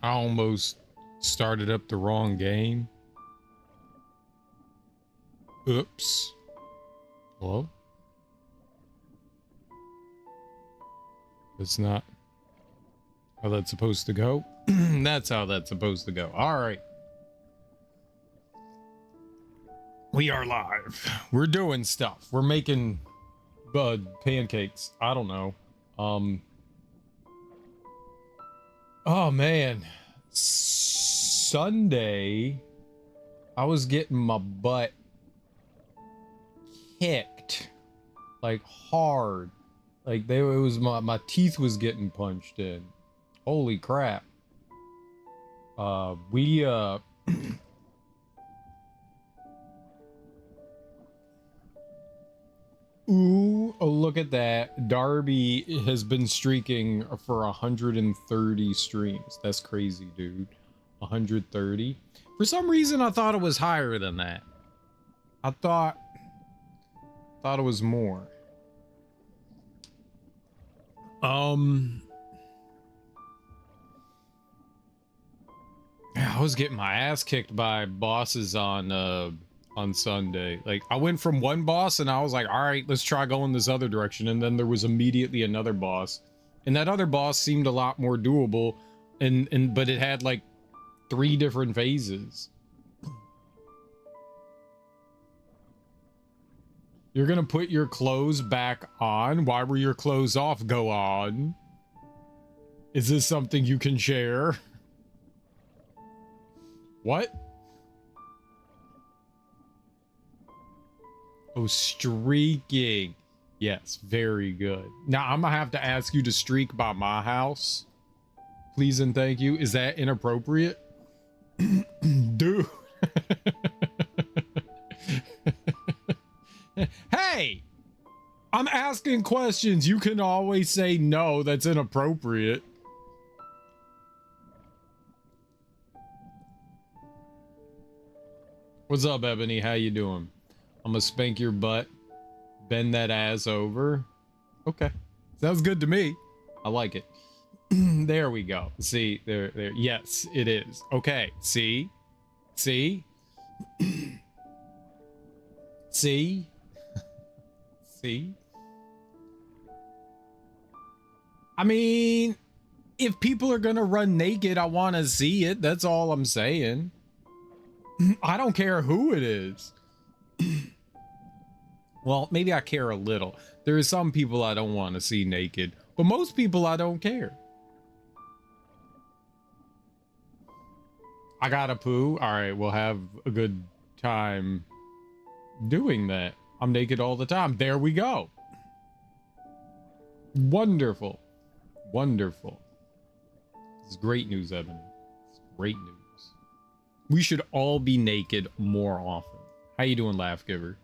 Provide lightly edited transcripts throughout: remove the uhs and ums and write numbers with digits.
I almost started up the wrong game. Oops. Hello? That's not how that's supposed to go. That's how that's supposed to go. All right. We are live. We're doing stuff. We're making pancakes. I don't know. Oh man. Sunday I was getting my butt kicked like hard. Like it was my teeth was getting punched in. Holy crap. Ooh, oh, look at that. Darby has been streaking for 130 streams. That's crazy, dude. 130. For some reason, I thought it was higher than that. I thought it was more. I was getting my ass kicked by bosses on Sunday. Like I went from one boss and I was like, all right, let's try going this other direction. And then there was immediately another boss, and that other boss seemed a lot more doable. But it had like 3 different phases. You're gonna put your clothes back on? Why were your clothes off? Go on. Is this something you can share? What? Oh, streaking. Yes, very good. Now, I'm gonna have to ask you to streak by my house. Please and thank you. Is that inappropriate? Dude. Hey! I'm asking questions. You can always say no, that's inappropriate. What's up, Ebony? How you doing? I'm gonna spank your butt, bend that ass over. Okay, sounds good to me. I like it. There we go. See, there. Yes, it is. Okay, see? See? See? See? I mean, if people are gonna run naked, I want to see it. That's all I'm saying. I don't care who it is. Well, maybe I care a little. There are some people I don't want to see naked, but most people I don't care. I gotta poo. All right, we'll have a good time doing that. I'm naked all the time. There we go. Wonderful. Wonderful. This is great news, Evan. It's great news. We should all be naked more often. How you doing, Laugh Giver?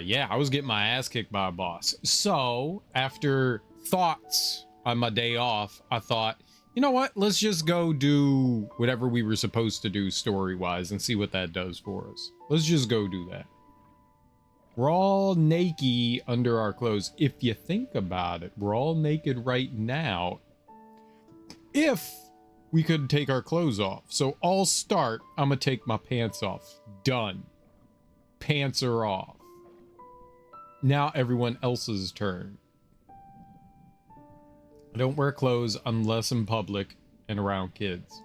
Yeah, I was getting my ass kicked by a boss. So, after thoughts on my day off, I thought, you know what? Let's just go do whatever we were supposed to do story-wise and see what that does for us. Let's just go do that. We're all naked under our clothes. If you think about it, we're all naked right now. If we could take our clothes off. So I'll start. I'm gonna take my pants off. Done. Pants are off. Now everyone else's turn. I don't wear clothes unless in public and around kids.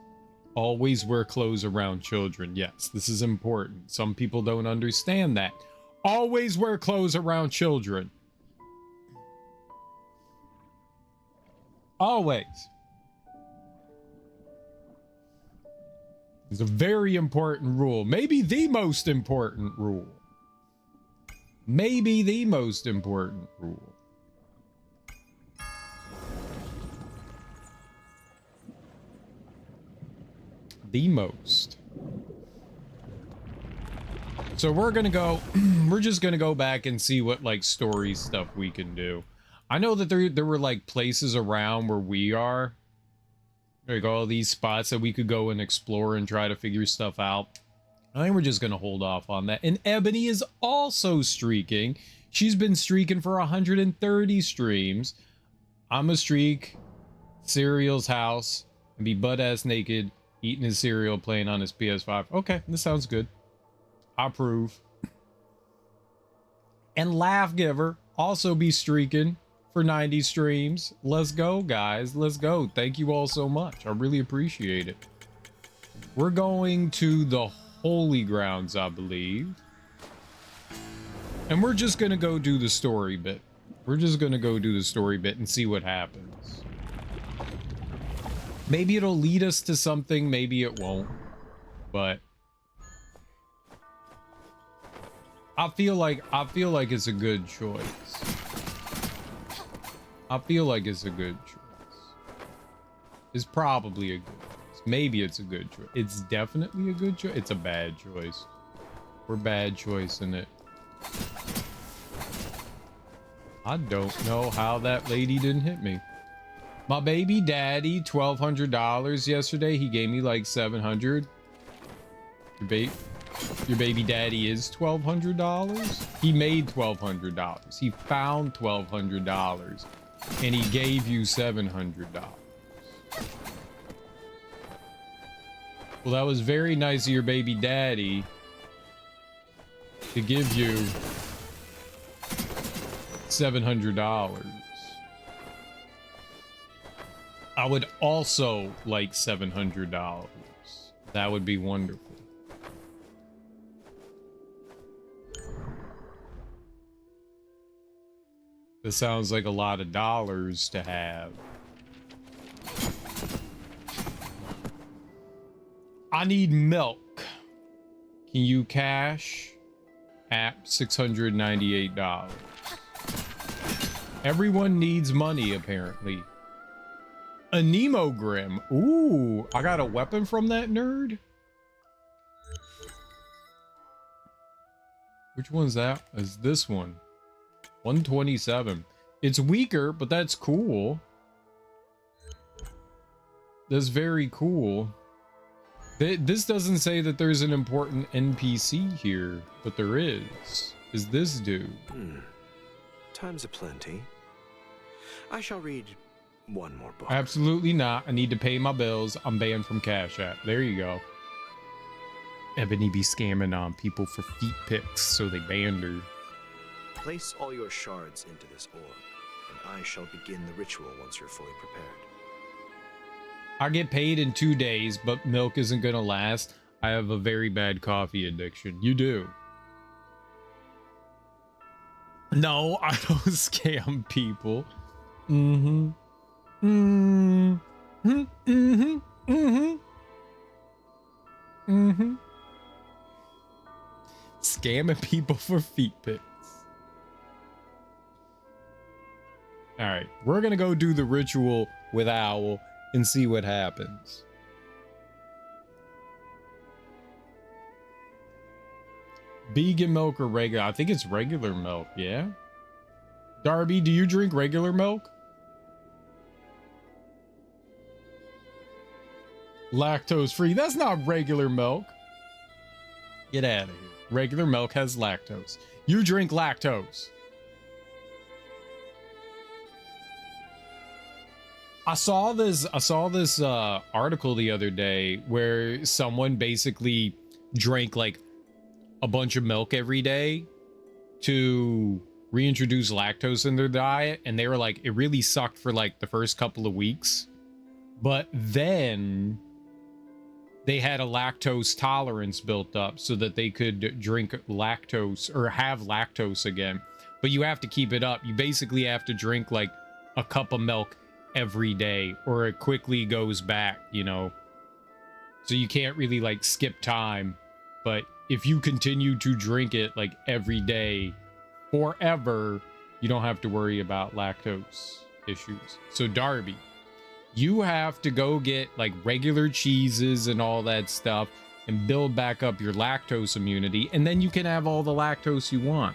Always wear clothes around children. Yes, this is important. Some people don't understand that. Always wear clothes around children. Always. It's a very important rule. Maybe the most important rule. Maybe the most important rule. The most. So we're gonna go, we're just gonna go back and see what like story stuff we can do. I know that there were like places around where we are, like all these spots that we could go and explore and try to figure stuff out. I think we're just gonna hold off on that. And Ebony is also streaking. She's been streaking for 130 streams. I'm a streak Cereal's house and be butt-ass naked, eating his cereal, playing on his PS5. Okay, this sounds good. I approve. And Laugh Giver also be streaking for 90 streams. Let's go, guys. Let's go. Thank you all so much. I really appreciate it. We're going to the Holy Grounds, I believe. And we're just going to go do the story bit. We're just going to go do the story bit and see what happens. Maybe it'll lead us to something. Maybe it won't. But I feel like it's a good choice. I feel like it's a good choice. It's probably a good choice. Maybe it's a good choice. It's definitely a good choice. It's a bad choice. We're bad choicing it. I don't know how that lady didn't hit me. My baby daddy, $1,200 yesterday. He gave me like $700. Your baby daddy is $1,200? He made $1,200. He found $1,200. And he gave you $700. Well, that was very nice of your baby daddy to give you $700. I would also like $700. That would be wonderful. This sounds like a lot of dollars to have. I need milk. Can you cash? App $698. Everyone needs money, apparently. A Nemogrim. Ooh, I got a weapon from that nerd? Which one's that? Is this one? 127. It's weaker, but that's cool. That's very cool. This doesn't say that there's an important NPC here, but there is. Is this dude? Time's aplenty. I shall read one more book. Absolutely not. I need to pay my bills. I'm banned from Cash App. There you go. Ebony be scamming on people for feet pics, so they banned her. Place all your shards into this orb, and I shall begin the ritual once you're fully prepared. I get paid in 2 days, but milk isn't gonna last. I have a very bad coffee addiction. You do. No, I don't scam people. Scamming people for feet pics. All right, we're gonna go do the ritual with Owl and see what happens. Vegan milk or regular? I think it's regular milk, yeah? Darby, do you drink regular milk? Lactose free. That's not regular milk. Get out of here. Regular milk has lactose. You drink lactose. I saw this article the other day where someone basically drank like a bunch of milk every day to reintroduce lactose in their diet, and they were like, it really sucked for like the first couple of weeks, but then they had a lactose tolerance built up so that they could drink lactose or have lactose again. But you have to keep it up. You basically have to drink like a cup of milk every day or it quickly goes back, you know. So you can't really like skip time, but if you continue to drink it like every day forever, you don't have to worry about lactose issues. So Darby, you have to go get like regular cheeses and all that stuff and build back up your lactose immunity, and then you can have all the lactose you want.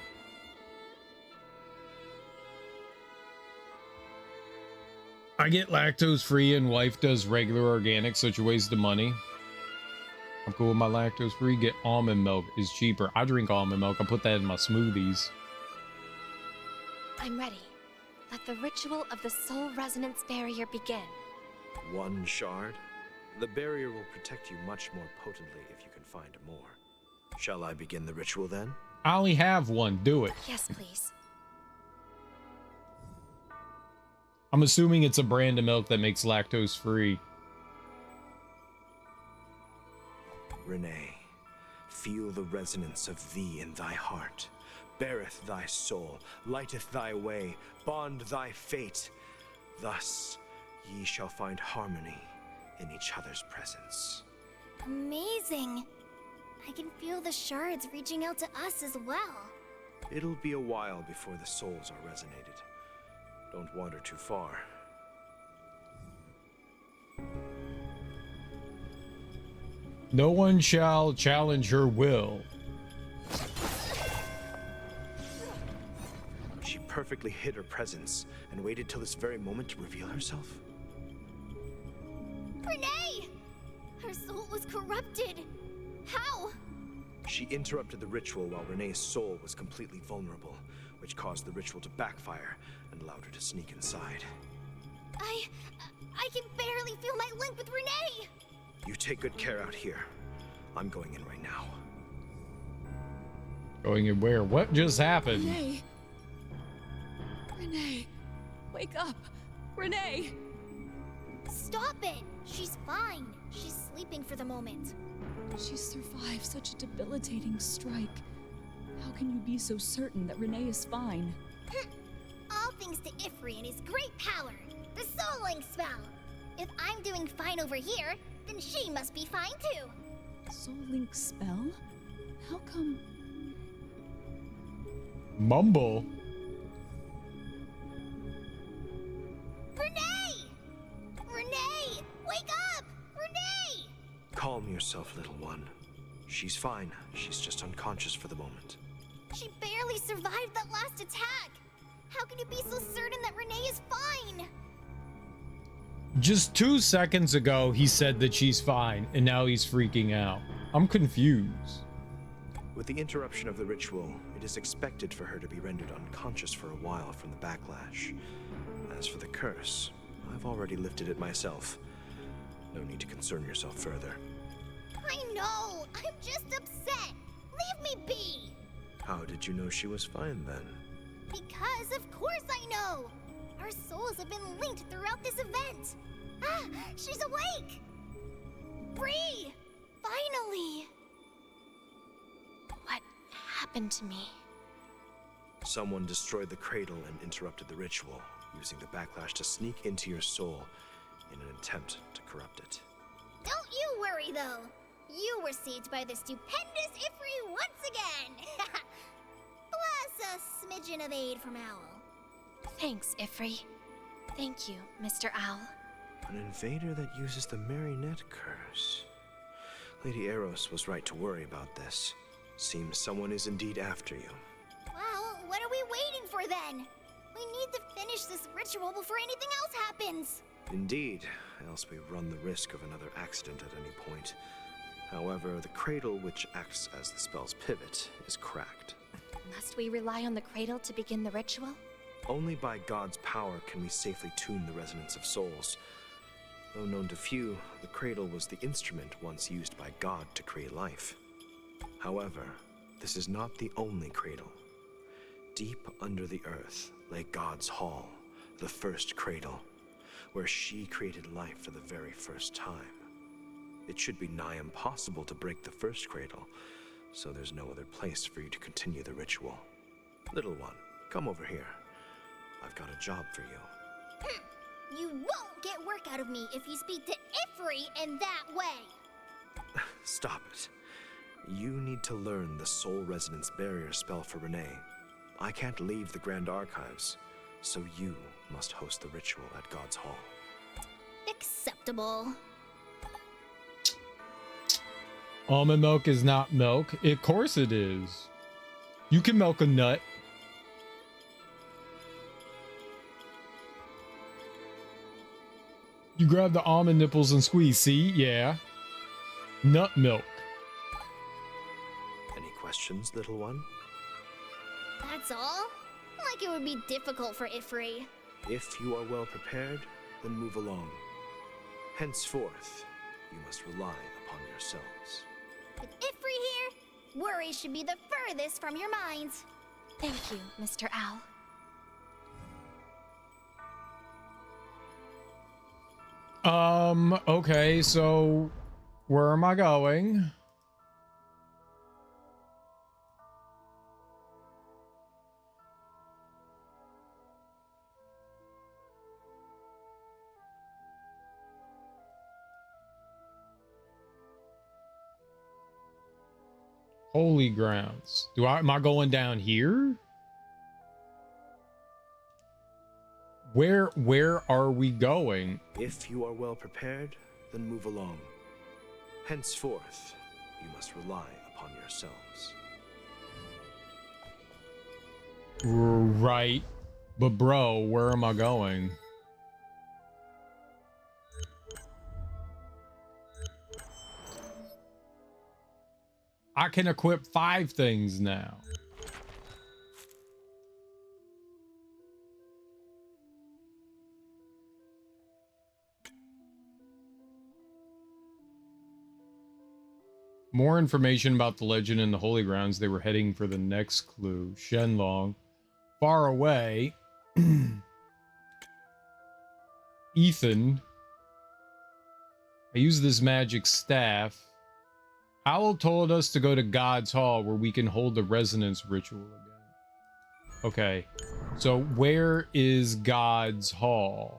I get lactose free and wife does regular organic, such a waste of money. I'm cool with my lactose free. Get almond milk is cheaper. I drink almond milk. I put that in my smoothies. I'm ready. Let the ritual of the soul resonance barrier begin. 1 shard? The barrier will protect you much more potently if you can find more. Shall I begin the ritual then? I only have one. Do it. Yes, please. I'm assuming it's a brand of milk that makes lactose free. Renee, feel the resonance of thee in thy heart. Beareth thy soul, lighteth thy way, bond thy fate. Thus ye shall find harmony in each other's presence. Amazing. I can feel the shards reaching out to us as well. It'll be a while before the souls are resonated. Don't wander too far. No one shall challenge her will. She perfectly hid her presence and waited till this very moment to reveal herself. Renee! Her soul was corrupted. How? She interrupted the ritual while Renee's soul was completely vulnerable, which caused the ritual to backfire and allowed her to sneak inside. I can barely feel my link with Renee! You take good care out here. I'm going in right now. Going in where? What just happened? Renee! Renee! Wake up! Renee! Stop it! She's fine. She's sleeping for the moment. She survived such a debilitating strike. How can you be so certain that Renee is fine? All thanks to Ifri and his great power, the Soul Link spell. If I'm doing fine over here, then she must be fine too. Soul Link spell? How come? Mumble. Renee! Renee! Wake up! Renee! Calm yourself, little one. She's fine. She's just unconscious for the moment. She barely survived that last attack. How can you be so certain that Renee is fine? Just 2 seconds ago, he said that she's fine, and now he's freaking out. I'm confused. With the interruption of the ritual, it is expected for her to be rendered unconscious for a while from the backlash. As for the curse, I've already lifted it myself. No need to concern yourself further. I know! I'm just upset! Leave me be! How did you know she was fine then? Because of course I know! Our souls have been linked throughout this event! Ah! She's awake! Free! Finally! What happened to me? Someone destroyed the cradle and interrupted the ritual, using the backlash to sneak into your soul in an attempt to corrupt it. Don't you worry though! You were saved by the stupendous Ifri once again! Plus a smidgen of aid from Owl. Thanks, Ifri. Thank you, Mr. Owl. An invader that uses the marionette curse. Lady Eros was right to worry about this. Seems someone is indeed after you. Well, what are we waiting for then? We need to finish this ritual before anything else happens. Indeed, else we run the risk of another accident at any point. However, the cradle, which acts as the spell's pivot, is cracked. Must we rely on the cradle to begin the ritual? Only by God's power can we safely tune the resonance of souls. Though known to few, the cradle was the instrument once used by God to create life. However, this is not the only cradle. Deep under the earth lay God's hall, the first cradle, where she created life for the very first time. It should be nigh impossible to break the first cradle, so there's no other place for you to continue the ritual. Little one, come over here. I've got a job for you. You won't get work out of me if you speak to Ifri in that way. Stop it. You need to learn the soul resonance barrier spell for Renee. I can't leave the Grand Archives, so you must host the ritual at God's Hall. Acceptable. Almond milk is not milk. Of course it is. You can milk a nut. You grab the almond nipples and squeeze. See? Yeah. Nut milk. Any questions, little one? That's all? Like it would be difficult for Ifri. If you are well prepared, then move along. Henceforth, you must rely upon yourselves. With Ifri here, worry should be the furthest from your minds. Thank you, Mr. Owl. Okay, so where am I going? Holy grounds. Am I going down here? Where are we going? If you are well prepared, then move along. Henceforth, you must rely upon yourselves. Right. But bro, where am I going? I can equip 5 things now. More information about the legend in the Holy Grounds. They were heading for the next clue. Shenlong. Far away. Ethan. I use this magic staff. Owl told us to go to God's Hall where we can hold the resonance ritual again. Okay. So where is God's Hall?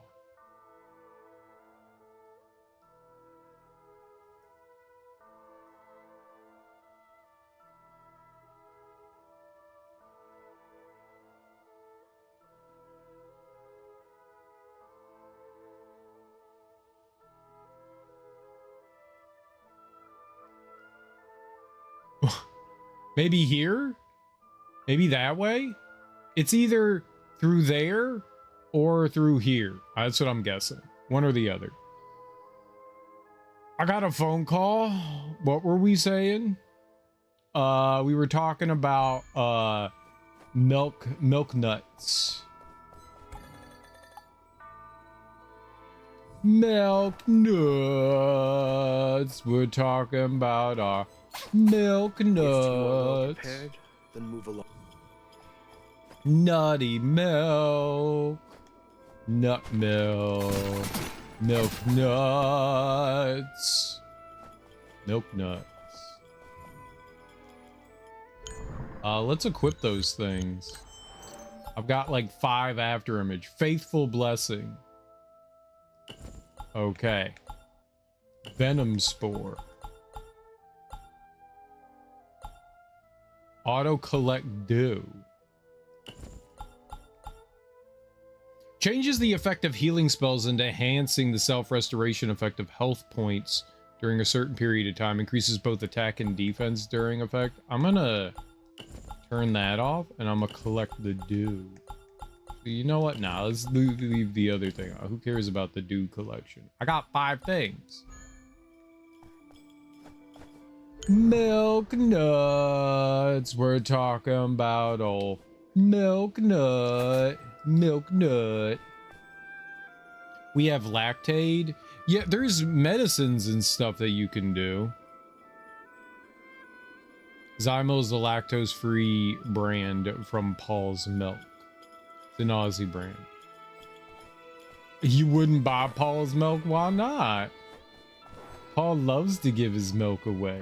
Maybe here? Maybe that way? It's either through there or through here. That's what I'm guessing. One or the other. I got a phone call. What were we saying? We were talking about milk nuts. Milk nuts. We're talking about our milk If you are well nuts. prepared, then move along. Nutty milk. Nut milk. Milk nuts. Milk nuts. Let's equip those things. I've got like 5 Afterimage. Faithful Blessing. Okay. Venom Spore. Auto collect dew. Changes the effect of healing spells into enhancing the self-restoration effect of health points during a certain period of time. Increases both attack and defense during effect. I'm gonna turn that off and I'm gonna collect the dew. You know what? Nah, let's leave the other thing. Who cares about the dew collection? I got 5 things. Milk nuts. We're talking about old milk nut. Milk nut. We have Lactaid. Yeah, there's medicines and stuff that you can do. Zymo's the lactose-free brand from Paul's Milk. It's an Aussie brand. You wouldn't buy Paul's Milk? Why not? Paul loves to give his milk away.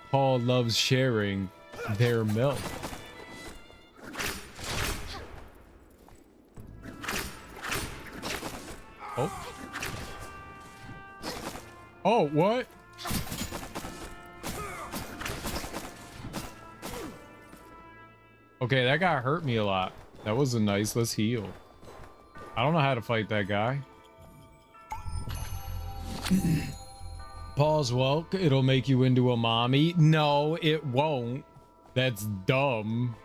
Paul loves sharing their milk. Oh. Oh, what? Okay, that guy hurt me a lot. That wasn't nice. Let's heal. I don't know how to fight that guy. Paul's Welk, it'll make you into a mommy. No, it won't. That's dumb.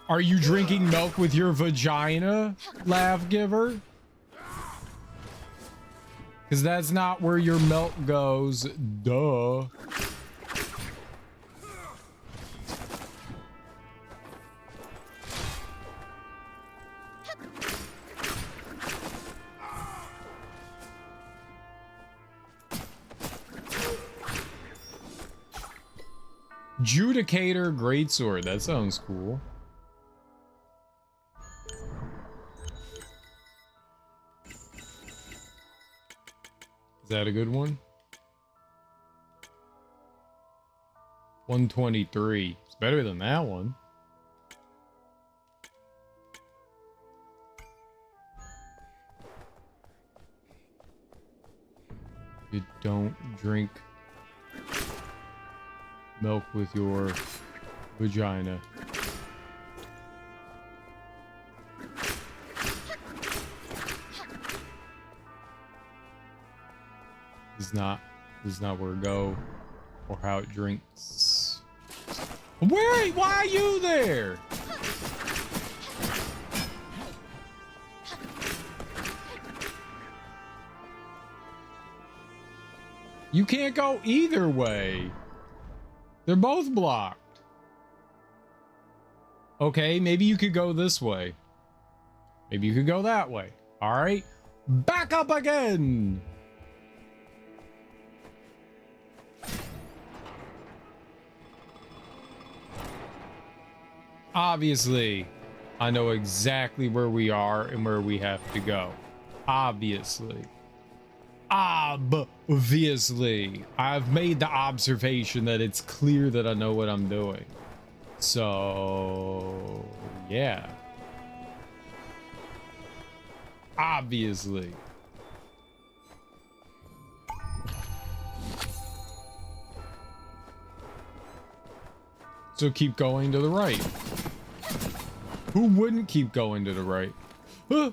Are you drinking milk with your vagina, Laugh Giver? Because that's not where your milk goes. Duh. Judicator Greatsword. That sounds cool. Is that a good one? 123. It's better than that one. You don't drink milk with your vagina. This is not where to go or how it drinks. Wait, why are you there? You can't go either way. They're both blocked. Okay, maybe you could go this way. Maybe you could go that way. All right, back up again. Obviously, I know exactly where we are and where we have to go. Obviously. Obviously. I've made the observation that it's clear that I know what I'm doing. So, yeah. Obviously. So keep going to the right. Who wouldn't keep going to the right? Huh?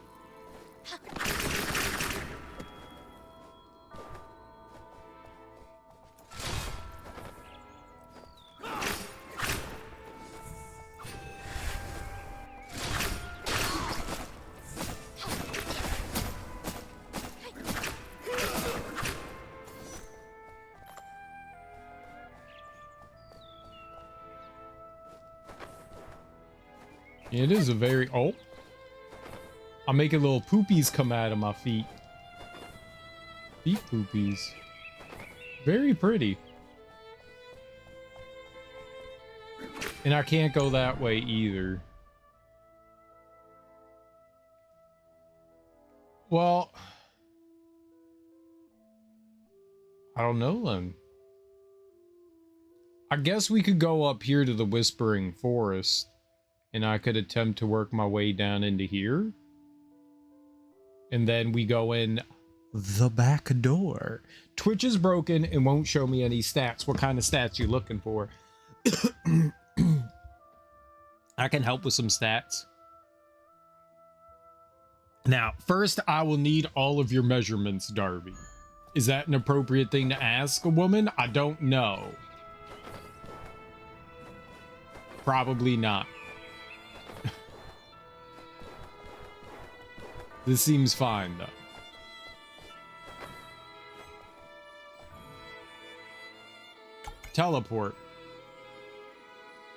It is a very... Oh. I'm making little poopies come out of my feet. Feet poopies. Very pretty. And I can't go that way either. Well... I don't know then. I guess we could go up here to the Whispering Forest. And I could attempt to work my way down into here. And then we go in the back door. Twitch is broken and won't show me any stats. What kind of stats you looking for? I can help with some stats. Now, first I will need all of your measurements, Darby. Is that an appropriate thing to ask a woman? I don't know. Probably not. This seems fine, though. Teleport.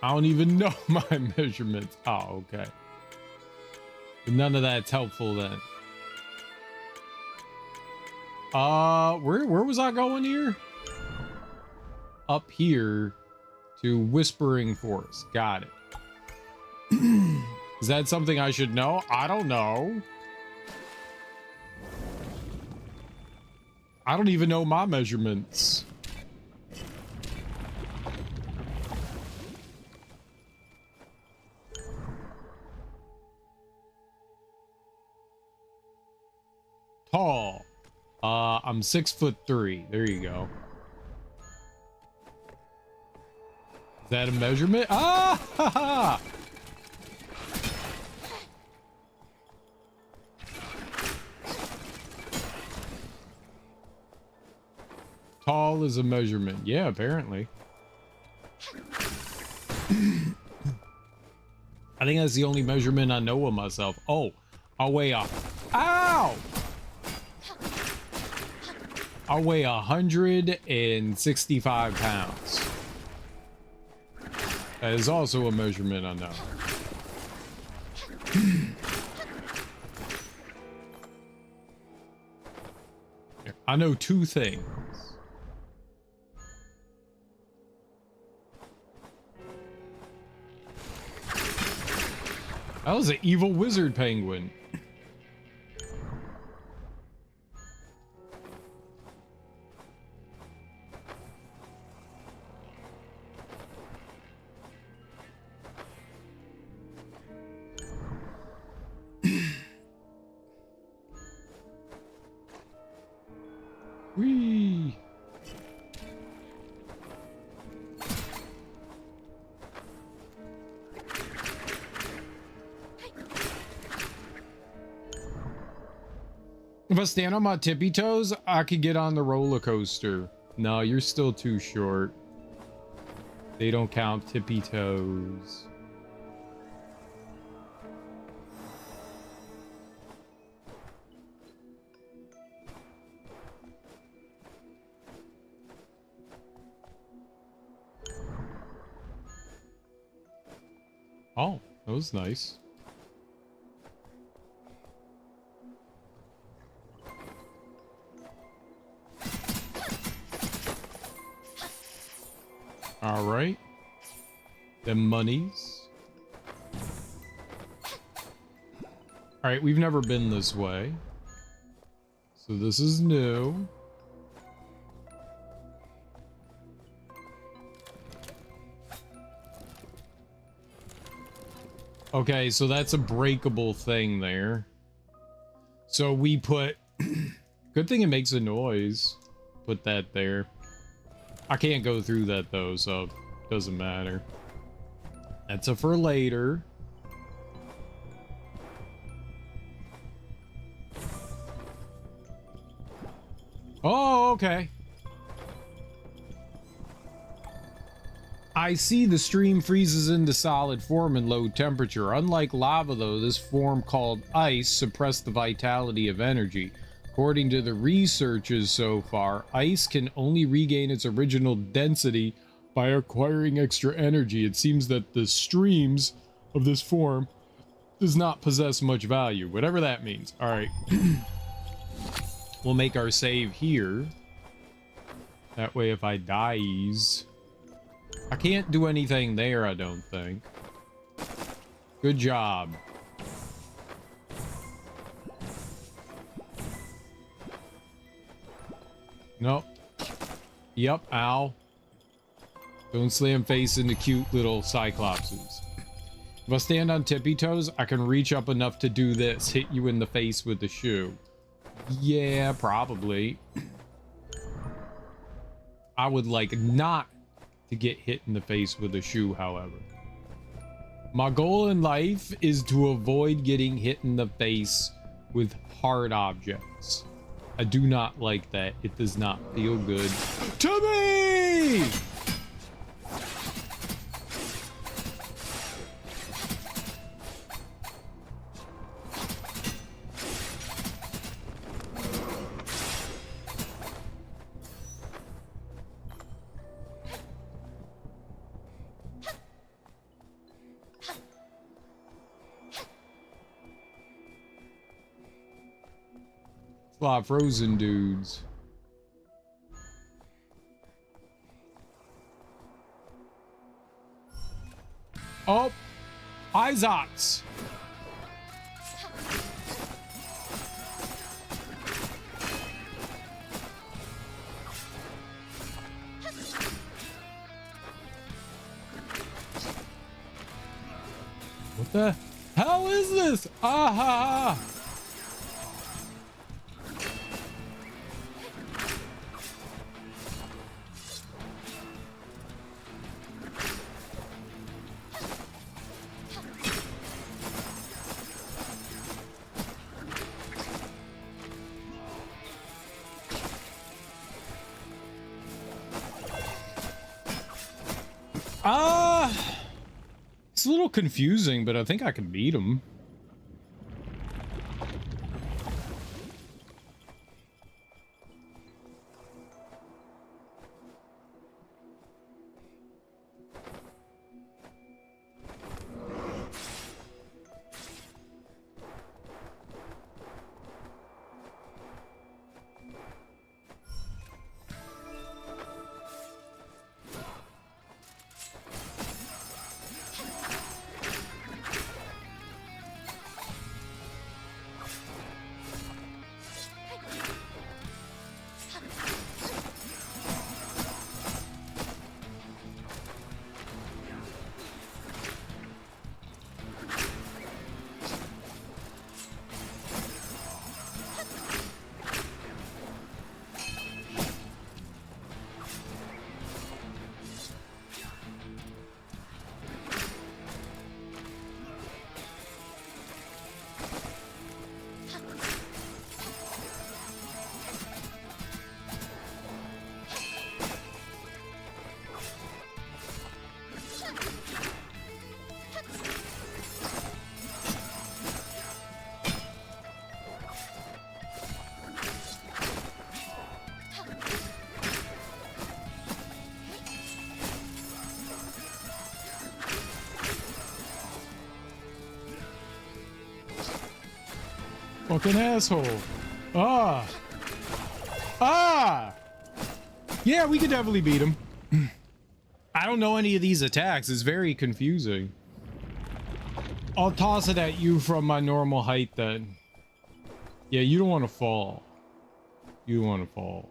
I don't even know my measurements. Oh, okay. But none of that's helpful then. Where was I going here? Up here to Whispering Forest. Got it. Is that something I should know? I don't know. I don't even know my measurements. Tall. I'm 6'3". There you go. Is that a measurement? Ah! Ha, ha. Tall is a measurement. Yeah, apparently. I think that's the only measurement I know of myself. Oh, I'll weigh a... Ow! I'll weigh 165 pounds. That is also a measurement I know. I know two things. That was an evil wizard penguin. Whee! If I stand on my tippy toes, I could get on the roller coaster. No, you're still too short. They don't count tippy toes. Oh, that was nice. All right. The monies. All right, we've never been this way. So this is new. Okay, so that's a breakable thing there. So we put... Good thing it makes a noise. Put that there. I can't go through that though, so doesn't matter. That's a for later. Oh, okay. I see the stream freezes into solid form in low temperature. Unlike lava though, this form called ice suppressed the vitality of energy. According to the researchers so far, ice can only regain its original density by acquiring extra energy. It seems that the streams of this form does not possess much value, whatever that means. All right. We'll make our save here. That way if I dies, I can't do anything there, I don't think. Good job. Nope. Yep, ow. Don't slam face into cute little cyclopses. If I stand on tippy toes, I can reach up enough to do this. Hit you in the face with the shoe. Yeah, probably. I would like not to get hit in the face with a shoe, however. My goal in life is to avoid getting hit in the face with hard objects. I do not like that. It does not feel good to me! A lot of frozen dudes. Oh, Isaacs. What the hell is this? Ah! It's a little confusing, but I think I can beat him. Fucking asshole. Ah. Ah! Yeah, we could definitely beat him. I don't know any of these attacks. It's very confusing. I'll toss it at you from my normal height then. Yeah, you don't want to fall. You don't want to fall.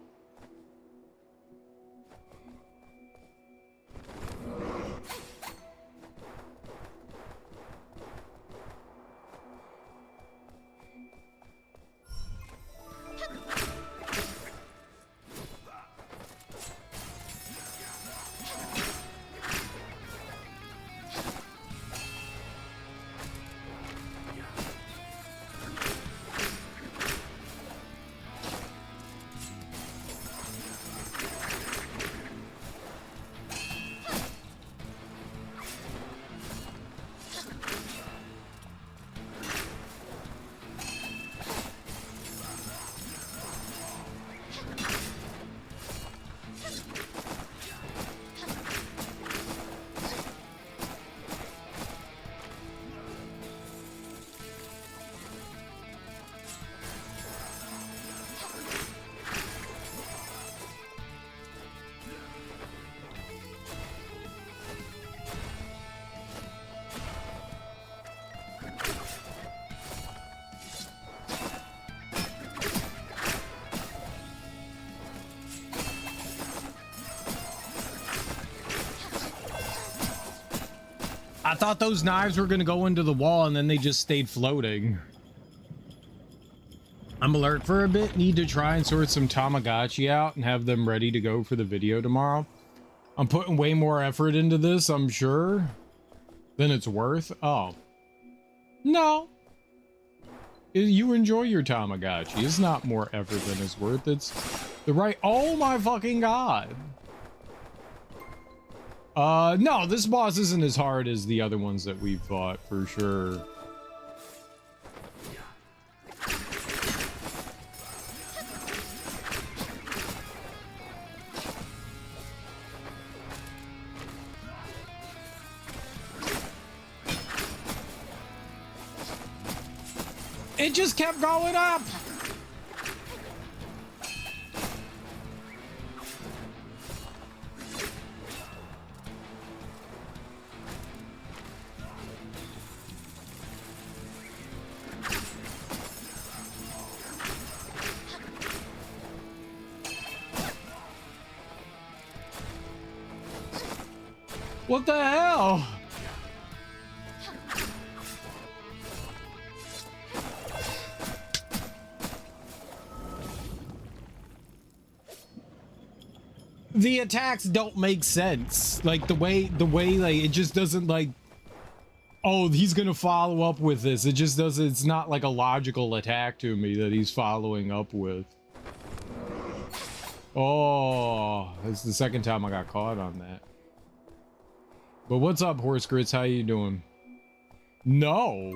I thought those knives were gonna go into the wall and then they just stayed floating. I'm alert for a bit. Need to try and sort some Tamagotchi out and have them ready to go for the video tomorrow. I'm putting way more effort into this, I'm sure, than it's worth. Oh. No. You enjoy your Tamagotchi. It's not more effort than it's worth. It's the right... Oh my fucking god. No, this boss isn't as hard as the other ones that we've fought, for sure. It just kept going up! What the hell? The attacks don't make sense. Like the way like it just doesn't like, oh, he's gonna follow up with this. It just doesn't, it's not like a logical attack to me that he's following up with. Oh, it's the second time I got caught on that. But what's up, Horse Grits? How you doing? No.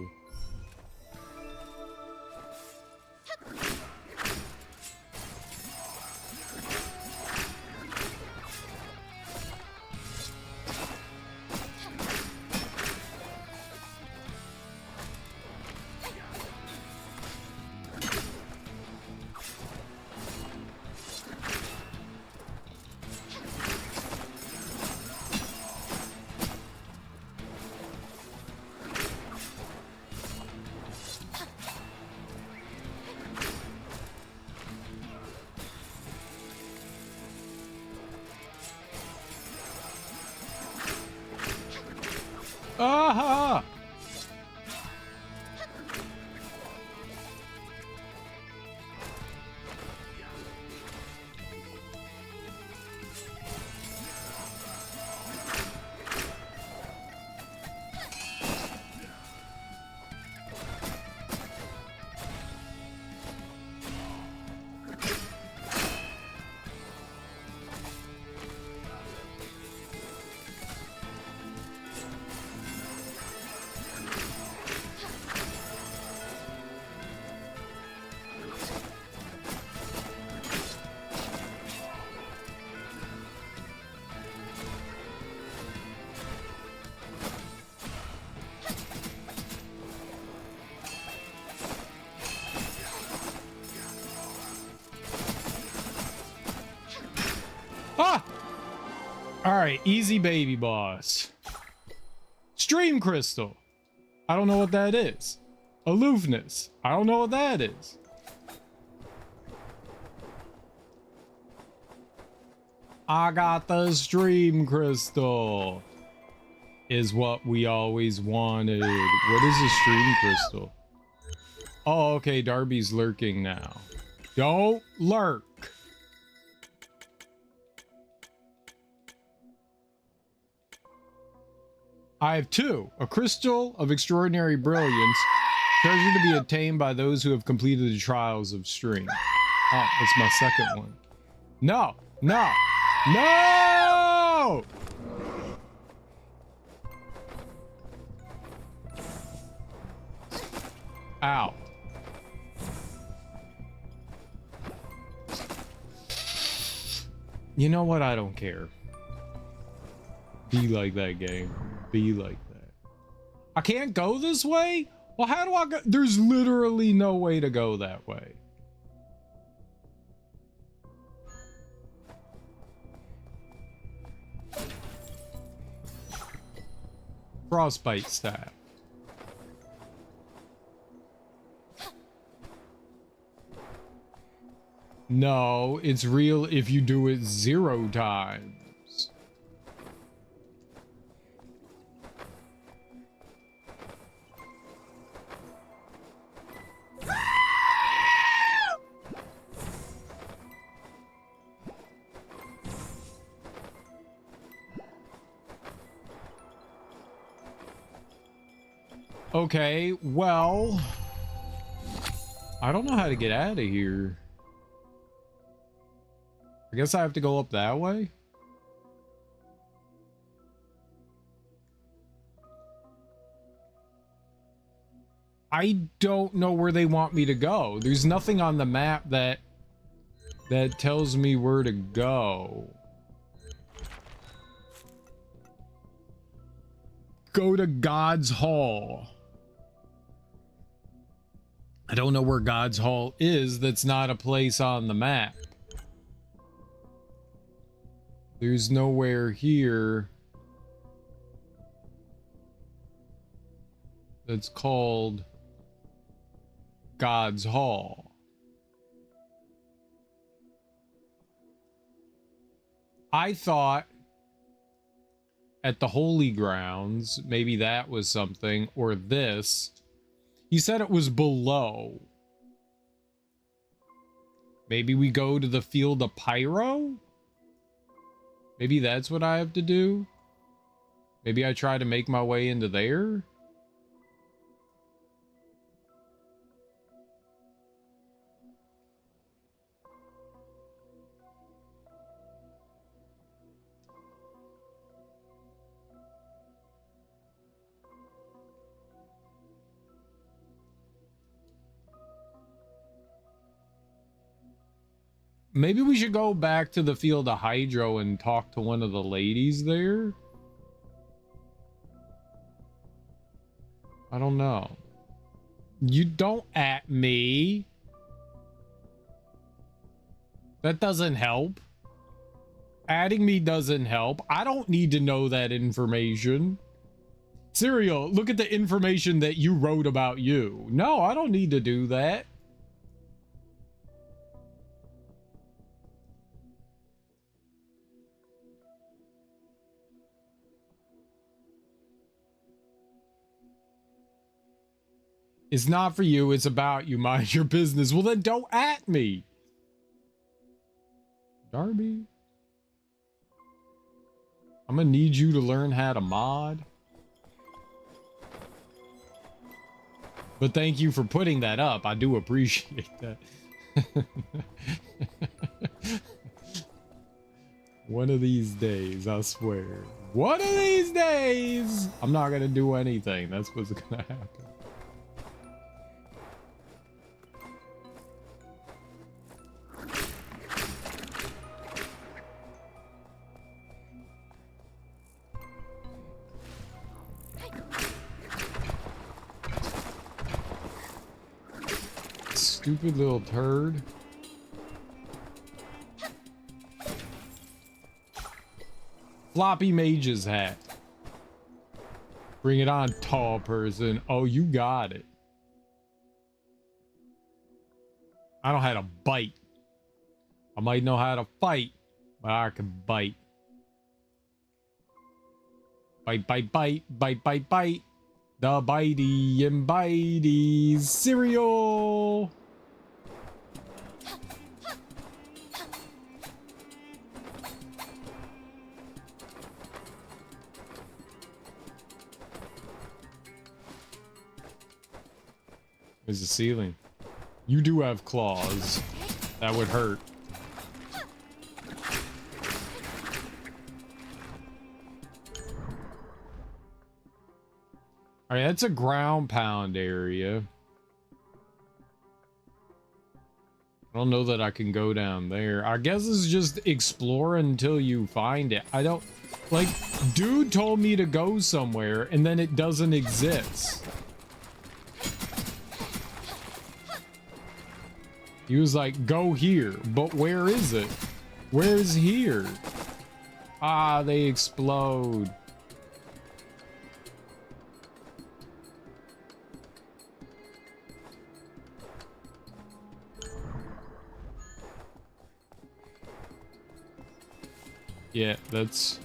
Aha! Ah! Alright, easy baby boss. Stream crystal. I don't know what that is. Aloofness. I don't know what that is. I got the stream crystal. Is what we always wanted. What is a stream crystal? Oh, okay. Darby's lurking now. Don't lurk. I have two. A crystal of extraordinary brilliance. Treasure to be attained by those who have completed the trials of stream. Oh, that's my second one. No, no, no! Ow. You know what? I don't care. Be like that game. Be like that. I can't go this way? Well, how do I go? There's literally no way to go that way. Frostbite staff. No, it's real if you do it 0 times. Okay, well, I don't know how to get out of here. I guess I have to go up that way. I don't know where they want me to go. There's nothing on the map that tells me where to go. Go to God's Hall. I don't know where God's Hall is. That's not a place on the map. There's nowhere here that's called God's Hall. I thought at the Holy Grounds, maybe that was something, or this. He said it was below. Maybe we go to the Field of Pyro? Maybe that's what I have to do? Maybe I try to make my way into there? Maybe we should go back to the Field of Hydro and talk to one of the ladies there. I don't know. You don't at me. That doesn't help. Adding me doesn't help. I don't need to know that information. Serial, look at the information that you wrote about you. No, I don't need to do that. It's not for you, it's about you. Mind your business. Well, then don't at me. Darby. I'm gonna need you to learn how to mod. But thank you for putting that up. I do appreciate that. One of these days, I swear. One of these days, I'm not gonna do anything. That's what's gonna happen. Stupid little turd. Floppy mage's hat. Bring it on, tall person. Oh, you got it. I don't know how to bite. I might know how to fight, but I can bite. Bite, bite, bite, bite, bite, bite. The bitey and bitey cereal. There's the ceiling. You do have claws. That would hurt. All right, that's a ground pound area. I don't know that I can go down there. I guess it's just explore until you find it. I don't... Like, dude told me to go somewhere, and then it doesn't exist. He was like, go here. But where is it? Where's here? Ah, they explode. Yeah, that's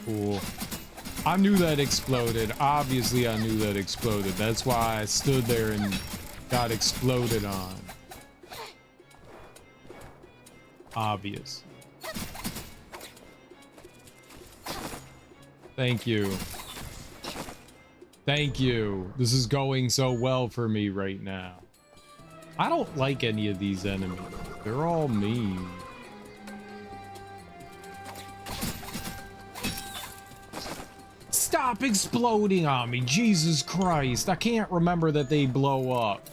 cool. I knew that exploded. Obviously, I knew that exploded. That's why I stood there and got exploded on. Obvious. Thank you. Thank you. This is going so well for me right now. I don't like any of these enemies. They're all mean. Stop exploding on me, Jesus Christ. I can't remember that they blow up.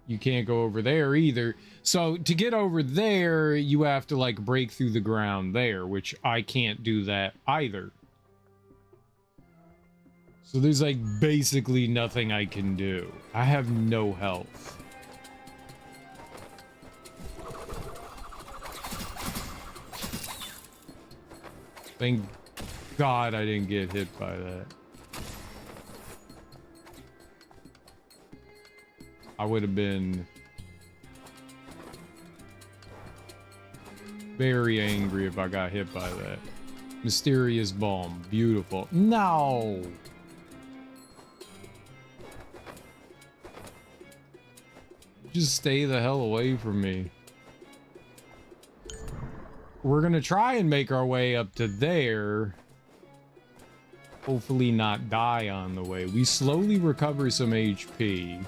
You can't go over there either. So to get over there, you have to like break through the ground there, which I can't do that either. So there's like basically nothing I can do. I have no health. Thank God I didn't get hit by that. I would have been very angry if I got hit by that. Mysterious bomb. Beautiful. No! Just stay the hell away from me. We're gonna try and make our way up to there. Hopefully not die on the way. We slowly recover some HP.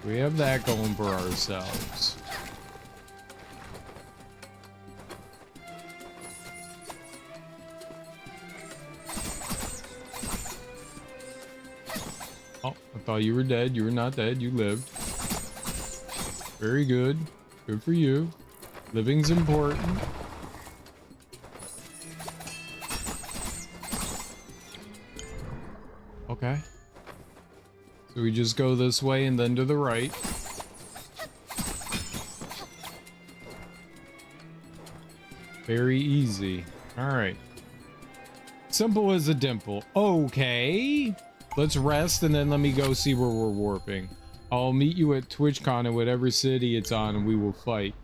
We have that going for ourselves. Oh, I thought you were dead. You were not dead. You lived. Very good. Good for you. Living's important. Okay. So we just go this way and then to the right. Very easy. All right. Simple as a dimple. Okay. Let's rest and then let me go see where we're warping. I'll meet you at TwitchCon in whatever city it's on and we will fight.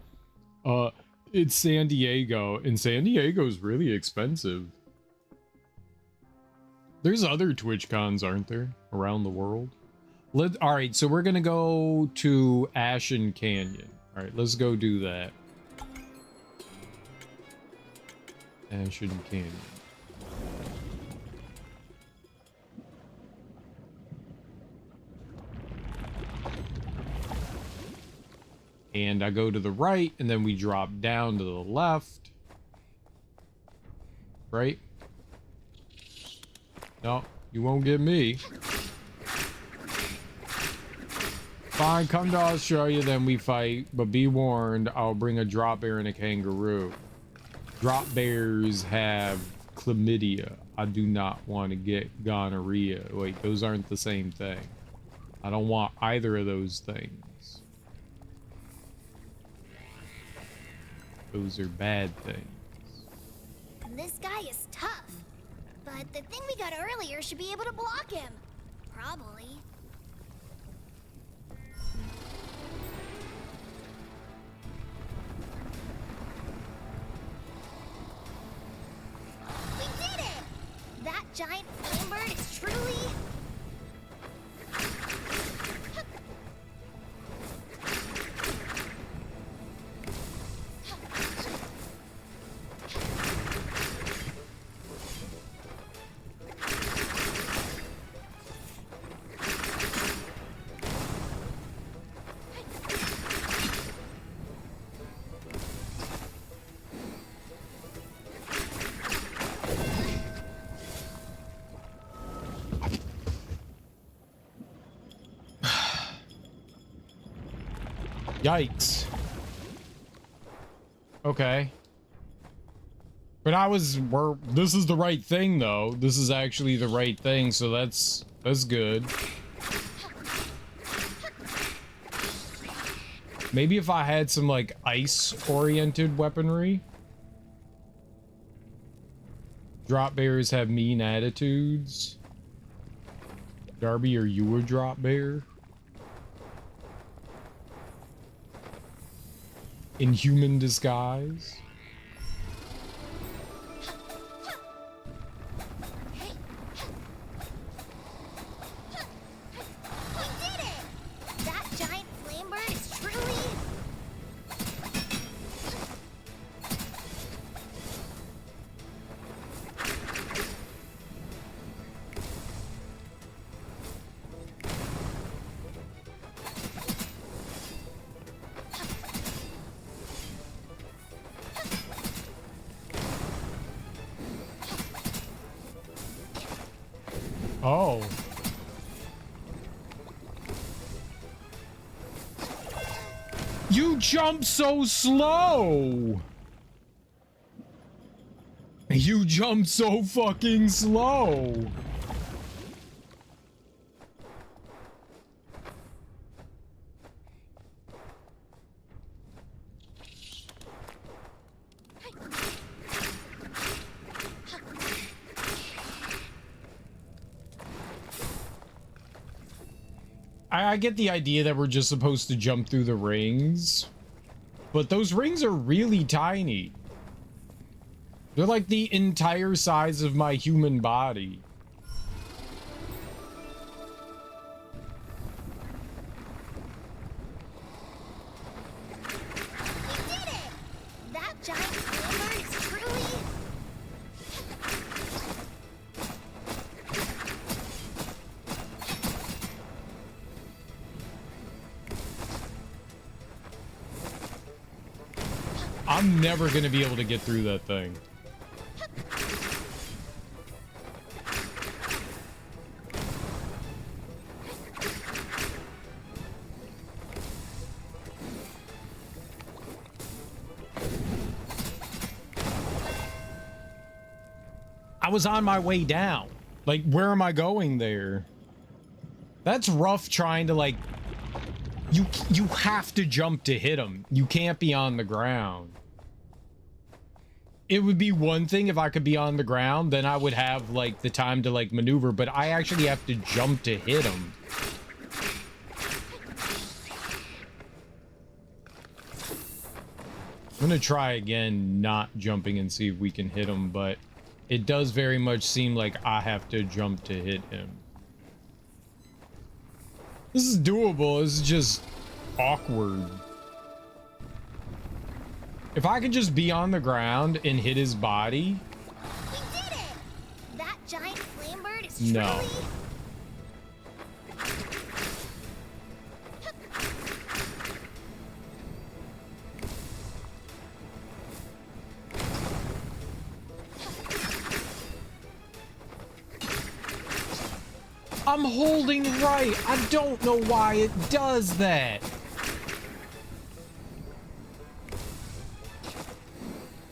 It's San Diego, and San Diego's really expensive. There's other TwitchCons, aren't there, around the world? All right, so we're gonna go to Ashen Canyon. All right, let's go do that. Ashen Canyon. And I go to the right, and then we drop down to the left. Right? No, you won't get me. Fine, come to Australia, then we fight. But be warned, I'll bring a drop bear and a kangaroo. Drop bears have chlamydia. I do not want to get gonorrhea. Wait, those aren't the same thing. I don't want either of those things. Those are bad things. This guy is tough, but the thing we got earlier should be able to block him. Probably. We did it! That giant flame bird is truly... Yikes. Okay. But this is the right thing though. This is actually the right thing, so that's good. Maybe if I had some like ice-oriented weaponry. Drop bears have mean attitudes. Darby, are you a drop bear? In human disguise? We did it! That giant flame bird is truly... Oh. You jump so slow! You jump so fucking slow! I get the idea that we're just supposed to jump through the rings, but those rings are really tiny. They're like the entire size of my human body. We did it! That giant flame bird is truly... I'm never gonna be able to get through that thing. I was on my way down. Like, where am I going there? That's rough trying to, like... You have to jump to hit him. You can't be on the ground. It would be one thing if I could be on the ground, then I would have, like, the time to, like, maneuver, but I actually have to jump to hit him. I'm gonna try again not jumping and see if we can hit him, but it does very much seem like I have to jump to hit him. This is doable, this is just awkward. If I could just be on the ground and hit his body. We did it! That giant flame bird is No. truly... I'm holding right. I don't know why it does that.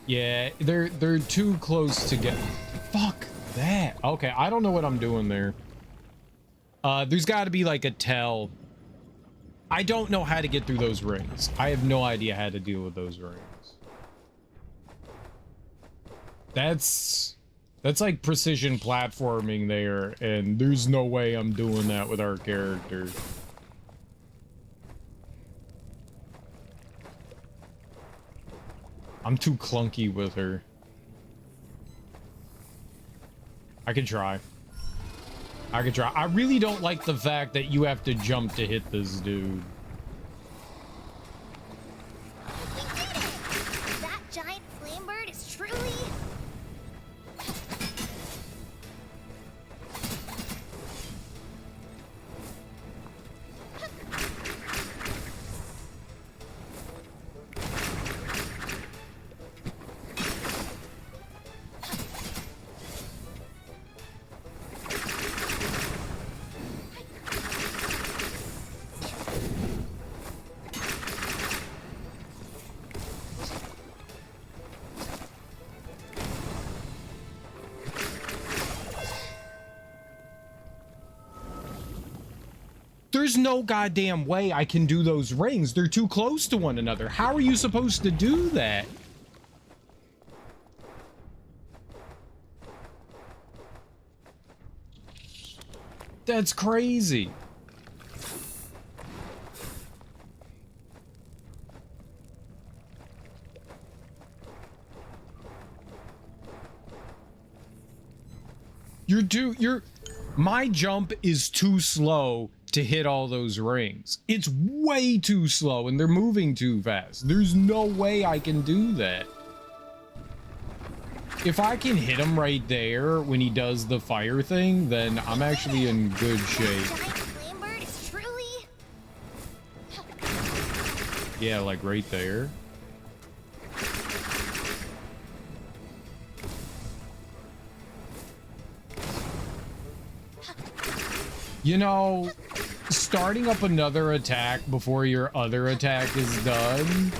Yeah, they're too close to get. Fuck that. Okay, I don't know what I'm doing there. There's got to be like a tell. I don't know how to get through those rings. I have no idea how to deal with those rings. That's like precision platforming there, and there's no way I'm doing that with our character. I'm too clunky with her. I could try. I could try. I really don't like the fact that you have to jump to hit this dude. We did it! That giant flame bird is truly... There's no goddamn way I can do those rings. They're too close to one another. How are you supposed to do that? That's crazy. My jump is too slow to hit all those rings. It's way too slow and they're moving too fast. There's no way I can do that. If I can hit him right there when he does the fire thing, then I'm actually in good shape. Giant flame bird is truly... Yeah, like right there. You know, starting up another attack before your other attack is done.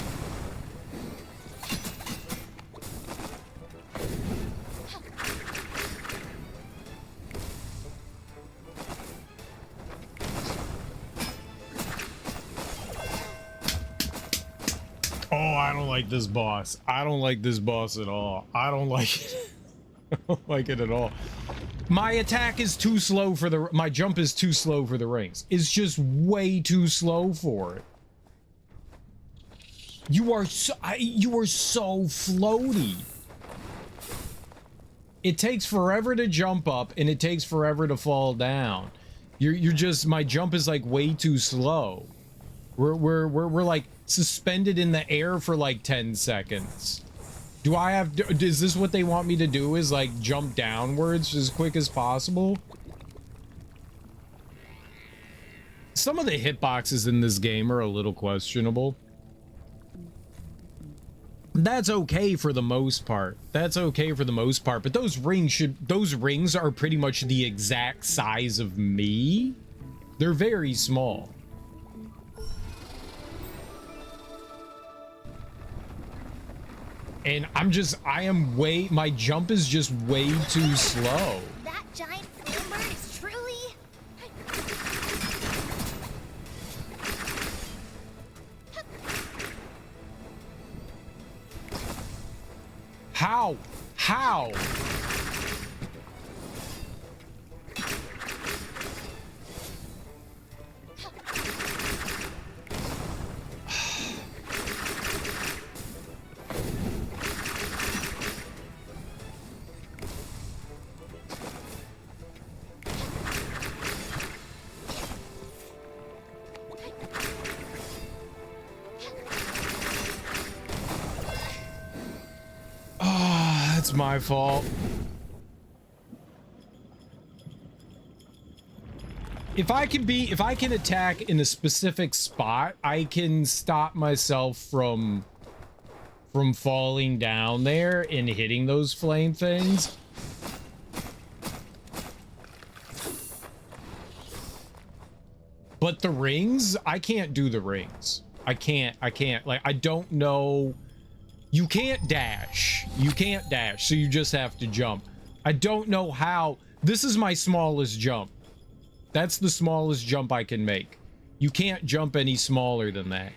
Oh, I don't like this boss. I don't like this boss at all. I don't like it. I don't like it at all. My attack is too slow for the... My jump is too slow for the rings. It's just way too slow for it. You are so floaty. It takes forever to jump up and it takes forever to fall down. You're just... My jump is like way too slow. We're like suspended in the air for like 10 seconds. Do I have... Is this what they want me to do, is like jump downwards as quick as possible? Some of the hitboxes in this game are a little questionable. That's okay for the most part. That's okay for the most part, but those rings are pretty much the exact size of me. They're very small. And my jump is just way too slow. That giant flame bird is truly... How? How? It's my fault. If I can attack in a specific spot, I can stop myself from falling down there and hitting those flame things. But the rings, I can't do the rings. I can't. Like, I don't know You can't dash. You can't dash, so you just have to jump. I don't know how. This is my smallest jump. That's the smallest jump I can make. You can't jump any smaller than that.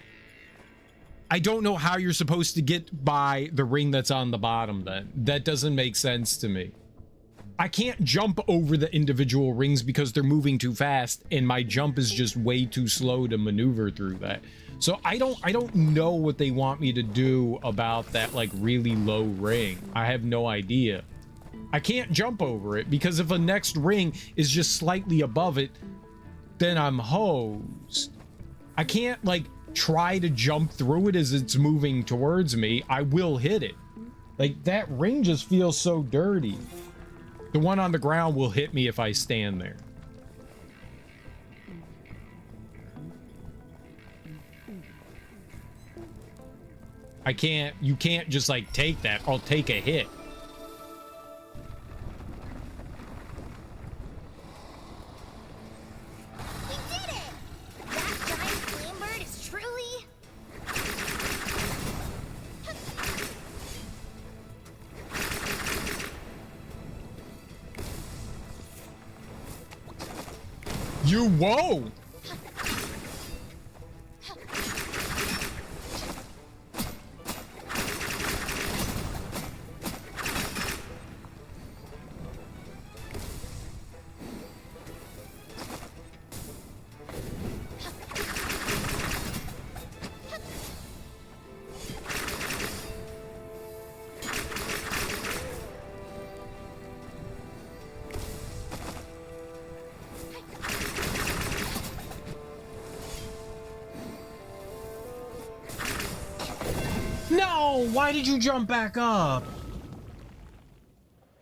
I don't know how you're supposed to get by the ring that's on the bottom then. That doesn't make sense to me. I can't jump over the individual rings because they're moving too fast and my jump is just way too slow to maneuver through that. So I don't know what they want me to do about that like really low ring. I have no idea. I can't jump over it because if a next ring is just slightly above it, then I'm hosed. I can't like try to jump through it as it's moving towards me. I will hit it. Like that ring just feels so dirty. The one on the ground will hit me if I stand there. I can't, you can't just like take that. I'll take a hit. We did it! That giant flame bird is truly... You, whoa! No, why did you jump back up?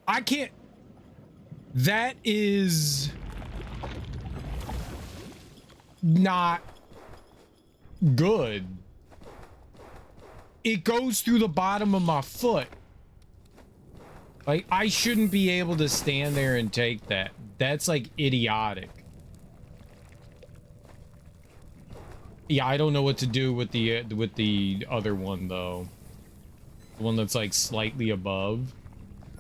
I can't. That is not good. It goes through the bottom of my foot. Like, I shouldn't be able to stand there and take that. That's like idiotic. Yeah, I don't know what to do with the other one though. The one that's like slightly above.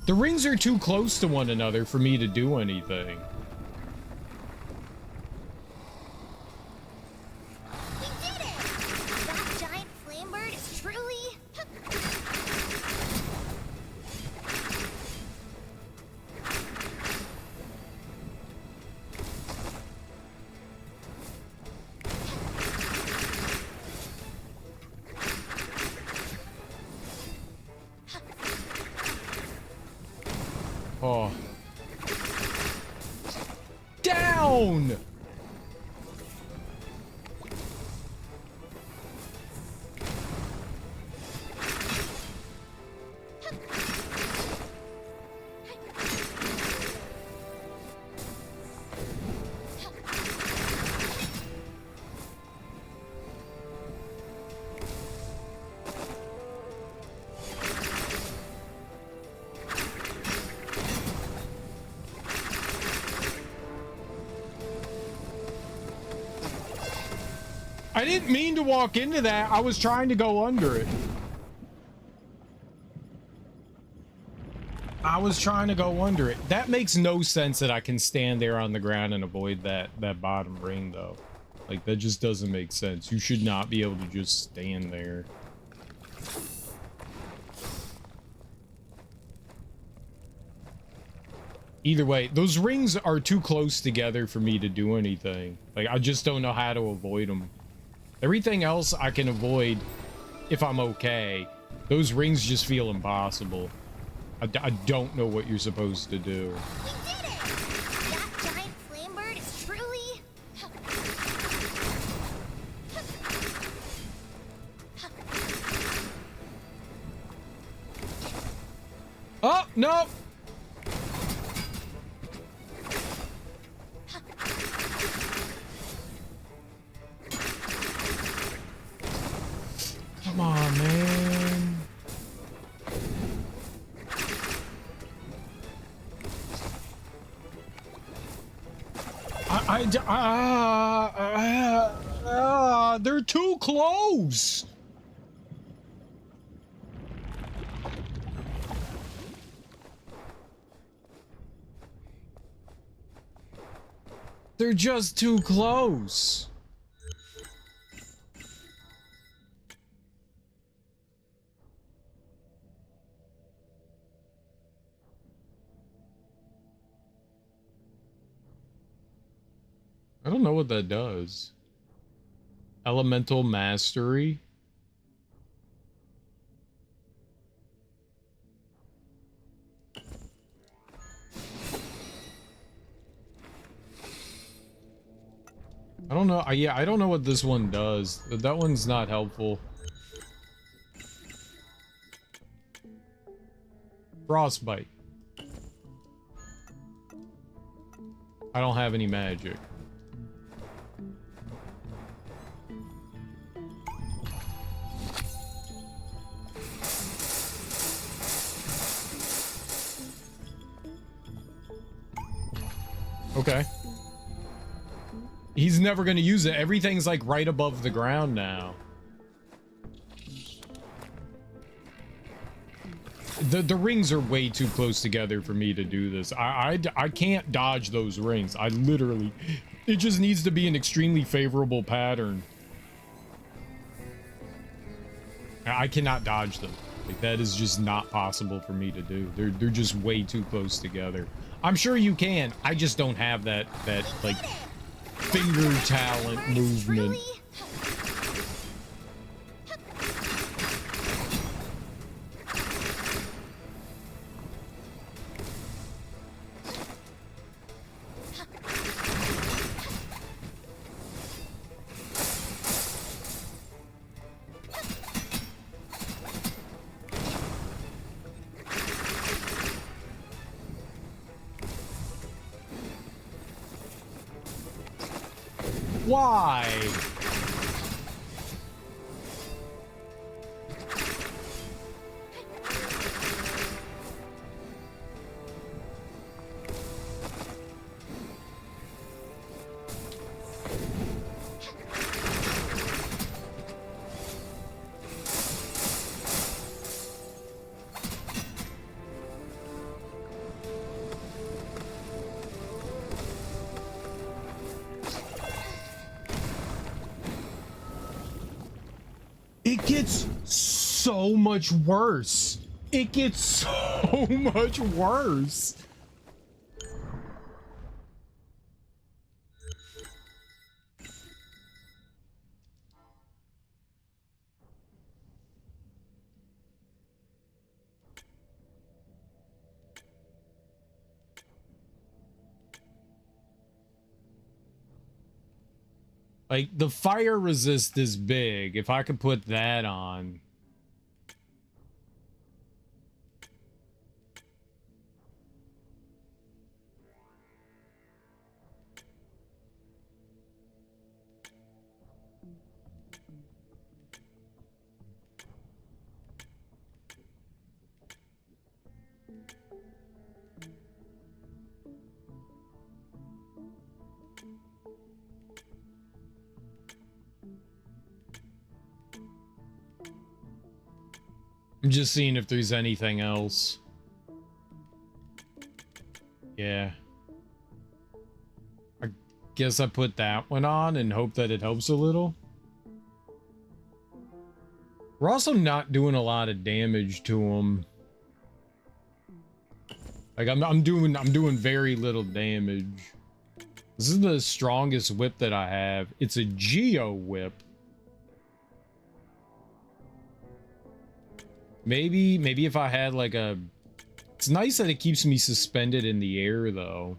The rings are too close to one another for me to do anything. We did it! That giant flame bird is truly... Oh. Down! I didn't mean to walk into that. I was trying to go under it. I was trying to go under it. That makes no sense that I can stand there on the ground and avoid that bottom ring though. Like that just doesn't make sense. You should not be able to just stand there. Either way, those rings are too close together for me to do anything. Like I just don't know how to avoid them. Everything else I can avoid if I'm okay. Those rings just feel impossible. I don't know what you're supposed to do. We did it! That giant flame bird is truly... Oh, no! Come on, man. They're too close. They're just too close. I don't know what that does. Elemental mastery. I don't know. Yeah, I don't know what this one does. That one's not helpful. Frostbite. I don't have any magic. Okay. He's never going to use it. Everything's like right above the ground now. The rings are way too close together for me to do this. I can't dodge those rings. I literally... It just needs to be an extremely favorable pattern. I cannot dodge them. Like, that is just not possible for me to do. They're just way too close together. I'm sure you can. I just don't have that like finger talent movement. Why? It gets so much worse. It gets so much worse. Like, the fire resist is big. If I could put that on. I'm just seeing if there's anything else. Yeah. I guess I put that one on and hope that it helps a little. We're also not doing a lot of damage to him. Like I'm doing very little damage. This is the strongest whip that I have. It's a Geo whip. Maybe if I had like a... It's nice that it keeps me suspended in the air, though.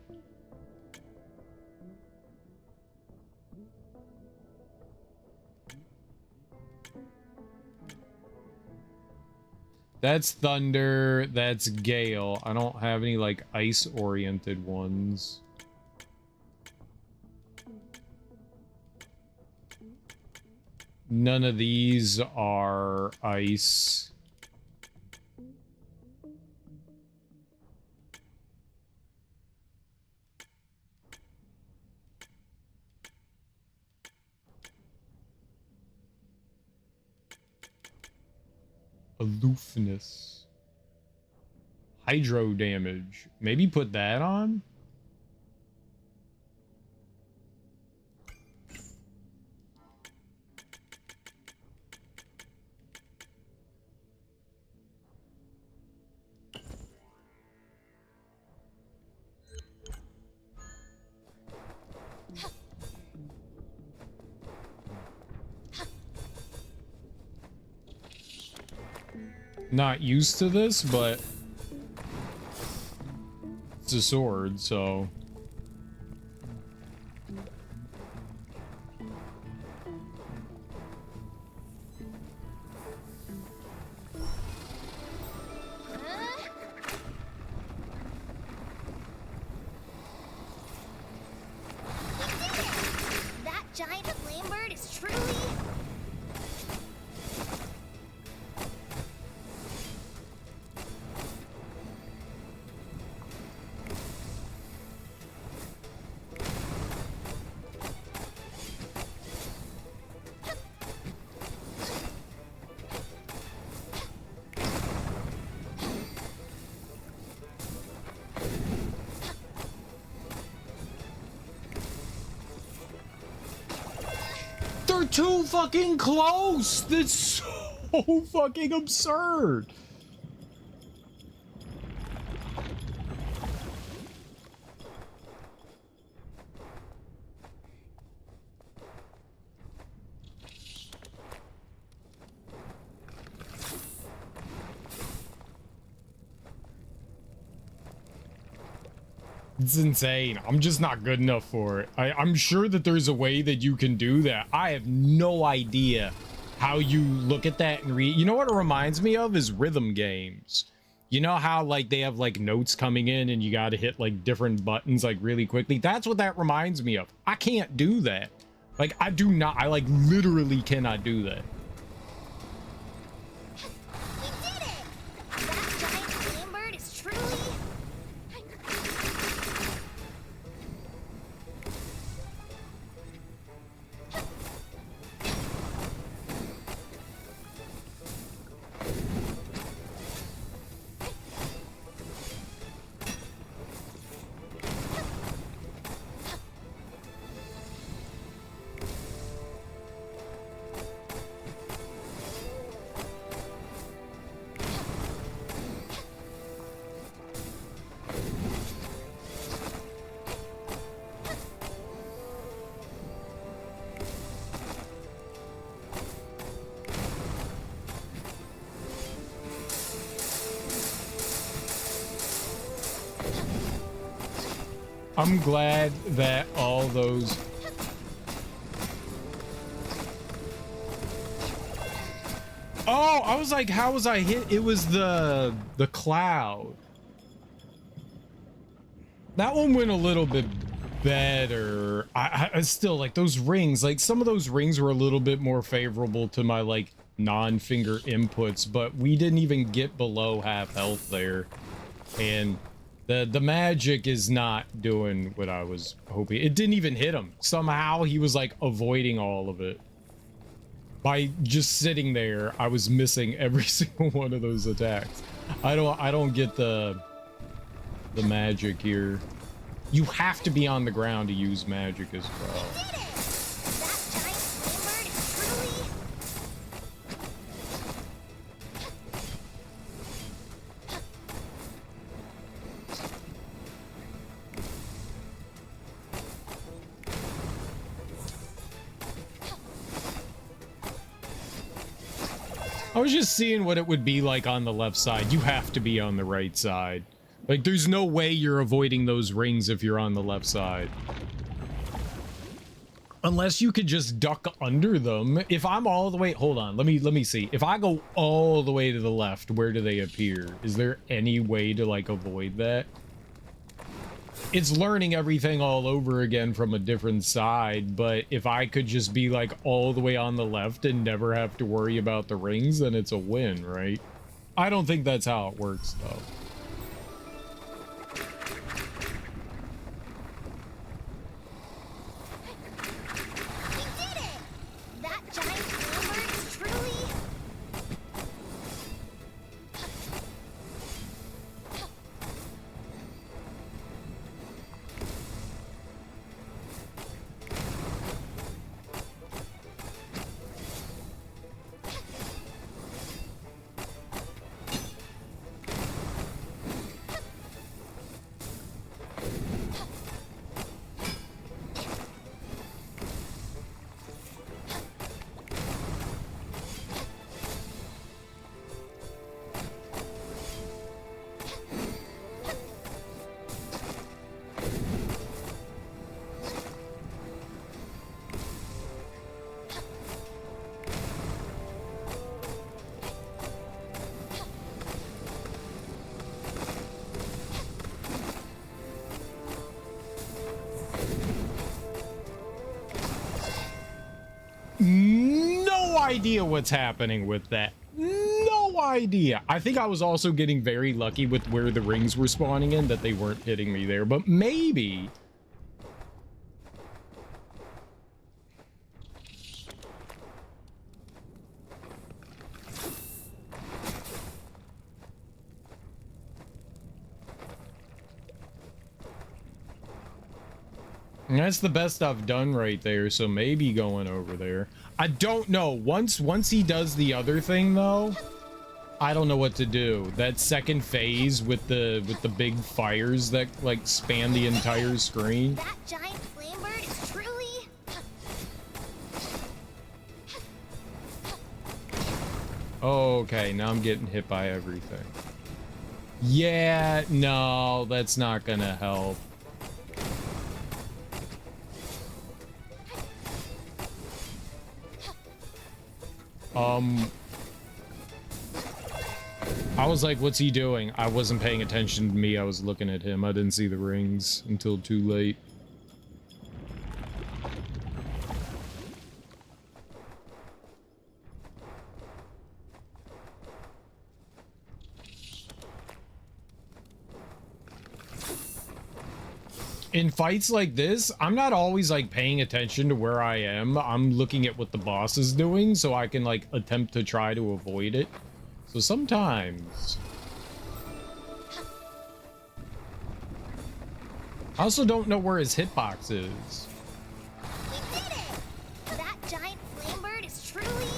That's thunder, that's gale. I don't have any, like, ice-oriented ones. None of these are ice. Aloofness. Hydro damage. Maybe put that on? not used to this, but it's a sword, so. That giant flame bird is truly... They're too fucking close. That's so fucking absurd. It's insane. I'm just not good enough for it. I'm sure that there's a way that you can do that. I have no idea how you look at that and read. You know what it reminds me of is rhythm games. You know how like they have like notes coming in and you got to hit like different buttons like really quickly. That's what that reminds me of. I can't do that. Like I like literally cannot do that. We did it! That giant flame bird is truly... I'm glad that all those... Oh, I was like, how was I hit? It was the cloud. That one went a little bit better. I still like those rings. Like some of those rings were a little bit more favorable to my like non-finger inputs, but we didn't even get below half health there. And the magic is not doing what I was hoping. It didn't even hit him. Somehow he was like avoiding all of it. By just sitting there, I was missing every single one of those attacks. I don't get the magic here. You have to be on the ground to use magic as well. I was just seeing what it would be like on the left side. You have to be on the right side. Like, there's no way you're avoiding those rings if you're on the left side. Unless you could just duck under them. If I'm all the way... Hold on, let me see. If I go all the way to the left, where do they appear? Is there any way to, like, avoid that? It's learning everything all over again from a different side, but if I could just be like all the way on the left and never have to worry about the rings, then it's a win, right? I don't think that's how it works, though. We did it! That giant flame bird is truly... idea what's happening with that. No idea. I think I was also getting very lucky with where the rings were spawning in, that they weren't hitting me there, but maybe. And that's the best I've done right there, so maybe going over there. I don't know. Once he does the other thing though, I don't know what to do. That second phase with the big fires that like span the entire screen. That giant flame bird is truly... Okay, now I'm getting hit by everything. Yeah, no, that's not gonna help. I was like, what's he doing? I wasn't paying attention to me. I was looking at him. I didn't see the rings until too late. In fights like this, I'm not always like paying attention to where I am. I'm looking at what the boss is doing so I can like attempt to try to avoid it. So sometimes. I also don't know where his hitbox is. We did it! That giant flame bird is truly...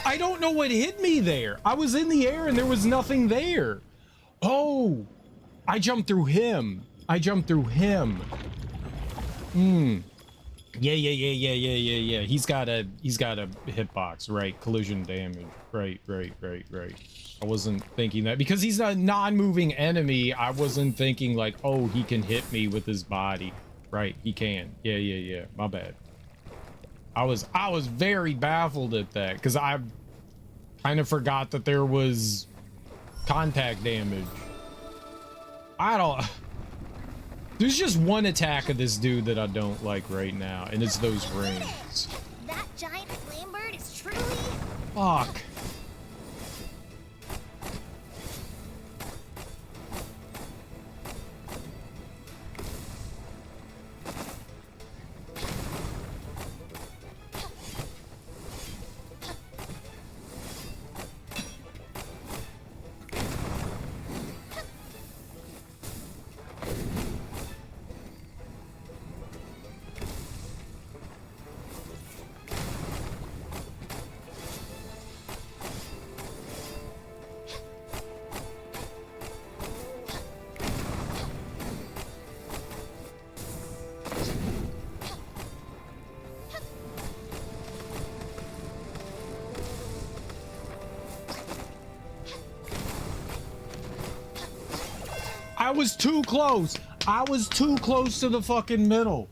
I don't know what hit me there. I was in the air and there was nothing there. Oh, I jumped through him. I jumped through him. Yeah. He's got a hitbox, right? Collision damage. Right. I wasn't thinking that because he's a non-moving enemy. I wasn't thinking like, oh, he can hit me with his body. Right, he can. Yeah. My bad. I was very baffled at that because I kind of forgot that there was contact damage. There's just one attack of this dude that I don't like right now, and it's those rings. That giant flame bird is truly... Fuck. I was too close. I was too close to the fucking middle.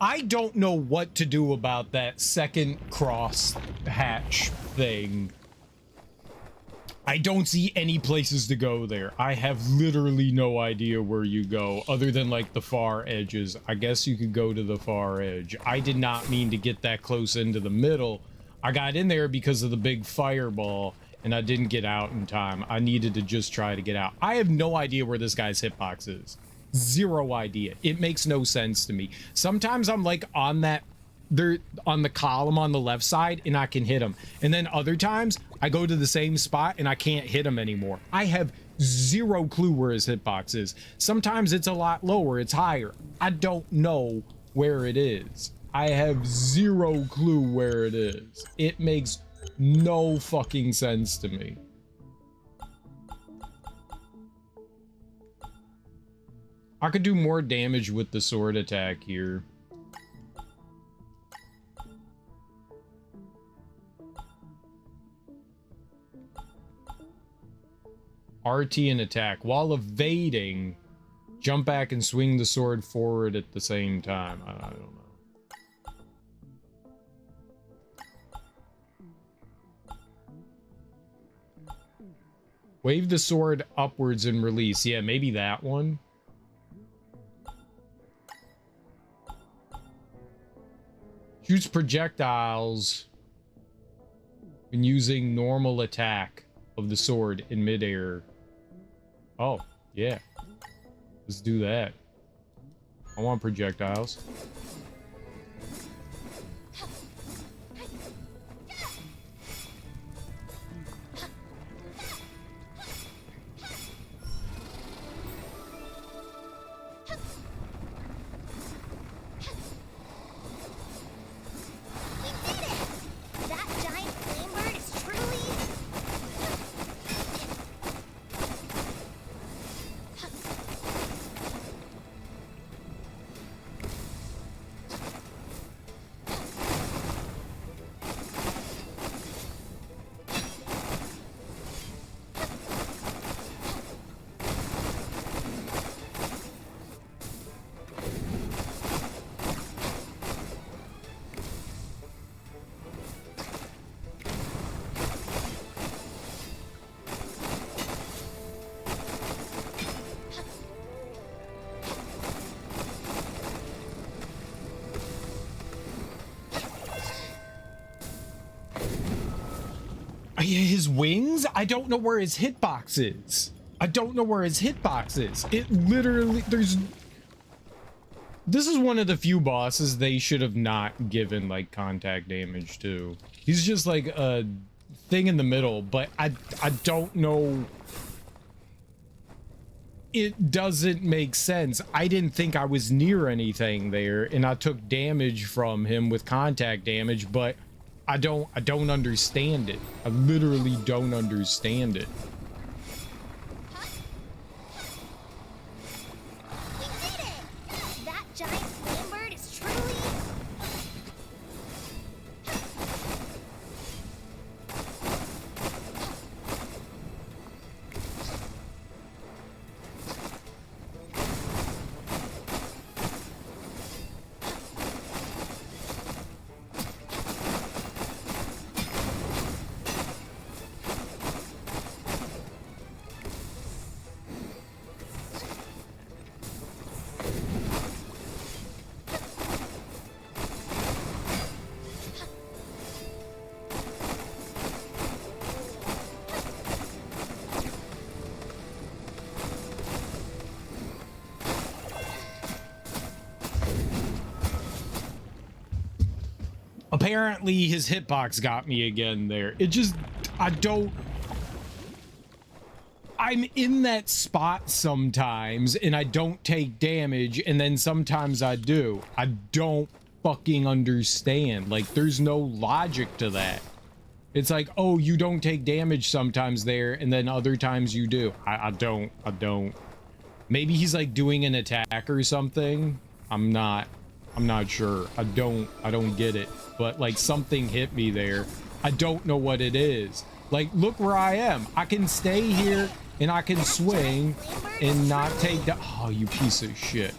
I don't know what to do about that second cross hatch thing. I don't see any places to go there. I have literally no idea where you go other than like the far edges. I guess you could go to the far edge. I did not mean to get that close into the middle. I got in there because of the big fireball and I didn't get out in time. I needed to just try to get out. I have no idea where this guy's hitbox is. Zero idea. It makes no sense to me. Sometimes I'm like on that, they're on the column on the left side and I can hit him. And then other times I go to the same spot and I can't hit him anymore. I have zero clue where his hitbox is. Sometimes it's a lot lower, it's higher. I don't know where it is. I have zero clue where it is. It makes no fucking sense to me. I could do more damage with the sword attack here. RT and attack. While evading, jump back and swing the sword forward at the same time. I don't know. Wave the sword upwards and release. Yeah, maybe that one. Shoots projectiles when using normal attack of the sword in midair. Oh, yeah. Let's do that. I want projectiles. His wings? I don't know where his hitbox is. I don't know where his hitbox is. It literally, this is one of the few bosses they should have not given like contact damage to. He's just like a thing in the middle, but I don't know. It doesn't make sense. I didn't think I was near anything there, and I took damage from him with contact damage, but I don't understand it. I literally don't understand it. We did it! That giant flame bird is truly... Apparently his hitbox got me again there. It just, I'm in that spot sometimes and I don't take damage, and then sometimes I do. I don't fucking understand. Like, there's no logic to that. It's like, oh, you don't take damage sometimes there, and then other times you do. I don't. Maybe he's like doing an attack or something. I'm not sure. I don't get it. But like, something hit me there. I don't know what it is. Like, look where I am. I can stay here and I can swing and not take the— oh, you piece of shit.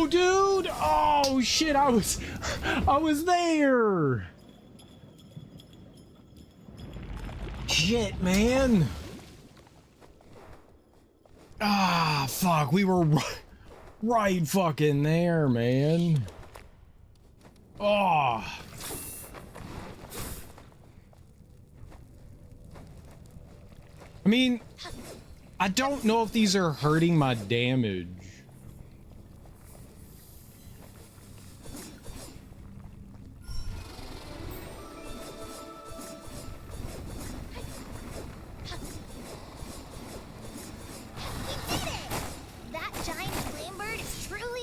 no, dude! Oh shit, I was there! Shit, man. Ah, fuck, we were right fucking there, man. Oh. I mean, I don't know if these are hurting my damage. That giant flame bird is truly...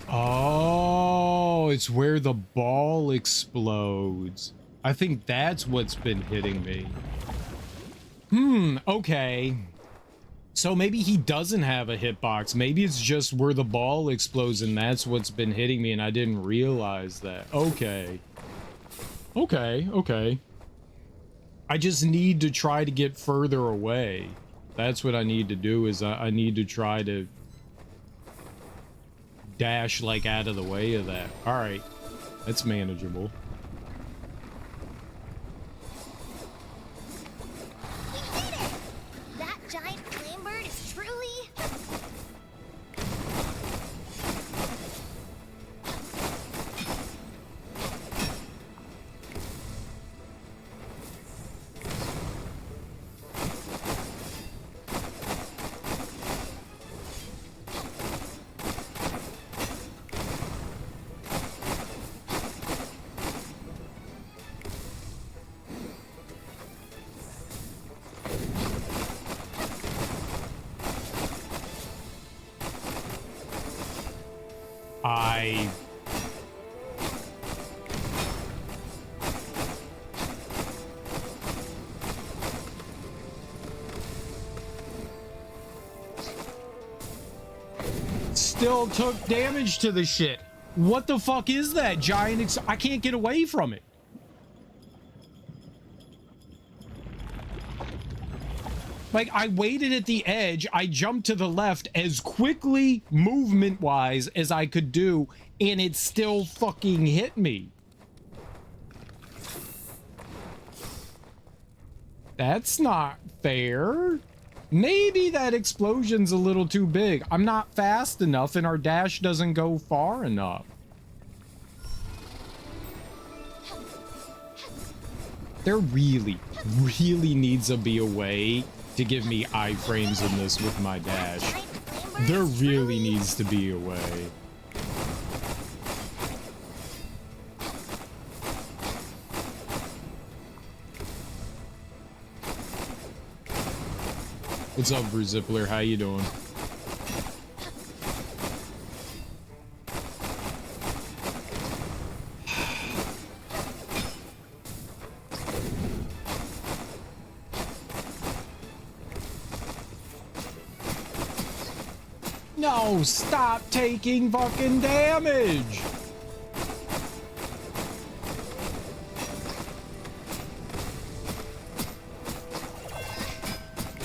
Oh, it's where the ball explodes. I think that's what's been hitting me. Okay. So maybe he doesn't have a hitbox. Maybe it's just where the ball explodes and that's what's been hitting me and I didn't realize that. Okay. Okay. I just need to try to get further away. That's what I need to do is I need to try to dash like out of the way of that. All right. That's manageable. We did it! That giant flame bird is truly... I still took damage to the shit. What the fuck is that giant I can't get away from it. Like, I waited at the edge, I jumped to the left as quickly, movement-wise, as I could do, and it still fucking hit me. That's not fair. Maybe that explosion's a little too big. I'm not fast enough, and our dash doesn't go far enough. There really needs to be a way to give me iframes in this with my dash. There really needs to be a way. What's up, Zippler? How you doing? No, stop taking fucking damage.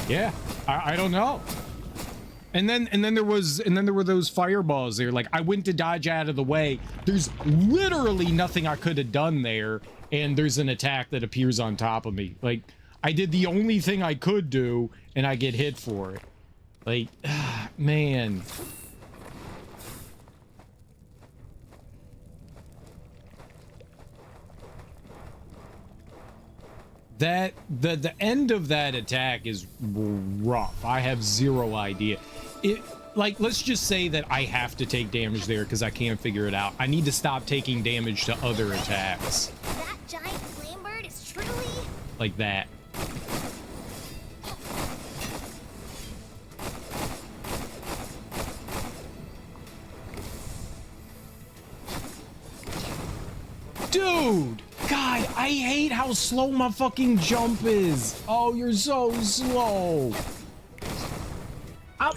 Yeah, I don't know. And then there were those fireballs there. Like, I went to dodge out of the way. There's literally nothing I could have done there, and there's an attack that appears on top of me. Like, I did the only thing I could do, and I get hit for it. Like, man. That the end of that attack is rough. I have zero idea. It, like, let's just say that I have to take damage there because I can't figure it out. I need to stop taking damage to other attacks. That giant flame bird is truly... like that. Dude, God, I hate how slow my fucking jump is. Oh, you're so slow. Up.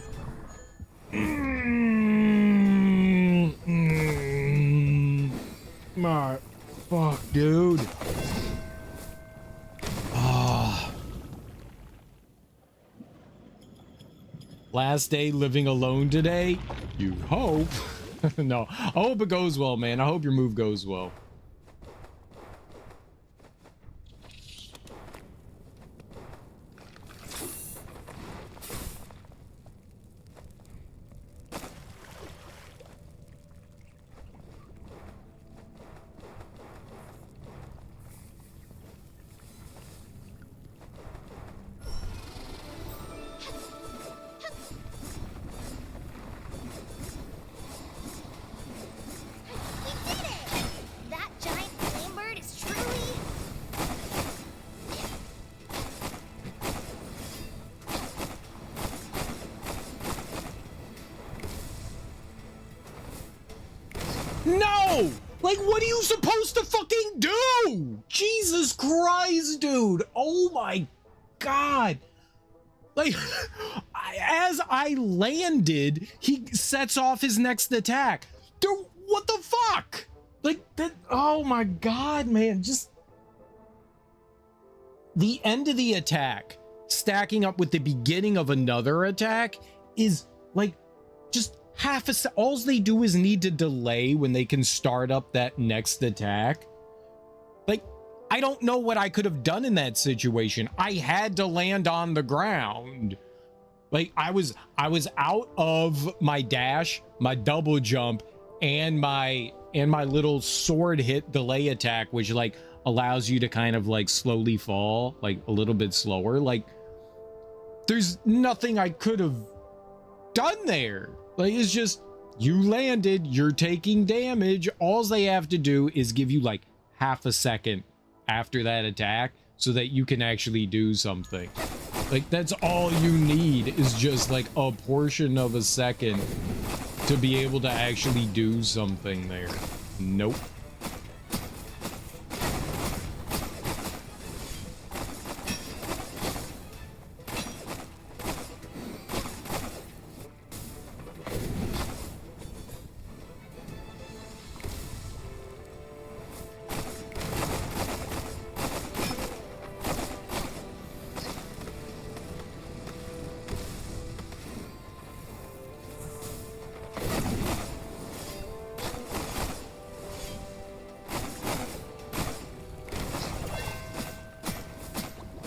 My fuck, dude. Ah. Last day living alone today? You hope. No, I hope it goes well, man. I hope your move goes well. No! Like, what are you supposed to fucking do? Jesus Christ, dude. Oh my God. Like, as I landed, he sets off his next attack. Dude, what the fuck? Like, that, oh my God, man. Just the end of the attack stacking up with the beginning of another attack is like just half a second. All they do is need to delay when they can start up that next attack. Like, I don't know what I could have done in that situation. I had to land on the ground. Like, I was out of my dash, my double jump, and my little sword hit delay attack, which like allows you to kind of like slowly fall, like a little bit slower. Like, there's nothing I could have done there. Like, it's just, you landed, you're taking damage. All they have to do is give you like half a second after that attack so that you can actually do something. Like, that's all you need, is just like a portion of a second to be able to actually do something there. Nope.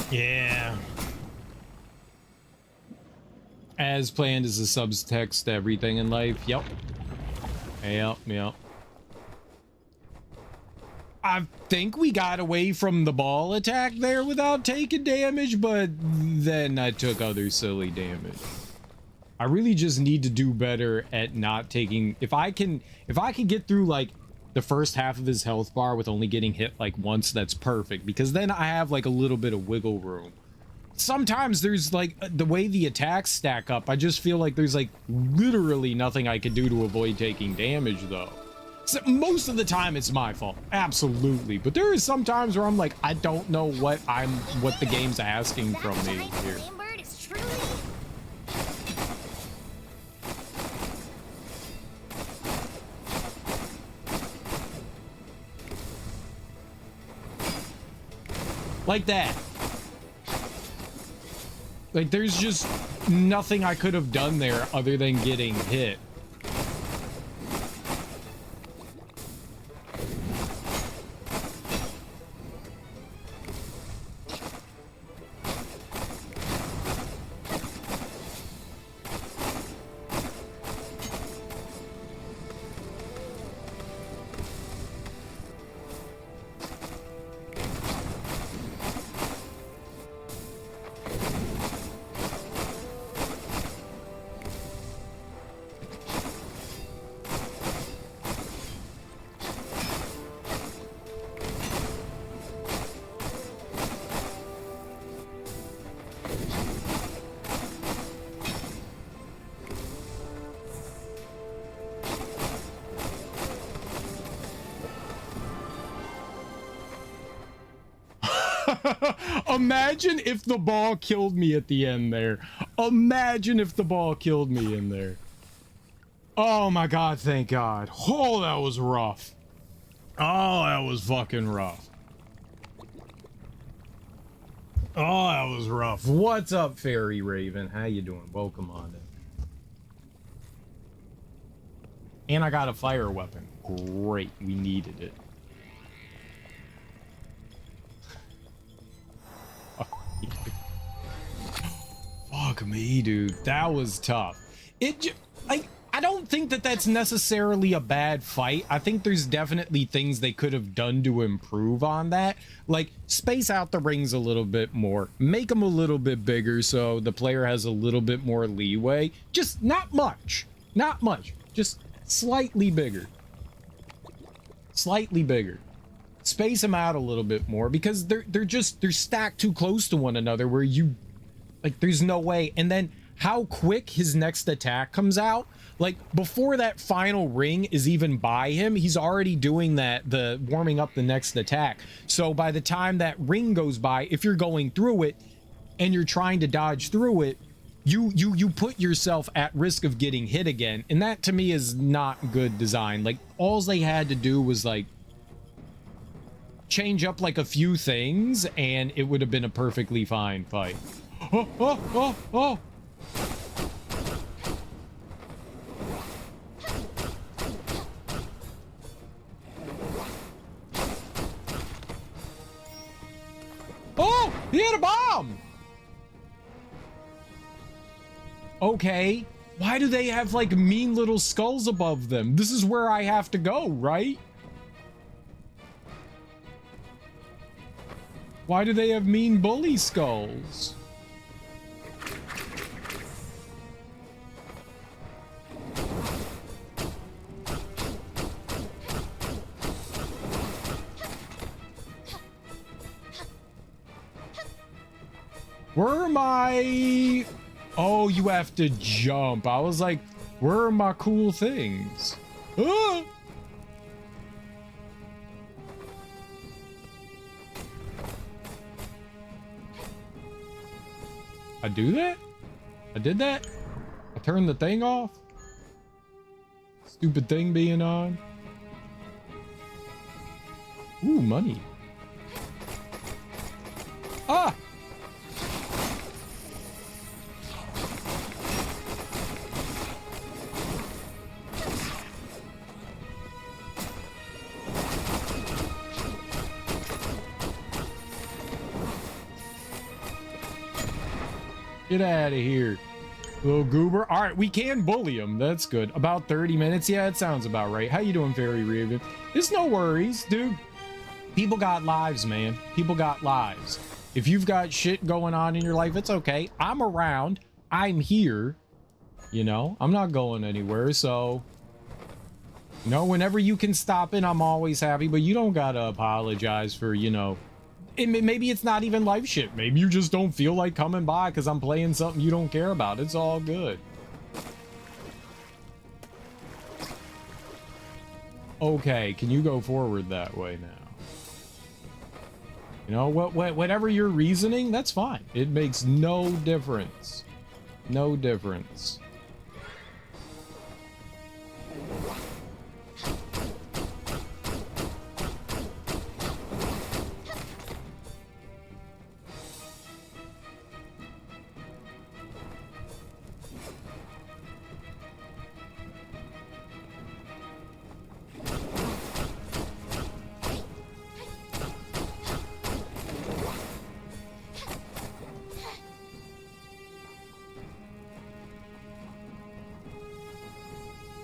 Yeah. As planned is the subtext to everything in life. Yep. Yep. I think we got away from the ball attack there without taking damage, but then I took other silly damage. I really just need to do better at not taking... If I can get through like the first half of his health bar with only getting hit like once, that's perfect, because then I have like a little bit of wiggle room. Sometimes there's like the way the attacks stack up, I just feel like there's like literally nothing I could do to avoid taking damage though. So most of the time it's my fault, absolutely, but there is some times where I'm like, I don't know what the game's asking from me here. Like that. Like, there's just nothing I could have done there other than getting hit. Imagine if the ball killed me at the end there. Imagine if the ball killed me in there. Oh my god, thank god. Oh, that was rough. Oh, that was fucking rough. Oh, that was rough. What's up, Fairy Raven? How you doing? Welcome on in. And I got a fire weapon. Great, we needed it. Fuck me, dude. That was tough. I don't think that that's necessarily a bad fight. I think there's definitely things they could have done to improve on that. Like, space out the rings a little bit more. Make them a little bit bigger so the player has a little bit more leeway. Just not much. Not much. Just slightly bigger. Slightly bigger. Space them out a little bit more because they're stacked too close to one another where you, like, there's no way. And then how quick his next attack comes out. Like, before that final ring is even by him, he's already doing the warming up the next attack. So by the time that ring goes by, if you're going through it and you're trying to dodge through it, you put yourself at risk of getting hit again. And that to me is not good design. Like, all they had to do was like change up like a few things and it would have been a perfectly fine fight. Oh, oh, oh, oh. Oh, he had a bomb. Okay, why do they have like mean little skulls above them? This is where I have to go, right? Why do they have mean bully skulls? Where am I? Oh, you have to jump. I was like, where are my cool things? Ah! I do that? I did that? I turned the thing off? Stupid thing being on? Ooh, money. Ah! Get out of here, little goober. All right, we can bully him. That's good. About 30 minutes. Yeah, it sounds about right. How you doing, Fairy Raven? It's no worries, dude. People got lives, man. People got lives. If you've got shit going on in your life, it's okay. I'm around. I'm here. You know, I'm not going anywhere. So, you know, whenever you can stop in, I'm always happy. But you don't gotta apologize for, you know, maybe it's not even life shit. Maybe you just don't feel like coming by because I'm playing something you don't care about. It's all good. Okay, can you go forward that way now? You know, whatever your reasoning, that's fine. It makes no difference. No difference.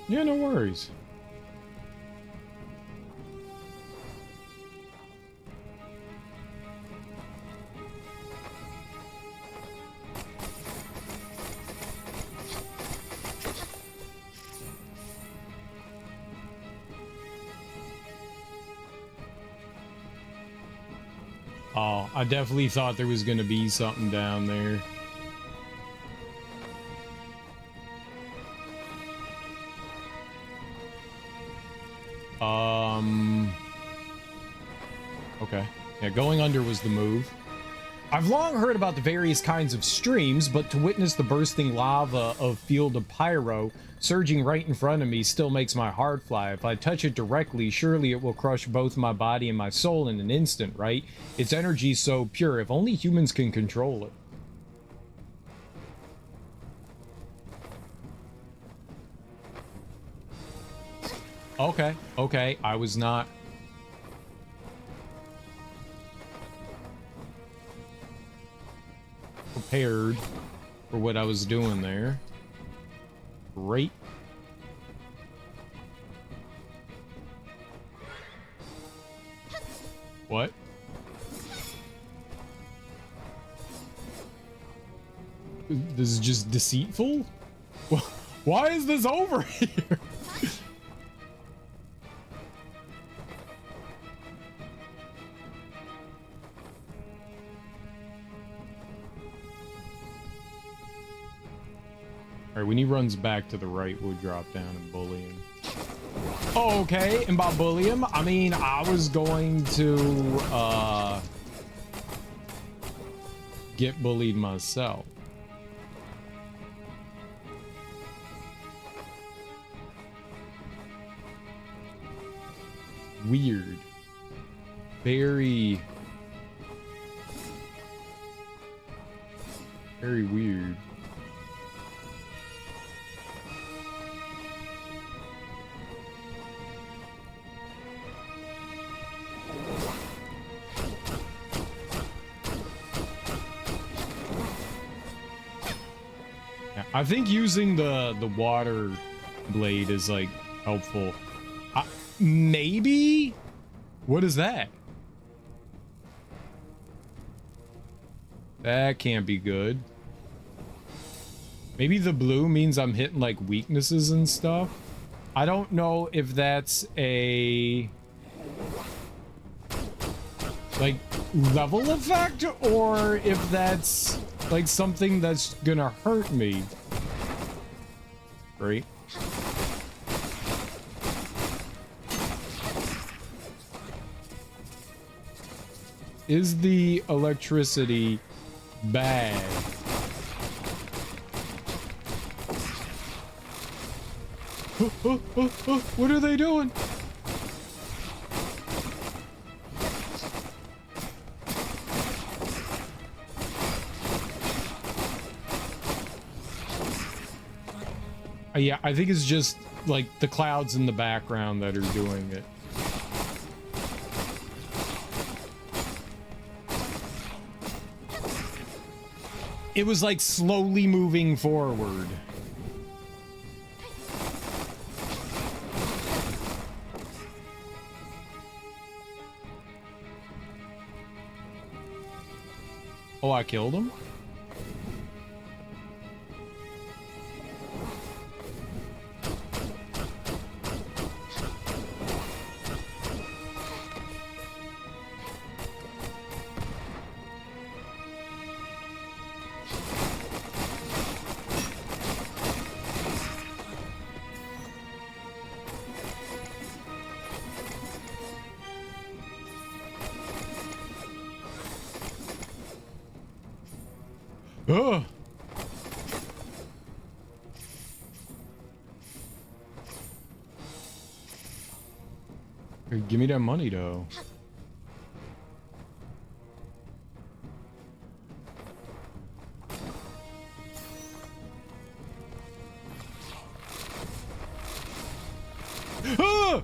Yeah, no worries. Oh, I definitely thought there was gonna be something down there. Okay. Yeah, going under was the move. I've long heard about the various kinds of streams, but to witness the bursting lava of Field of Pyro surging right in front of me still makes my heart fly. If I touch it directly, surely it will crush both my body and my soul in an instant, right? Its energy so pure, if only humans can control it. Okay, okay, I was not... prepared for what I was doing there. Great. What? This is just deceitful? Why is this over here? Alright, when he runs back to the right, we'll drop down and bully him. Oh, okay, and by bully him, I mean I was going to get bullied myself. Weird. Very weird. I think using the water blade is like helpful. Maybe? What is that? That can't be good. Maybe the blue means I'm hitting like weaknesses and stuff. I don't know if that's a like level effect or if that's like something that's gonna hurt me. Great. Is the electricity bad? What are they doing? Yeah, I think it's just like the clouds in the background that are doing it. It was like slowly moving forward. Oh, I killed him? Ugh. Give me that money, though. Ah!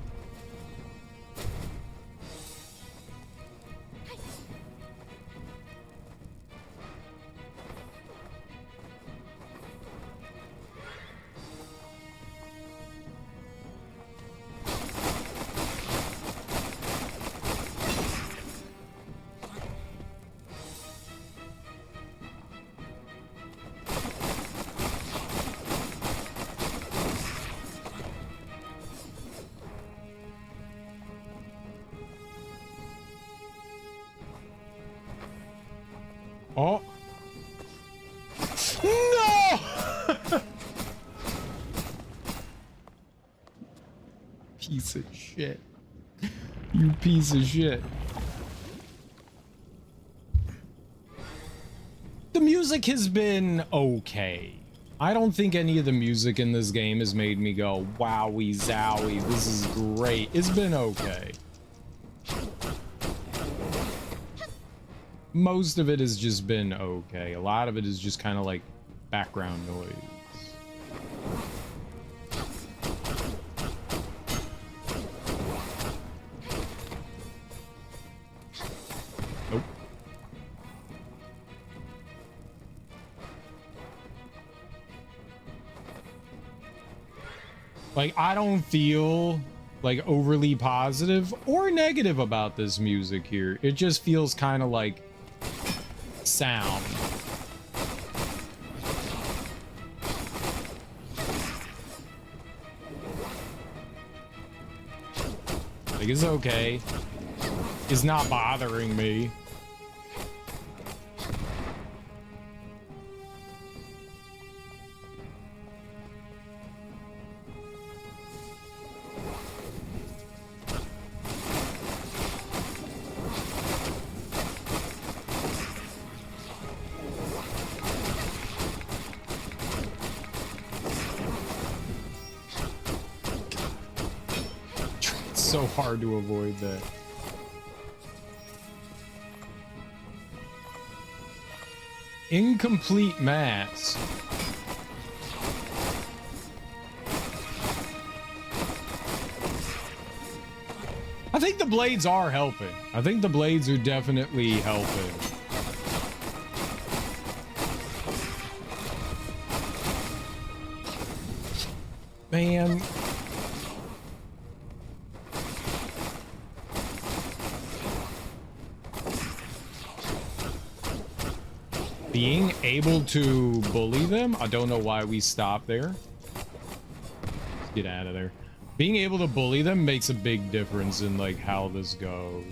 Oh. No! Piece of shit. You piece of shit. the music has been okay. I don't think any of the music in this game has made me go, wowie zowie, this is great. It's been okay. Most of it has just been okay. A lot of it is just kind of like background noise. Nope. Like, I don't feel like overly positive or negative about this music here. It just feels kind of like sound. Like, it's okay. It's not bothering me. So hard to avoid that. Incomplete mass. I think the blades are helping. I think the blades are definitely helping. Man. Being able to bully them, I don't know why we stopped there. Let's get out of there. Being able to bully them makes a big difference in like how this goes.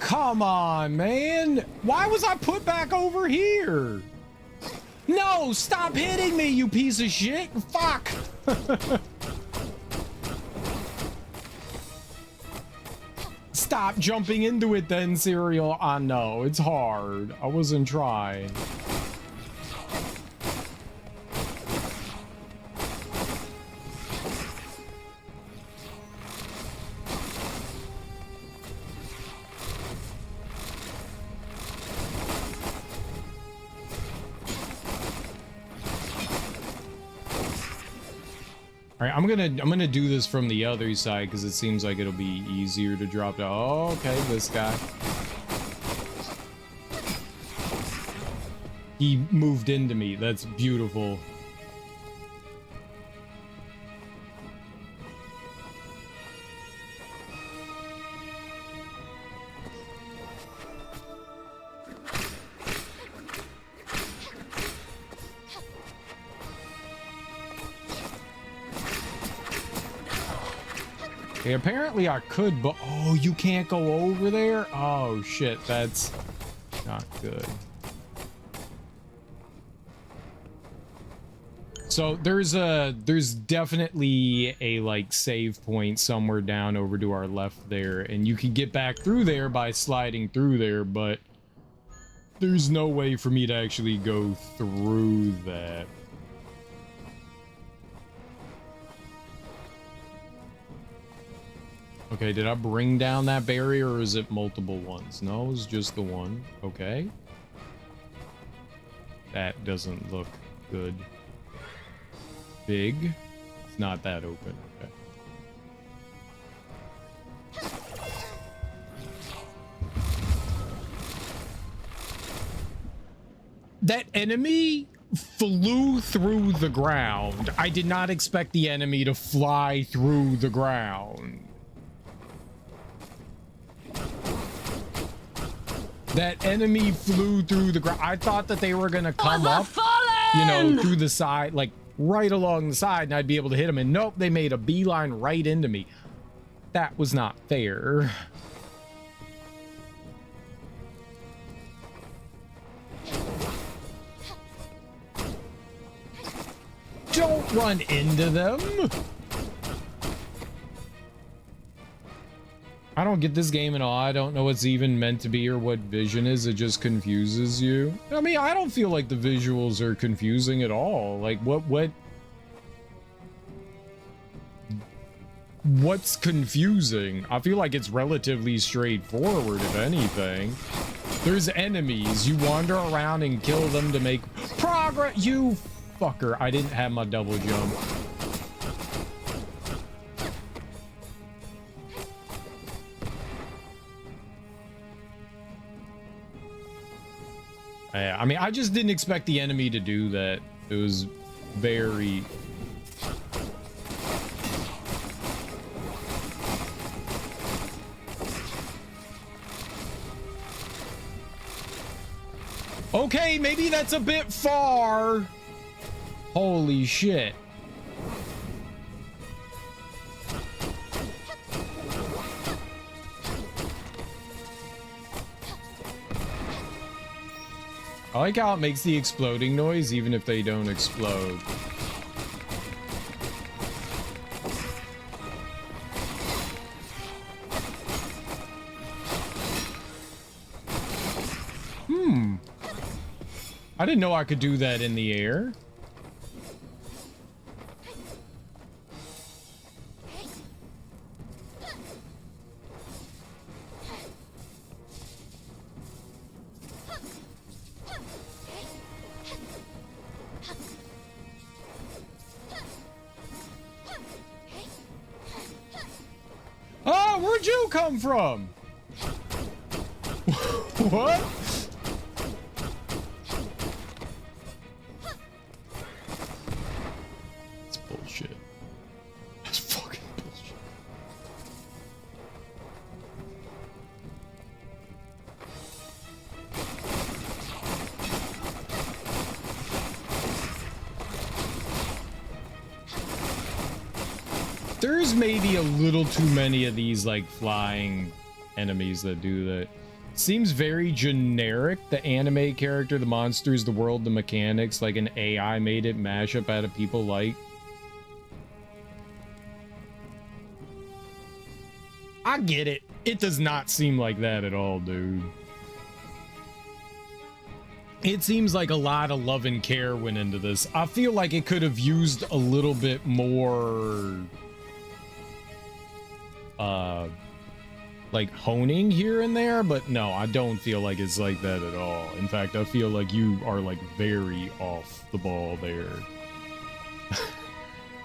Come on, man. Why was I put back over here? No, stop hitting me, you piece of shit. Fuck. Stop jumping into it then, Serial. I know, it's hard. I wasn't trying. All right, I'm gonna do this from the other side because it seems like it'll be easier to drop down. Oh, okay, this guy. He moved into me. That's beautiful. Okay, apparently I could, but oh, you can't go over there? Oh shit, that's not good. So there's definitely a like save point somewhere down over to our left there, and you can get back through there by sliding through there, but there's no way for me to actually go through that. Okay, did I bring down that barrier or is it multiple ones? No, it's just the one. Okay. That doesn't look good. Big. It's not that open. Okay. That enemy flew through the ground. I did not expect the enemy to fly through the ground. That enemy flew through the ground. I thought that they were gonna come up, you know, through the side, like right along the side, and I'd be able to hit them. And nope, they made a beeline right into me. That was not fair. Don't run into them. I don't get this game at all. I don't know what's even meant to be or what vision is. It just confuses you. I mean, I don't feel like the visuals are confusing at all. Like, what's confusing? I feel like it's relatively straightforward, if anything. There's enemies. You wander around and kill them to make progress. You fucker. I didn't have my double jump. I mean, I just didn't expect the enemy to do that. It was very... Okay, maybe that's a bit far. Holy shit. I like how it makes the exploding noise even if they don't explode. I didn't know I could do that in the air. Oh, where'd you come from? What? That's bullshit. That's fucking bullshit. There's maybe a little too many of these like flying enemies that do that. Seems very generic. The anime character, the monsters, the world, the mechanics, like an AI made it mashup out of people like. I get it. It does not seem like that at all, dude. It seems like a lot of love and care went into this. I feel like it could have used a little bit more like honing here and there, but no, I don't feel like it's like that at all. In fact, I feel like you are like very off the ball there.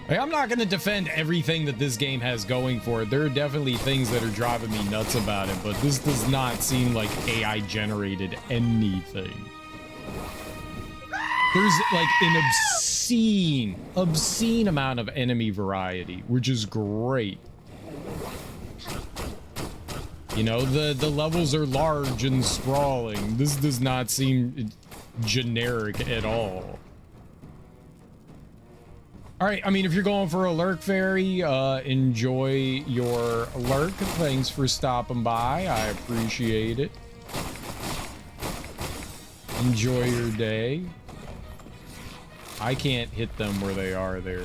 Like, I'm not going to defend everything that this game has going for it. There are definitely things that are driving me nuts about it, but this does not seem like AI generated anything. There's like an obscene amount of enemy variety, which is great. You know, the levels are large and sprawling. This does not seem generic at all. All right, I mean, if you're going for a lurk fairy, enjoy your lurk. Thanks for stopping by. I appreciate it. Enjoy your day. I can't hit them where they are there.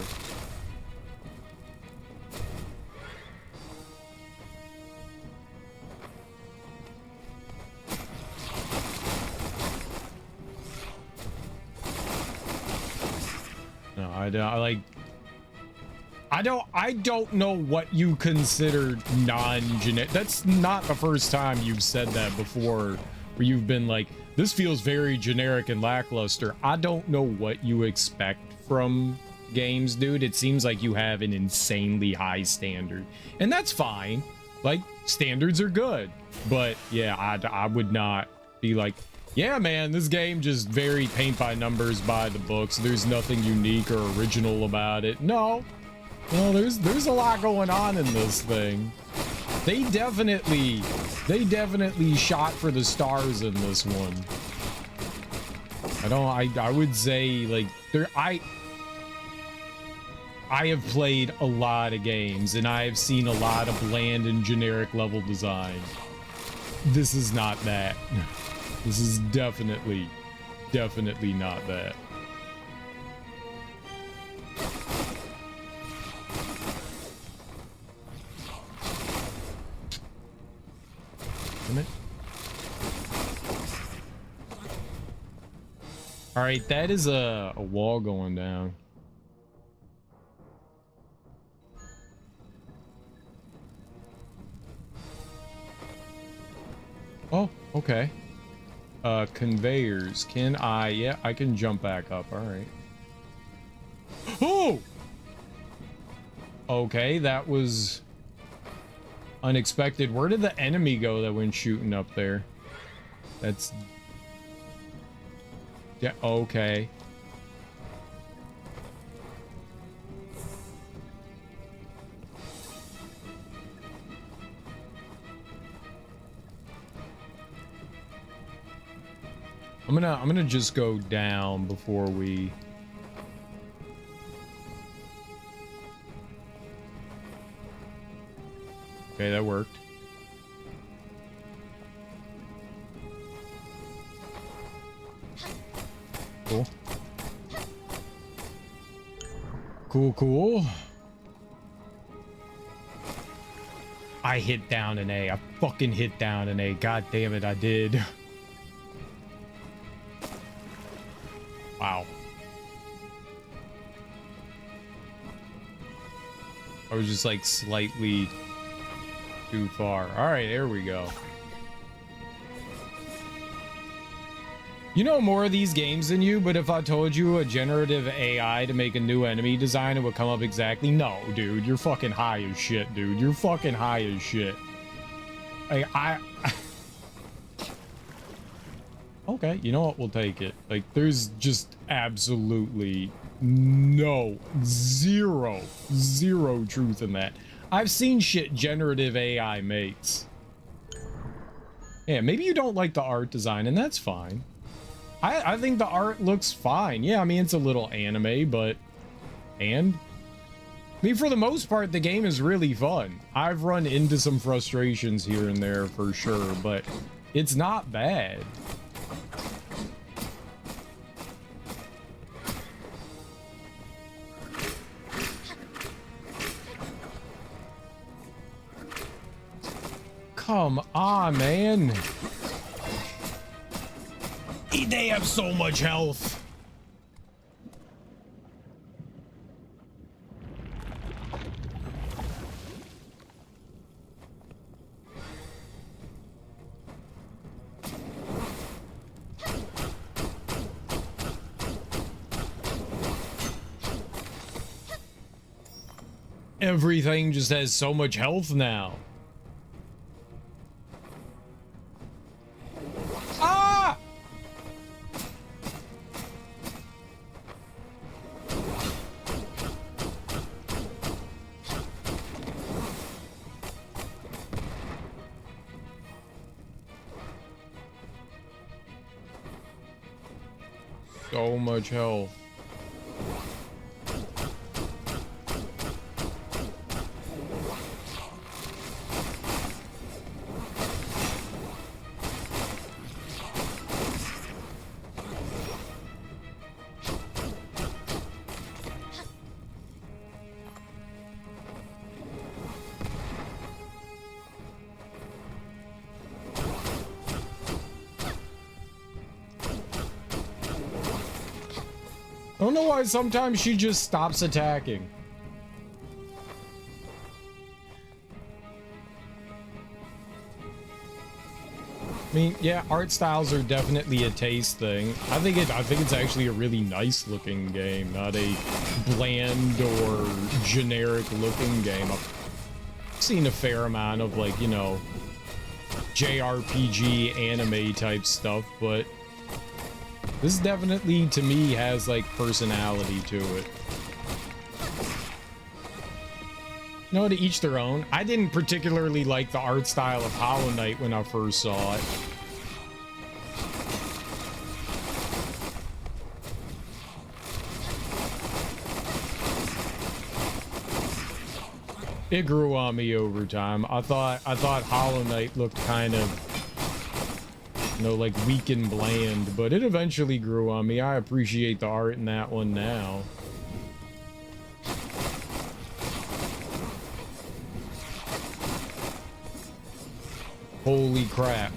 No, I don't know what you consider non-generic. That's not the first time you've said that before, where you've been like, this feels very generic and lackluster. I don't know what you expect from games, dude. It seems like you have an insanely high standard, and that's fine. Like, standards are good, but yeah, I would not be like, yeah, man, this game just very paint by numbers by the books. There's nothing unique or original about it. No, there's a lot going on in this thing. They definitely shot for the stars in this one. I would say, like, I have played a lot of games and I have seen a lot of bland and generic level design. This is not that. This is definitely not that. All right, that is a wall going down. Oh, okay. Conveyors. Can I? Yeah, I can jump back up. All right. Oh! Okay, that was unexpected. Where did the enemy go that went shooting up there? That's... Yeah, okay. I'm gonna just go down before we... Okay, that worked. Cool. Cool, cool. I hit down an A. I fucking hit down an A. God damn it, I did. Wow. I was just like slightly too far. All right, there we go. You know more of these games than you, but if I told you a generative AI to make a new enemy design, it would come up exactly. No, dude, you're fucking high as shit, dude. You're fucking high as shit. I Okay, you know what? We'll take it. Like, there's just absolutely zero truth in that. I've seen shit generative AI makes. Yeah, maybe you don't like the art design, and that's fine. I think the art looks fine. Yeah, I mean, it's a little anime, but... And? I mean, for the most part, the game is really fun. I've run into some frustrations here and there, for sure, but it's not bad. Come on, man. They have so much health. Everything just has so much health now. Ah! So much health. I don't know why sometimes she just stops attacking. I mean, yeah, art styles are definitely a taste thing. I think it's actually a really nice looking game, not a bland or generic looking game. I've seen a fair amount of, like, you know, JRPG anime type stuff, but this definitely, to me, has, like, personality to it. You know, to each their own. I didn't particularly like the art style of Hollow Knight when I first saw it. It grew on me over time. I thought Hollow Knight looked kind of, you know, like weak and bland, but it eventually grew on me. I appreciate the art in that one now. Holy crap.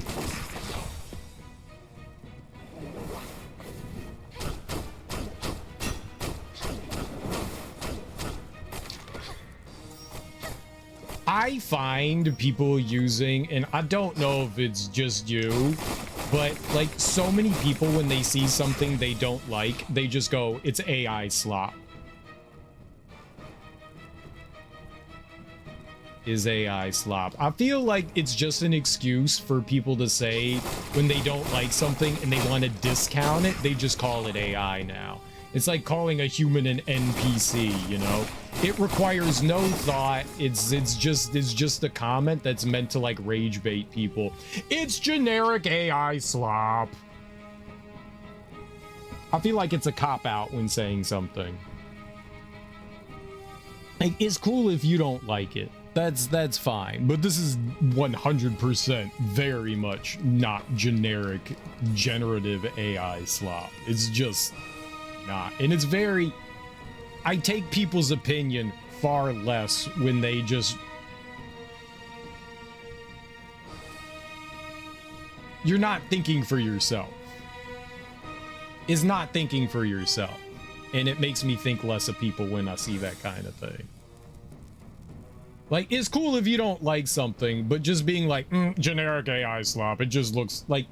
I find people using, and I don't know if it's just you, but like so many people, when they see something they don't like, they just go, it's AI slop. Is AI slop. I feel like it's just an excuse for people to say when they don't like something and they want to discount it, they just call it AI now. It's like calling a human an NPC, you know? It requires no thought. It's just a comment that's meant to like rage bait people. It's generic AI slop. I feel like it's a cop out when saying something. Like, it's cool if you don't like it. That's fine. But this is 100% very much not generic generative AI slop. It's just not. And it's very, I take people's opinion far less when they just, you're not thinking for yourself. Is not thinking for yourself. And it makes me think less of people when I see that kind of thing. Like, it's cool if you don't like something, but just being like, generic AI slop, it just looks like,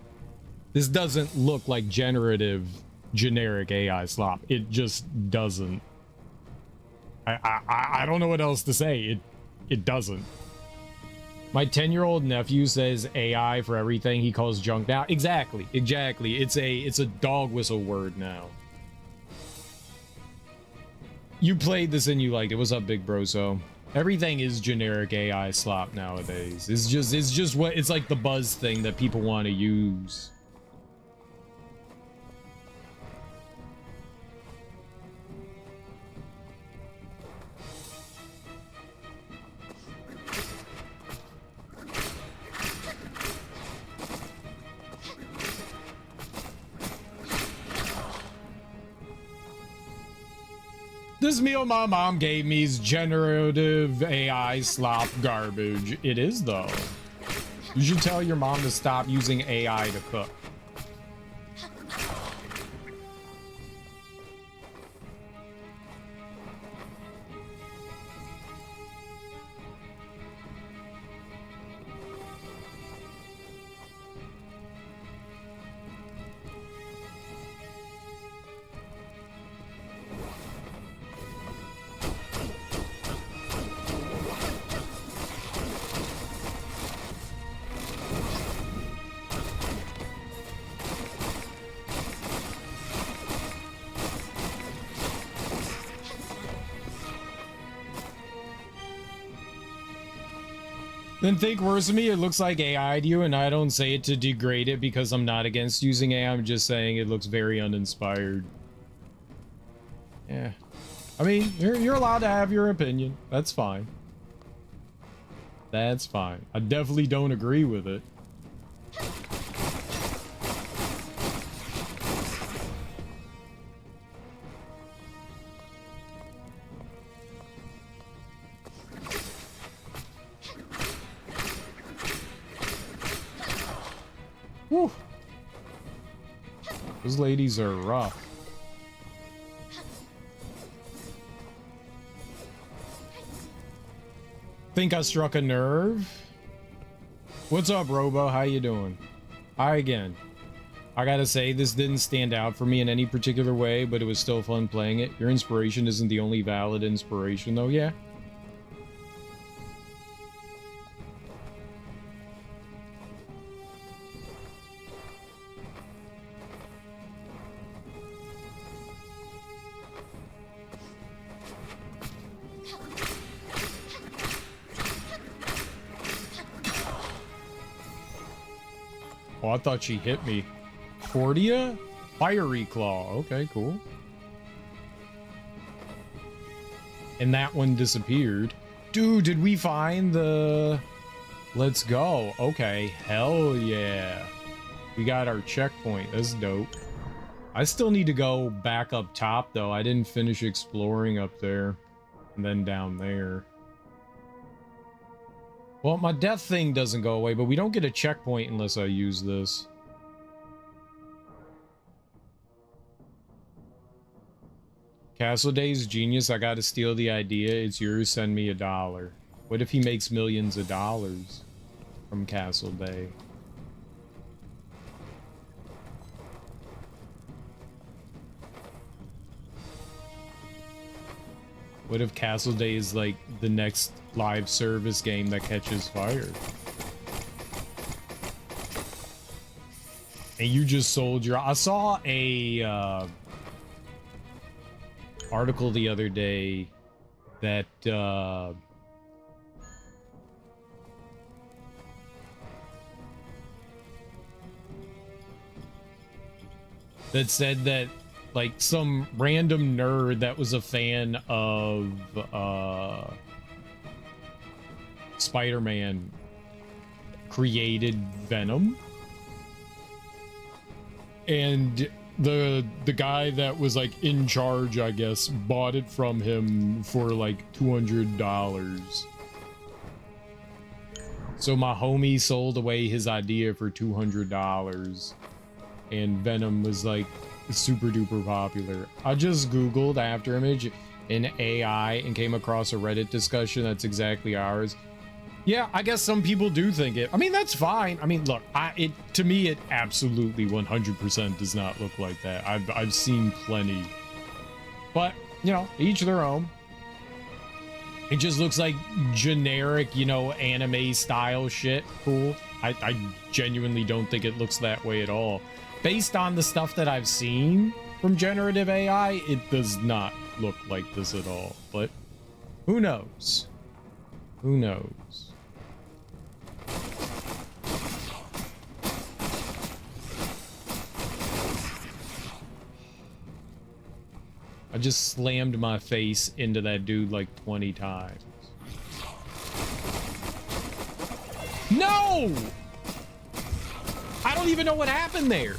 this doesn't look like generative generic AI slop. It just doesn't. I don't know what else to say. It doesn't. My 10-year-old nephew says AI for everything he calls junk now. Exactly. It's a dog whistle word now. You played this and you liked it. What's up, big bro? So everything is generic AI slop nowadays. It's just what it's like, the buzz thing that people want to use. This meal my mom gave me is generative AI slop garbage. It is, though. You should tell your mom to stop using AI to cook. Then think worse of me. It looks like AI to you, and I don't say it to degrade it because I'm not against using AI. I'm just saying it looks very uninspired. Yeah. I mean, you're allowed to have your opinion. That's fine. That's fine. I definitely don't agree with it. Whew. Those ladies are rough. Think I struck a nerve? What's up, Robo? How you doing? Hi again. I gotta say, this didn't stand out for me in any particular way, but it was still fun playing it. Your inspiration isn't the only valid inspiration, though. Yeah. Oh, I thought she hit me. Cordia? Fiery Claw. Okay, cool. And that one disappeared. Dude, did we find the... Let's go. Okay, hell yeah. We got our checkpoint. That's dope. I still need to go back up top, though. I didn't finish exploring up there. And then down there. Well, my death thing doesn't go away, but we don't get a checkpoint unless I use this. Castle Days genius. I gotta steal the idea. It's yours. Send me $1. What if he makes millions of dollars from Castle Day? What if Castle Day is like the next live service game that catches fire? And you just sold your... I saw a article the other day that that said that like some random nerd that was a fan of Spider-Man created Venom, and the guy that was like in charge, I guess, bought it from him for like $200. So my homie sold away his idea for $200, and Venom was like super duper popular. I just googled Afterimage in AI and came across a Reddit discussion that's exactly ours. Yeah, I guess some people do think it. I mean, that's fine. I mean, look, to me it absolutely 100% does not look like that. I've seen plenty, but you know, each their own. It just looks like generic, you know, anime style shit. Cool. I genuinely don't think it looks that way at all. Based on the stuff that I've seen from generative AI, it does not look like this at all. But who knows? Who knows? I just slammed my face into that dude like 20 times. No! I don't even know what happened there.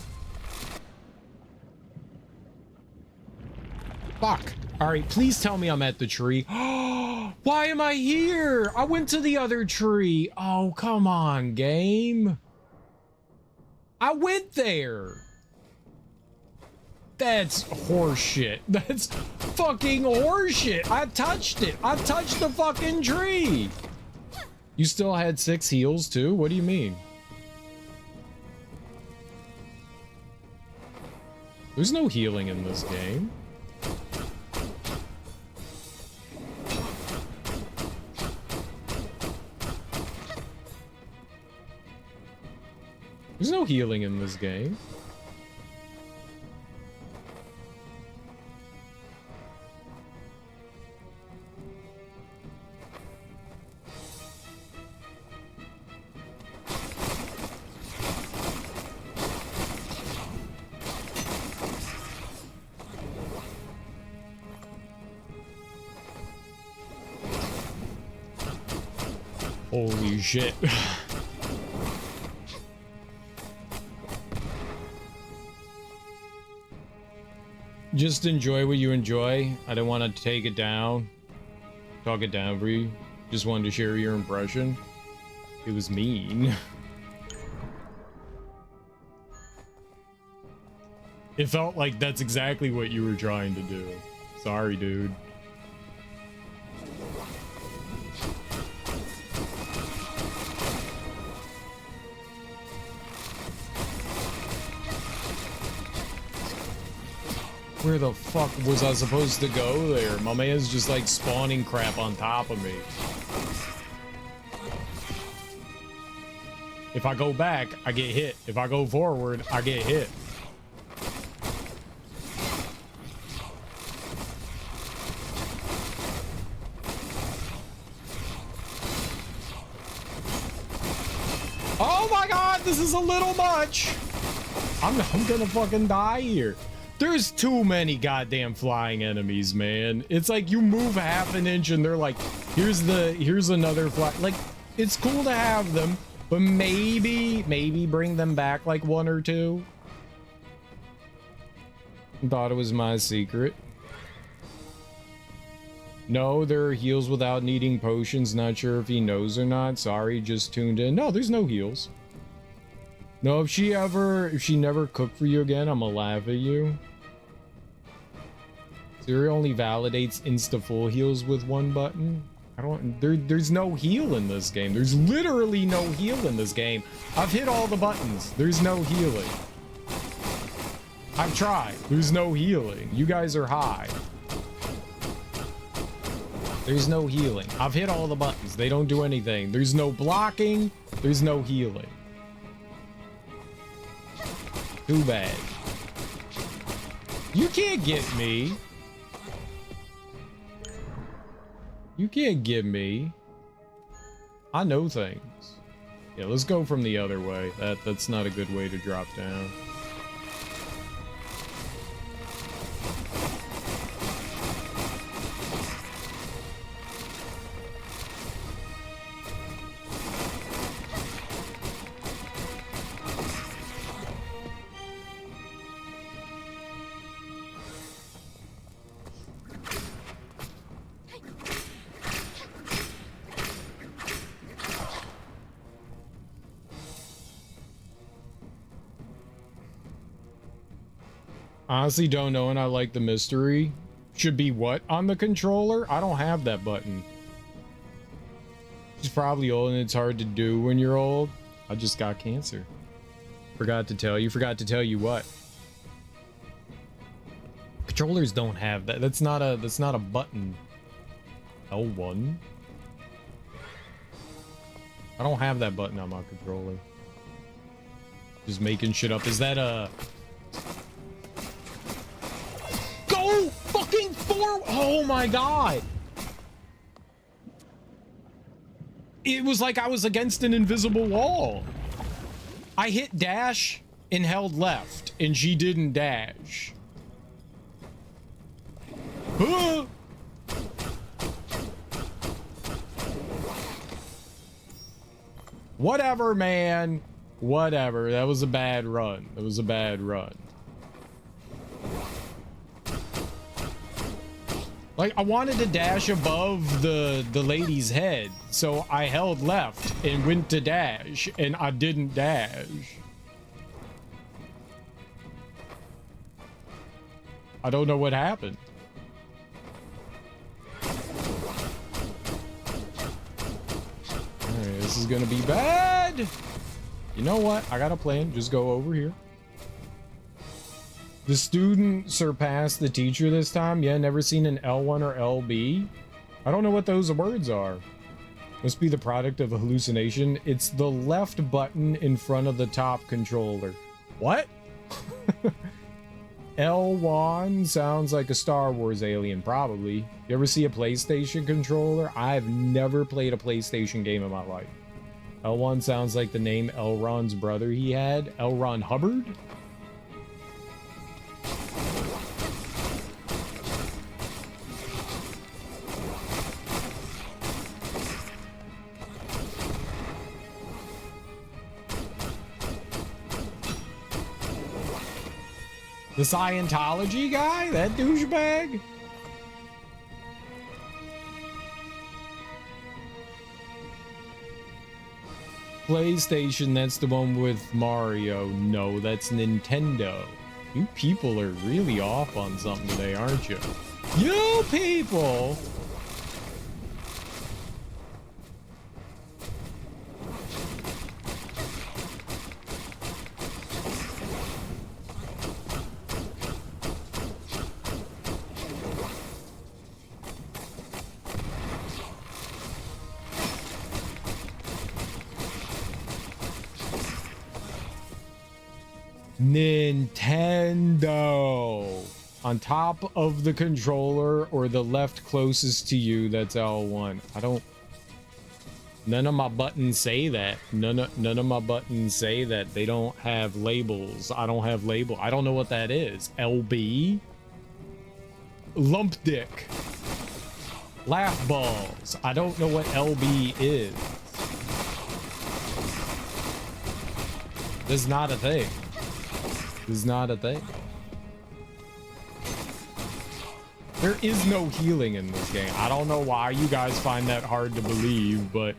Fuck. All right, please tell me I'm at the tree. Why am I here? I went to the other tree. Oh, come on, game. I went there. That's horseshit. That's fucking horseshit. I touched it. I touched the fucking tree. You still had 6 heals too? What do you mean? There's no healing in this game. There's no healing in this game. Holy shit. Just enjoy what you enjoy. I don't want to take it down, talk it down for you. Just wanted to share your impression. It was mean. It felt like that's exactly what you were trying to do. Sorry, dude. Where the fuck was I supposed to go there? My man's just like spawning crap on top of me. If I go back, I get hit. If I go forward, I get hit. Oh my god, this is a little much. I'm gonna fucking die here. There's too many goddamn flying enemies, man. It's like you move half an inch and they're like, here's another fly. Like, it's cool to have them, but maybe bring them back like 1 or 2. Thought it was my secret. No, there are heals without needing potions. Not sure if he knows or not. Sorry, just tuned in. No, there's no heals. No, if she never cooked for you again, I'm gonna laugh at you. Siri only validates insta full heals with 1 button. There's no heal in this game. There's literally no heal in this game. I've hit all the buttons. There's no healing. I've tried. There's no healing. You guys are high. There's no healing. I've hit all the buttons. They don't do anything. There's no blocking. There's no healing. Too bad. You can't get me. You can't get me. I know things. Yeah, let's go from the other way. That's not a good way to drop down. Honestly don't know, and I like the mystery. Should be what on the controller? I don't have that button. It's probably old and it's hard to do when you're old. I just got cancer. Forgot to tell you what. Controllers don't have that. That's not a button. L1. I don't have that button on my controller. Just making shit up. Is that a fucking forward? Oh my god! It was like I was against an invisible wall. I hit dash and held left, and she didn't dash. Ah! Whatever, man. Whatever. That was a bad run. That was a bad run. Like, I wanted to dash above the lady's head, so I held left and went to dash, and I didn't dash. I don't know what happened. Alright, this is gonna be bad. You know what? I got a plan. Just go over here. The student surpassed the teacher this time. Yeah, never seen an L1 or LB. I don't know what those words are. Must be the product of a hallucination. It's the left button in front of the top controller. What? L1 sounds like a Star Wars alien, probably. You ever see a PlayStation controller? I've never played a PlayStation game in my life. L1 sounds like the name L. Ron's brother he had. L. Ron Hubbard? The Scientology guy? That douchebag? PlayStation, that's the one with Mario. No, that's Nintendo. You people are really off on something today, aren't you? You people! Nintendo. On top of the controller or the left closest to you, that's L1. I don't... None of my buttons say that. None of my buttons say that. They don't have labels. I don't have label. I don't know what that is. LB? Lump dick. Laugh balls. I don't know what LB is. This is not a thing. Is not a thing. There is no healing in this game. I don't know why you guys find that hard to believe, but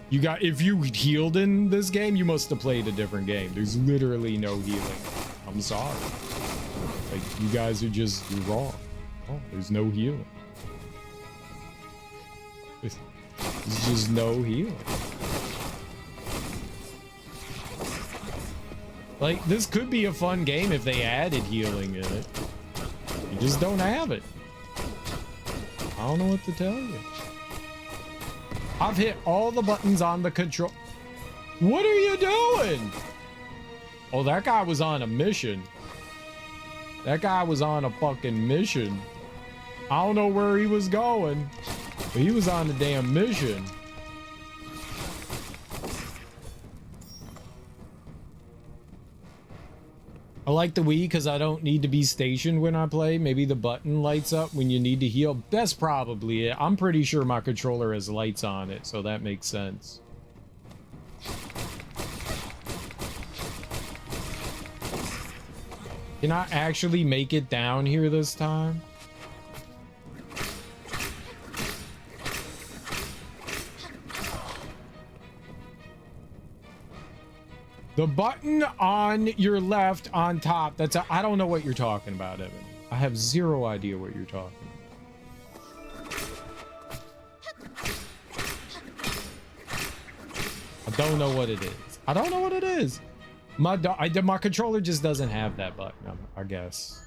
if you healed in this game, you must have played a different game. There's literally no healing. I'm sorry. Like, you guys are you're wrong. Oh, there's no healing. There's just no healing. Like, this could be a fun game if they added healing in it. You just don't have it. I don't know what to tell you. I've hit all the buttons on the control. What are you doing? Oh, that guy was on a mission. That guy was on a fucking mission. I don't know where he was going, but he was on a damn mission. I like the Wii because I don't need to be stationed when I play. Maybe the button lights up when you need to heal. That's probably it. I'm pretty sure my controller has lights on it, so that makes sense. Can I actually make it down here this time? The button on your left on top, I don't know what you're talking about, Evan. I have zero idea what you're talking about. I don't know what it is. I don't know what it is. My controller just doesn't have that button, I guess.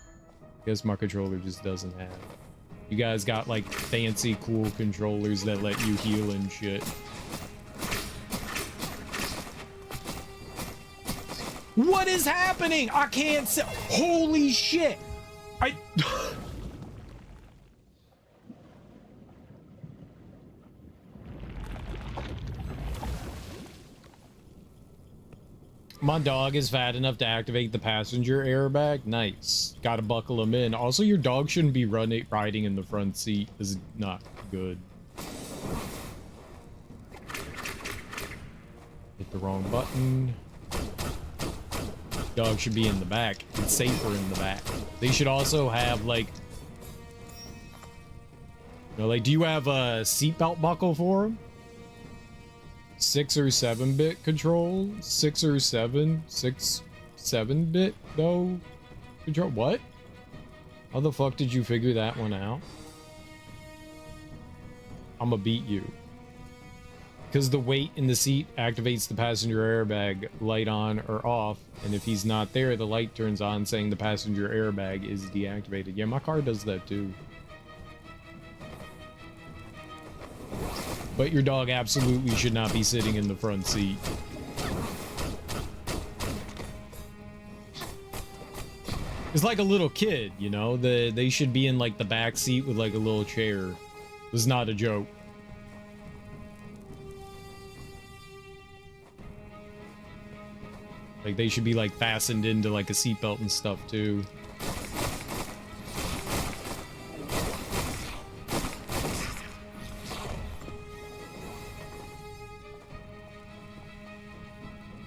I guess my controller just doesn't have it. You guys got like fancy, cool controllers that let you heal and shit. What is happening? I can't see. Holy shit. My dog is fat enough to activate the passenger airbag. Nice. Gotta buckle him in. Also, your dog shouldn't be riding in the front seat. This is not good. Hit the wrong button. Dog should be in the back. It's safer in the back. They should also have like, you know, like, do you have a seatbelt buckle for him? 6 or 7-bit control? 6 or 7-bit though control? What? How the fuck did you figure that one out? I'ma beat you. Because the weight in the seat activates the passenger airbag light on or off, and if he's not there, the light turns on saying the passenger airbag is deactivated. Yeah, my car does that too. But your dog absolutely should not be sitting in the front seat. It's like a little kid, you know? They should be in like the back seat with like a little chair. This is not a joke. Like, they should be, like, fastened into, like, a seatbelt and stuff, too.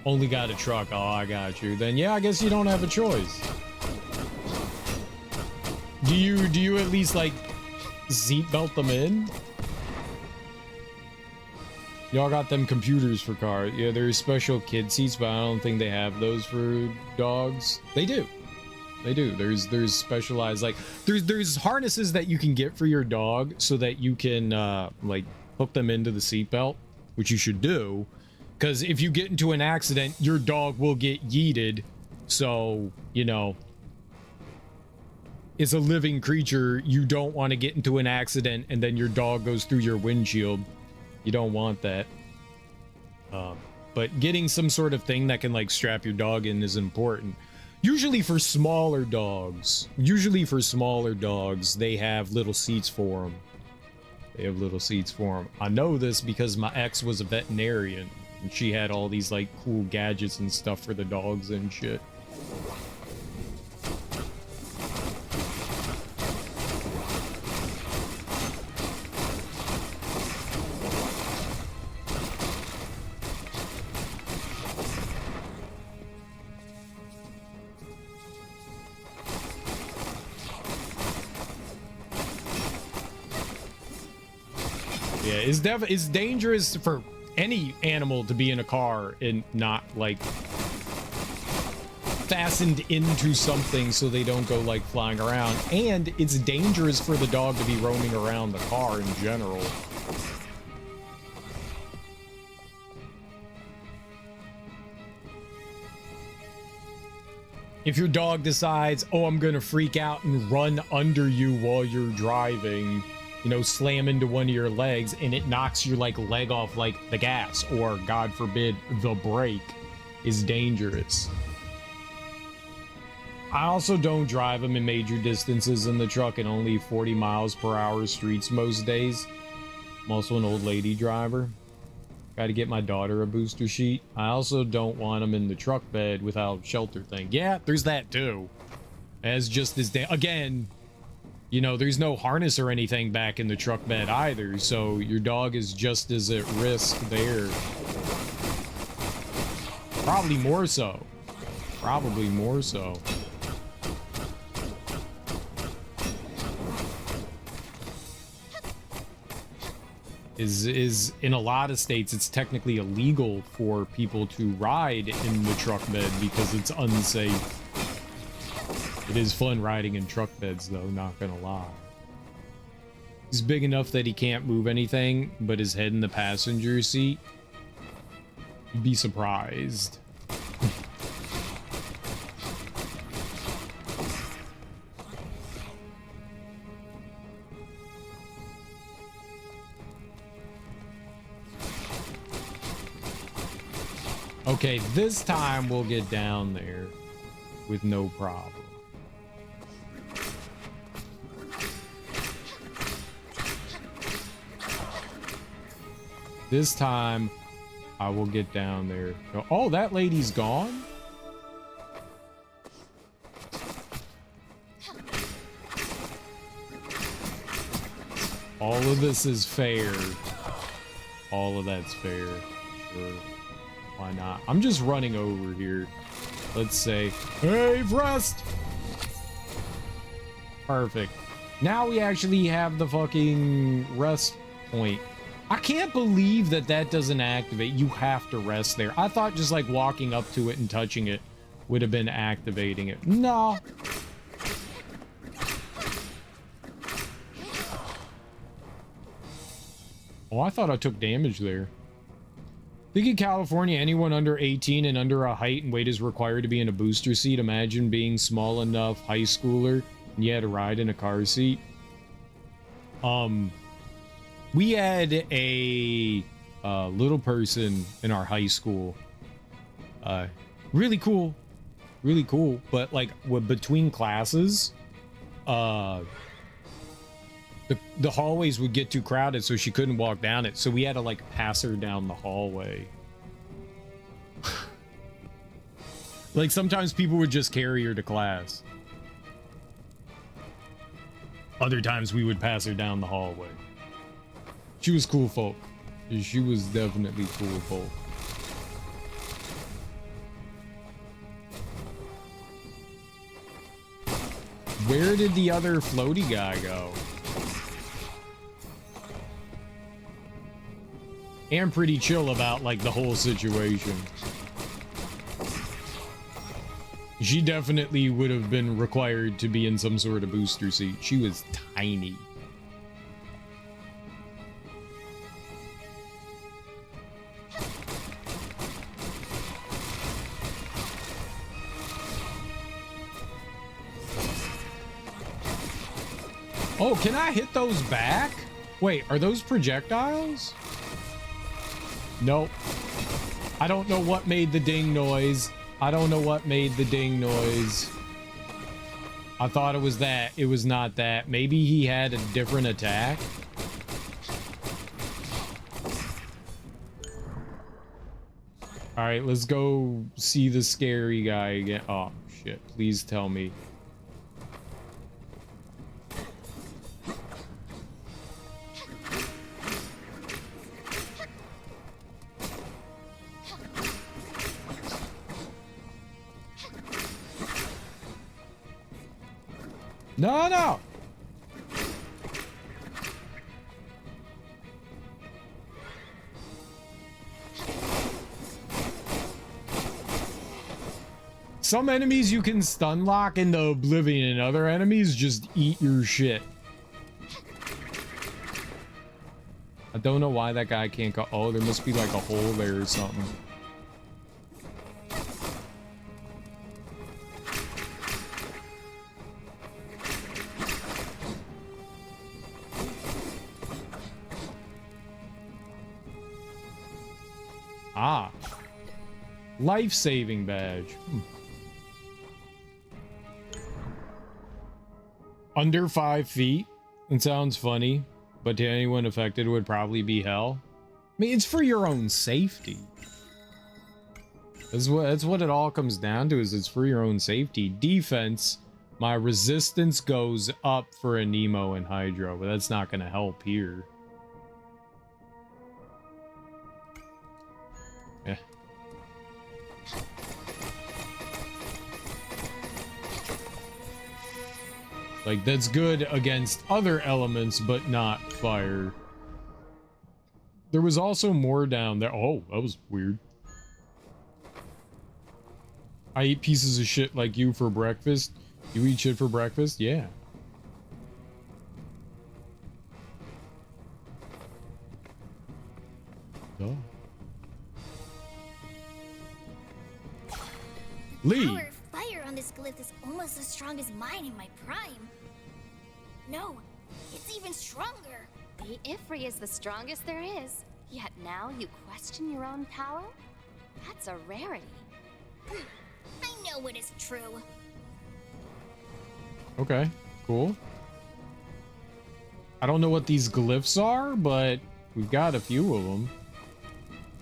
Only got a truck. Oh, I got you. Then, yeah, I guess you don't have a choice. Do you at least, like, seatbelt them in? Y'all got them computers for cars. Yeah, there's special kid seats, but I don't think they have those for dogs. They do. They do. There's specialized, like, there's harnesses that you can get for your dog so that you can like hook them into the seatbelt, which you should do, because if you get into an accident, your dog will get yeeted. So, you know, it's a living creature. You don't want to get into an accident and then your dog goes through your windshield. You don't want that. But getting some sort of thing that can like strap your dog in is important. Usually for smaller dogs. They have little seats for them. I know this because my ex was a veterinarian and she had all these like cool gadgets and stuff for the dogs and shit. It's dangerous for any animal to be in a car and not like fastened into something so they don't go like flying around, and it's dangerous for the dog to be roaming around the car in general. If your dog decides, oh, I'm gonna freak out and run under you while you're driving, you know, slam into one of your legs and it knocks your like leg off like the gas or God forbid the brake is dangerous. I also don't drive them in major distances in the truck and only 40 miles per hour streets most days. I'm also an old lady driver. Got to get my daughter a booster sheet. I also don't want them in the truck bed without shelter thing. Yeah, there's that too. As just as again, you know, there's no harness or anything back in the truck bed either, so your dog is just as at risk there. Probably more so. Probably more so. Is in a lot of states it's technically illegal for people to ride in the truck bed because it's unsafe. It is fun riding in truck beds though, not gonna lie. He's big enough that he can't move anything but his head in the passenger seat. You'd be surprised. Okay, this time we'll get down there with no problem. This time I will get down there. Oh, that lady's gone? All of this is fair. All of that's fair. Sure. Why not? I'm just running over here. Let's say, hey, rest! Perfect. Now we actually have the fucking rest point. I can't believe that that doesn't activate. You have to rest there. I thought just like walking up to it and touching it would have been activating it. No. Oh, I thought I took damage there. I think in California, anyone under 18 and under a height and weight is required to be in a booster seat. Imagine being small enough, high schooler, and you had to ride in a car seat. We had a little person in our high school. Really cool. Really cool. But like between classes, the hallways would get too crowded, so she couldn't walk down it. So we had to like pass her down the hallway. Like sometimes people would just carry her to class. Other times we would pass her down the hallway. She was cool folk. She was definitely cool folk. Where did the other floaty guy go? And pretty chill about like the whole situation. She definitely would have been required to be in some sort of booster seat. She was tiny. Oh, can I hit those back? Wait, are those projectiles? Nope. I don't know what made the ding noise. I don't know what made the ding noise. I thought it was that. It was not that. Maybe he had a different attack. All right, let's go see the scary guy again. Oh, shit. Please tell me. No, no. Some enemies you can stun lock into oblivion, and other enemies just eat your shit. I don't know why that guy can't go. Oh, there must be like a hole there or something. Ah. Life-saving badge. Under 5 feet. It sounds funny, but to anyone affected it would probably be hell. I mean, it's for your own safety. That's what it all comes down to, is it's for your own safety. Defense, my resistance goes up for a Nemo and Hydro, but that's not going to help here. Yeah. Like, that's good against other elements, but not fire. There was also more down there. Oh, that was weird. I eat pieces of shit like you for breakfast. You eat shit for breakfast? Yeah. Oh. Lee! Power of fire on this glyph is almost as strong as mine in my prime. No, it's even stronger. The Ifri is the strongest there is. Yet now you question your own power? That's a rarity. I know it is true. Okay, cool. I don't know what these glyphs are, but we've got a few of them.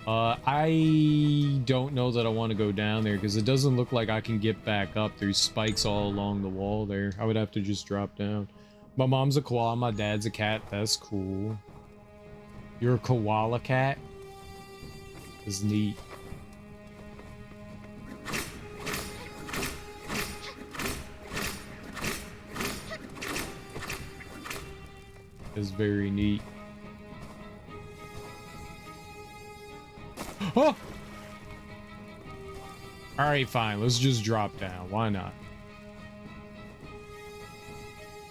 I don't know that I want to go down there because it doesn't look like I can get back up. There's spikes all along the wall there. I would have to just drop down. My mom's a koala, my dad's a cat. That's cool. You're a koala cat? That's neat. That's very neat. Oh! Alright, fine. Let's just drop down. Why not?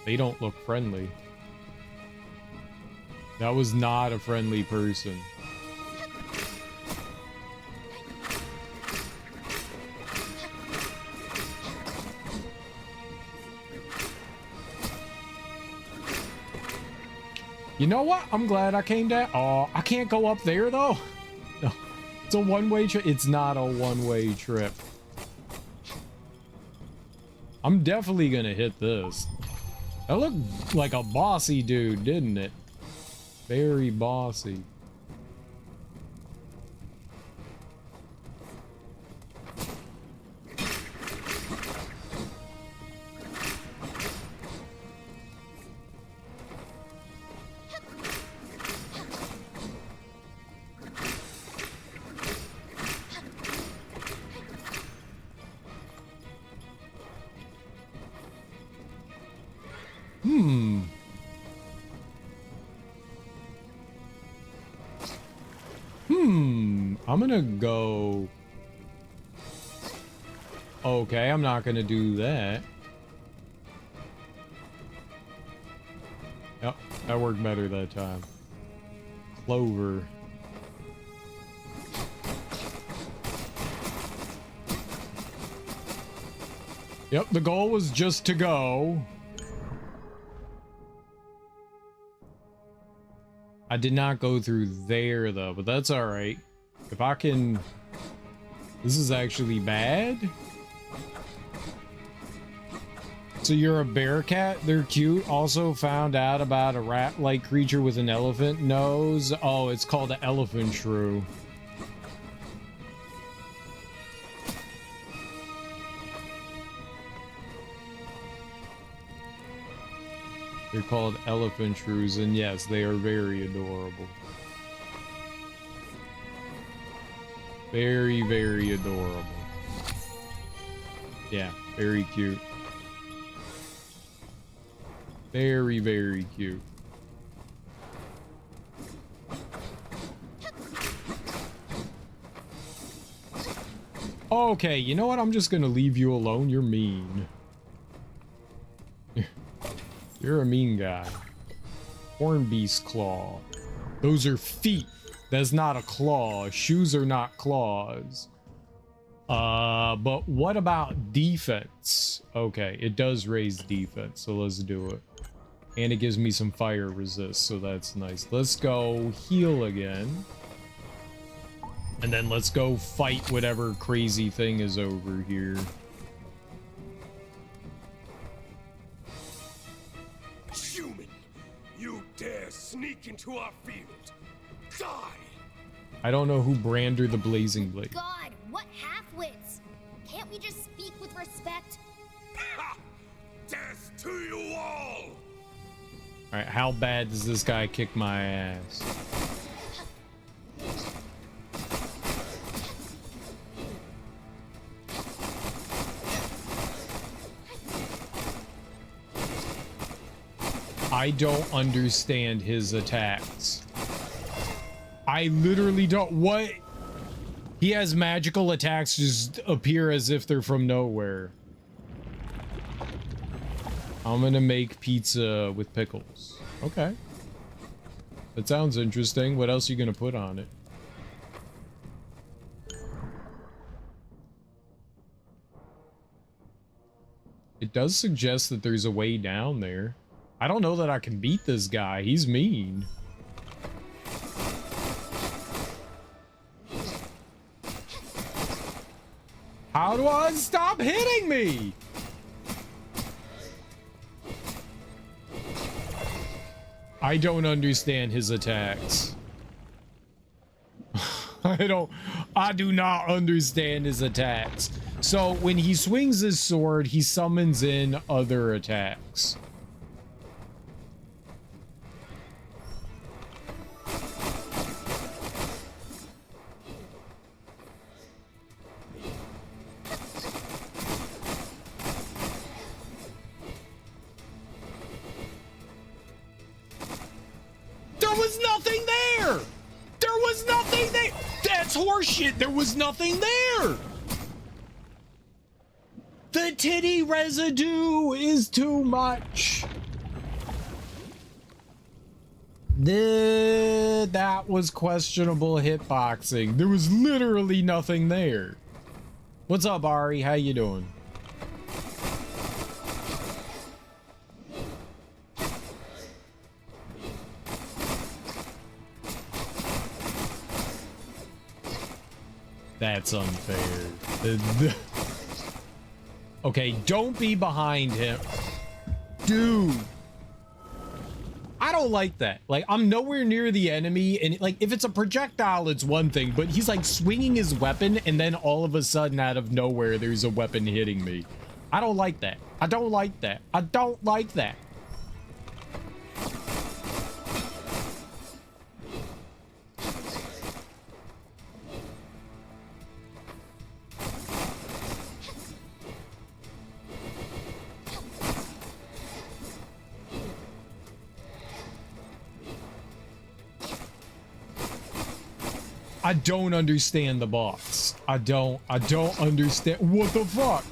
They don't look friendly. That was not a friendly person. You know what? I'm glad I came down. Oh, I can't go up there though. No, it's a one-way trip. It's not a one-way trip. I'm definitely gonna hit this. That looked like a bossy dude, didn't it? Very bossy. I'm gonna go... Okay, I'm not gonna do that. Yep, that worked better that time. Clover. Yep, the goal was just to go. I did not go through there though, but that's all right. If I can... This is actually bad. So you're a bear cat? They're cute. Also found out about a rat-like creature with an elephant nose. Oh, it's called an elephant shrew. They're called elephant shrews, and yes, they are very adorable. Very, very adorable. Yeah, very cute. Very, very cute. Okay, you know what? I'm just gonna leave you alone. You're mean. You're a mean guy. Horn beast claw. Those are feet. That's not a claw. Shoes are not claws. But what about defense? Okay, it does raise defense, so let's do it. And it gives me some fire resist, so that's nice. Let's go heal again. And then let's go fight whatever crazy thing is over here. Human, you dare sneak into our field. Die! I don't know who Brander the Blazing Blade. God, what half-wits! Can't we just speak with respect? Ha! Death to you all! All right, how bad does this guy kick my ass? I don't understand his attacks. I literally don't. What? He has magical attacks just appear as if they're from nowhere. I'm gonna make pizza with pickles. Okay. That sounds interesting. What else are you gonna put on it? It does suggest that there's a way down there. I don't know that I can beat this guy. He's mean. How do I stop hitting me? I don't understand his attacks. I do not understand his attacks. So when he swings his sword, he summons in other attacks. There was nothing there! There was nothing there! That's horseshit! There was nothing there! The titty residue is too much. That was questionable hitboxing. There was literally nothing there. What's up, Ari? How you doing? That's unfair. Okay, don't be behind him. Dude. I don't like that. Like, I'm nowhere near the enemy, and like, if it's a projectile, it's one thing, but he's like swinging his weapon, and then all of a sudden, out of nowhere, there's a weapon hitting me. I don't like that. I don't like that. I don't like that. I don't understand the boss. I don't understand. What the fuck?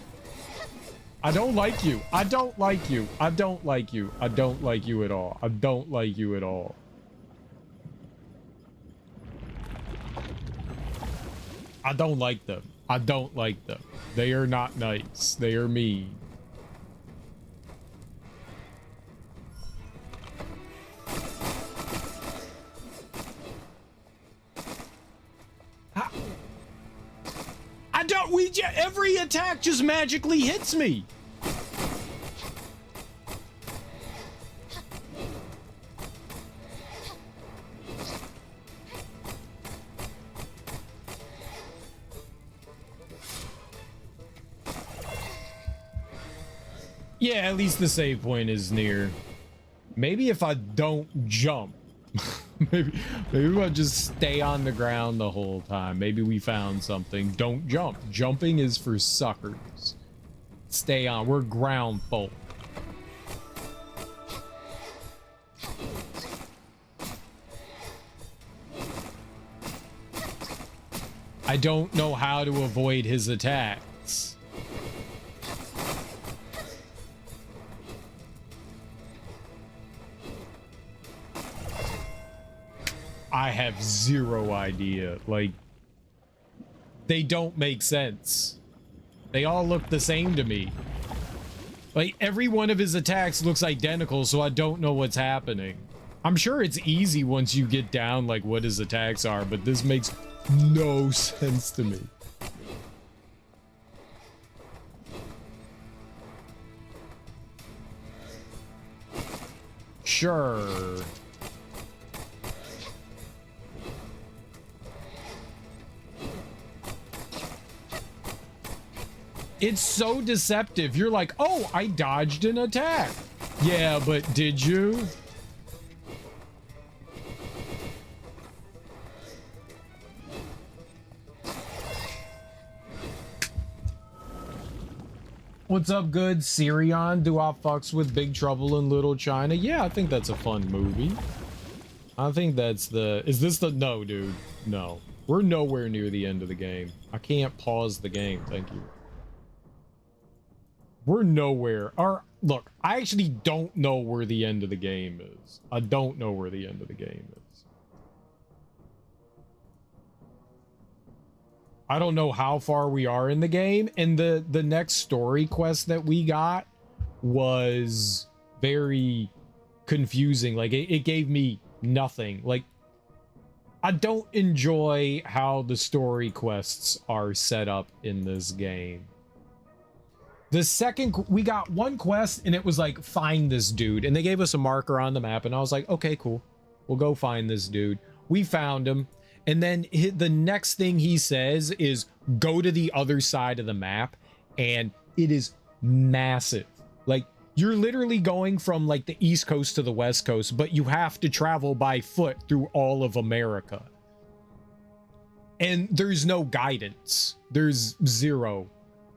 I don't like you. I don't like you. I don't like you. I don't like you at all. I don't like you at all. I don't like them. I don't like them. They are not nice. They are mean. Every attack just magically hits me. Yeah, at least the save point is near. Maybe if I don't jump. maybe if I just stay on the ground the whole time. Maybe we found something. Don't jump. Jumping is for suckers. Stay on. We're ground folk. I don't know how to avoid his attacks. I have zero idea. Like, they don't make sense. They all look the same to me. Like, every one of his attacks looks identical, so I don't know what's happening. I'm sure it's easy once you get down, like, what his attacks are, but this makes no sense to me. Sure. It's so deceptive. You're like, oh, I dodged an attack. Yeah, but did you? What's up, good? Sirion, do I fucks with Big Trouble in Little China? Yeah, I think that's a fun movie. I think that's the... Is this the... No, dude. No. We're nowhere near the end of the game. I can't pause the game. Thank you. We're nowhere. Look, I actually don't know where the end of the game is. I don't know where the end of the game is. I don't know how far we are in the game, and the next story quest that we got was very confusing. Like, it gave me nothing. Like, I don't enjoy how the story quests are set up in this game. The second, we got one quest, and it was like, find this dude, and they gave us a marker on the map, and I was like, okay, cool. We'll go find this dude. We found him. And then the next thing he says is go to the other side of the map, and it is massive. Like, you're literally going from like the East Coast to the West Coast, but you have to travel by foot through all of America. And there's no guidance. There's zero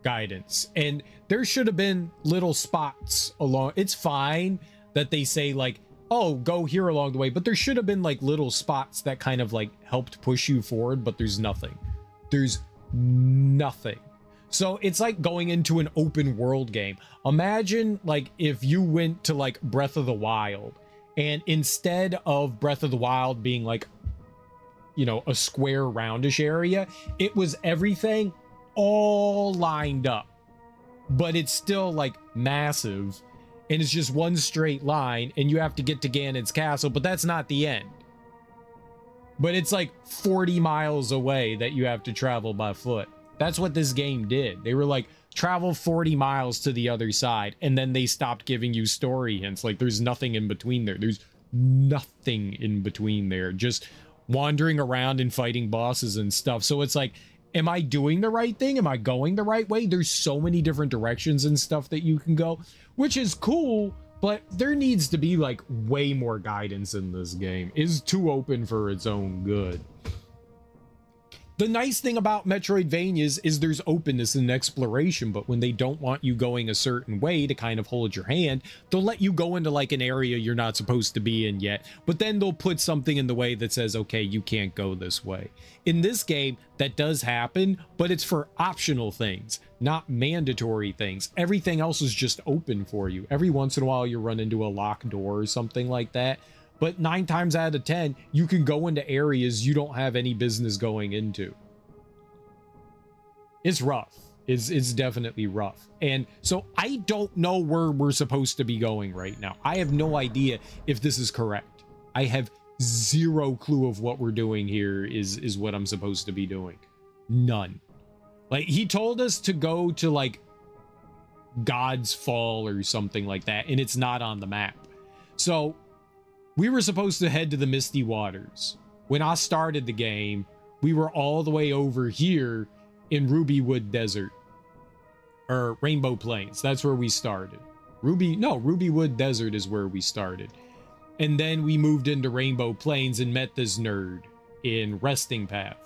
guidance. And there should have been little spots along. It's fine that they say like, oh, go here along the way, but there should have been like little spots that kind of like helped push you forward, but there's nothing. There's nothing. So it's like going into an open world game. Imagine like if you went to like Breath of the Wild, and instead of Breath of the Wild being like, you know, a square roundish area, it was everything all lined up, but it's still like massive. And it's just one straight line, and you have to get to Ganon's castle, but that's not the end. But it's like 40 miles away that you have to travel by foot. That's what this game did. They were like, travel 40 miles to the other side, and then they stopped giving you story hints. Like, there's nothing in between there. There's nothing in between there. Just wandering around and fighting bosses and stuff. So it's like, am I doing the right thing? Am I going the right way? There's so many different directions and stuff that you can go, which is cool, but there needs to be like way more guidance in this game. It's too open for its own good. The nice thing about Metroidvanias is there's openness and exploration, but when they don't want you going a certain way to kind of hold your hand, they'll let you go into like an area you're not supposed to be in yet, but then they'll put something in the way that says, okay, you can't go this way. In this game, that does happen, but it's for optional things, not mandatory things. Everything else is just open for you. Every once in a while, you run into a locked door or something like that. But 9 times out of 10, you can go into areas you don't have any business going into. It's rough. It's definitely rough. And so I don't know where we're supposed to be going right now. I have no idea if this is correct. I have zero clue of what we're doing here is what I'm supposed to be doing. None. Like, he told us to go to like God's Fall or something like that, and it's not on the map. So we were supposed to head to the Misty Waters. When I started the game, we were all the way over here in Rubywood Desert. Or Rainbow Plains. That's where we started. Rubywood Desert is where we started. And then we moved into Rainbow Plains and met this nerd in Resting Path,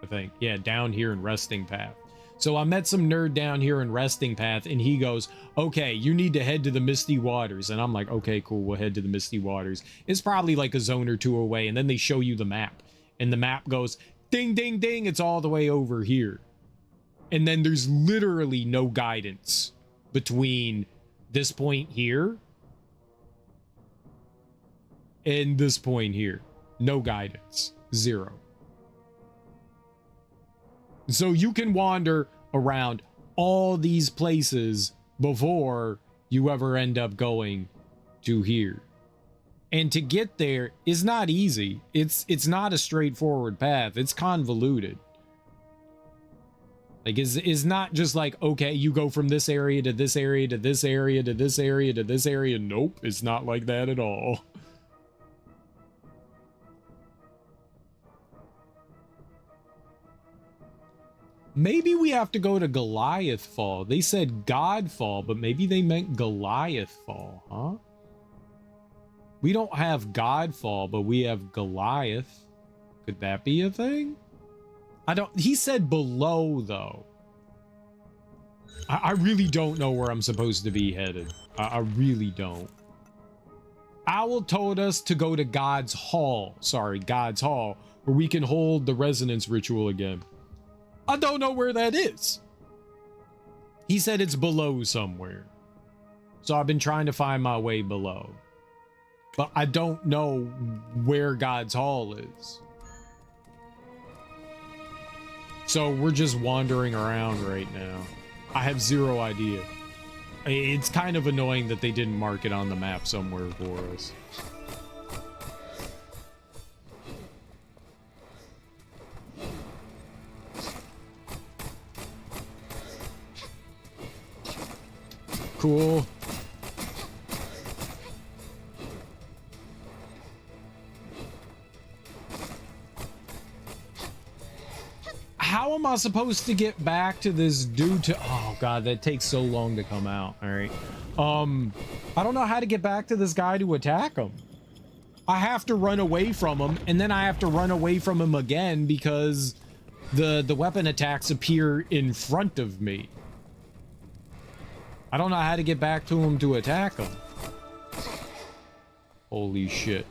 I think. Yeah, down here in Resting Path. So I met some nerd down here in Resting Path, and he goes, okay, you need to head to the Misty Waters. And I'm like, okay, cool, we'll head to the Misty Waters. It's probably like a zone or two away, and then they show you the map. And the map goes, ding, ding, ding, it's all the way over here. And then there's literally no guidance between this point here and this point here. No guidance. Zero. So you can wander around all these places before you ever end up going to here. And to get there is not easy. It's not a straightforward path. It's convoluted. Like, is not just like, okay, you go from this area to this area to this area to this area to this area. Nope, it's not like that at all. Maybe we have to go to Goliath Fall. They said God Fall, but maybe they meant Goliath Fall, huh? We don't have God Fall, but we have Goliath. Could that be a thing? I don't... He said below, though. I really don't know where I'm supposed to be headed. I really don't. Owl told us to go to God's Hall. Sorry, God's Hall, where we can hold the resonance ritual again. I don't know where that is. He said it's below somewhere. So I've been trying to find my way below. But I don't know where God's Hall is. So we're just wandering around right now. I have zero idea. It's kind of annoying that they didn't mark it on the map somewhere for us. Cool. How am I supposed to get back to this dude to... Oh god, that takes so long to come out. All right. I don't know how to get back to this guy to attack him. I have to run away from him, and then I have to run away from him again because the weapon attacks appear in front of me. I don't know how to get back to him to attack him. Holy shit.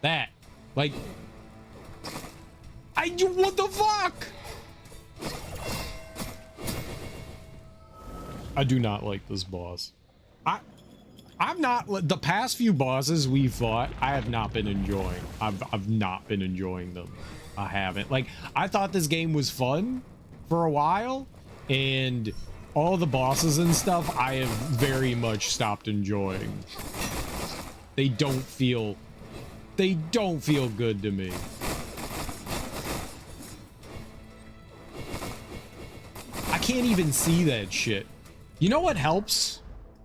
That. Like... what the fuck? I do not like this boss. I'm not... The past few bosses we fought, I have not been enjoying. I've not been enjoying them. I haven't. Like, I thought this game was fun for a while, and all the bosses and stuff I have very much stopped enjoying. They don't feel good to me. I can't even see that shit. You know what helps?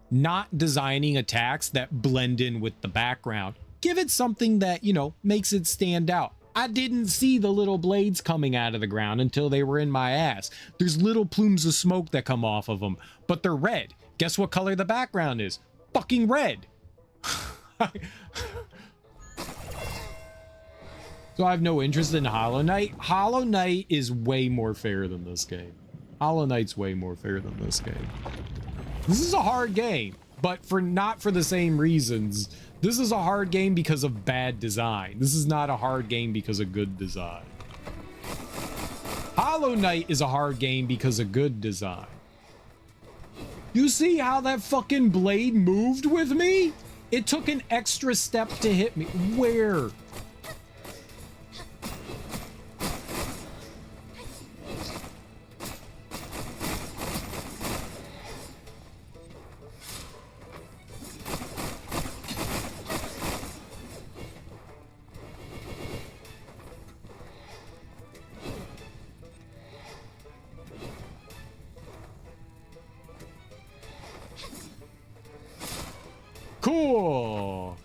Not designing attacks that blend in with the background. Give it something that, you know, makes it stand out. I didn't see the little blades coming out of the ground until they were in my ass. There's little plumes of smoke that come off of them, but they're red. Guess what color the background is? Fucking red. So I have no interest in Hollow Knight. Hollow Knight is way more fair than this game. Hollow Knight's way more fair than this game. This is a hard game, but not for the same reasons. This is a hard game because of bad design. This is not a hard game because of good design. Hollow Knight is a hard game because of good design. You see how that fucking blade moved with me? It took an extra step to hit me. Where? Cool.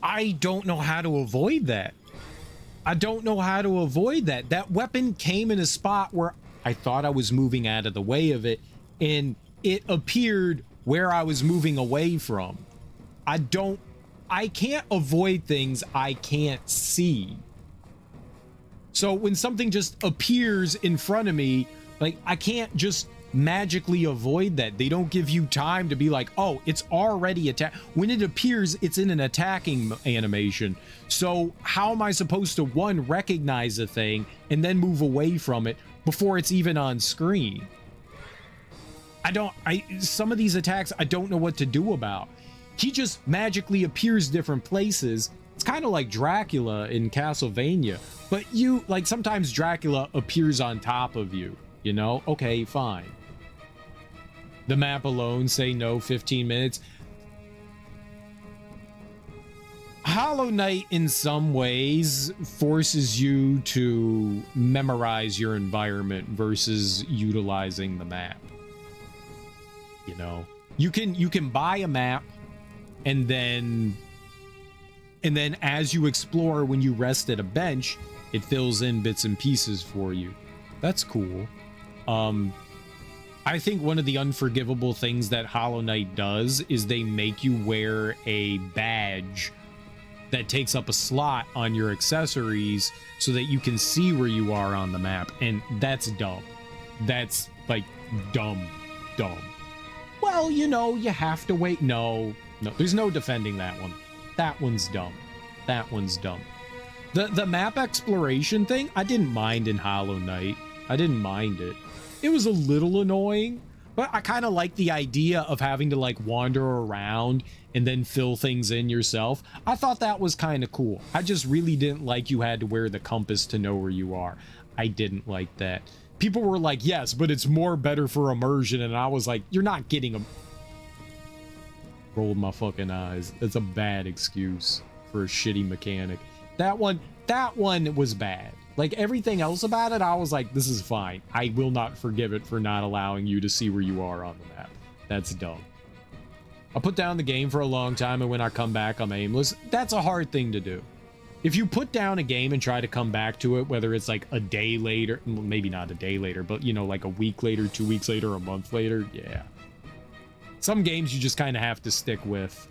I don't know how to avoid that. I don't know how to avoid that. That weapon came in a spot where I thought I was moving out of the way of it, and it appeared where I was moving away from. I can't avoid things I can't see. So when something just appears in front of me, like, I can't just magically avoid that. They don't give you time to be like, oh, it's already attack. When it appears, it's in an attacking animation. So how am I supposed to, one, recognize a thing and then move away from it before it's even on screen? some of these attacks I don't know what to do about. He just magically appears different places. It's kind of like Dracula in Castlevania, but you like sometimes Dracula appears on top of you, you know? Okay, fine. The map alone, say no, 15 minutes. Hollow Knight in some ways forces you to memorize your environment versus utilizing the map. You know, you can buy a map and then as you explore, when you rest at a bench, it fills in bits and pieces for you. That's cool. I think one of the unforgivable things that Hollow Knight does is they make you wear a badge that takes up a slot on your accessories so that you can see where you are on the map, and that's dumb. That's like dumb. Well, you know, you have to wait. No, there's no defending that one. That one's dumb. The map exploration thing, I didn't mind in Hollow Knight. I didn't mind it. It was a little annoying, but I kind of like the idea of having to like wander around and then fill things in yourself. I thought that was kind of cool. I just really didn't like you had to wear the compass to know where you are. I didn't like that. People were like, yes, but it's more better for immersion. And I was like, you're not getting them. Rolled my fucking eyes. That's a bad excuse for a shitty mechanic. That one was bad. Like everything else about it, I was like, this is fine. I will not forgive it for not allowing you to see where you are on the map. That's dumb. I put down the game for a long time, and when I come back, I'm aimless. That's a hard thing to do. If you put down a game and try to come back to it, whether it's like a day later, well, maybe not a day later, but you know, like a week later, 2 weeks later, a month later, yeah. Some games you just kind of have to stick with.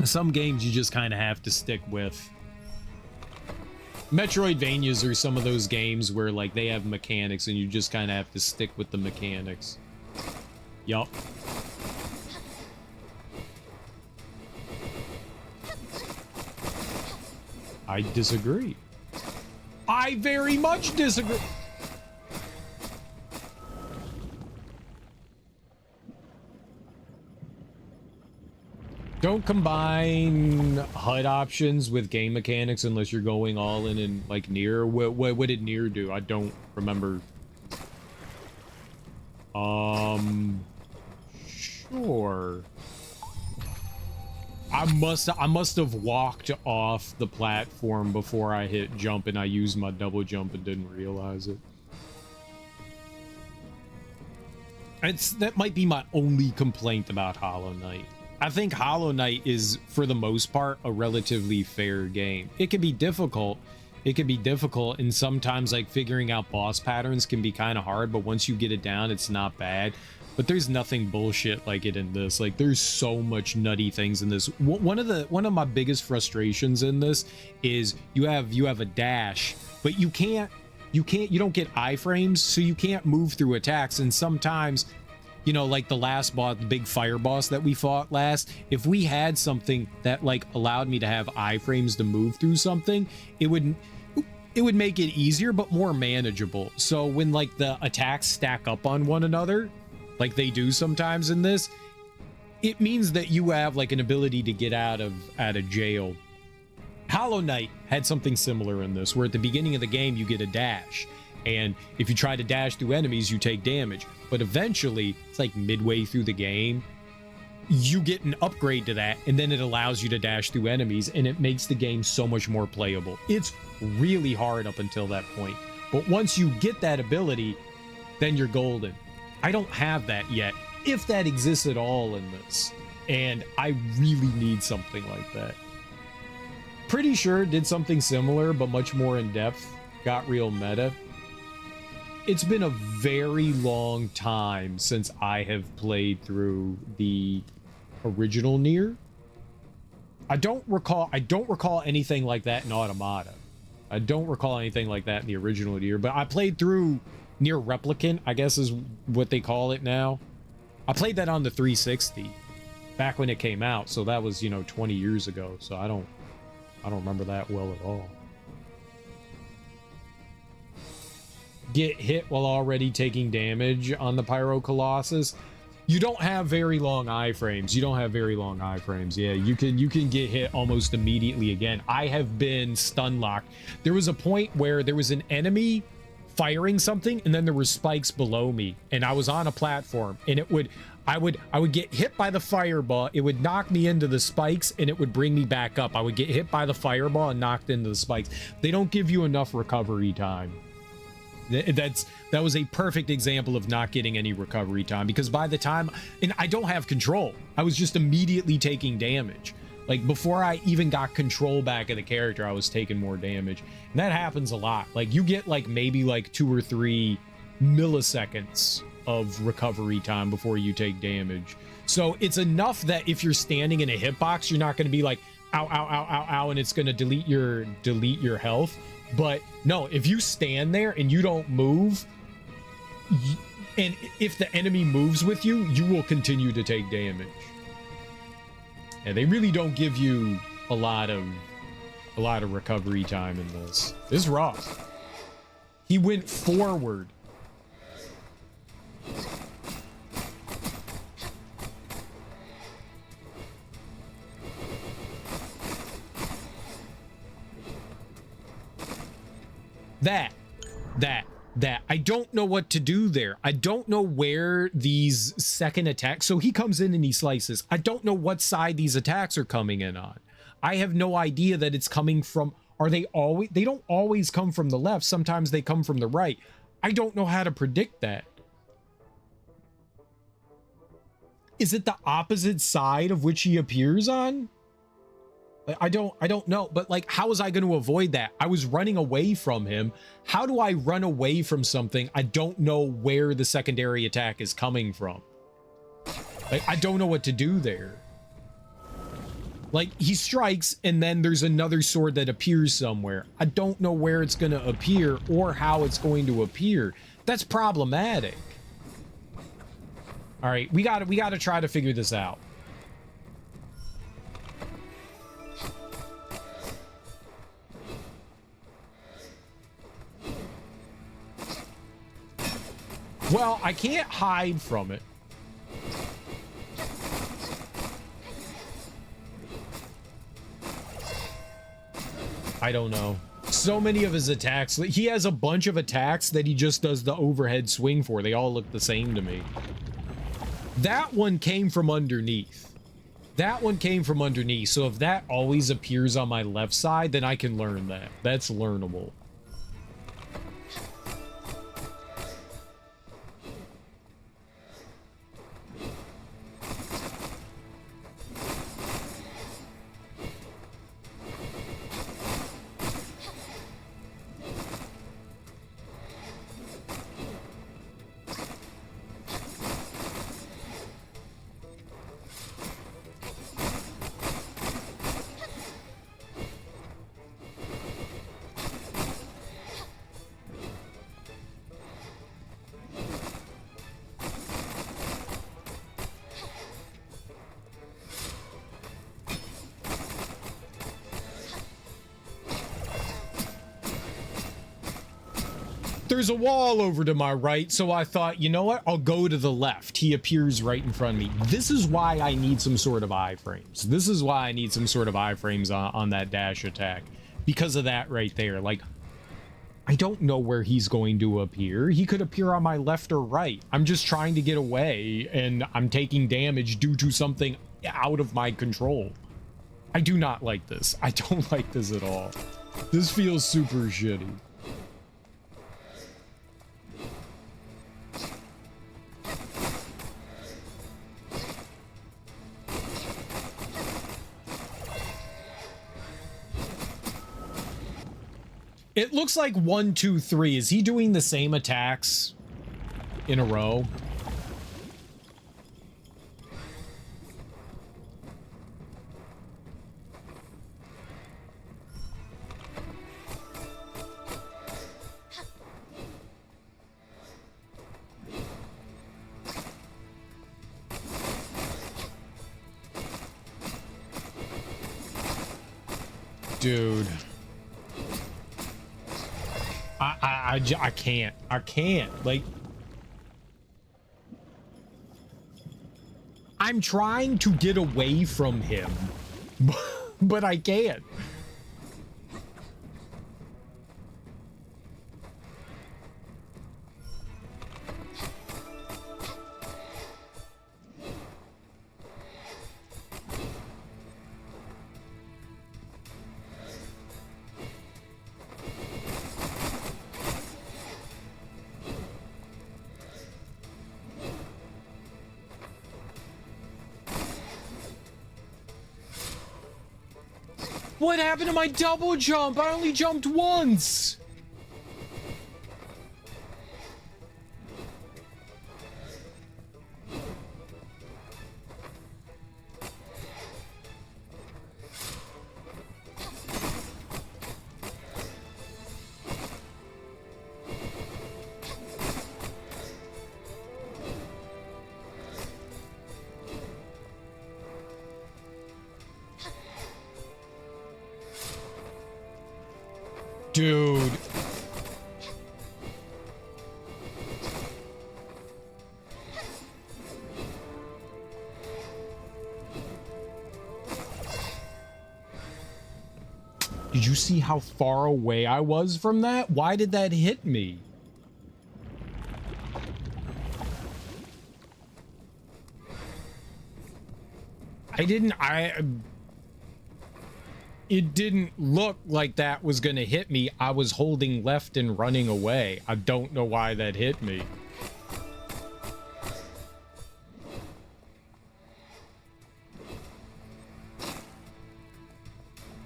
Some games you just kind of have to stick with. Metroidvanias are some of those games where like they have mechanics and you just kind of have to stick with the mechanics. Yup. I disagree. I very much disagree. Don't combine HUD options with game mechanics unless you're going all in like Nier. What did Nier do? I don't remember. Sure. I must have walked off the platform before I hit jump, and I used my double jump and didn't realize it. That might be my only complaint about Hollow Knight. I think Hollow Knight is, for the most part, a relatively fair game. It can be difficult. And sometimes like figuring out boss patterns can be kind of hard, but once you get it down, it's not bad. But there's nothing bullshit like it in this. Like there's so much nutty things in this. One of my biggest frustrations in this is you have a dash, but you don't get iframes, so you can't move through attacks. And sometimes, you know, like the last boss, the big fire boss that we fought last, if we had something that like allowed me to have iframes to move through something, it would make it easier but more manageable. So when like the attacks stack up on one another, like they do sometimes in this, it means that you have like an ability to get out of jail. Hollow Knight had something similar in this, where at the beginning of the game you get a dash, and if you try to dash through enemies, you take damage. But eventually, it's like midway through the game, you get an upgrade to that, and then it allows you to dash through enemies, and it makes the game so much more playable. It's really hard up until that point, but once you get that ability, then you're golden. I don't have that yet, if that exists at all in this, and I really need something like that. Pretty sure it did something similar, but much more in depth, got real meta. It's been a very long time since I have played through the original Nier. I don't recall anything like that in Automata. I don't recall anything like that in the original Nier, but I played through Nier Replicant, I guess is what they call it now. I played that on the 360 back when it came out, so that was, you know, 20 years ago, so I don't remember that well at all. get hit while already taking damage on the Pyro Colossus, you don't have very long iframes. You don't have very long iframes. Yeah, you can get hit almost immediately again. I have been stun locked. There was a point where there was an enemy firing something and then there were spikes below me and I was on a platform and I would get hit by the fireball, it would knock me into the spikes and it would bring me back up. I would get hit by the fireball and knocked into the spikes. They don't give you enough recovery time. That was a perfect example of not getting any recovery time, because by the time, and I don't have control, I was just immediately taking damage. Like before I even got control back of the character, I was taking more damage. And that happens a lot. Like you get like maybe like 2 or 3 milliseconds of recovery time before you take damage. So it's enough that if you're standing in a hitbox, you're not going to be like ow ow ow ow ow and it's going to delete your health. But no, if you stand there and you don't move, and if the enemy moves with you, you will continue to take damage. And they really don't give you a lot of recovery time in this. This is rough. He went forward. That I don't know what to do there. I don't know where these second attacks, so he comes in and he slices. I don't know what side these attacks are coming in on. I have no idea that it's coming from, they don't always come from the left. Sometimes they come from the right. I don't know how to predict that. Is it the opposite side of which he appears on? I don't know, but like, how was I going to avoid that? I was running away from him. How do I run away from something? I don't know where the secondary attack is coming from. Like, I don't know what to do there. Like, he strikes and then there's another sword that appears somewhere. I don't know where it's going to appear or how it's going to appear. That's problematic. All right, we got to try to figure this out. Well, I can't hide from it. I don't know. So many of his attacks, he has a bunch of attacks that he just does the overhead swing for. They all look the same to me. That one came from underneath. That one came from underneath. So if that always appears on my left side, then I can learn that. That's learnable. There's a wall over to my right, so I thought, you know what? I'll go to the left. He appears right in front of me. This is why I need some sort of iframes. This is why I need some sort of iframes on that dash attack. Because of that right there. Like, I don't know where he's going to appear. He could appear on my left or right. I'm just trying to get away, and I'm taking damage due to something out of my control. I do not like this. I don't like this at all. This feels super shitty. It looks like 1, 2, 3. Is he doing the same attacks in a row? Dude. I can't. I can't. Like, I'm trying to get away from him, but I can't. What happened to my double jump? I only jumped once. Dude. Did you see how far away I was from that? Why did that hit me? It didn't look like that was gonna hit me. I was holding left and running away. I don't know why that hit me.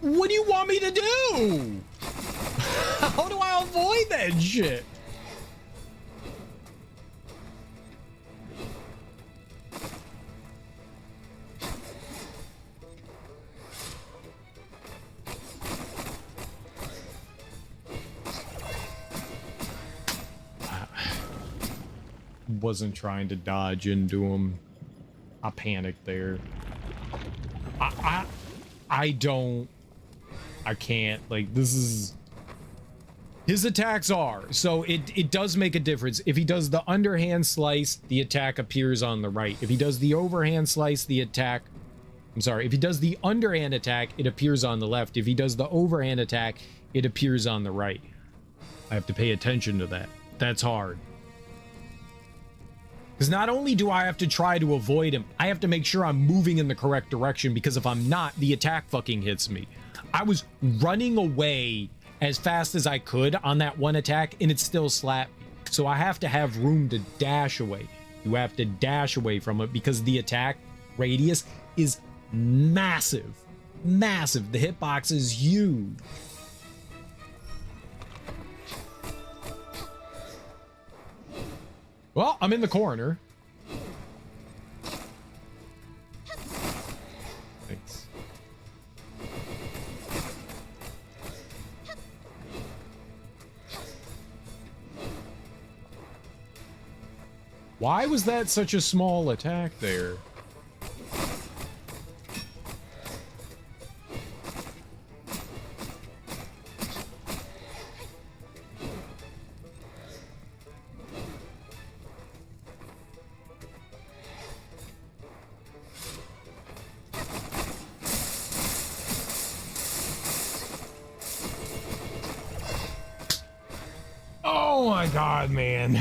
What do you want me to do? How do I avoid that shit? Wasn't trying to dodge into him. I panicked there. I can't, like, this is, his attacks are, so it does make a difference. If he does the underhand slice, the attack appears on the right. If he does the overhand slice, the attack, I'm sorry, if he does the underhand attack, it appears on the left. If he does the overhand attack, it appears on the right. I have to pay attention to that. That's hard. Because not only do I have to try to avoid him, I have to make sure I'm moving in the correct direction, because if I'm not, the attack fucking hits me. I was running away as fast as I could on that one attack, and it still slapped me. So I have to have room to dash away. You have to dash away from it because the attack radius is massive. Massive. The hitbox is huge. Well, I'm in the corner. Thanks. Why was that such a small attack there? Oh my god, man.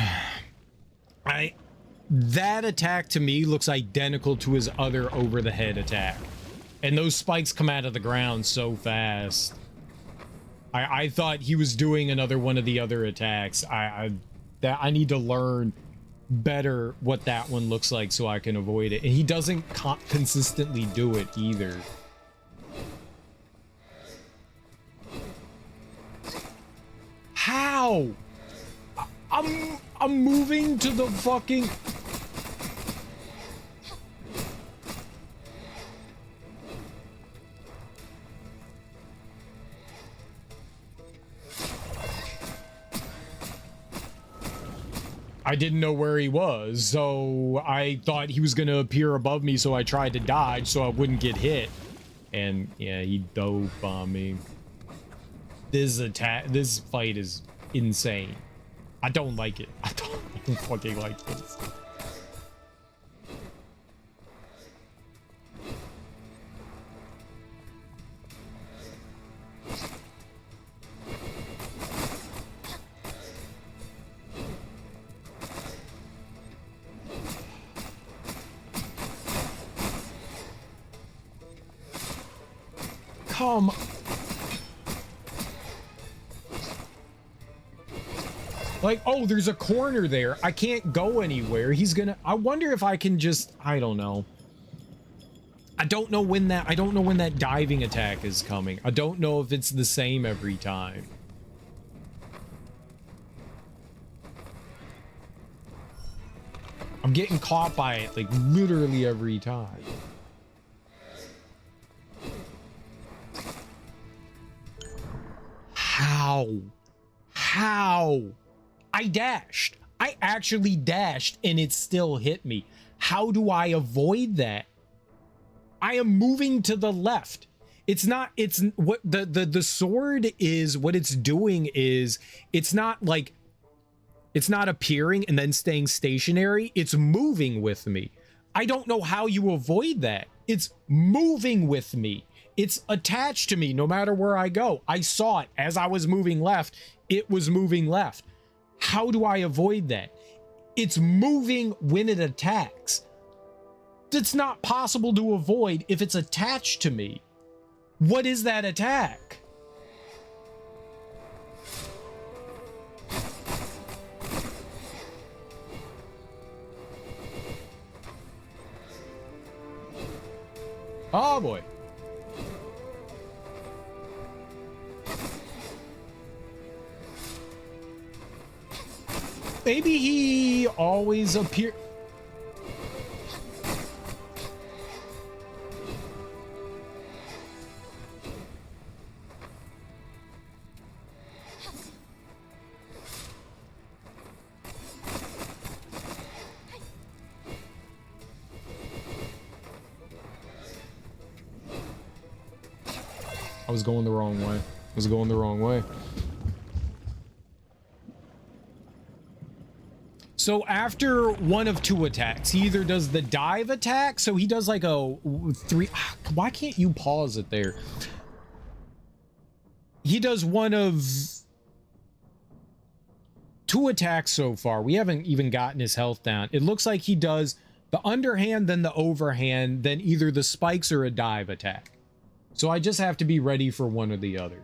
That attack to me looks identical to his other over the head attack. And those spikes come out of the ground so fast. I thought he was doing another one of the other attacks. I need to learn better what that one looks like so I can avoid it. And he doesn't consistently do it either. How? I'm moving to the fucking... I didn't know where he was, so I thought he was gonna appear above me, so I tried to dodge so I wouldn't get hit. And yeah, he dove on me. This fight is insane. I don't like it. I don't fucking like this. Come. Like, oh, there's a corner there. I can't go anywhere. He's gonna... I wonder if I can just... I don't know. I don't know when that diving attack is coming. I don't know if it's the same every time. I'm getting caught by it, like, literally every time. How? I dashed. I actually dashed and it still hit me. How do I avoid that? I am moving to the left. It's not, it's what the sword is, what it's doing is, it's not like, it's not appearing and then staying stationary. It's moving with me. I don't know how you avoid that. It's moving with me. It's attached to me no matter where I go. I saw it as I was moving left. It was moving left. How do I avoid that? It's moving when it attacks. It's not possible to avoid if it's attached to me. What is that attack? Oh boy. Maybe he always appears. I was going the wrong way. I was going the wrong way. So after one of two attacks, he either does the dive attack, so he does like a three. Why can't you pause it there? He does one of two attacks so far. We haven't even gotten his health down. It looks like he does the underhand, then the overhand, then either the spikes or a dive attack. So I just have to be ready for one or the other.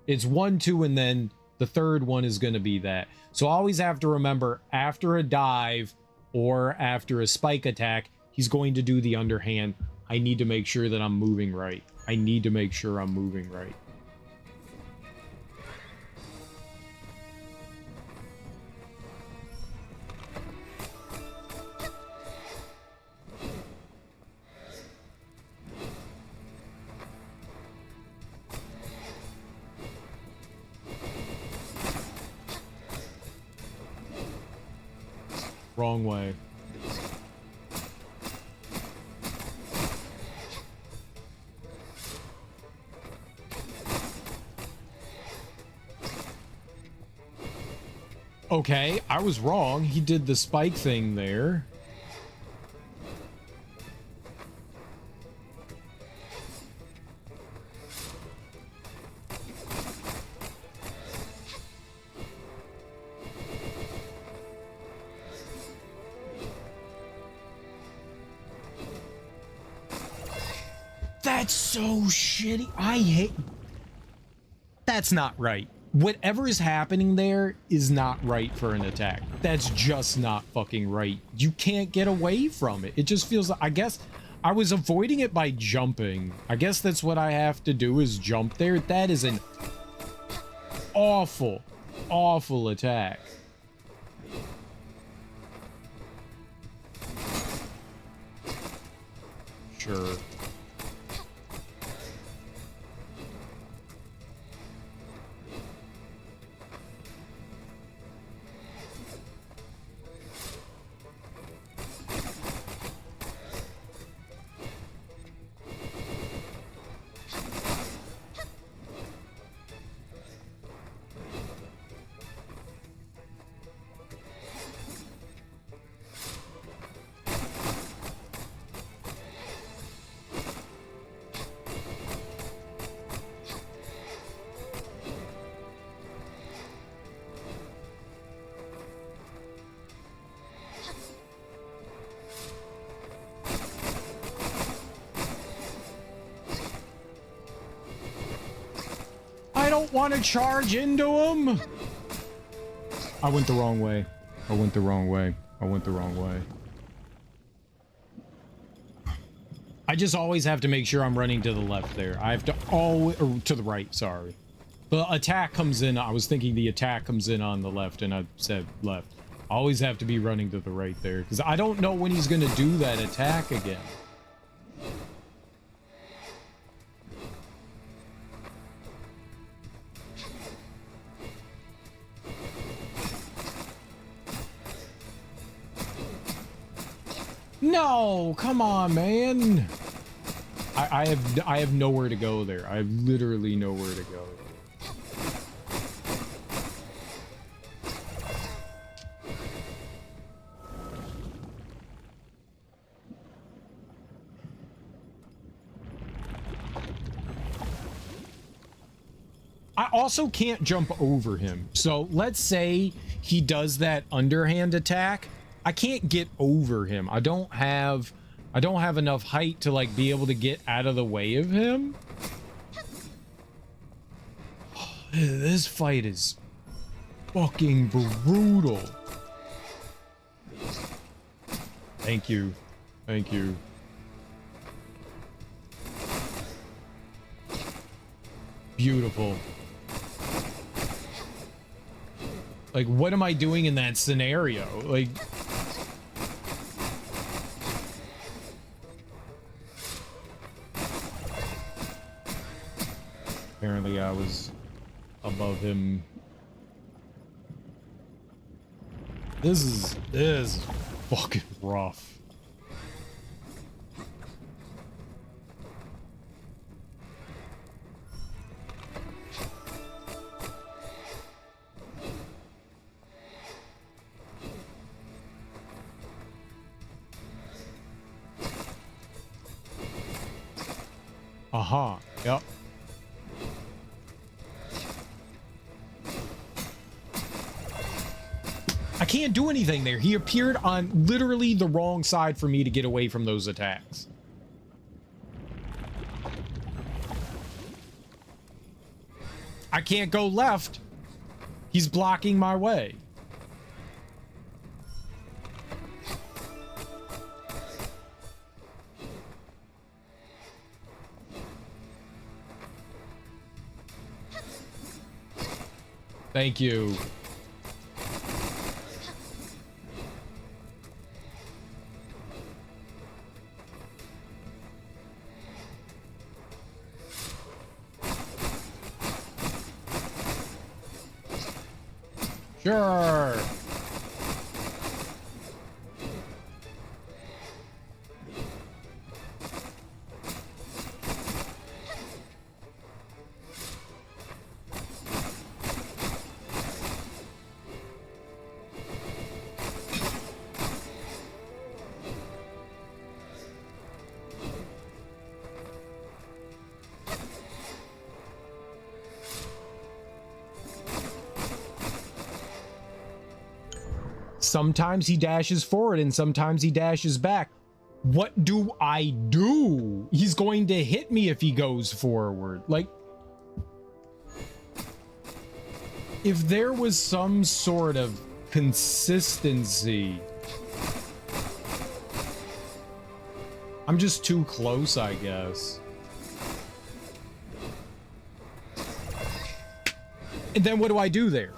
It's 1, 2, and then the third one is going to be that. So I always have to remember, after a dive or after a spike attack, he's going to do the underhand. I need to make sure that I'm moving right. I need to make sure I'm moving right. Wrong way. Okay, I was wrong. He did the spike thing there. That's so shitty. I hate... That's not right. Whatever is happening there is not right for an attack. That's just not fucking right. You can't get away from it. It just feels like... I guess I was avoiding it by jumping. I guess that's what I have to do, is jump there. That is an awful, awful attack. Sure. I don't want to charge into him. I went the wrong way. I went the wrong way. I went the wrong way. I just always have to make sure I'm running to the left there. I have to always, or to the right, sorry. The attack comes in, I was thinking the attack comes in on the left and I said left. I always have to be running to the right there because I don't know when he's going to do that attack again. No, come on, man. I have nowhere to go there. I have literally nowhere to go. I also can't jump over him. So let's say he does that underhand attack. I can't get over him. I don't have enough height to like be able to get out of the way of him. This fight is fucking brutal. Thank you. Thank you. Beautiful. Like, what am I doing in that scenario? Like, apparently I was above him. This is fucking rough. Aha, yep. I can't do anything there. He appeared on literally the wrong side for me to get away from those attacks. I can't go left. He's blocking my way. Thank you. Sure. Sometimes he dashes forward and sometimes he dashes back. What do I do? He's going to hit me if he goes forward. Like, if there was some sort of consistency. I'm just too close, I guess. And then what do I do there?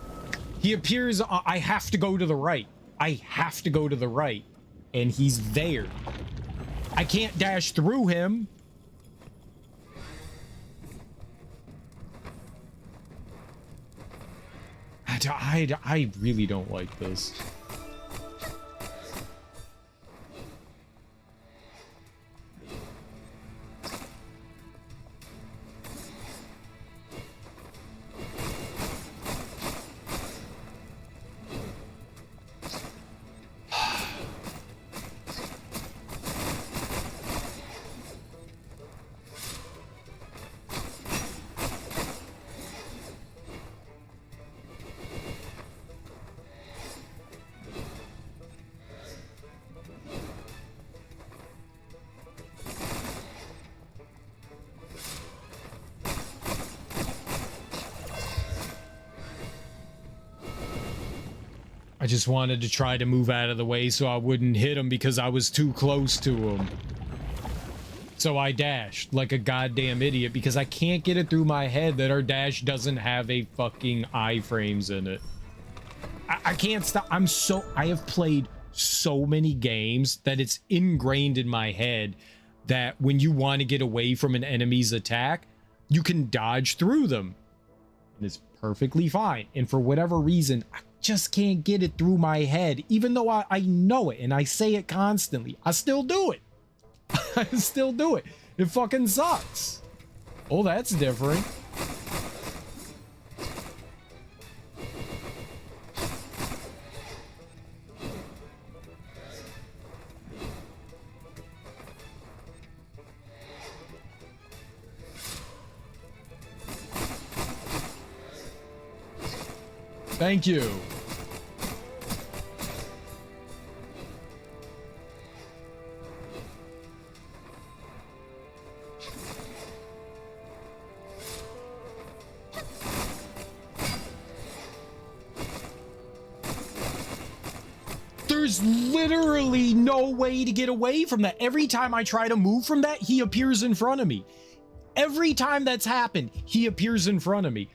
He appears, I have to go to the right. I have to go to the right. And he's there. I can't dash through him. I really don't like this. I just wanted to try to move out of the way so I wouldn't hit him because I was too close to him. So I dashed like a goddamn idiot because I can't get it through my head that our dash doesn't have a fucking iframes in it. I can't stop. I have played so many games that it's ingrained in my head that when you want to get away from an enemy's attack, you can dodge through them. And it's perfectly fine. And for whatever reason, I just can't get it through my head. Even though I know it and I say it constantly, I still do it. I still do it. It fucking sucks. Oh, that's different. Thank you. There's literally no way to get away from that. Every time I try to move from that, he appears in front of me. Every time that's happened, he appears in front of me.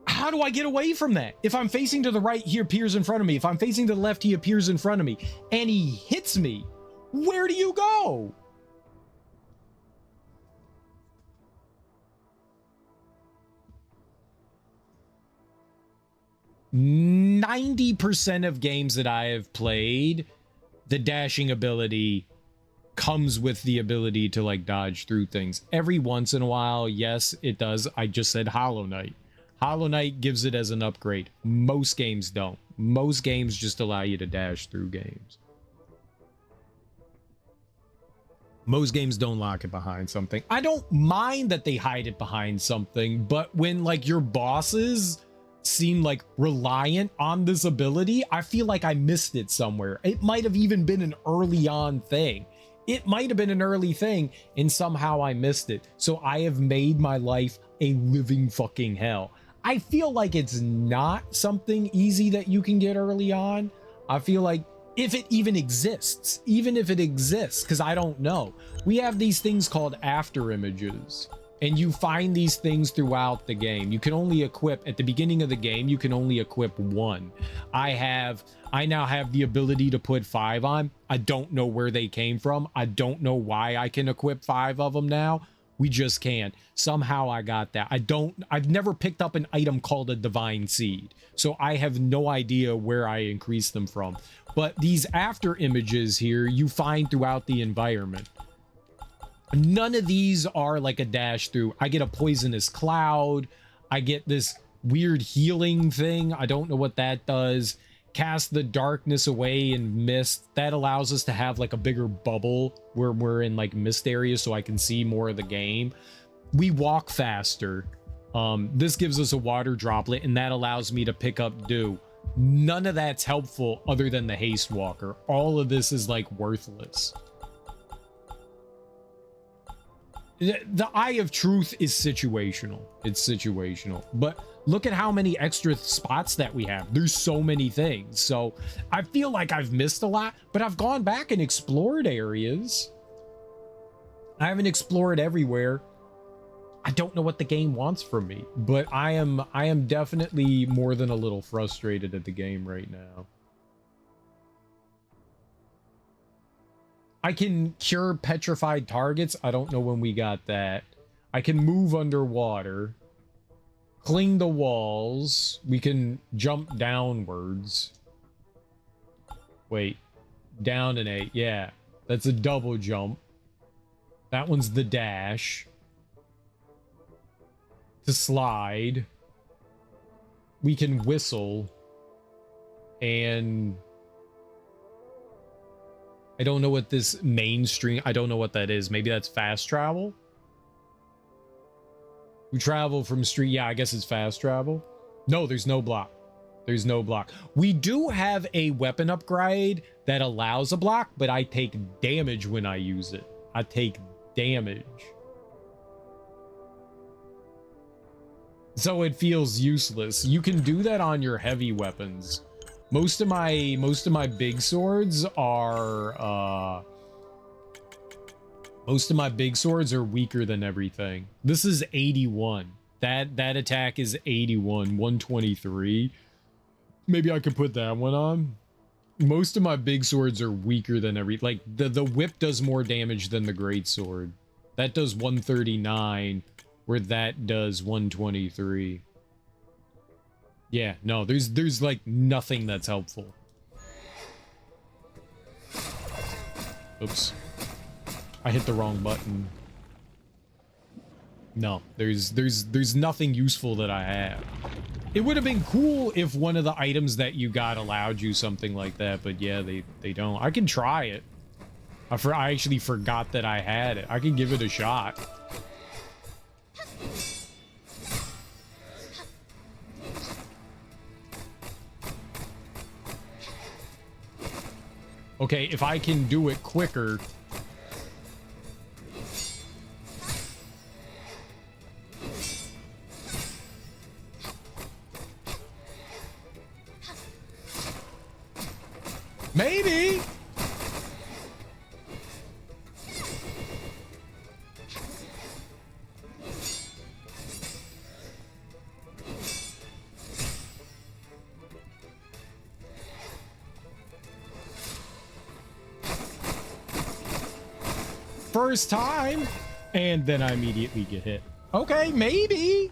How do I get away from that? If I'm facing to the right, he appears in front of me. If I'm facing to the left, he appears in front of me. And he hits me. Where do you go? %90 of games that I have played, the dashing ability comes with the ability to like dodge through things. Every once in a while, yes, it does. I just said Hollow Knight. Hollow Knight gives it as an upgrade. Most games don't. Most games just allow you to dash through games. Most games don't lock it behind something. I don't mind that they hide it behind something, but when like your bosses seem like reliant on this ability, I feel like I missed it somewhere. It might have even been an early on thing. It might have been an early thing and somehow I missed it. So I have made my life a living fucking hell. I feel like it's not something easy that you can get early on. I feel like if it even exists, because I don't know. We have these things called Afterimages, and you find these things throughout the game. You can only equip, at the beginning of the game, you can only equip one. I now have the ability to put 5 on. I don't know where they came from. I don't know why I can equip 5 of them now. We just can't. Somehow I got that. I've never picked up an item called a Divine Seed, so I have no idea where I increased them from. But these Afterimages here, you find throughout the environment. None of these are like a dash through. I get a poisonous cloud. I get this weird healing thing. I don't know what that does. Cast the darkness away and mist. That allows us to have like a bigger bubble where we're in like mist areas so I can see more of the game. We walk faster. This gives us a water droplet and that allows me to pick up dew. None of that's helpful other than the haste walker. All of this is like worthless. The Eye of Truth is situational. It's situational. But look at how many extra spots that we have. There's so many things. So I feel like I've missed a lot, but I've gone back and explored areas. I haven't explored everywhere. I don't know what the game wants from me, but I am definitely more than a little frustrated at the game right now. I can cure petrified targets. I don't know when we got that. I can move underwater. Cling the walls. We can jump downwards. Wait. Down an 8. Yeah. That's a double jump. That one's the dash. To slide. We can whistle. And I don't know what this mainstream, I don't know what that is. Maybe that's fast travel? We travel from street, yeah, I guess it's fast travel. No, there's no block. There's no block. We do have a weapon upgrade that allows a block, but I take damage when I use it. I take damage. So it feels useless. You can do that on your heavy weapons. Most of my big swords are weaker than everything. This is 81. That attack is 81, 123. Maybe I could put that one on. Most of my big swords are weaker than like the whip does more damage than the great sword. That does 139, where that does 123. Yeah, no, there's like nothing that's helpful. Oops. I hit the wrong button. No, there's nothing useful that I have. It would have been cool if one of the items that you got allowed you something like that, but yeah, they don't. I can try it. I actually forgot that I had it. I can give it a shot. Okay, if I can do it quicker. Maybe. First time, and then I immediately get hit. Okay, maybe.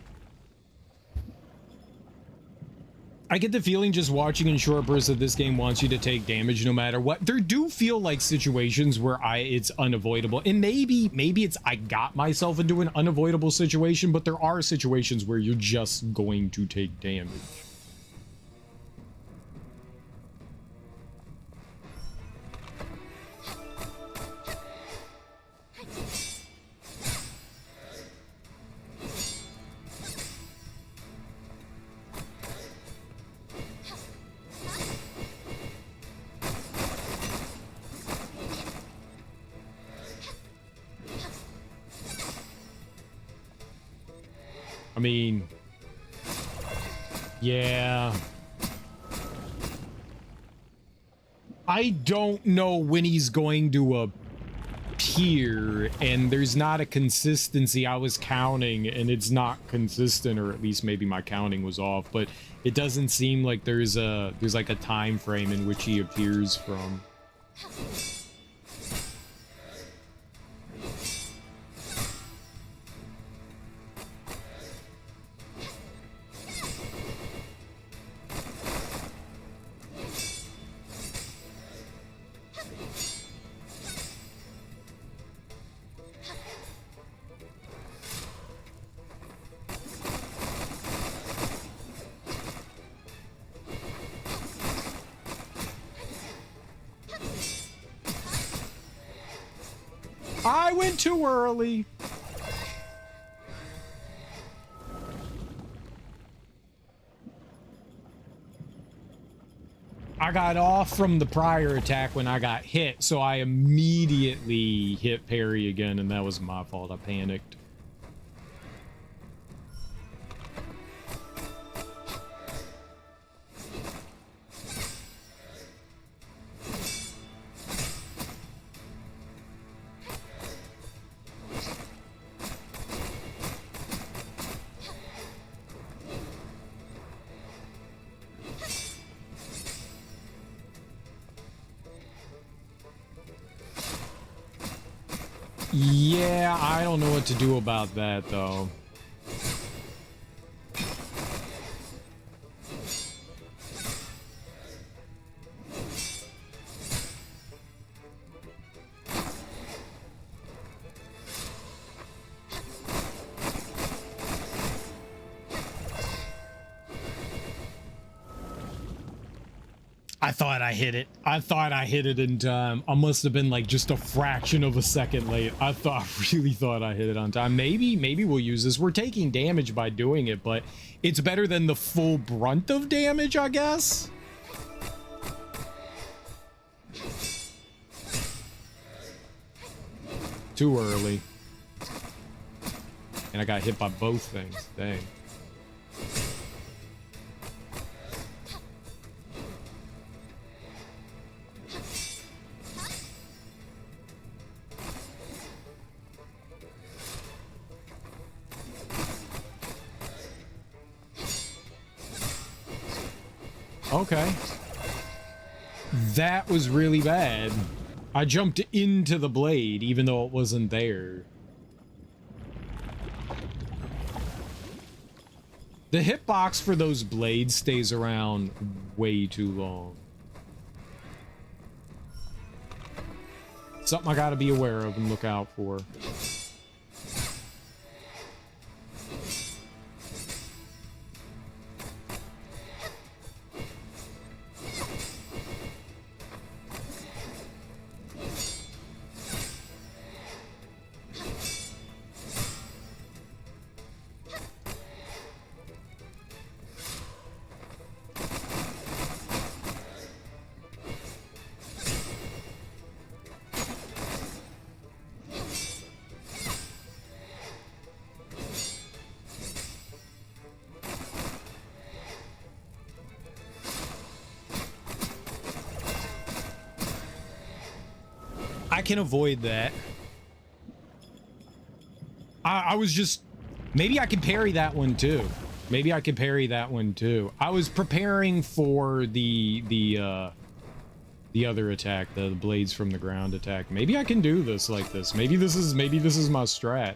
I get the feeling just watching in short bursts that this game wants you to take damage no matter what. There do feel like situations where it's unavoidable, and maybe it's I got myself into an unavoidable situation, but there are situations where you're just going to take damage. I mean, yeah. I don't know when he's going to appear, and there's not a consistency. I was counting, and it's not consistent, or at least maybe my counting was off, but it doesn't seem like there's like a time frame in which he appears from. I went too early. I got off from the prior attack when I got hit, so I immediately hit parry again, and that was my fault. I panicked. Yeah, I don't know what to do about that, though. I thought I hit it. I thought I hit it in time. I must have been like just a fraction of a second late. I really thought I hit it on time. Maybe we'll use this. We're taking damage by doing it, but it's better than the full brunt of damage, I guess. Too early. And I got hit by both things. Dang. Okay. That was really bad. I jumped into the blade, even though it wasn't there. The hitbox for those blades stays around way too long. Something I gotta be aware of and look out for. I can avoid that. I was just... Maybe I can parry that one too. Maybe I can parry that one too. I was preparing for the other attack, the blades from the ground attack. Maybe I can do this like this. Maybe this is my strat.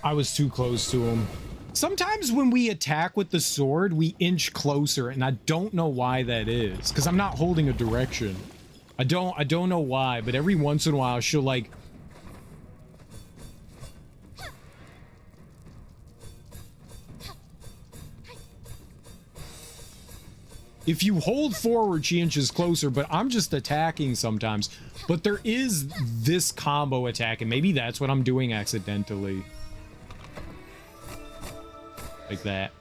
I was too close to him. Sometimes when we attack with the sword, we inch closer, and I don't know why that is. Because I'm not holding a direction. I don't know why, but every once in a while she'll like... If you hold forward, she inches closer, but I'm just attacking sometimes. But there is this combo attack, and maybe that's what I'm doing accidentally. Like that.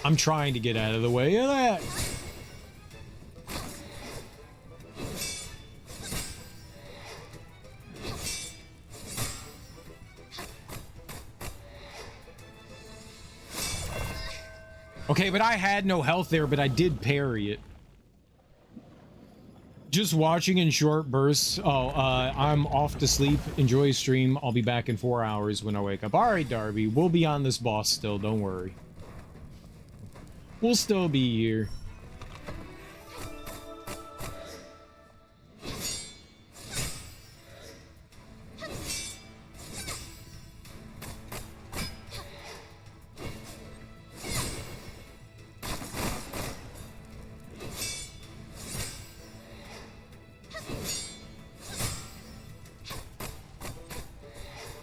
I'm trying to get out of the way of that. Okay, but I had no health there, but I did parry it. Just watching in short bursts. Oh, I'm off to sleep. Enjoy stream. I'll be back in 4 hours when I wake up. All right, Darby. We'll be on this boss still. Don't worry. We'll still be here.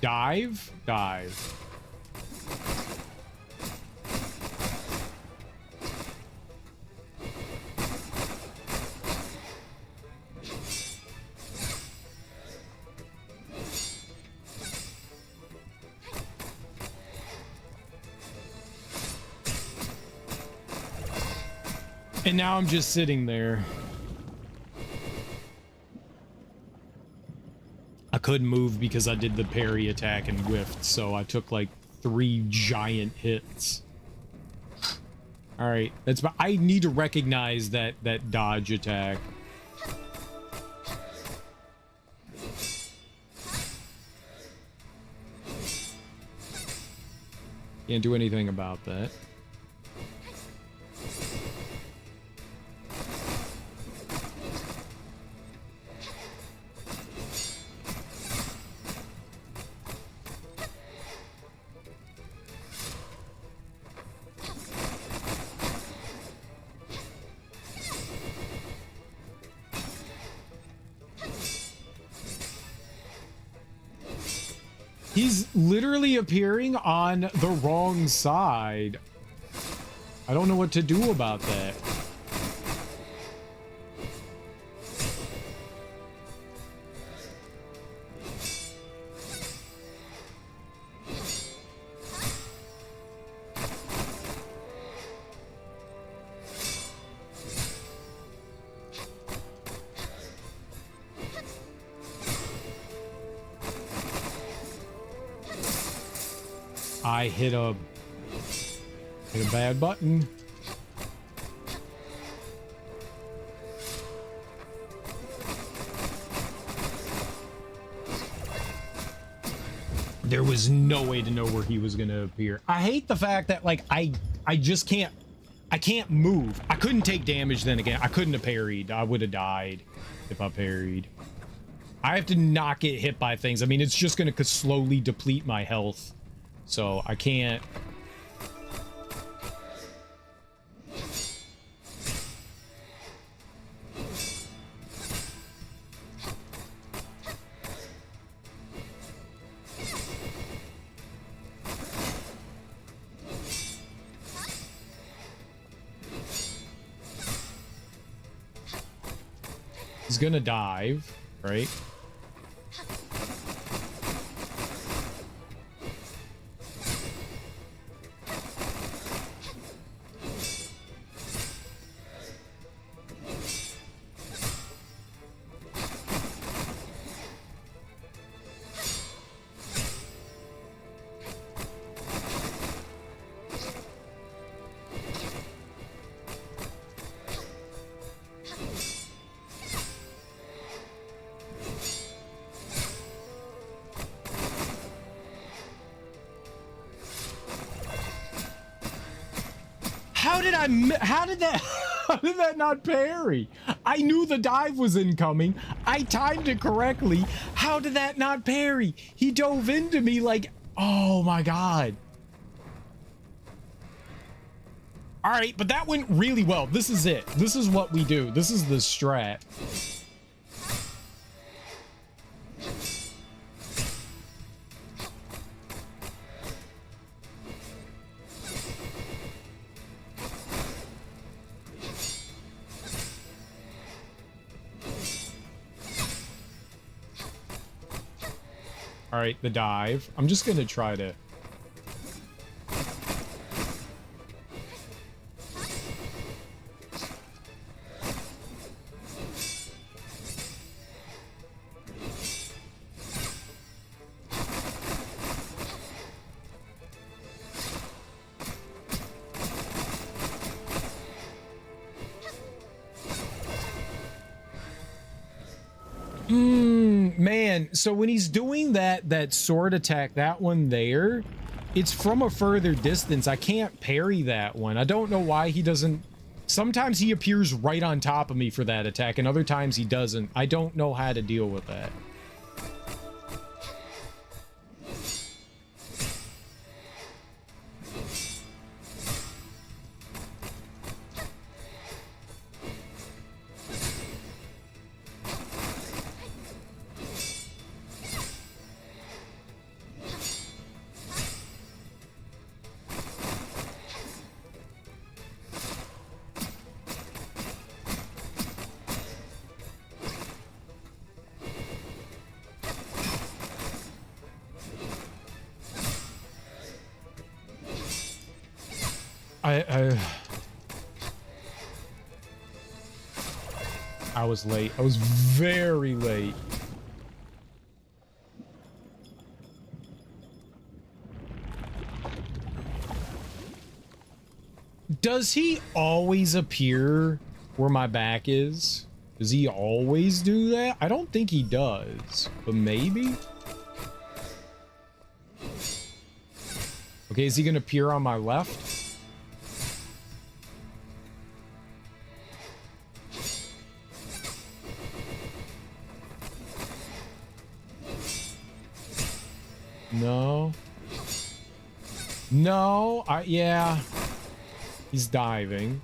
Dive? Dive. And now I'm just sitting there. I couldn't move because I did the parry attack and whiffed, so I took like 3 giant hits. All right, that's. I need to recognize that dodge attack. Can't do anything about that. He's literally appearing on the wrong side. I don't know what to do about that. I hit a bad button. There was no way to know where he was gonna appear. I hate the fact that like I just can't move. I couldn't take damage then again. I couldn't have parried. I would have died if I parried. I have to not get hit by things. I mean, it's just gonna slowly deplete my health. So I can't. He's gonna dive, right? How did that not parry? I knew the dive was incoming. I timed it correctly. How did that not parry? He dove into me like, oh my god. All right, but that went really well. This is it. This is what we do. This is the strat. All right, the dive. I'm just gonna try to. Man, so when he's doing that sword attack, that one there, it's from a further distance. I can't parry that one. I don't know why he doesn't. Sometimes he appears right on top of me for that attack, and other times he doesn't. I don't know how to deal with that. I was late. I was very late. Does he always appear where my back is? Does he always do that? I don't think he does, but maybe. Okay, is he gonna appear on my left? No. No, yeah. He's diving.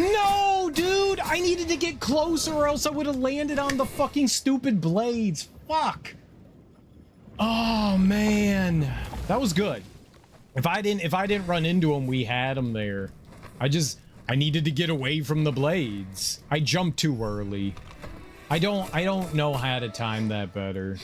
No, dude! I needed to get closer or else I would have landed on the fucking stupid blades. Fuck. Oh, man. That was good. If I didn't run into him, we had him there. I needed to get away from the blades. I jumped too early. I don't know how to time that better.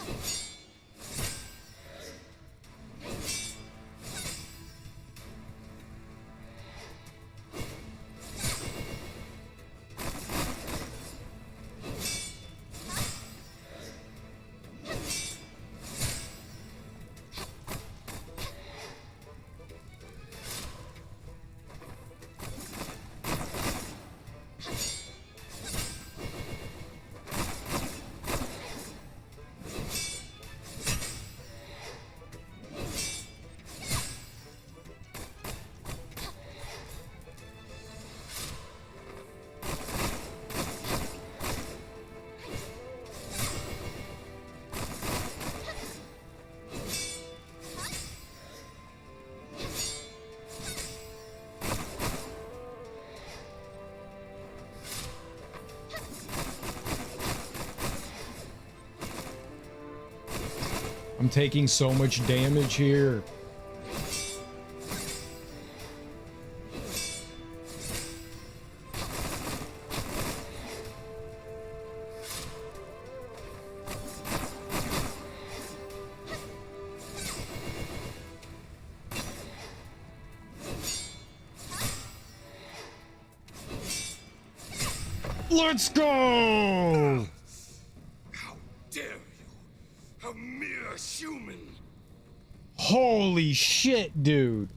I'm taking so much damage here. Let's go! How dare you! A mere human! Holy shit, dude.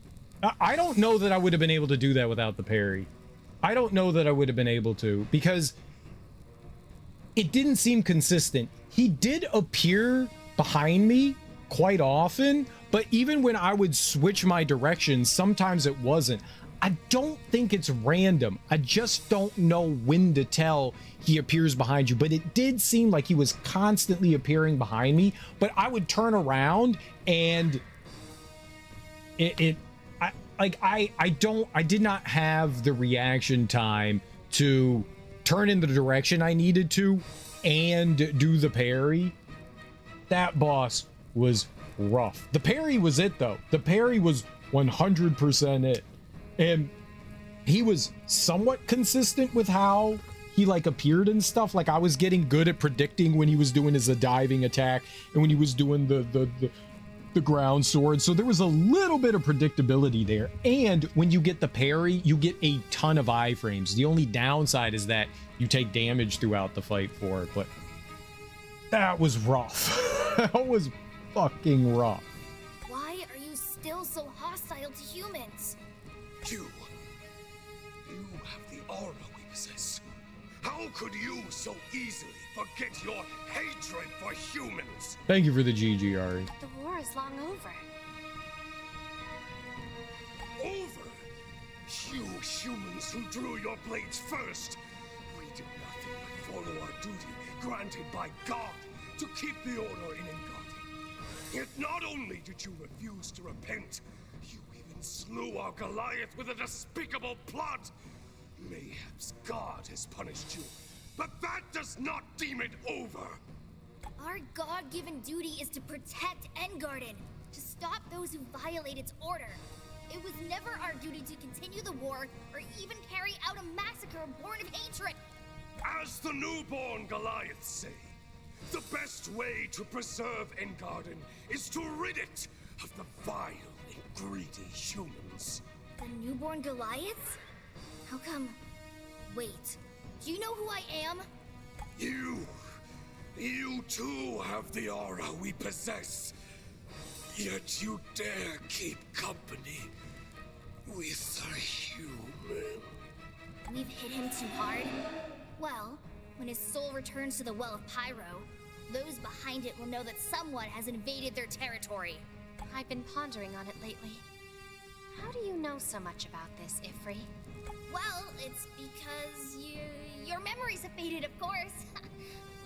I don't know that I would have been able to do that without the parry. I don't know that I would have been able to, because it didn't seem consistent. He did appear behind me quite often, but even when I would switch my direction, sometimes it wasn't. I don't think it's random. I just don't know when to tell he appears behind you, but it did seem like he was constantly appearing behind me, but I would turn around and I did not have the reaction time to turn in the direction I needed to and do the parry. That boss was rough. The parry was it though. The parry was 100% it. And he was somewhat consistent with how he like appeared and stuff. Like I was getting good at predicting when he was doing his diving attack and when he was doing the ground sword. So there was a little bit of predictability there. And when you get the parry, you get a ton of iframes. The only downside is that you take damage throughout the fight for it. But that was rough. That was fucking rough. Why are you still so hostile to humans? You have the aura we possess. How could you so easily forget your hatred for humans? Thank you for the GG, Ari. The war is long over. Over? You humans who drew your blades first. We did nothing but follow our duty granted by God to keep the order in Engardi. Yet not only did you refuse to repent, you even slew our Goliath with a despicable plot. Mayhaps God has punished you, but that does not deem it over. Our God-given duty is to protect Engarden, to stop those who violate its order. It was never our duty to continue the war or even carry out a massacre born of hatred. As the newborn Goliaths say, the best way to preserve Engarden is to rid it of the vile and greedy humans. The newborn Goliaths? How come? Wait, do you know who I am? You too have the aura we possess. Yet you dare keep company with a human. We've hit him too hard? Well, when his soul returns to the Well of Pyro, those behind it will know that someone has invaded their territory. I've been pondering on it lately. How do you know so much about this, Ifri? Well, it's because your memories have faded, of course.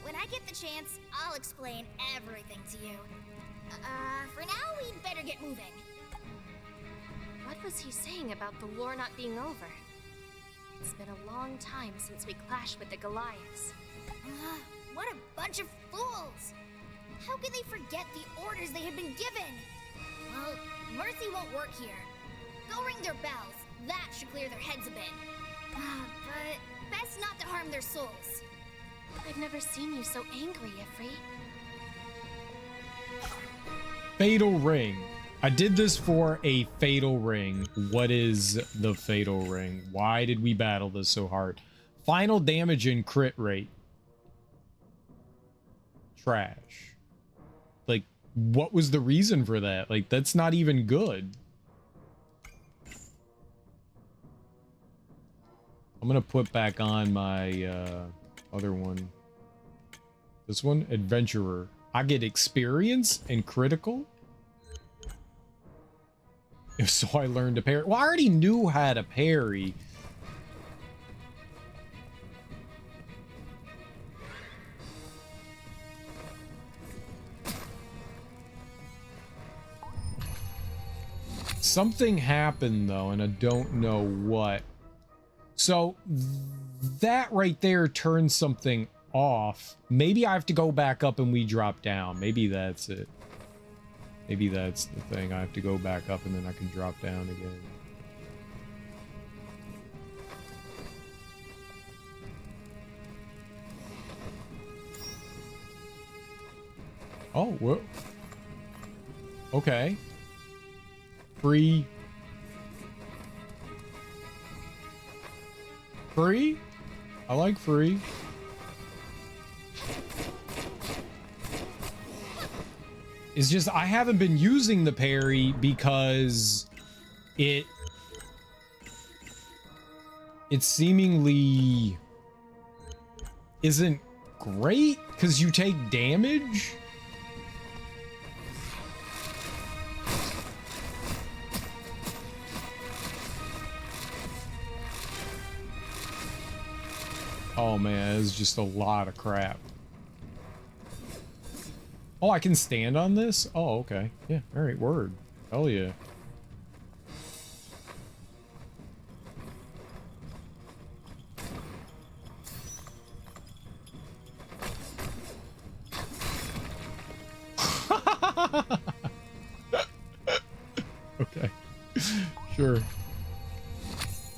When I get the chance, I'll explain everything to you. For now, we'd better get moving. What was he saying about the war not being over? It's been a long time since we clashed with the Goliaths. What a bunch of fools! How could they forget the orders they had been given? Well, mercy won't work here. Go ring their bells. That should clear their heads a bit. But best not to harm their souls. I've never seen you so angry, Ifrit. Fatal ring. I did this for a fatal ring. What is the fatal ring? Why did we battle this so hard? Final damage and crit rate. Trash. Like, what was the reason for that? Like, that's not even good. I'm gonna put back on my other one. This one, adventurer. I get experience and critical. If so, I learned to parry. Well, I already knew how to parry. Something happened though, and I don't know what. So that right there turns something off. Maybe I have to go back up and we drop down. Maybe that's it. Maybe that's the thing. I have to go back up and then I can drop down again. Oh, whoa. Okay. Free. Free? I like free. It's just I haven't been using the parry because it seemingly isn't great because you take damage. Oh man, it's just a lot of crap. Oh, I can stand on this? Oh, okay. Yeah, alright, word. Hell yeah. Okay. Sure.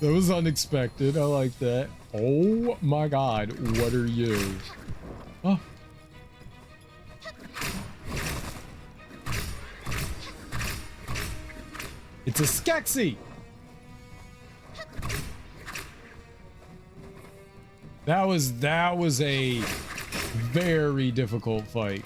That was unexpected. I like that. Oh my god, what are you? Oh. It's a Skeksis! That was a very difficult fight.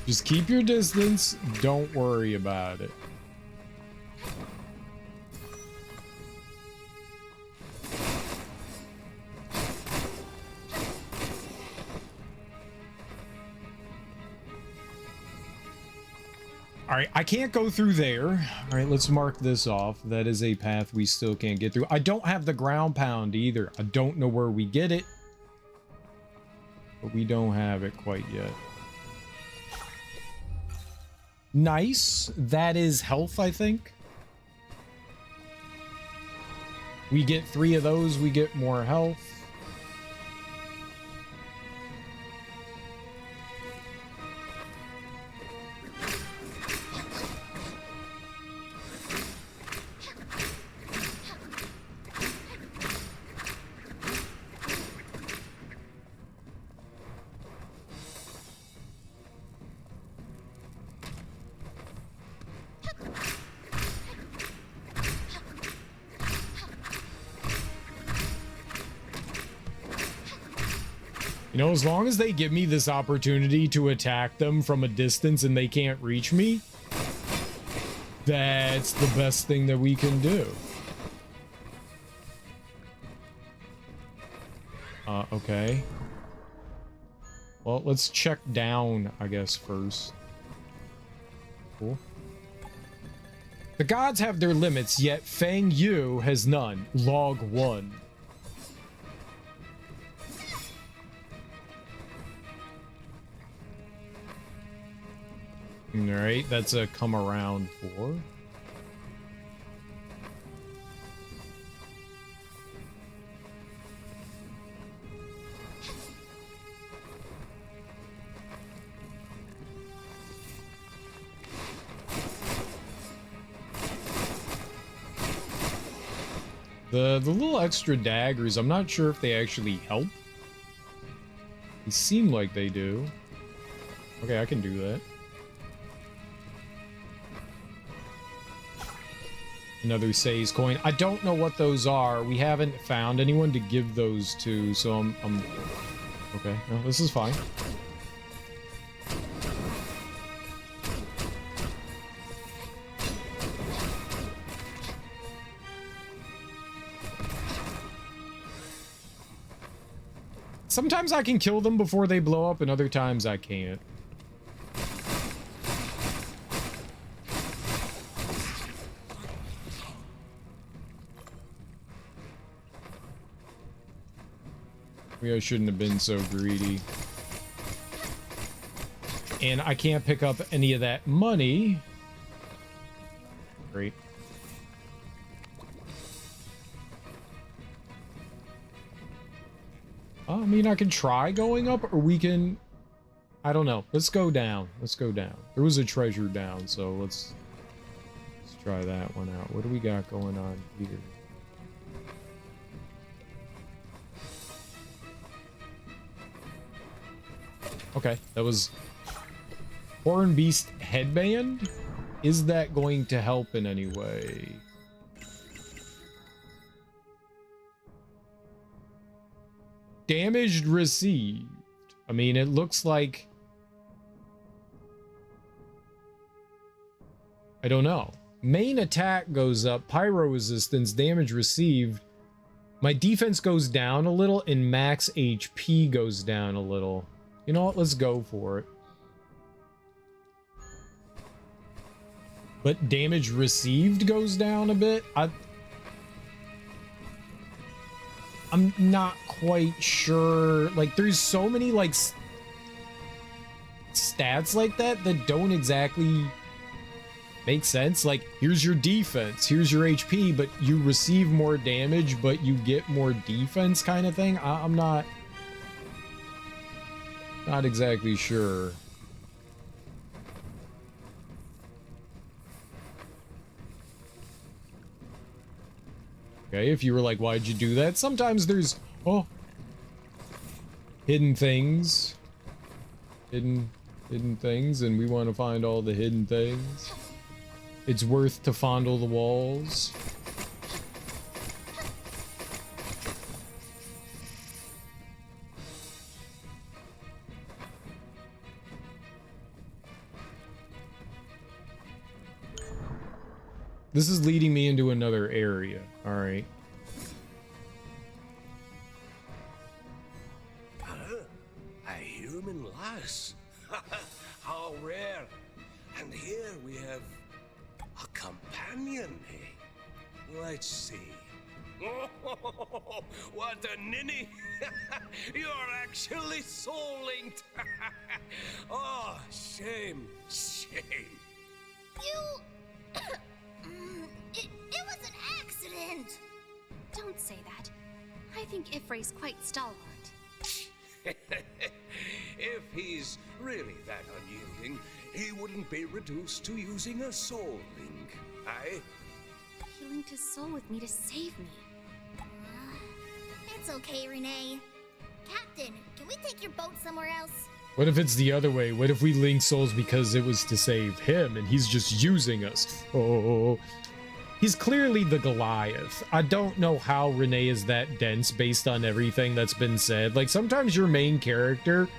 Just keep your distance. Don't worry about it. All right, I can't go through there. All right, let's mark this off. That is a path we still can't get through. I don't have the ground pound either. I don't know where we get it, but we don't have it quite yet. Nice. That is health, I think. We get 3 of those, we get more health. You know, as long as they give me this opportunity to attack them from a distance and they can't reach me, that's the best thing that we can do. Okay. Well, let's check down, I guess, first. Cool. The gods have their limits, yet Fang Yu has none. Log 1. All right, that's a come around 4. The little extra daggers, I'm not sure if they actually help. They seem like they do. Okay, I can do that. Another Say's coin. I don't know what those are. We haven't found anyone to give those to, so I'm okay. No, this is fine. Sometimes I can kill them before they blow up, and other times I can't. Maybe I shouldn't have been so greedy. And I can't pick up any of that money. Great. I mean, I can try going up, or we can... I don't know. Let's go down. Let's go down. There was a treasure down, so let's try that one out. What do we got going on here? Okay, that was... Horn Beast headband? Is that going to help in any way? Damage received. I mean, it looks like... I don't know. Main attack goes up, pyro resistance, damage received. My defense goes down a little, and max HP goes down a little. You know what? Let's go for it. But damage received goes down a bit. I'm not quite sure. Like, there's so many, like, stats like that that don't exactly make sense. Like, here's your defense, here's your HP, but you receive more damage, but you get more defense kind of thing. I'm not exactly sure. Okay, if you were like, why'd you do that? Sometimes there's, oh, hidden things. Hidden things, and we want to find all the hidden things. It's worth to fondle the walls. This is leading me into another area. All right. A human lass. How rare. And here we have a companion, eh? Let's see. Oh, what a ninny! You're actually soul-linked! Oh, shame, shame. It was an accident! Don't say that. I think Ifray's quite stalwart. If he's really that unyielding, he wouldn't be reduced to using a soul link, eh? He linked his soul with me to save me. It's okay, Renee. Captain, can we take your boat somewhere else? What if it's the other way? What if we link souls because it was to save him and he's just using us? Oh, he's clearly the Goliath. I don't know how Renee is that dense based on everything that's been said. Like, sometimes your main character,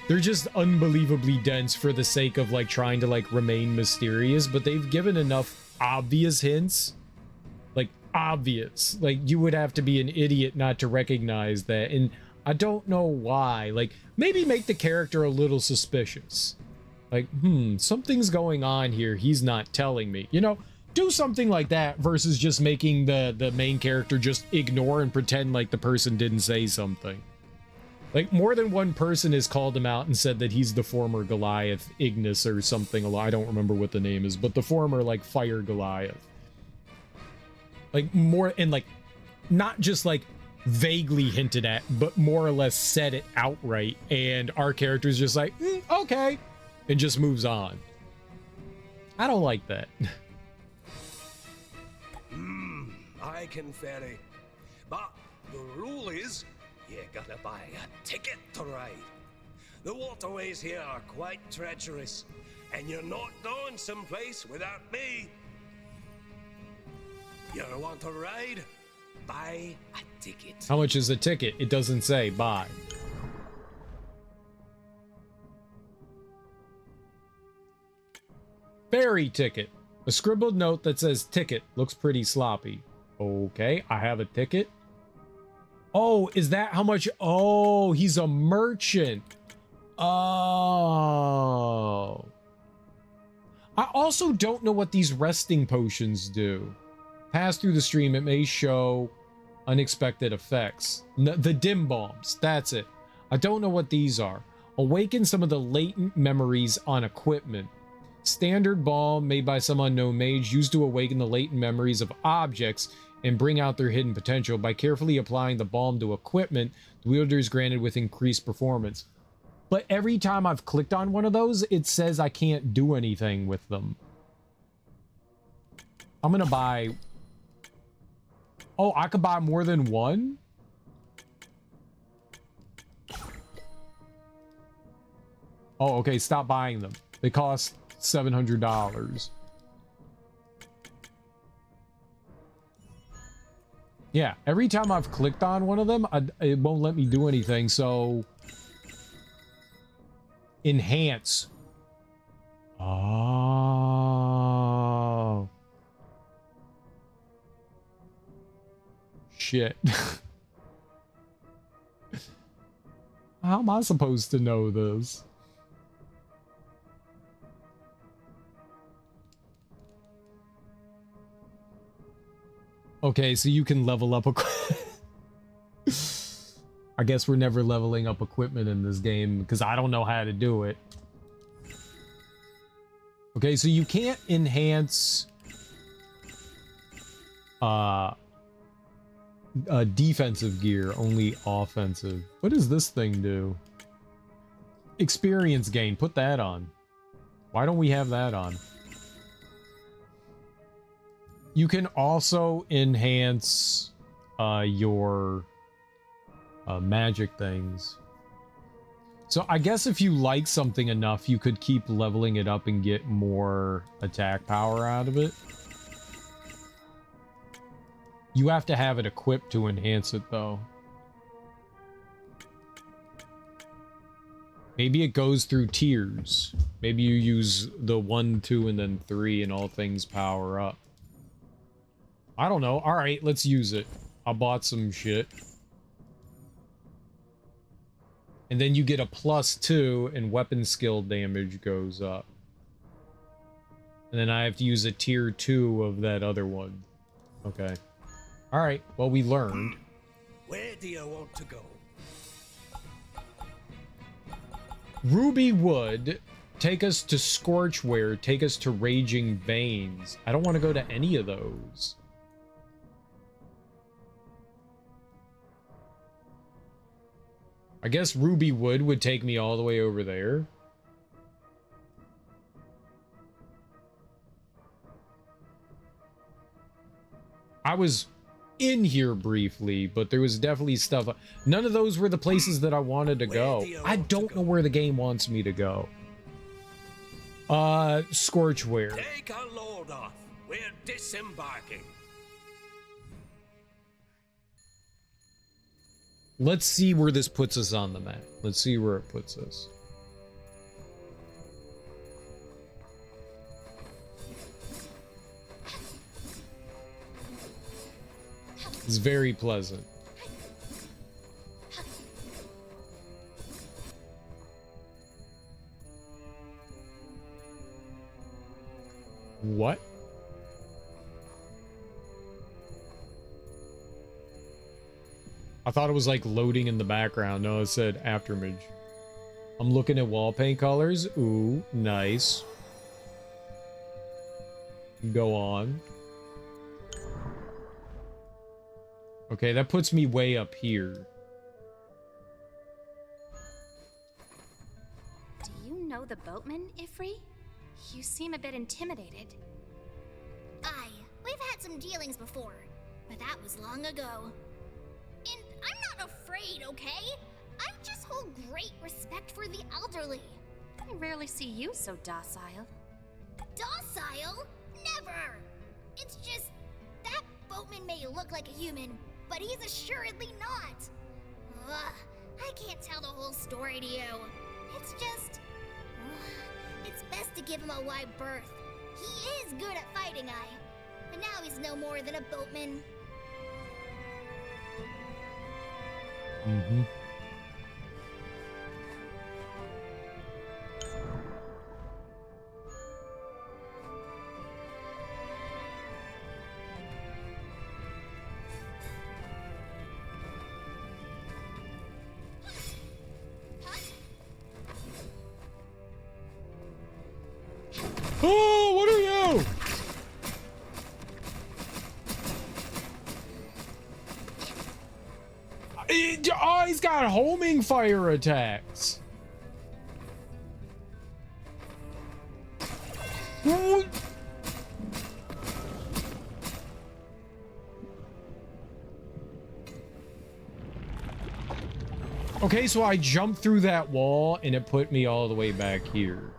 they're just unbelievably dense for the sake of, like, trying to, like, remain mysterious, but they've given enough obvious hints. Like, obvious. Like, you would have to be an idiot not to recognize that, and I don't know why. Like, maybe make the character a little suspicious. Like, something's going on here he's not telling me. You know, do something like that versus just making the main character just ignore and pretend like the person didn't say something. Like, more than one person has called him out and said that he's the former Goliath Ignis or something. I don't remember what the name is, but the former, like, Fire Goliath. Like, more, and, like, not just, like, vaguely hinted at, but more or less said it outright. And our character's just like, okay, and just moves on. I don't like that. I can ferry. But the rule is, you gotta buy a ticket to ride. The waterways here are quite treacherous, and you're not going someplace without me. You want to ride? Buy a ticket. How much is a ticket? It doesn't say. Buy. Ferry ticket. A scribbled note that says ticket. Looks pretty sloppy. Okay, I have a ticket. Oh, is that how much? Oh, he's a merchant. Oh. I also don't know what these resting potions do. Pass through the stream. It may show unexpected effects. The dim bombs. That's it. I don't know what these are. Awaken some of the latent memories on equipment. Standard bomb made by some unknown mage used to awaken the latent memories of objects and bring out their hidden potential. By carefully applying the balm to equipment, the wielder is granted with increased performance. But every time I've clicked on one of those, it says I can't do anything with them. I'm gonna buy... Oh, I could buy more than one? Oh, okay, stop buying them. They cost $700. Yeah, every time I've clicked on one of them, it won't let me do anything, so... Enhance. Oh. Shit. How am I supposed to know this? Okay, so you can level up I guess we're never leveling up equipment in this game because I don't know how to do it. Okay, so you can't enhance defensive gear, only offensive. What does this thing do? Experience gain, put that on. Why don't we have that on? You can also enhance your magic things. So I guess if you like something enough, you could keep leveling it up and get more attack power out of it. You have to have it equipped to enhance it, though. Maybe it goes through tiers. Maybe you use the 1, 2, and then 3, and all things power up. I don't know. All right, let's use it. I bought some shit. And then you get a +2 and weapon skill damage goes up. And then I have to use a tier 2 of that other one. Okay. All right. Well, we learned. Where do you want to go? Ruby Wood. Take us to Scorchware. Take us to Raging Veins. I don't want to go to any of those. I guess Ruby Wood would take me all the way over there. I was in here briefly, but there was definitely stuff. None of those were the places that I wanted to go. I don't know where the game wants me to go. Scorchware. Take a load off. We're disembarking. Let's see where this puts us on the map. Let's see where it puts us. It's very pleasant. What? I thought it was like loading in the background. No, it said Afterimage. I'm looking at wall paint colors. Ooh, nice. Go on. Okay, that puts me way up here. Do you know the boatman, Ifri? You seem a bit intimidated. Aye, we've had some dealings before, but that was long ago. And I'm not afraid, okay? I just hold great respect for the elderly. I rarely see you so docile. Docile? Never! It's just, that boatman may look like a human, but he's assuredly not. Ugh, I can't tell the whole story to you. It's just, it's best to give him a wide berth. He is good at fighting, but now he's no more than a boatman. Mm-hmm. Oh, what are you? Oh, he's got homing fire attacks. What? Okay, so I jumped through that wall and it put me all the way back here.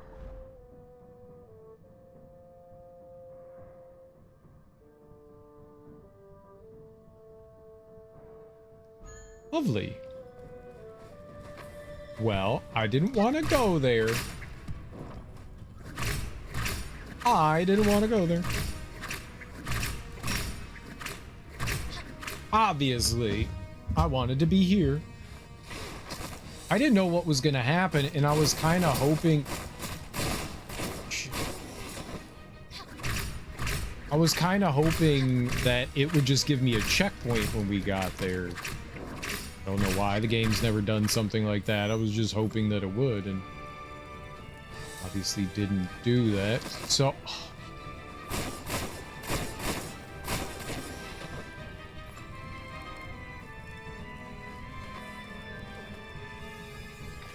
Lovely. Well, I didn't want to go there. I didn't want to go there. Obviously, I wanted to be here. I didn't know what was going to happen, and I was kind of hoping... I was kind of hoping that it would just give me a checkpoint when we got there. Don't know why the game's never done something like that. I was just hoping that it would, and obviously didn't do that. So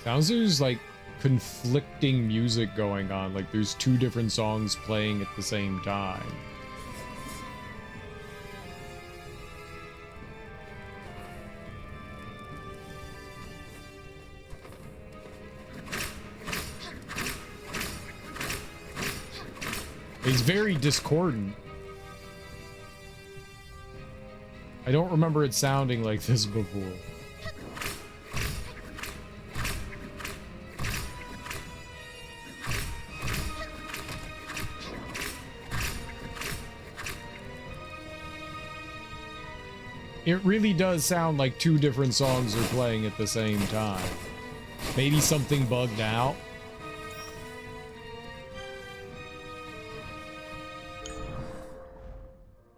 sounds there's like conflicting music going on, like there's two different songs playing at the same time. He's very discordant. I don't remember it sounding like this before. It really does sound like two different songs are playing at the same time. Maybe something bugged out.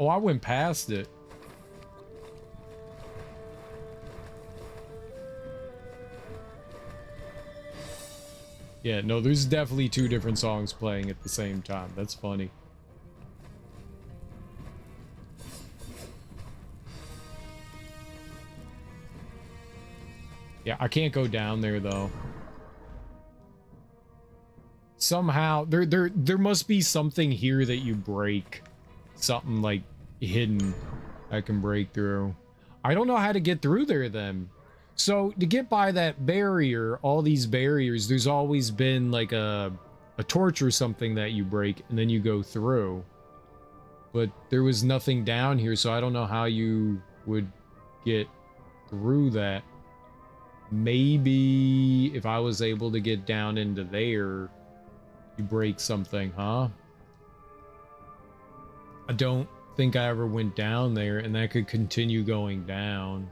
Oh, I went past it. Yeah, no, there's definitely two different songs playing at the same time. That's funny. Yeah, I can't go down there though. Somehow there must be something here that you break. Something like hidden I can break through. I don't know how to get through there then. So to get by that barrier, all these barriers, there's always been like a torch or something that you break and then you go through. But there was nothing down here, so I don't know how you would get through that. Maybe if I was able to get down into there, you break something, huh? I don't think I ever went down there, and that could continue going down.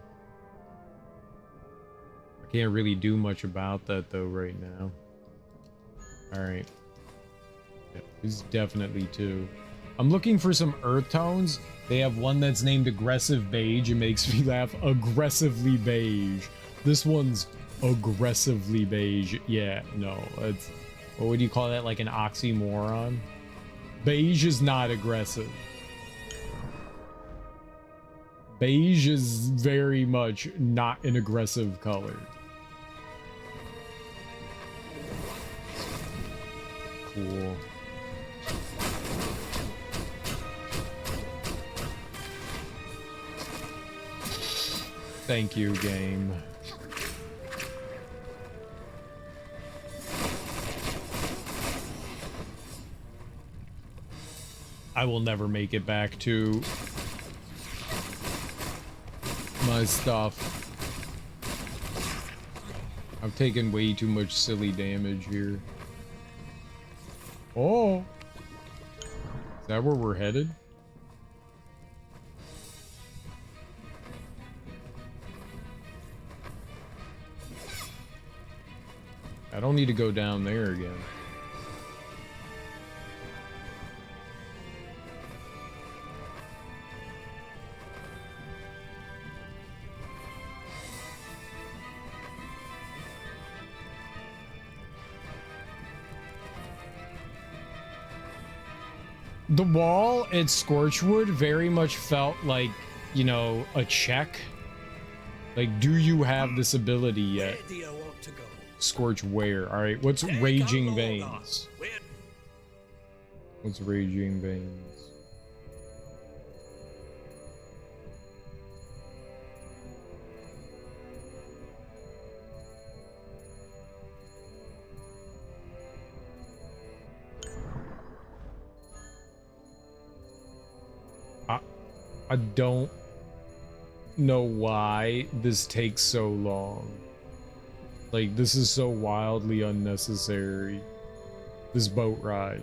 I can't really do much about that though right now. All right. Yeah, there's definitely two. I'm looking for some earth tones. They have one that's named Aggressive Beige. It makes me laugh. Aggressively beige. This one's aggressively beige. Yeah, no, it's, what would you call that? Like an oxymoron? Beige is not aggressive. Beige is very much not an aggressive color. Cool. Thank you, game. I will never make it back to my stuff. I've taken way too much silly damage here. Oh! Is that where we're headed? I don't need to go down there again. The wall at Scorchwood very much felt like, you know, a check. Like, do you have this ability yet? Where do you want to go? Scorch where? Alright, what's Take Raging a look. Veins? Where- What's Raging Veins? I don't know why this takes so long. Like, this is so wildly unnecessary. This boat ride.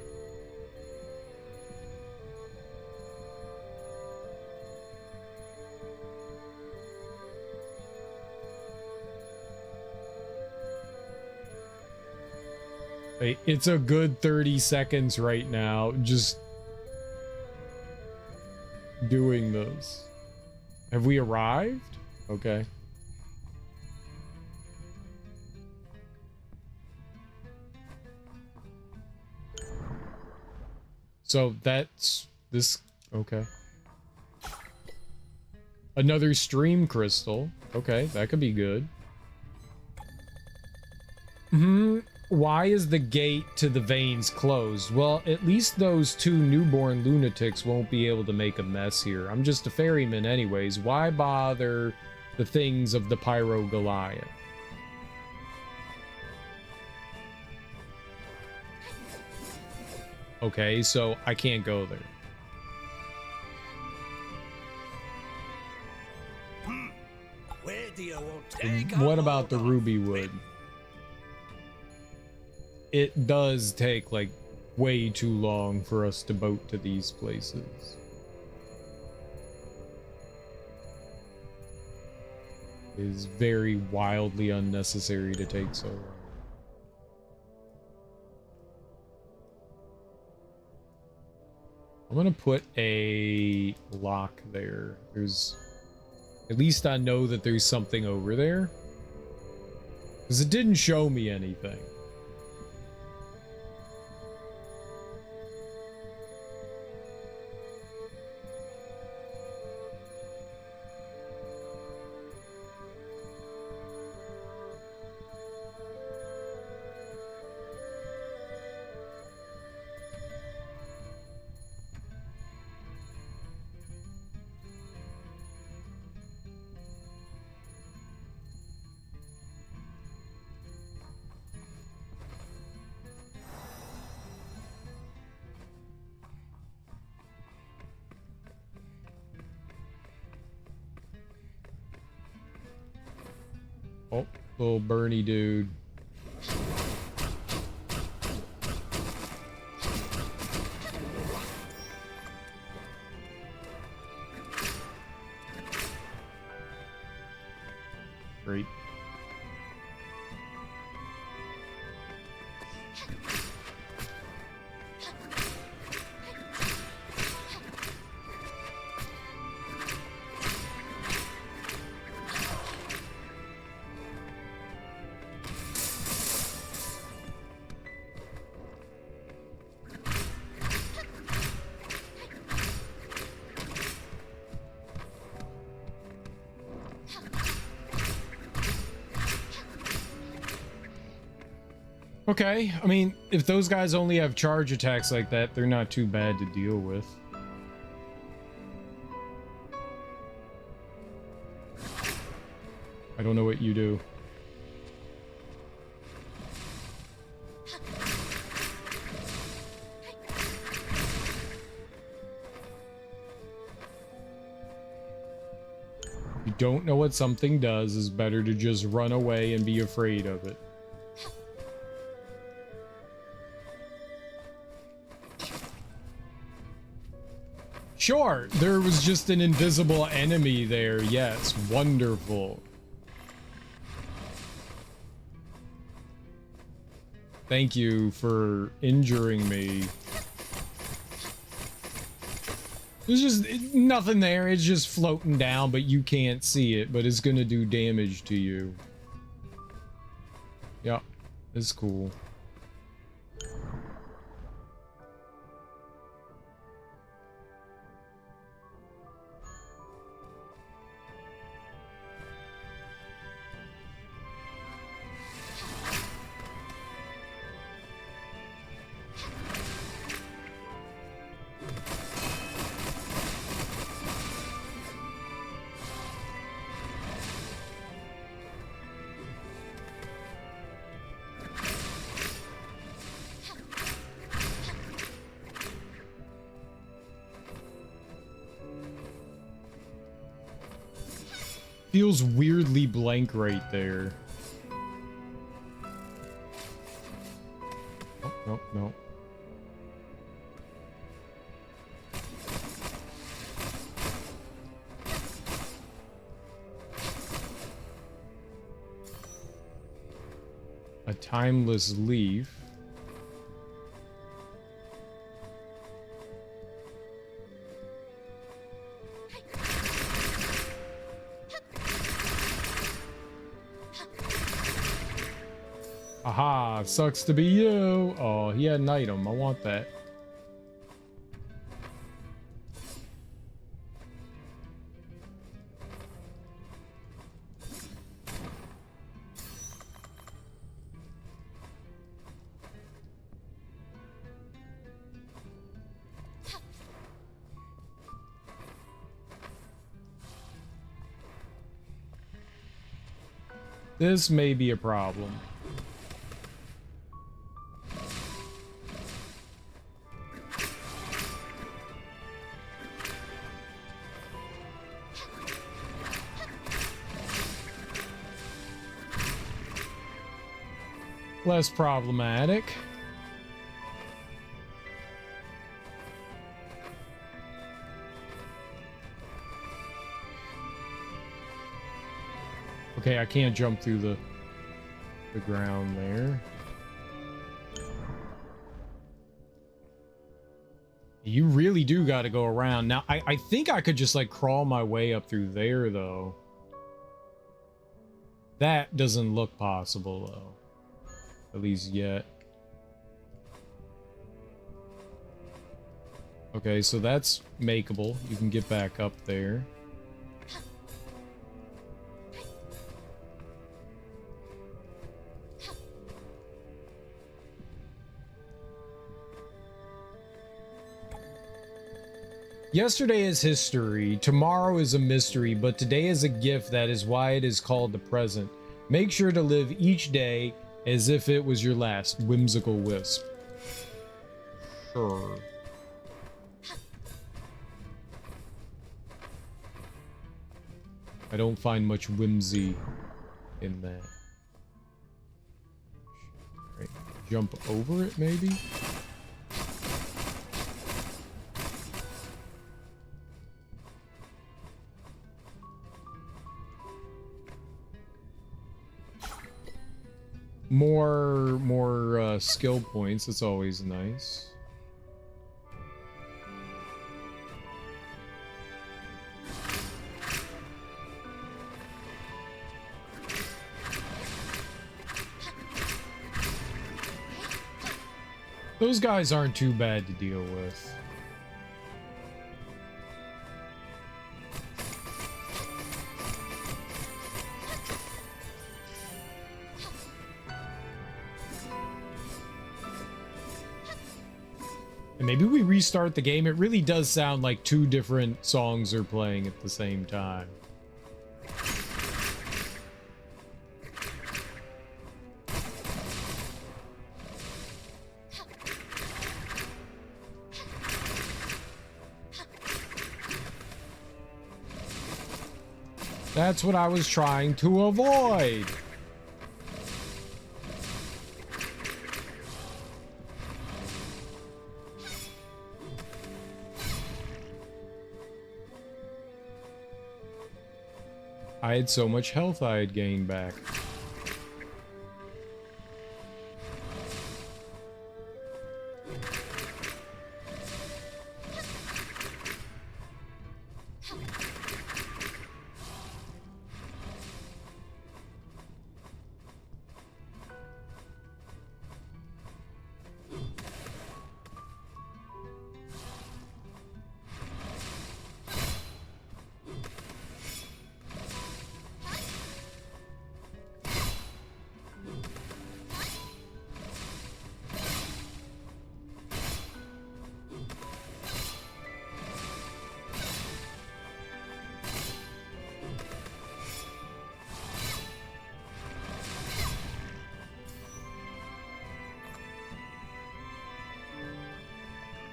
Like, it's a good 30 seconds right now, just doing this. Have we arrived? Okay. So that's this. Okay. Another stream crystal. Okay, that could be good. Why is the gate to the veins closed? Well, at least those two newborn lunatics won't be able to make a mess here. I'm just a ferryman anyways. Why bother the things of the Pyro Goliath? Okay, so I can't go there. Where do you want to And take what a about the look. ruby wood? It does take like way too long for us to boat to these places. It is very wildly unnecessary to take so long. I'm gonna put a lock there. There's, at least I know that there's something over there, because it didn't show me anything. Oh, little Bernie dude. Great. Okay, I mean, if those guys only have charge attacks like that, they're not too bad to deal with. I don't know what you do. If you don't know what something does, it's better to just run away and be afraid of it. Sure, there was just an invisible enemy there. Yes, wonderful. Thank you for injuring me. There's just nothing there. It's just floating down, but you can't see it, but it's gonna do damage to you. Yep, it's cool. Feels weirdly blank right there. Oh, no, no. A timeless leaf. Aha, sucks to be you. Oh, he had an item. I want that. This may be a problem. Less problematic. Okay, I can't jump through the ground there. You really do got to go around. Now, I think I could just like crawl my way up through there though. That doesn't look possible though. At least yet. Okay, so that's makeable. You can get back up there. Yesterday is history, tomorrow is a mystery, but today is a gift. That is why it is called the present. Make sure to live each day as if it was your last. Whimsical Wisp. Sure. I don't find much whimsy in that. Right. Jump over it, maybe? More skill points. That's always nice. Those guys aren't too bad to deal with. maybe we restart the game. It really does sound like two different songs are playing at the same time. That's what I was trying to avoid. I had so much health I had gained back.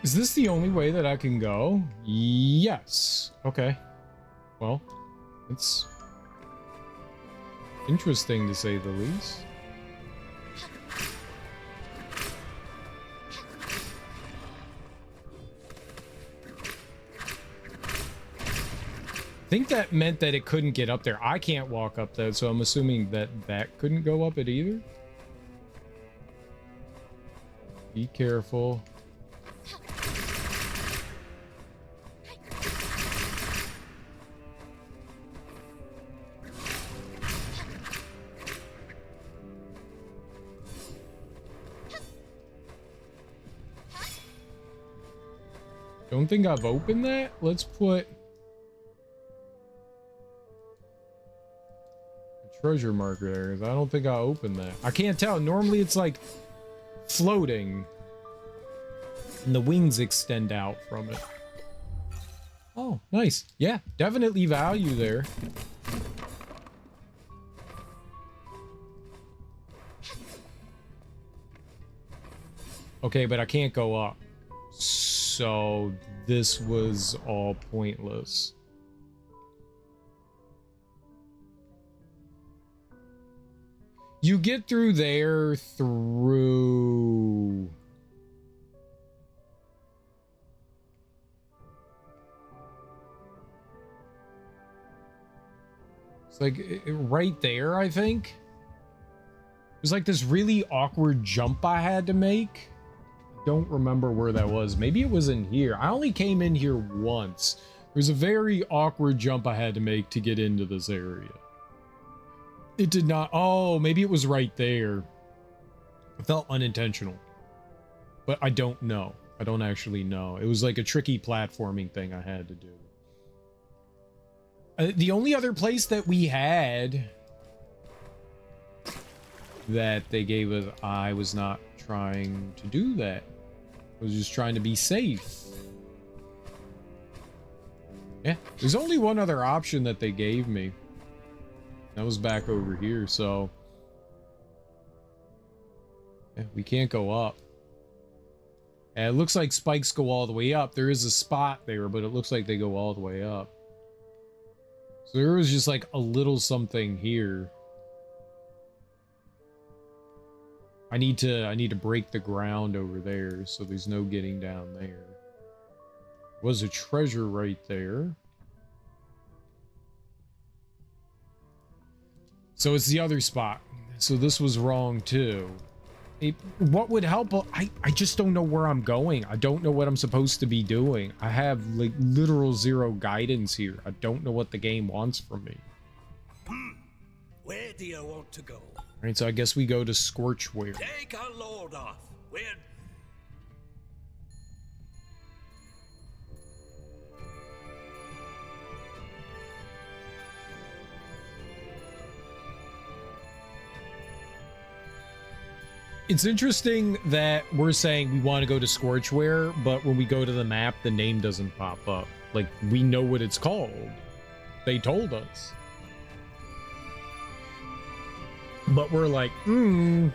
Is this the only way that I can go? Yes. Okay. Well, it's interesting to say the least. I think that meant that it couldn't get up there. I can't walk up that, so I'm assuming that that couldn't go up it either. Be careful. Don't think I've opened that. Let's put a treasure marker there, because I don't think I opened that. I can't tell. Normally it's like floating and the wings extend out from it. Oh, nice. Yeah, definitely value there. Okay, but I can't go up. So this was all pointless. You get through there through... It's like right there, I think. It was like this really awkward jump I had to make. Don't remember where that was. Maybe it was in here. I only came in here once. There's a very awkward jump I had to make to get into this area. It did not. Oh, maybe it was right there. It felt unintentional, but I don't know. I don't actually know. It was like a tricky platforming thing I had to do. The only other place that we had that they gave us, I was not trying to do that. I was just trying to be safe. Yeah, there's only one other option that they gave me. That was back over here, so... Yeah, we can't go up. And it looks like spikes go all the way up. There is a spot there, but it looks like they go all the way up. So there was just like a little something here. I need to break the ground over there, so there's no getting down there. Was a treasure right there. So it's the other spot. So this was wrong too. What would help? I just don't know where I'm going. I don't know what I'm supposed to be doing. I have like literal zero guidance here. I don't know what the game wants from me. Where do you want to go? All right, so I guess we go to Scorchware. Take our lord off. We're... It's interesting that we're saying we want to go to Scorchware, but when we go to the map, the name doesn't pop up. Like, we know what it's called. They told us. But we're like, you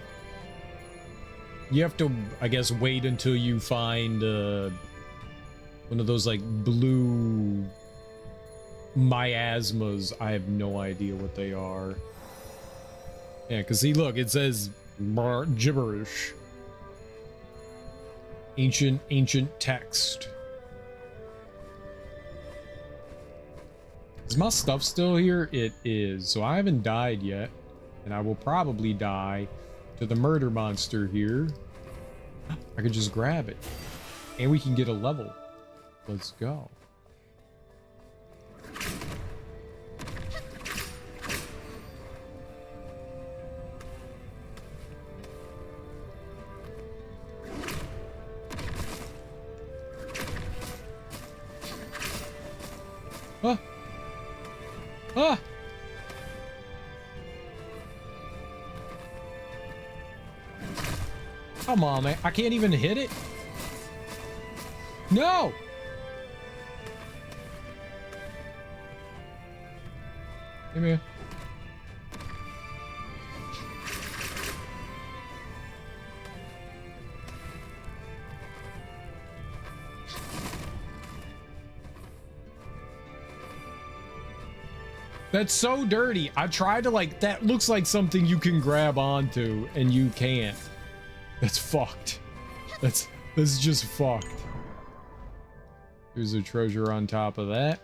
have to, I guess, wait until you find one of those, like, blue miasmas. I have no idea what they are. Yeah, because see, look, it says gibberish. Ancient text. Is my stuff still here? It is. So I haven't died yet. And I will probably die to the murder monster here. I could just grab it. And we can get a level. Let's go. Ah! Ah! Come on, man. I can't even hit it. No! Come here. That's so dirty. I tried to, like, that looks like something you can grab onto and you can't. That's fucked. That's just fucked. There's a treasure on top of that.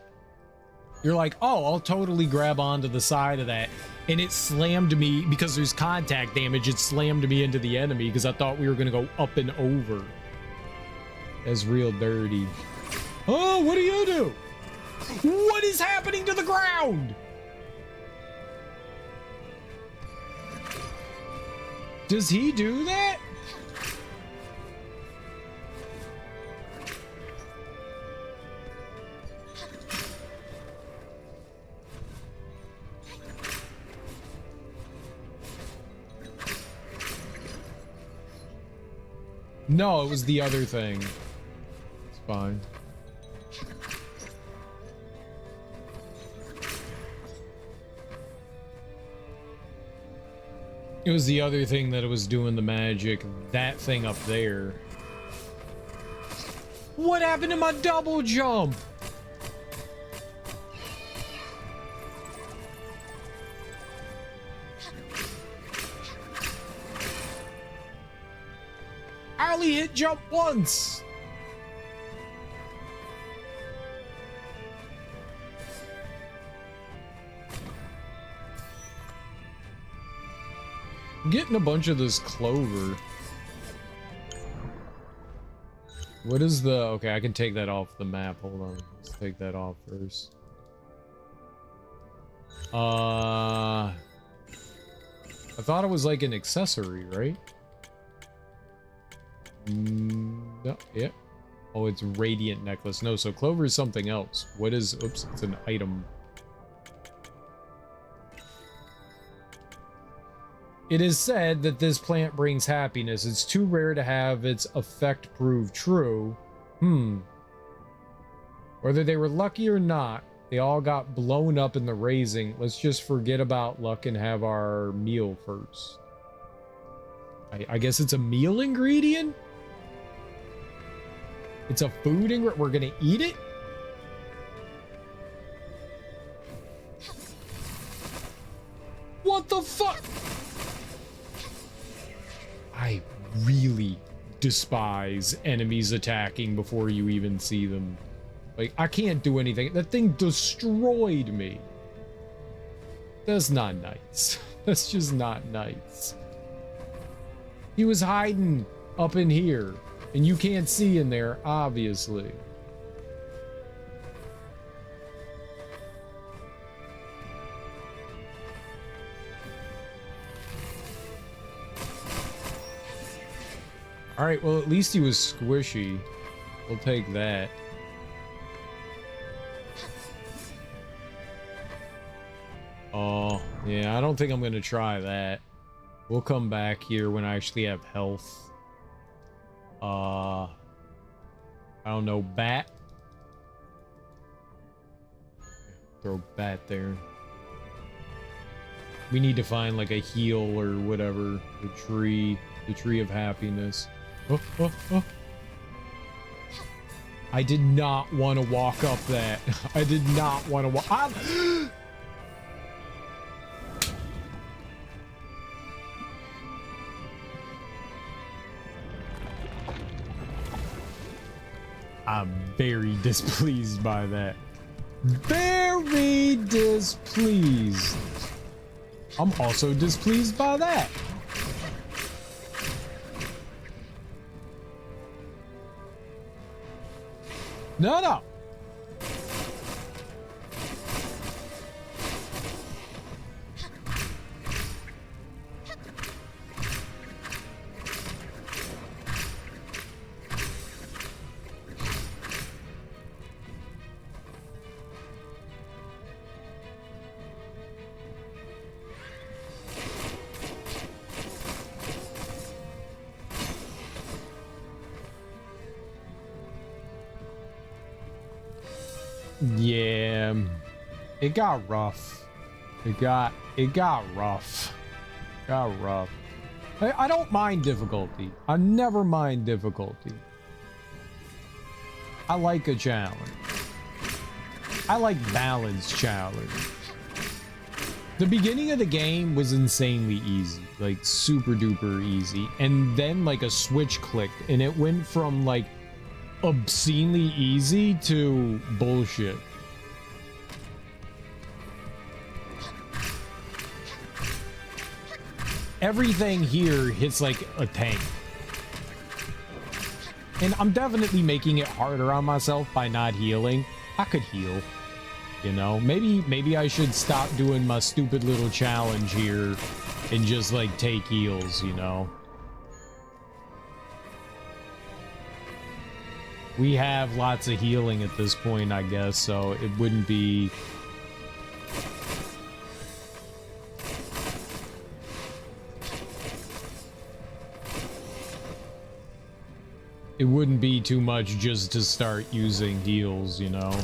You're like, oh, I'll totally grab onto the side of that. And it slammed me because there's contact damage. It slammed me into the enemy because I thought we were going to go up and over. That's real dirty. Oh, what do you do? What is happening to the ground? Does he do that? No, it was the other thing. It's fine. It was the other thing that it was doing the magic. That thing up there. What happened to my double jump? I only hit jump once. I'm getting a bunch of this clover. What is the... Okay, I can take that off the map. Hold on. Let's take that off first. I thought it was like an accessory, right? No, yeah. Oh, it's radiant necklace. No, so clover is something else. What is... Oops, it's an item. It is said that this plant brings happiness. It's too rare to have its effect prove true. Whether they were lucky or not, they all got blown up in the raising. Let's just forget about luck and have our meal first. I guess it's a meal ingredient? It's a food ingredient? We're gonna eat it? What the fuck? I really despise enemies attacking before you even see them. Like, I can't do anything. That thing destroyed me. That's not nice. That's just not nice. He was hiding up in here, and you can't see in there, obviously. All right, well, at least he was squishy. We'll take that. Oh, yeah, I don't think I'm going to try that. We'll come back here when I actually have health. I don't know, bat. Throw bat there. We need to find like a heal or whatever. The tree of happiness. Oh, oh, oh. I did not want to walk up that. I did not want to walk. I'm very displeased by that. Very displeased. I'm also displeased by that. No, no. Yeah, it got rough. It got rough. Got rough. I don't mind difficulty. I never mind difficulty. I like a challenge. I like balanced challenge. The beginning of the game was insanely easy, like super duper easy, and then like a switch clicked and it went from like obscenely easy to bullshit. Everything here hits like a tank. And I'm definitely making it harder on myself by not healing. I could heal, you know? Maybe I should stop doing my stupid little challenge here and just like take heals, you know? We have lots of healing at this point, I guess, so it wouldn't be... It wouldn't be too much just to start using heals, you know?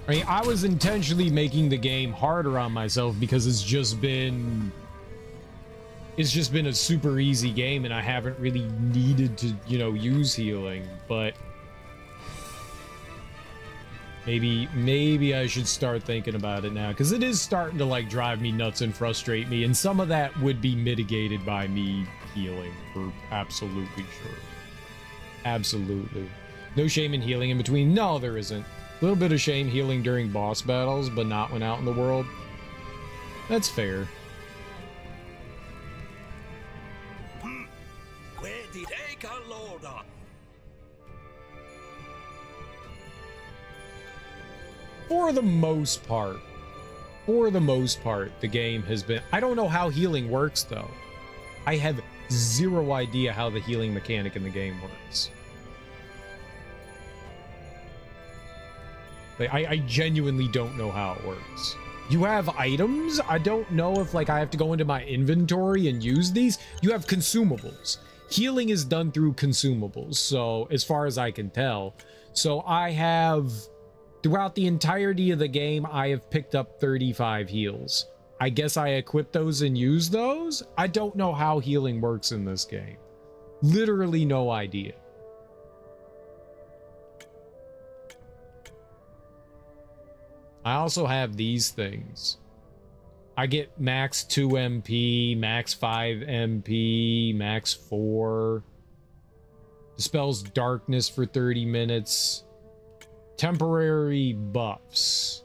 I mean, I was intentionally making the game harder on myself because it's just been a super easy game and I haven't really needed to, you know, use healing, but maybe I should start thinking about it now because it is starting to like drive me nuts and frustrate me, and some of that would be mitigated by me healing for absolutely sure. Absolutely. No shame in healing in between. No, there isn't. A little bit of shame healing during boss battles, but not when out in the world. That's fair. Where did Lorda? For the most part, the game has been... I don't know how healing works, though. I have zero idea how the healing mechanic in the game works. Like, I genuinely don't know how it works. You have items? I don't know if, like, I have to go into my inventory and use these. You have consumables. Healing is done through consumables, so, as far as I can tell. So, I have... Throughout the entirety of the game, I have picked up 35 heals. I guess I equip those and use those? I don't know how healing works in this game. Literally no idea. I also have these things. I get max 2 MP, max 5 MP, max 4. Dispels darkness for 30 minutes. Temporary buffs.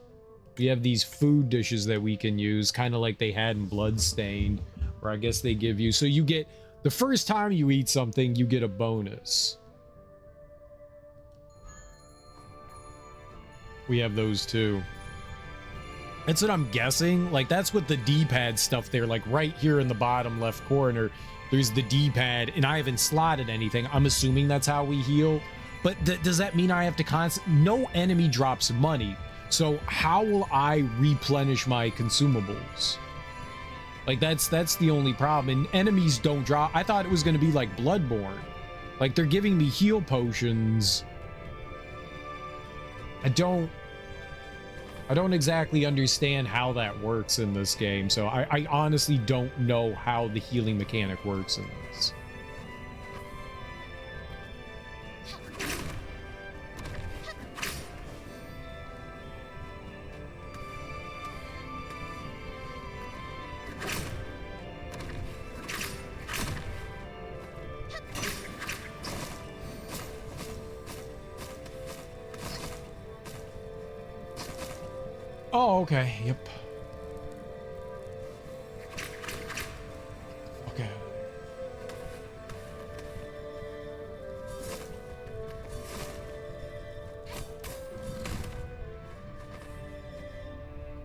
We have these food dishes that we can use, kind of like they had in Bloodstained, where I guess they give you... So you get... The first time you eat something, you get a bonus. we have those too. That's what I'm guessing. Like, that's what the D-pad stuff there, like right here in the bottom left corner, there's the D-pad, and I haven't slotted anything. I'm assuming that's how we heal. But does that mean I have to no enemy drops money. So how will I replenish my consumables? Like, that's the only problem. And enemies don't drop. I thought it was going to be like Bloodborne. Like, they're giving me heal potions. I don't exactly understand how that works in this game. So I honestly don't know how the healing mechanic works in this. Oh, okay. Yep. Okay.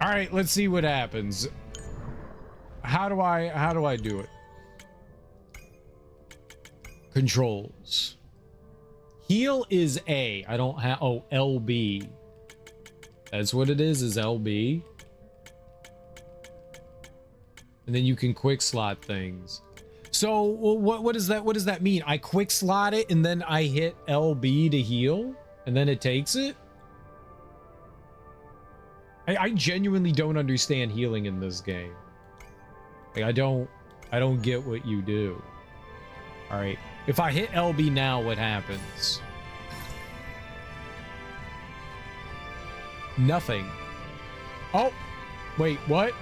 All right, let's see what happens. How do I do it? Controls. Heal is A. I don't have, oh, LB. That's what it is LB. And then you can quick slot things. So what does that mean? I quick slot it and then I hit LB to heal and then it takes it? I genuinely don't understand healing in this game. Like, I don't get what you do. All right. If I hit LB now, what happens? Nothing. Oh, wait, what?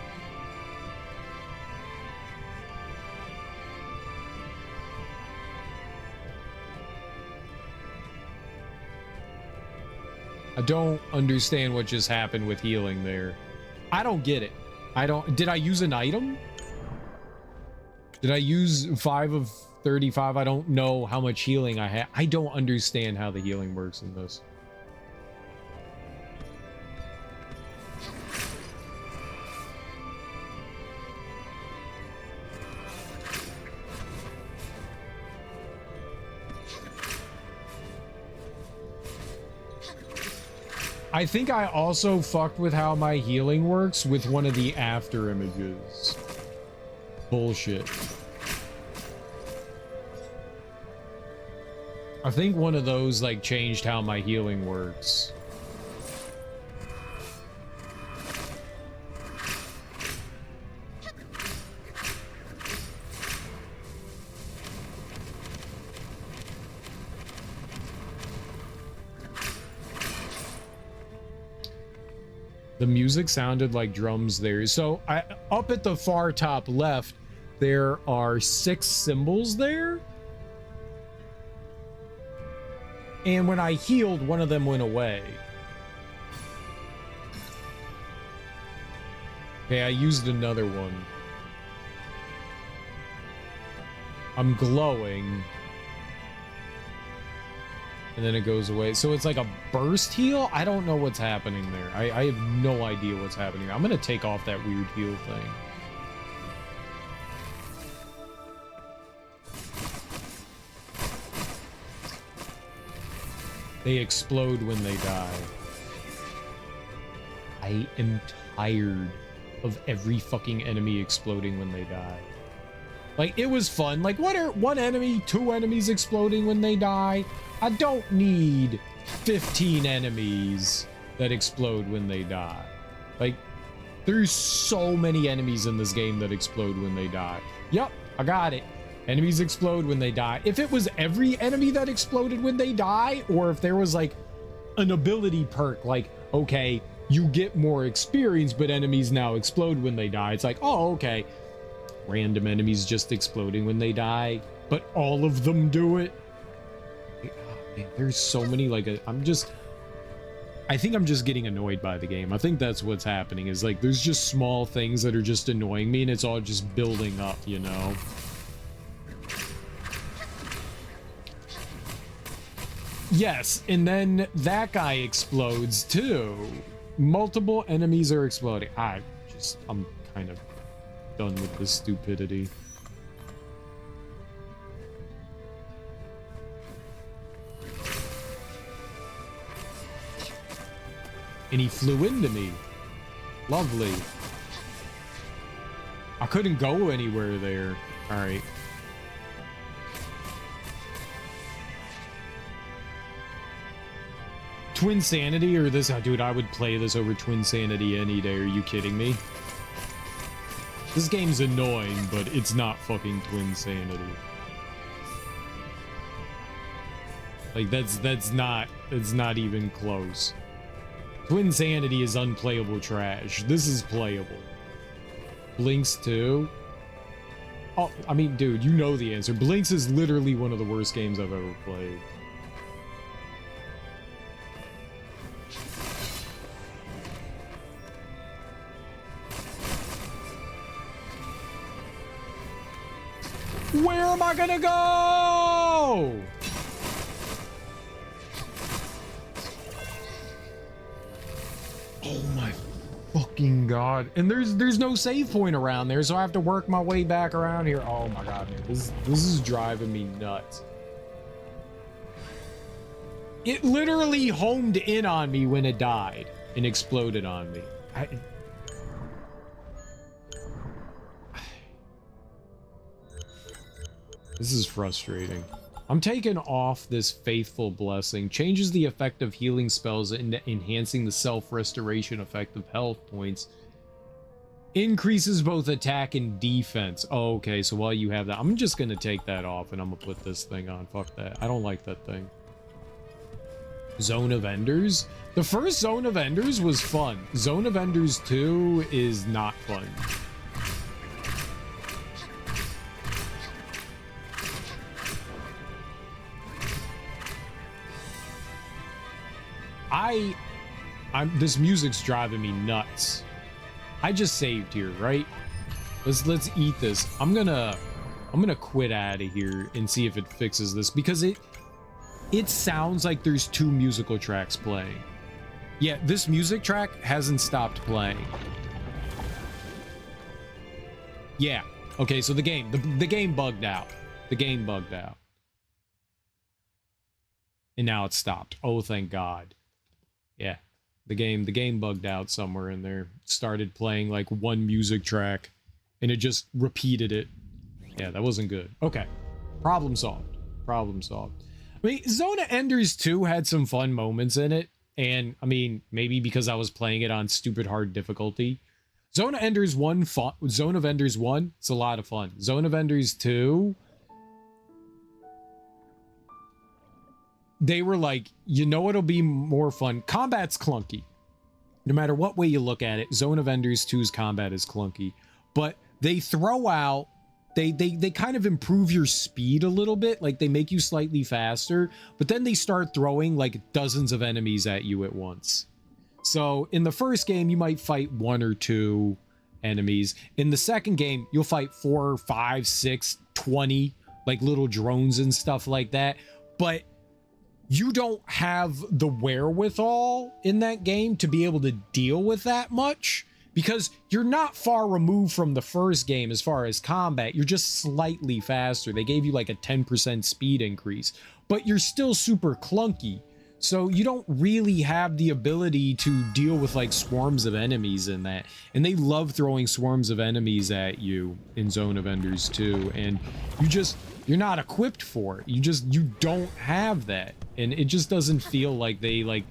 I don't understand what just happened with healing there. I don't get it. Did I use an item? Did I use 5 of 35? I don't know how much healing I had. I don't understand how the healing works in this. I think I also fucked with how my healing works with one of the after images. Bullshit. I think one of those like changed how my healing works. The music sounded like drums there. So up at the far top left, there are 6 symbols there. And when I healed, one of them went away. Okay, I used another one. I'm glowing. And then it goes away. So it's like a burst heal? I don't know what's happening there. I have no idea what's happening. I'm going to take off that weird heal thing. They explode when they die. I am tired of every fucking enemy exploding when they die. Like, it was fun. Like, what are 1 enemy, 2 enemies exploding when they die? I don't need 15 enemies that explode when they die. Like, there's so many enemies in this game that explode when they die. Yep, I got it. Enemies explode when they die. If it was every enemy that exploded when they die, or if there was like an ability perk, like, okay, you get more experience, but enemies now explode when they die. It's like, oh, okay. Random enemies just exploding when they die, but all of them do it. Man, there's so many, like, I think I'm just getting annoyed by the game. I think that's what's happening, is like there's just small things that are just annoying me, and it's all just building up, you know? Yes, and then that guy explodes too. Multiple enemies are exploding. I'm kind of done with this stupidity. And he flew into me. Lovely. I couldn't go anywhere there. All right. Twin Sanity or this? Oh, dude, I would play this over Twin Sanity any day. Are you kidding me? This game's annoying, but it's not fucking Twin Sanity. Like, that's not even close. Twin Sanity is unplayable trash. This is playable. Blinks 2? Oh, I mean, dude, you know the answer. Blinks is literally one of the worst games I've ever played. Where am I gonna go? Oh my fucking god. And there's no save point around there, so I have to work my way back around here. Oh my god, man. This is driving me nuts. It literally homed in on me when it died and exploded on me. This is frustrating. I'm taking off this Faithful Blessing. Changes the effect of healing spells into enhancing the self-restoration effect of health points. Increases both attack and defense. Oh, okay, so while you have that, I'm just gonna take that off and I'm gonna put this thing on. Fuck that. I don't like that thing. Zone of Enders? The first Zone of Enders was fun. Zone of Enders 2 is not fun. This music's driving me nuts. I just saved here, right? Let's eat this. I'm gonna quit out of here and see if it fixes this, because it sounds like there's two musical tracks playing. Yeah, this music track hasn't stopped playing. Yeah. Okay, so the game bugged out. The game bugged out. And now it's stopped. Oh, thank God. Yeah. The game bugged out somewhere in there. Started playing like one music track and it just repeated it. Yeah, that wasn't good. Okay. Problem solved. Problem solved. I mean, Zone of Enders 2 had some fun moments in it. And I mean, maybe because I was playing it on stupid hard difficulty. Zone of Enders 1, Zone of Enders 1, it's a lot of fun. Zone of Enders 2, they were like, you know what'll be more fun? Combat's clunky. No matter what way you look at it, Zone of Enders 2's combat is clunky. But they throw out, they kind of improve your speed a little bit. Like, they make you slightly faster. But then they start throwing, like, dozens of enemies at you at once. So, in the first game, you might fight 1 or 2 enemies. In the second game, you'll fight 4, 5, 6, 20, like, little drones and stuff like that. But you don't have the wherewithal in that game to be able to deal with that much, because you're not far removed from the first game as far as combat. You're just slightly faster. They gave you like a 10% speed increase, but you're still super clunky. So you don't really have the ability to deal with like swarms of enemies in that. And they love throwing swarms of enemies at you in Zone of Enders 2. And you're not equipped for it. You don't have that. And it just doesn't feel like they like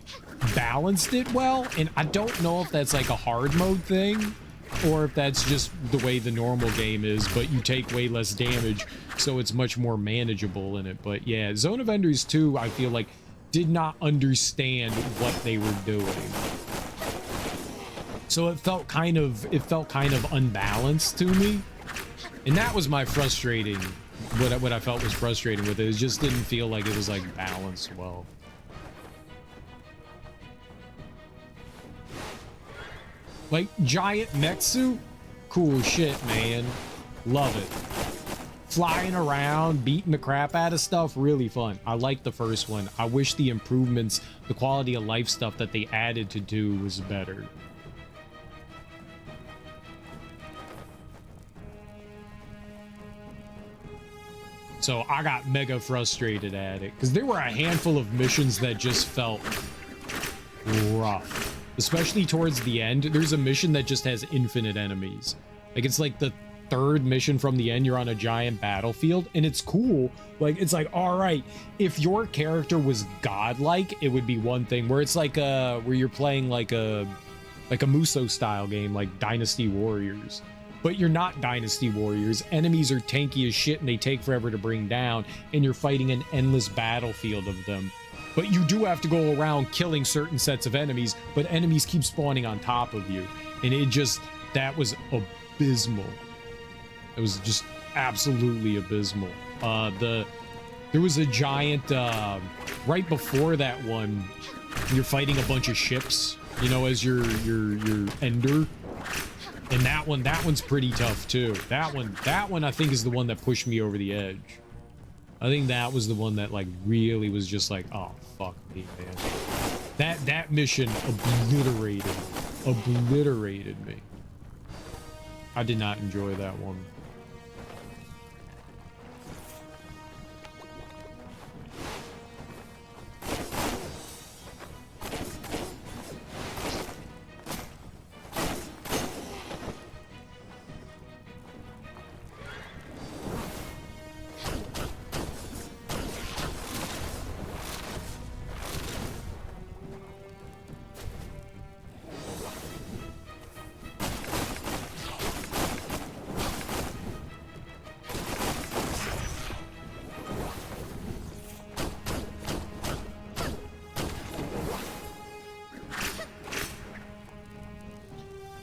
balanced it well. And I don't know if that's like a hard mode thing or if that's just the way the normal game is, but you take way less damage, so it's much more manageable in it. But yeah, Zone of Enders 2, I feel like, did not understand what they were doing. So it felt kind of unbalanced to me. And that was my frustrating, what I felt was frustrating with it. It just didn't feel like it was like balanced well. Like giant mech suit? Cool shit, man. Love it. flying around, beating the crap out of stuff, really fun. I like the first one. I wish the improvements, the quality of life stuff that they added to 2 was better. So I got mega frustrated at it because there were a handful of missions that just felt rough, especially towards the end. There's a mission that just has infinite enemies. Like, it's like the 3rd mission from the end. You're on a giant battlefield and it's cool. Like, it's like, all right, if your character was godlike, it would be one thing, where it's like where you're playing like a Muso style game, like Dynasty Warriors. But you're not Dynasty Warriors. Enemies are tanky as shit and they take forever to bring down, and you're fighting an endless battlefield of them. But you do have to go around killing certain sets of enemies, but enemies keep spawning on top of you. And it just, that was abysmal. It was just absolutely abysmal. There was a giant, right before that one, you're fighting a bunch of ships, you know, as your ender. And that one's pretty tough too. That one I think is the one that pushed me over the edge. I think that was the one that like really was just like, oh fuck me, man. That mission obliterated me. I did not enjoy that one.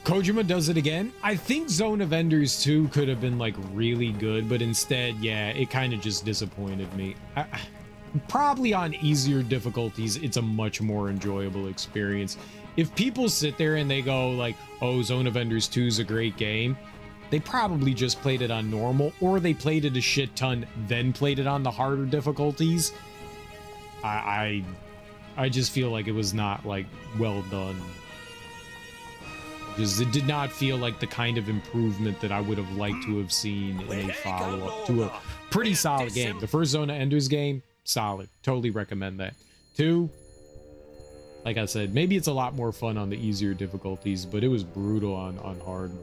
Kojima does it again. I think Zone of Enders 2 could have been like really good, but instead, yeah, it kind of just disappointed me. Probably on easier difficulties, it's a much more enjoyable experience. If people sit there and they go like, oh, Zone of Enders 2 is a great game, they probably just played it on normal, or they played it a shit ton, then played it on the harder difficulties. I just feel like it was not like well done. It did not feel like the kind of improvement that I would have liked to have seen in a follow-up to a pretty solid game. The first Zone of Enders game, solid. Totally recommend that. 2, like I said, maybe it's a lot more fun on the easier difficulties, but it was brutal on hard.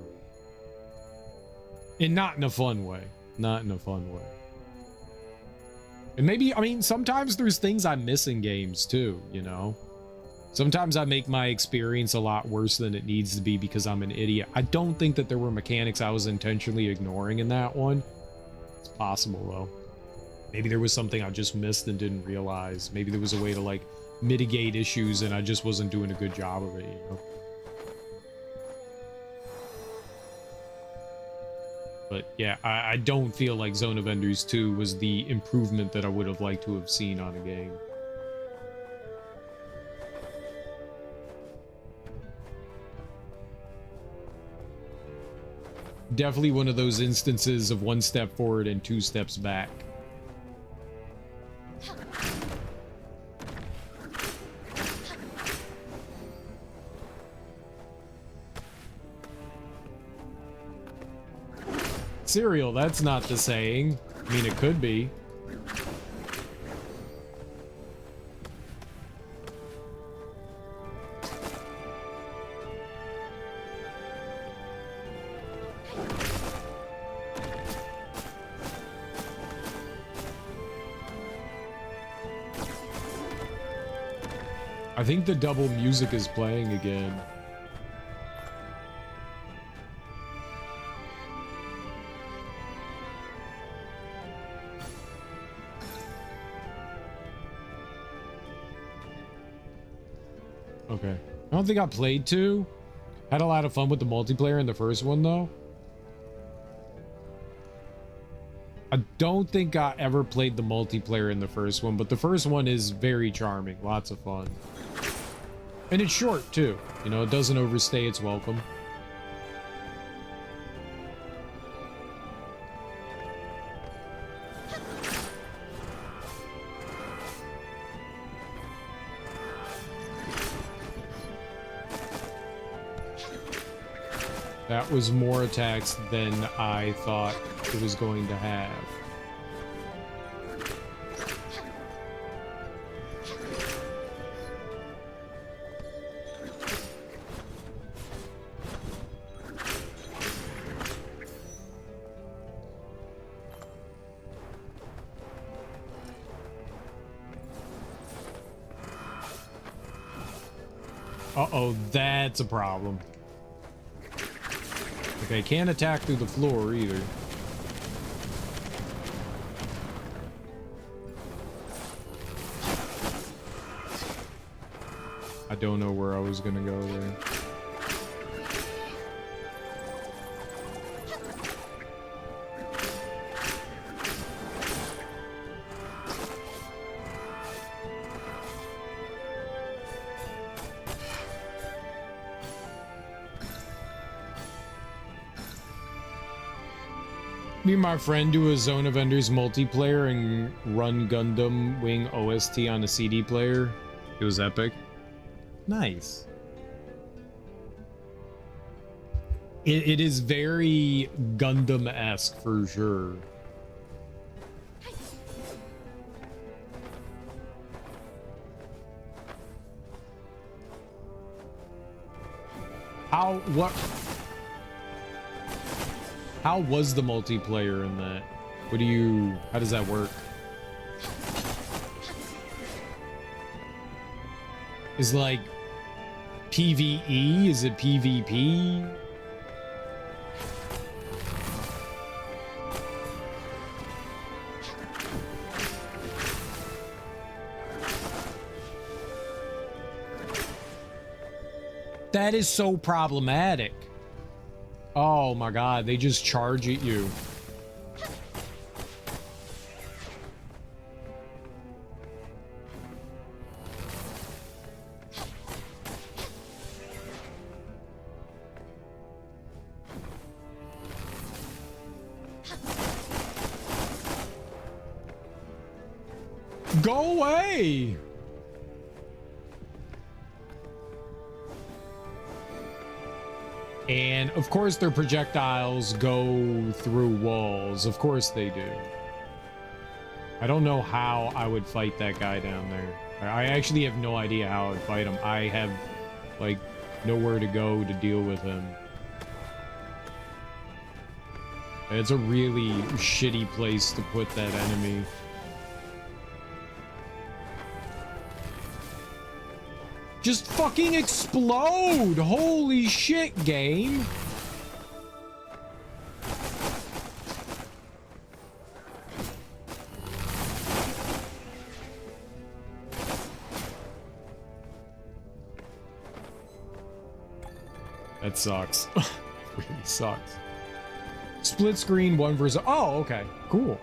And not in a fun way. Not in a fun way. And maybe, I mean, sometimes there's things I miss in games too, you know? Sometimes I make my experience a lot worse than it needs to be because I'm an idiot. I don't think that there were mechanics I was intentionally ignoring in that one. It's possible, though. Maybe there was something I just missed and didn't realize. Maybe there was a way to, like, mitigate issues and I just wasn't doing a good job of it, you know? But, yeah, I don't feel like Zone of Enders 2 was the improvement that I would have liked to have seen on a game. Definitely one of those instances of 1 step forward and 2 steps back. Cereal, that's not the saying. I mean, it could be. I think the double music is playing again. Okay. I don't think I played 2. Had a lot of fun with the multiplayer in the first one, though. I don't think I ever played the multiplayer in the first one, but the first one is very charming. Lots of fun. And it's short, too. You know, it doesn't overstay its welcome. That was more attacks than I thought it was going to have. Uh-oh, that's a problem. Okay, can't attack through the floor either. I don't know where I was gonna go there. Me and my friend do a Zone of Enders multiplayer and run Gundam Wing OST on a CD player. It was epic. Nice. It is very Gundam-esque for sure. How was the multiplayer in that? How does that work? Is like PvE? Is it PvP? That is so problematic. Oh my god, they just charge at you. Go away! And of course their projectiles go through walls. Of course they do. I don't know how I would fight that guy down there. I actually have no idea how I would fight him. I have, like, nowhere to go to deal with him. It's a really shitty place to put that enemy. Just fucking explode! Holy shit, game! That sucks. Really sucks. Split screen, 1 versus... Oh, okay. Cool.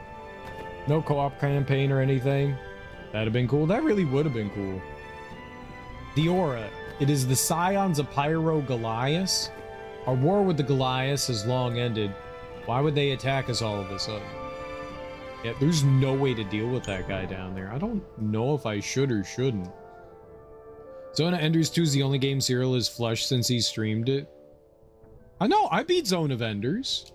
No co-op campaign or anything. That'd have been cool. That really would have been cool. The aura. It is the scions of Pyro Goliath. Our war with the Goliaths has long ended. Why would they attack us all of a sudden? Yeah, there's no way to deal with that guy down there. I don't know if I should or shouldn't. Zone of Enders 2 is the only game Cyril has flushed since he streamed it. I know, I beat Zone of Enders.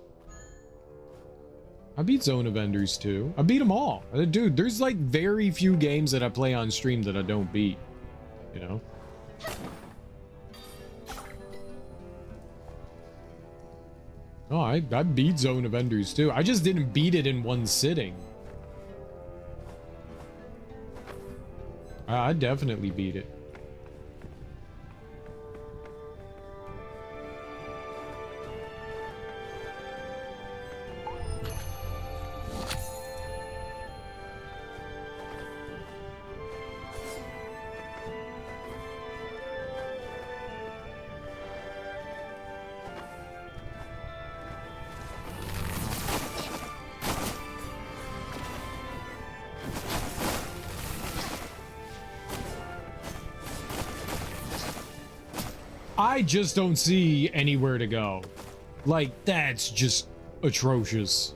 I beat Zone of Enders 2. I beat them all. Dude, there's like very few games that I play on stream that I don't beat. You know? Oh, I beat Zone of Enders too. I just didn't beat it in one sitting. I definitely beat it. I just don't see anywhere to go. Like, that's just atrocious.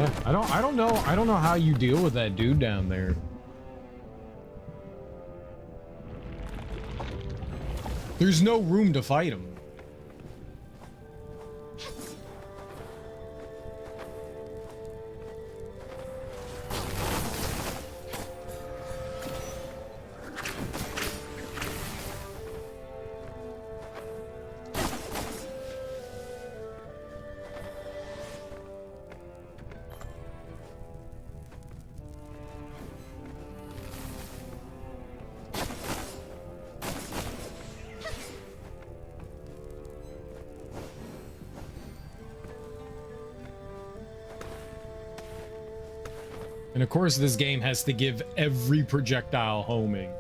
Yeah, I don't know how you deal with that dude down there. There's no room to fight him. And of course, this game has to give every projectile homing.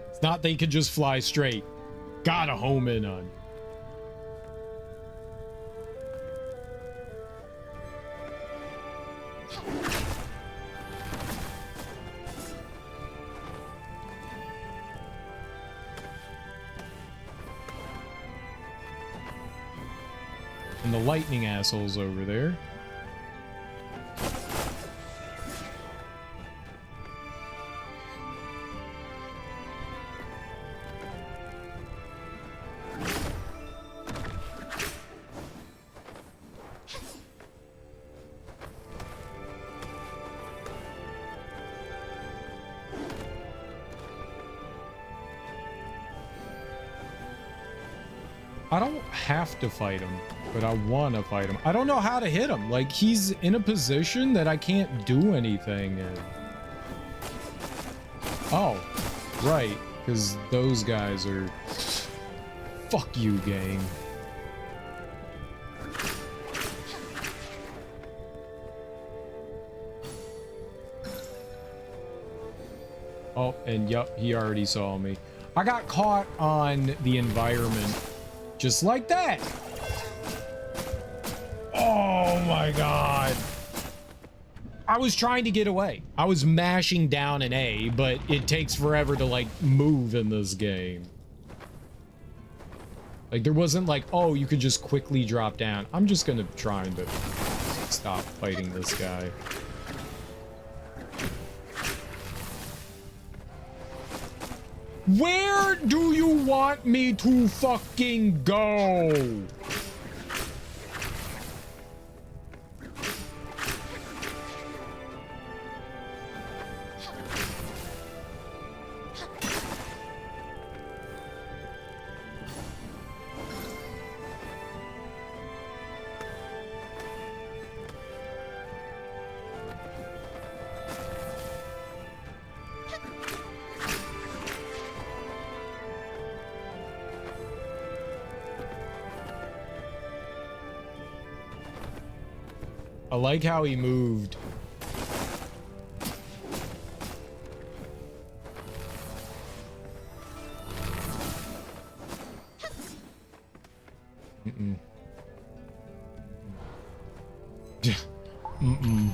It's not they could just fly straight. Gotta home in on. And the lightning assholes over there. I don't have to fight him, but I want to fight him. I don't know how to hit him. Like, he's in a position that I can't do anything in. Oh, right, because those guys are... Fuck you, game. Oh, and yup, he already saw me. I got caught on the environment. Just like that. Oh my god. I was trying to get away. I was mashing down an A, but it takes forever to like move in this game. Like there wasn't like, oh, you could just quickly drop down. I'm just gonna try to stop fighting this guy. Where do you want me to fucking go? I like how he moved. Mm-mm. Mm-mm.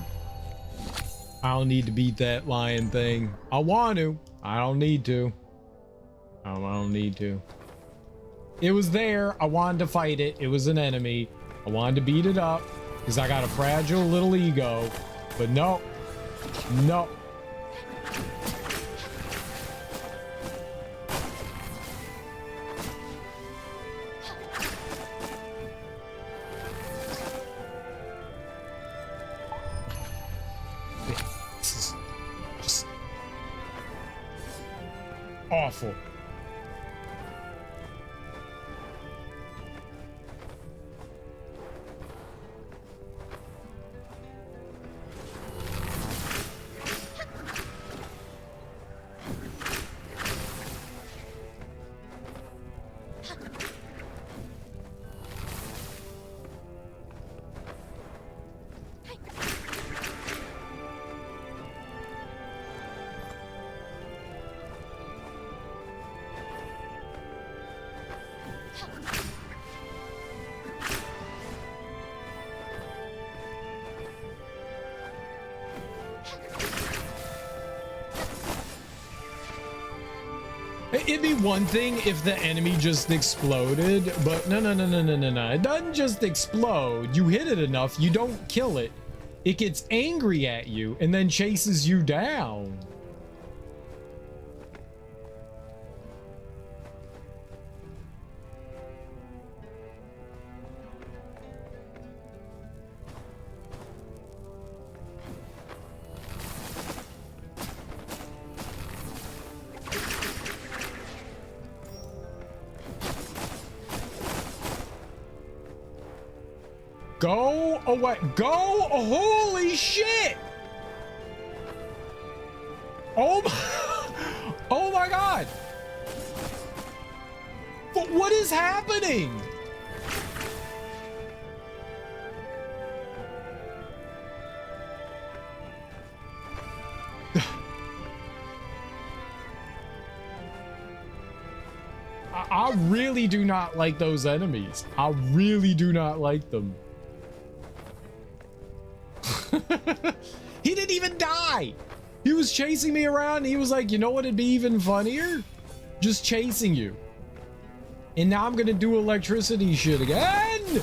I don't need to beat that lion thing. I want to. I don't need to. I don't need to. It was there. I wanted to fight it. It was an enemy. I wanted to beat it up. Because I got a fragile little ego. But no. No. This is just awful. It'd be one thing if the enemy just exploded, but no. It doesn't just explode. You hit it enough, you don't kill it. it gets angry at you and then chases you down. Go away. Go. Holy shit. Oh my, oh my God. But what is happening? I really do not like those enemies. I really do not like them. He didn't even die. He was chasing me around and he was like, you know what, it'd be even funnier? Just chasing you. And now I'm gonna do electricity shit again.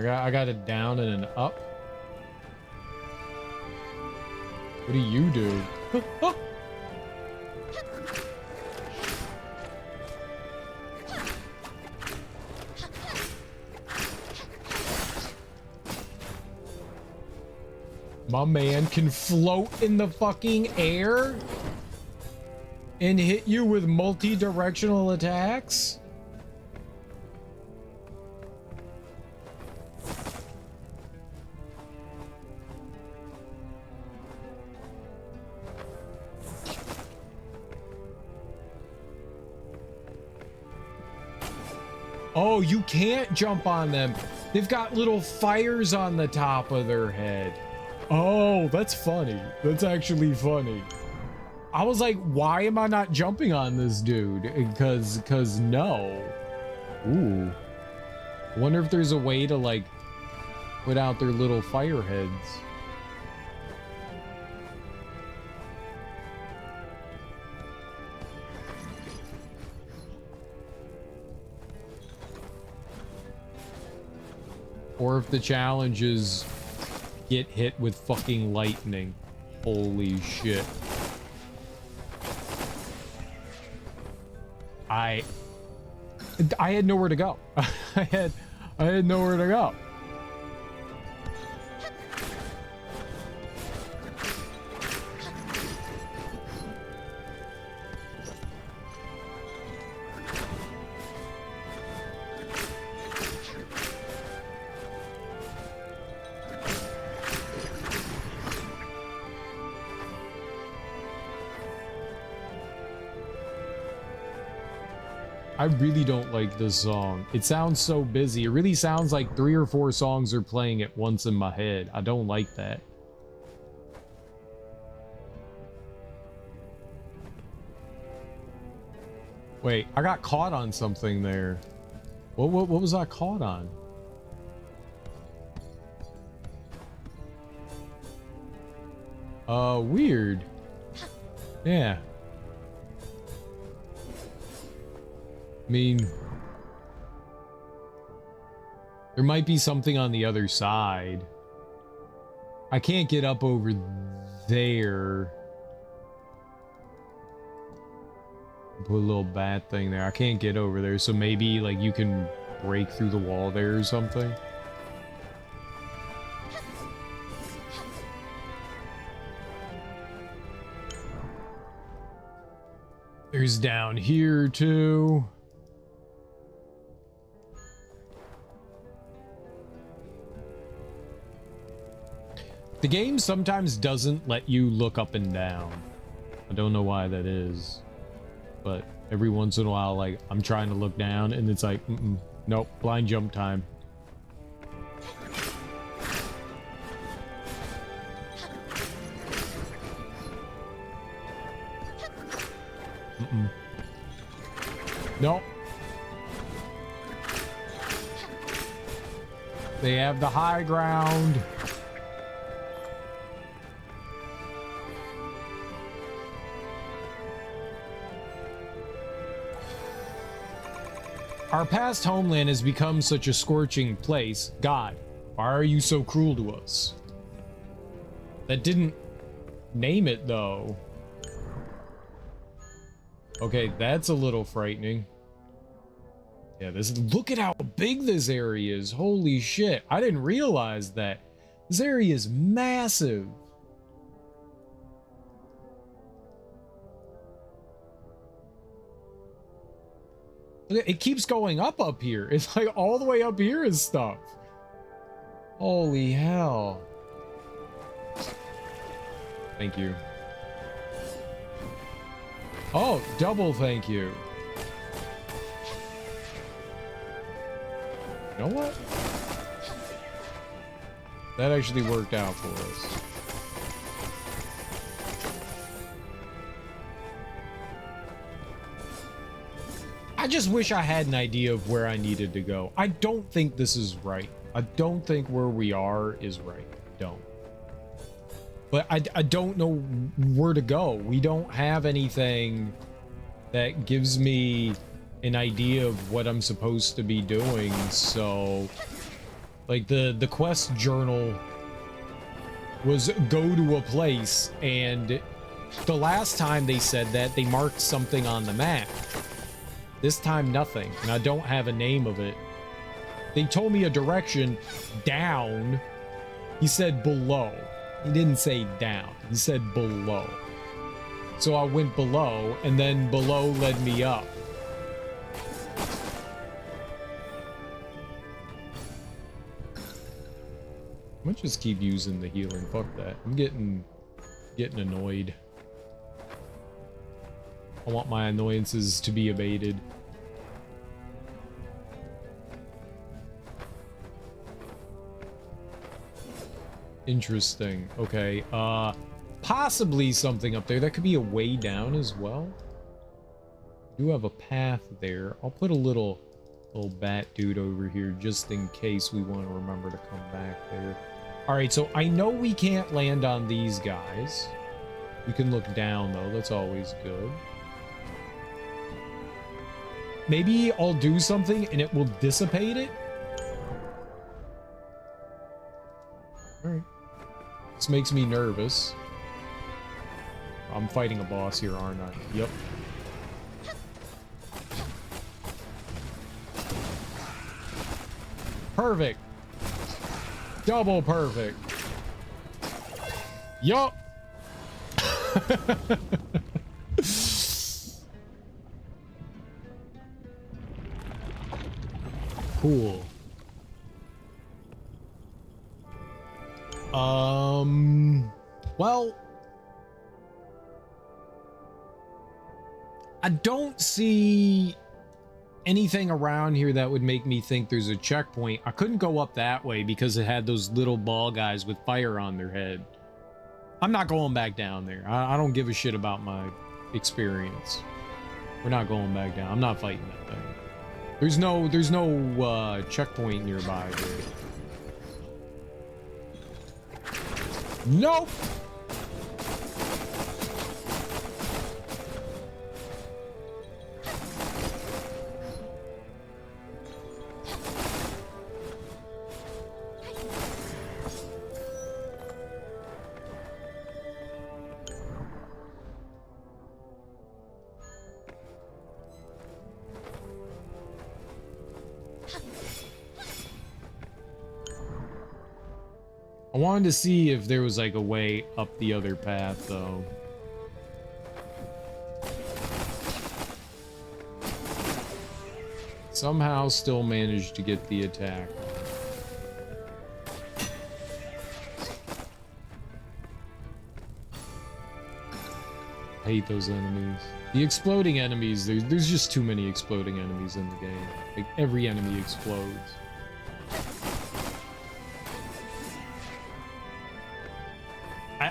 I got a down and an up. What do you do? Oh. My man can float in the fucking air and hit you with multi-directional attacks? Oh, you can't jump on them. They've got little fires on the top of their head. Oh, that's funny. That's actually funny. I was like, why am I not jumping on this dude? Because no. Ooh. Wonder if there's a way to like put out their little fire heads. Or if the challenge is get hit with fucking lightning. Holy shit. I had nowhere to go. I had nowhere to go. I really don't like this song. It sounds so busy. It really sounds like 3 or 4 songs are playing at once in my head. I don't like that. Wait, I got caught on something there. What was I caught on? Weird. Yeah. I mean, there might be something on the other side. I can't get up over there. Put a little bat thing there. I can't get over there, so maybe like you can break through the wall there or something. There's down here too. The game sometimes doesn't let you look up and down. I don't know why that is, but every once in a while, like, I'm trying to look down and it's like, nope, blind jump time. Nope. They have the high ground. Our past homeland has become such a scorching place. God, why are you so cruel to us? That didn't name it, though. Okay, that's a little frightening. Yeah, look at how big this area is. Holy shit. I didn't realize that. This area is massive. It keeps going up here. It's like all the way up here is stuff. Holy hell. Thank you. Oh, double thank you. You know what? That actually worked out for us. I just wish I had an idea of where I needed to go. I don't think this is right. I don't think where we are is right. I don't. But I don't know where to go. We don't have anything that gives me an idea of what I'm supposed to be doing. So, like the quest journal was go to a place, and the last time they said that, they marked something on the map. This time, nothing, and I don't have a name of it. They told me a direction down. He said below. He didn't say down. He said below. So I went below, and then below led me up. I might just keep using the healing. Fuck that. I'm getting annoyed. I want my annoyances to be abated. Interesting. Okay. Possibly something up there. That could be a way down as well. We do have a path there. I'll put a little bat dude over here just in case we want to remember to come back there. All right, so I know we can't land on these guys. We can look down though. That's always good. Maybe I'll do something and it will dissipate it. All right. This makes me nervous. I'm fighting a boss here, aren't I? Yep. Perfect. Double perfect. Yup. Cool. Well, I don't see anything around here that would make me think there's a checkpoint. I couldn't go up that way because it had those little ball guys with fire on their head. I'm not going back down there. I don't give a shit about my experience. We're not going back down. I'm not fighting that thing. There's no checkpoint nearby there. Nope. I wanted to see if there was like a way up the other path though. Somehow still managed to get the attack. I hate those enemies. The exploding enemies, there's just too many exploding enemies in the game. Like every enemy explodes.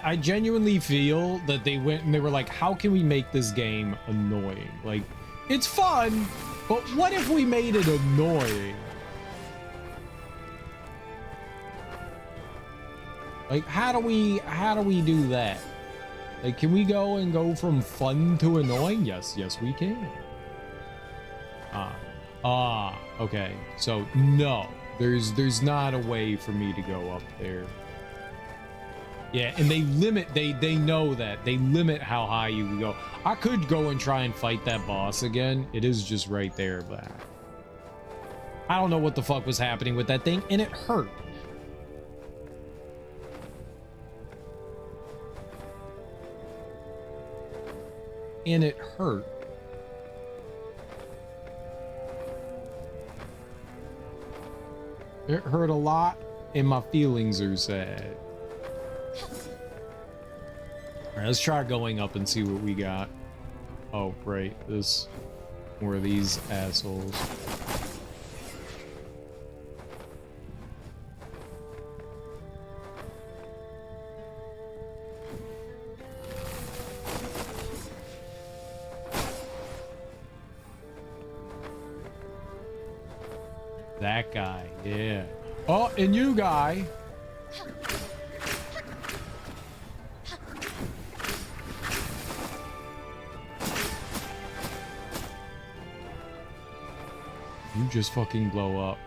I genuinely feel that they went and they were like, how can we make this game annoying? Like, it's fun, but what if we made it annoying? Like, how do we do that? Like, can we go from fun to annoying? Yes, we can. Okay. So no, there's not a way for me to go up there. Yeah, and they know that. They limit how high you can go. I could go and try and fight that boss again. It is just right there, but I don't know what the fuck was happening with that thing, and it hurt. And it hurt. It hurt a lot, and my feelings are sad. Alright, let's try going up and see what we got. Oh, right. This... More of these assholes. That guy, yeah. Oh, and you guy. You just fucking blow up.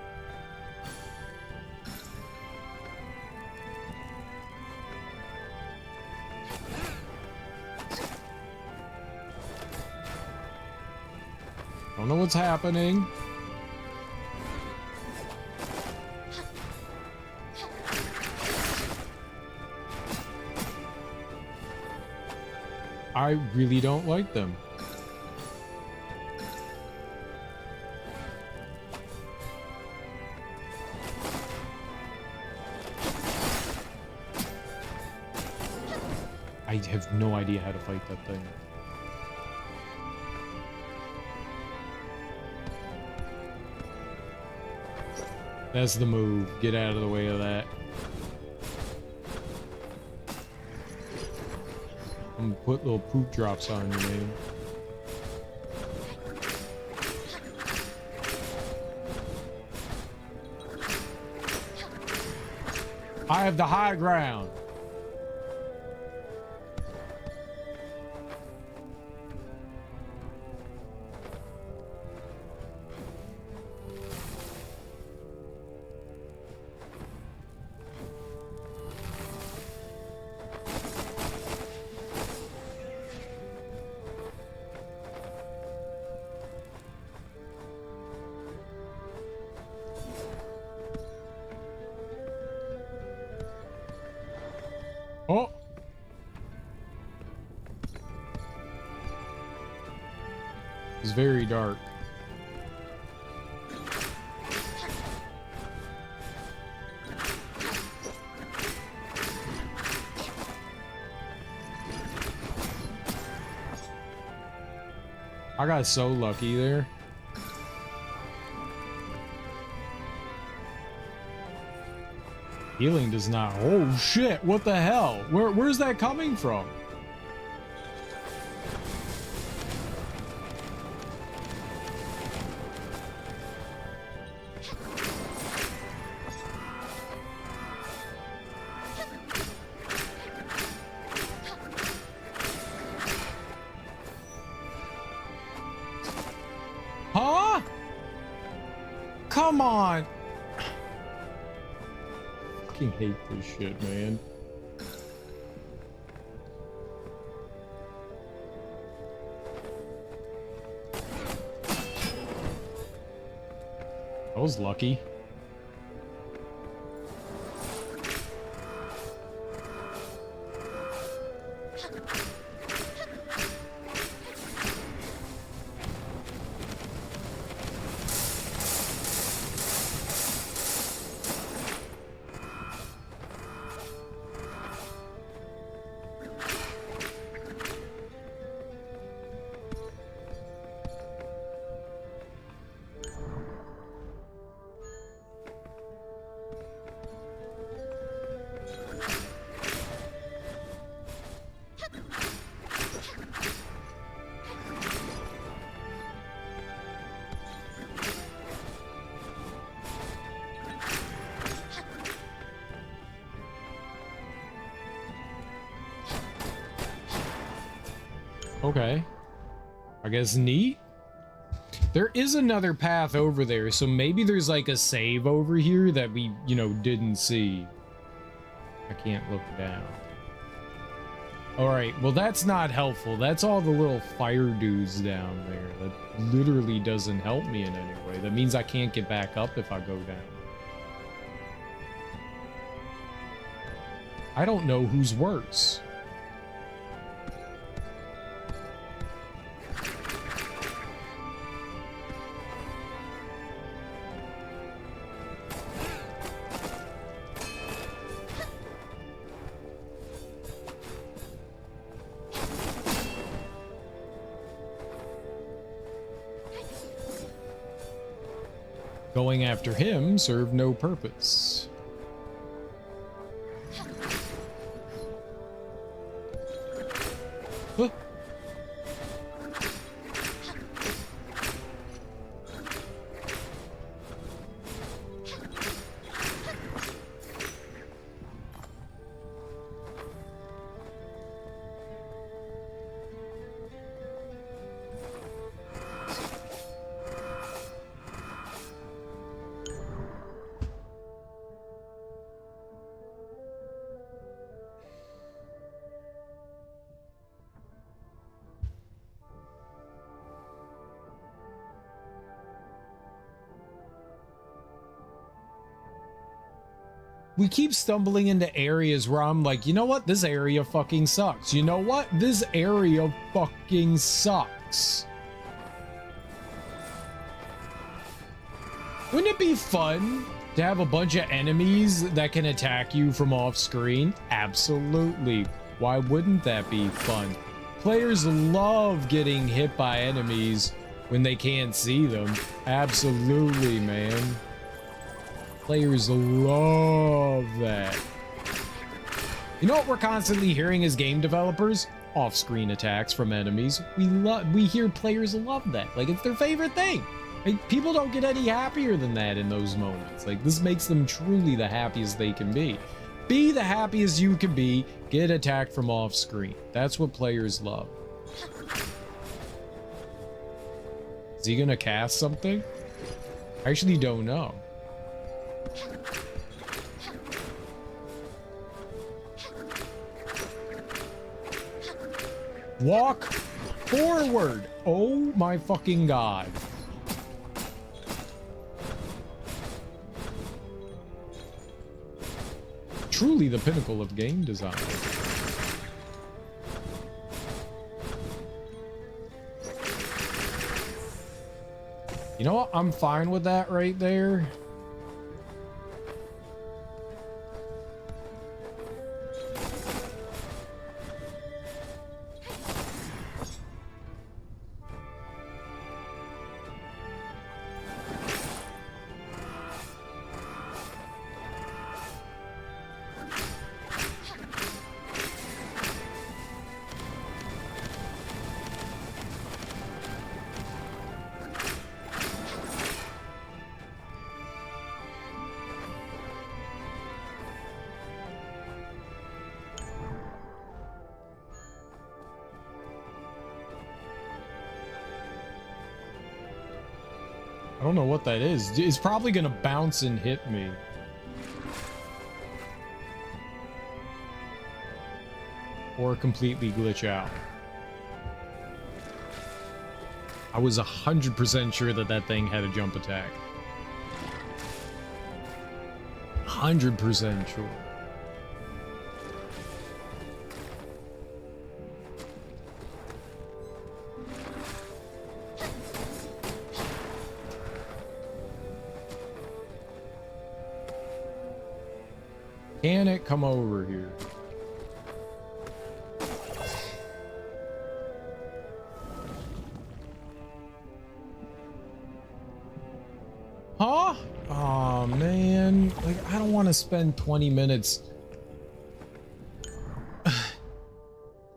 Don't know what's happening. I really don't like them. I have no idea how to fight that thing. That's the move. Get out of the way of that. I'm gonna put little poop drops on you, man. I have the high ground. Oh! It's very dark. I got so lucky there. Healing does not. Oh shit! What the hell? Where's that coming from? Huh? Come on! I fucking hate this shit, man. I was lucky. Okay. I guess neat. There is another path over there, so maybe there's like a save over here that we, you know, didn't see. I can't look down. All right, well, that's not helpful. That's all the little fire dudes down there. That literally doesn't help me in any way. That means I can't get back up if I go down. I don't know who's worse. Going after him served no purpose. Huh. We keep stumbling into areas where I'm like, you know what? This area fucking sucks. You know what? This area fucking sucks. Wouldn't it be fun to have a bunch of enemies that can attack you from off screen? Absolutely. Why wouldn't that be fun? Players love getting hit by enemies when they can't see them. Absolutely, man. Players love that. You know what we're constantly hearing as game developers? Off-screen attacks from enemies. We hear players love that. Like, it's their favorite thing. Like, people don't get any happier than that in those moments. Like, this makes them truly the happiest they can be. Be the happiest you can be. Get attacked from off-screen. That's what players love. Is he gonna cast something? I actually don't know. Walk forward. Oh my fucking god. Truly the pinnacle of game design. You know what? I'm fine with that right there. I don't know what that is. It's probably gonna bounce and hit me. Or completely glitch out. I was 100% sure that that thing had a jump attack. 100% sure. Can it come over here? Huh? Oh man, like I don't want to spend 20 minutes.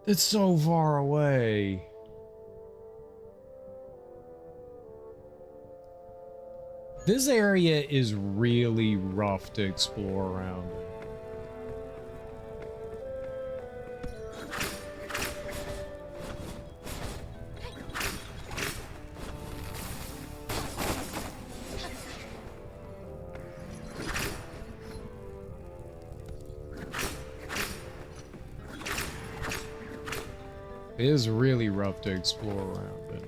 It's so far away. This area is really rough to explore around. It is really rough to explore around in.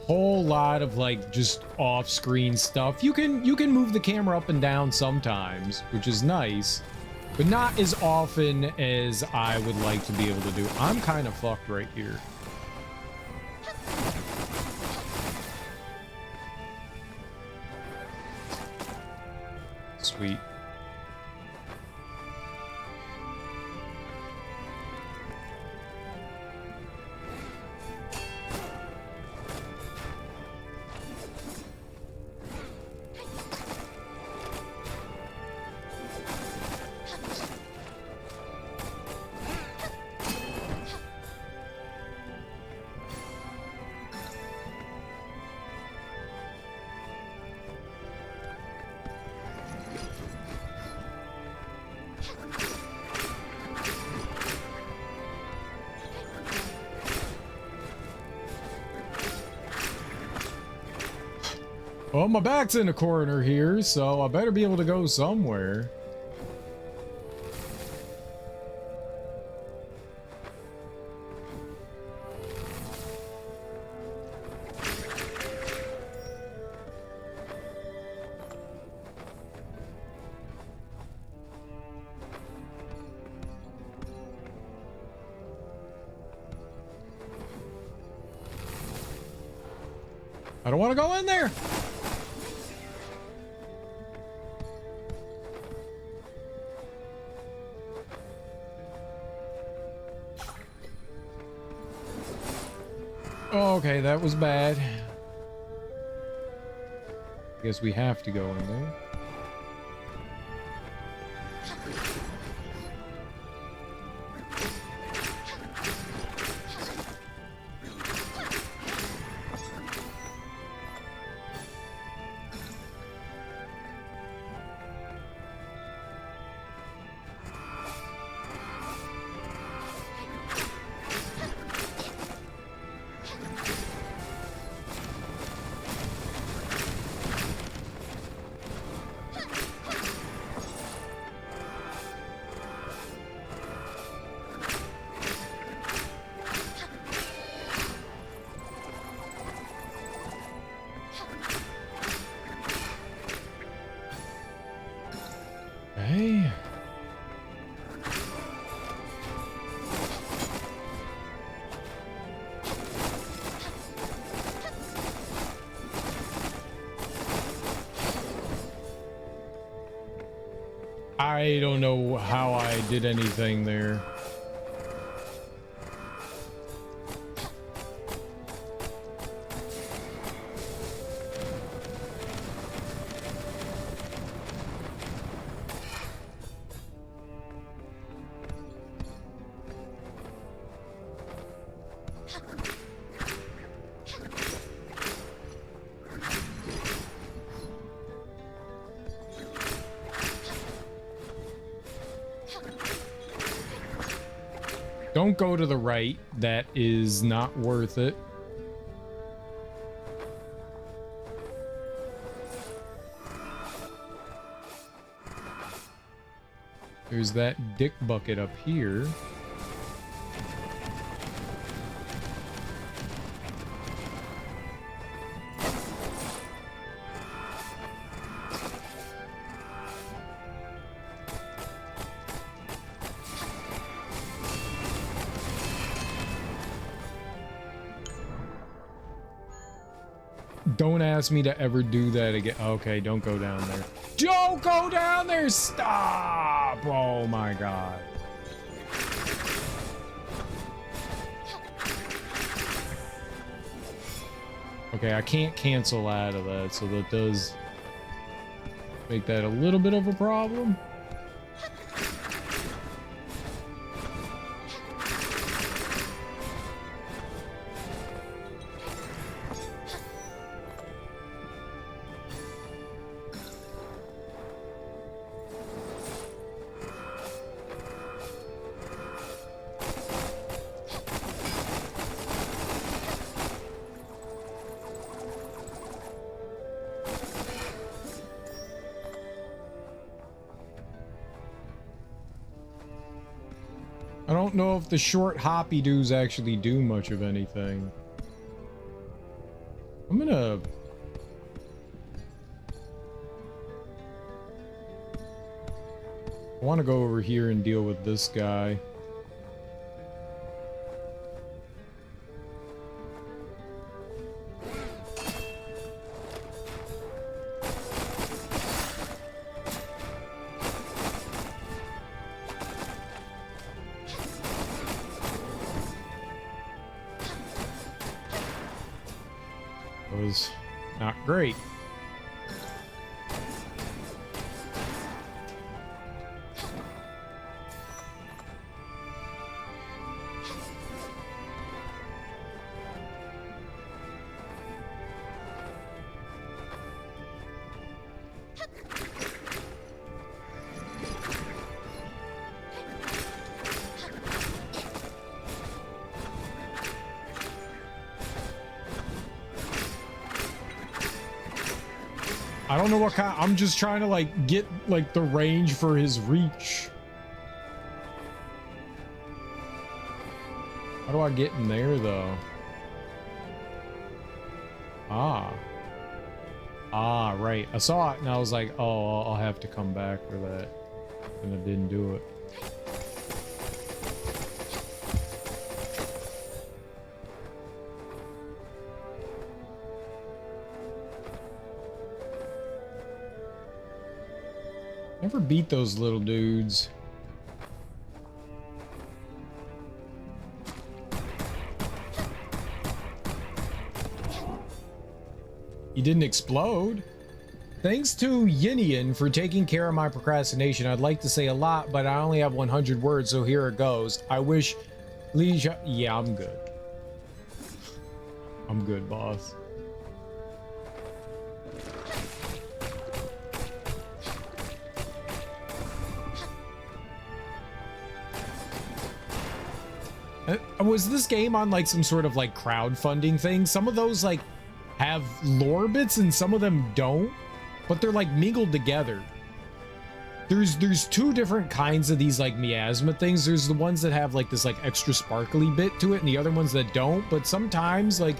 Whole lot of like just off-screen stuff. You can move the camera up and down sometimes, which is nice, but not as often as I would like to be able to do. I'm kind of fucked right here. Sweet. Well, my back's in the corner here, so I better be able to go somewhere. I don't want to go in there. Okay, that was bad. I guess we have to go in there. Hey. I don't know how I did anything there. Don't go to the right. That is not worth it. There's that dick bucket up here. Don't ask me to ever do that again. Okay, don't go down there. Don't go down there! Stop! Oh my god. Okay, I can't cancel out of that, so that does make that a little bit of a problem. I don't know if the short hoppy doos actually do much of anything. I'm gonna... I want to go over here and deal with this guy. Was not great. I don't know what kind. I'm just trying to like get like the range for his reach. How do I get in there though? Right. I saw it and I was like, oh, I'll have to come back for that. And I didn't do it. Never beat those little dudes. He didn't explode. Thanks to Yinian for taking care of my procrastination. I'd like to say a lot, but I only have 100 words, so here it goes. I wish Leisha... Yeah, I'm good. I'm good, boss. Was this game on like some sort of like crowdfunding thing? Some of those like have lore bits and some of them don't, but they're like mingled together. There's two different kinds of these like miasma things. There's the ones that have like this like extra sparkly bit to it and the other ones that don't, but sometimes like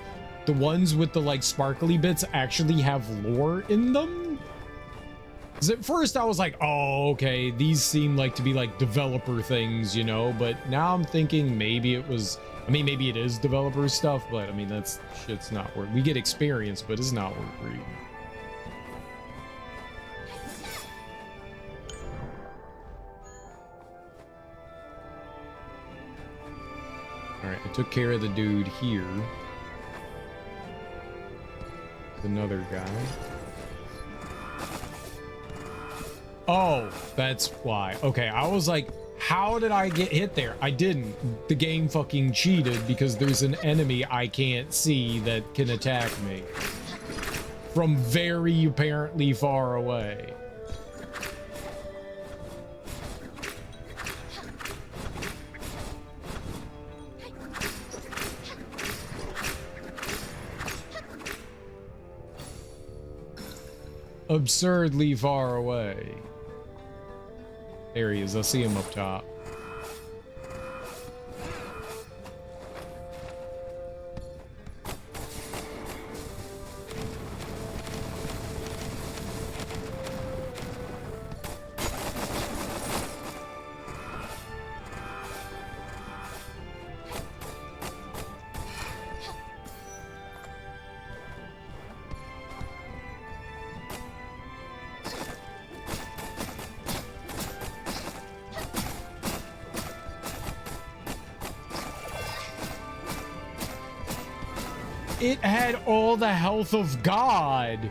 the ones with the like sparkly bits actually have lore in them. 'Cause at first I was like, oh, okay, these seem like to be like developer things, you know, but now I'm thinking maybe it was, I mean, maybe it is developer stuff, but I mean, that's shit's not worth, we get experience, but it's not worth reading. All right, I took care of the dude here. Another guy. Oh, that's why. Okay, I was like, how did I get hit there? I didn't. The game fucking cheated because there's an enemy I can't see that can attack me from very apparently far away. Absurdly far away. There he is. I see him up top. It had all the health of God.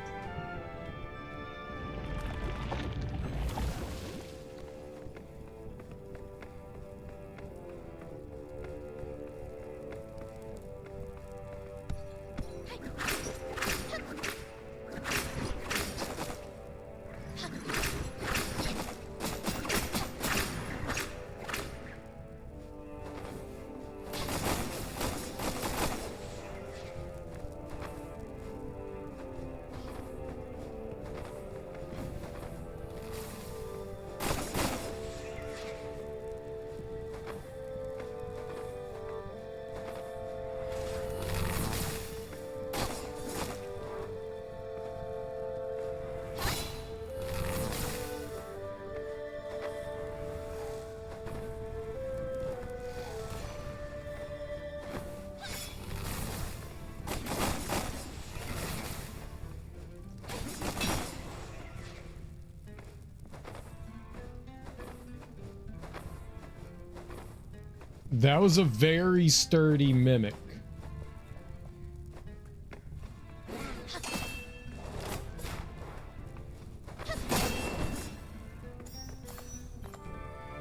That was a very sturdy mimic.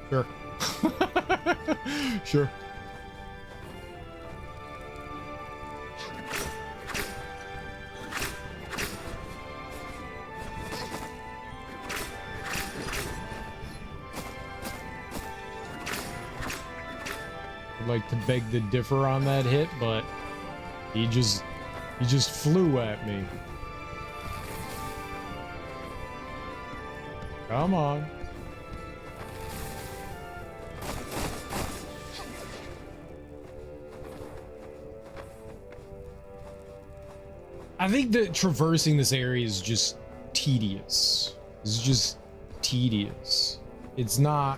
Sure. Sure. I'd like to beg to differ on that hit, but he just flew at me. Come on. I think that traversing this area is just tedious. It's just tedious. It's not...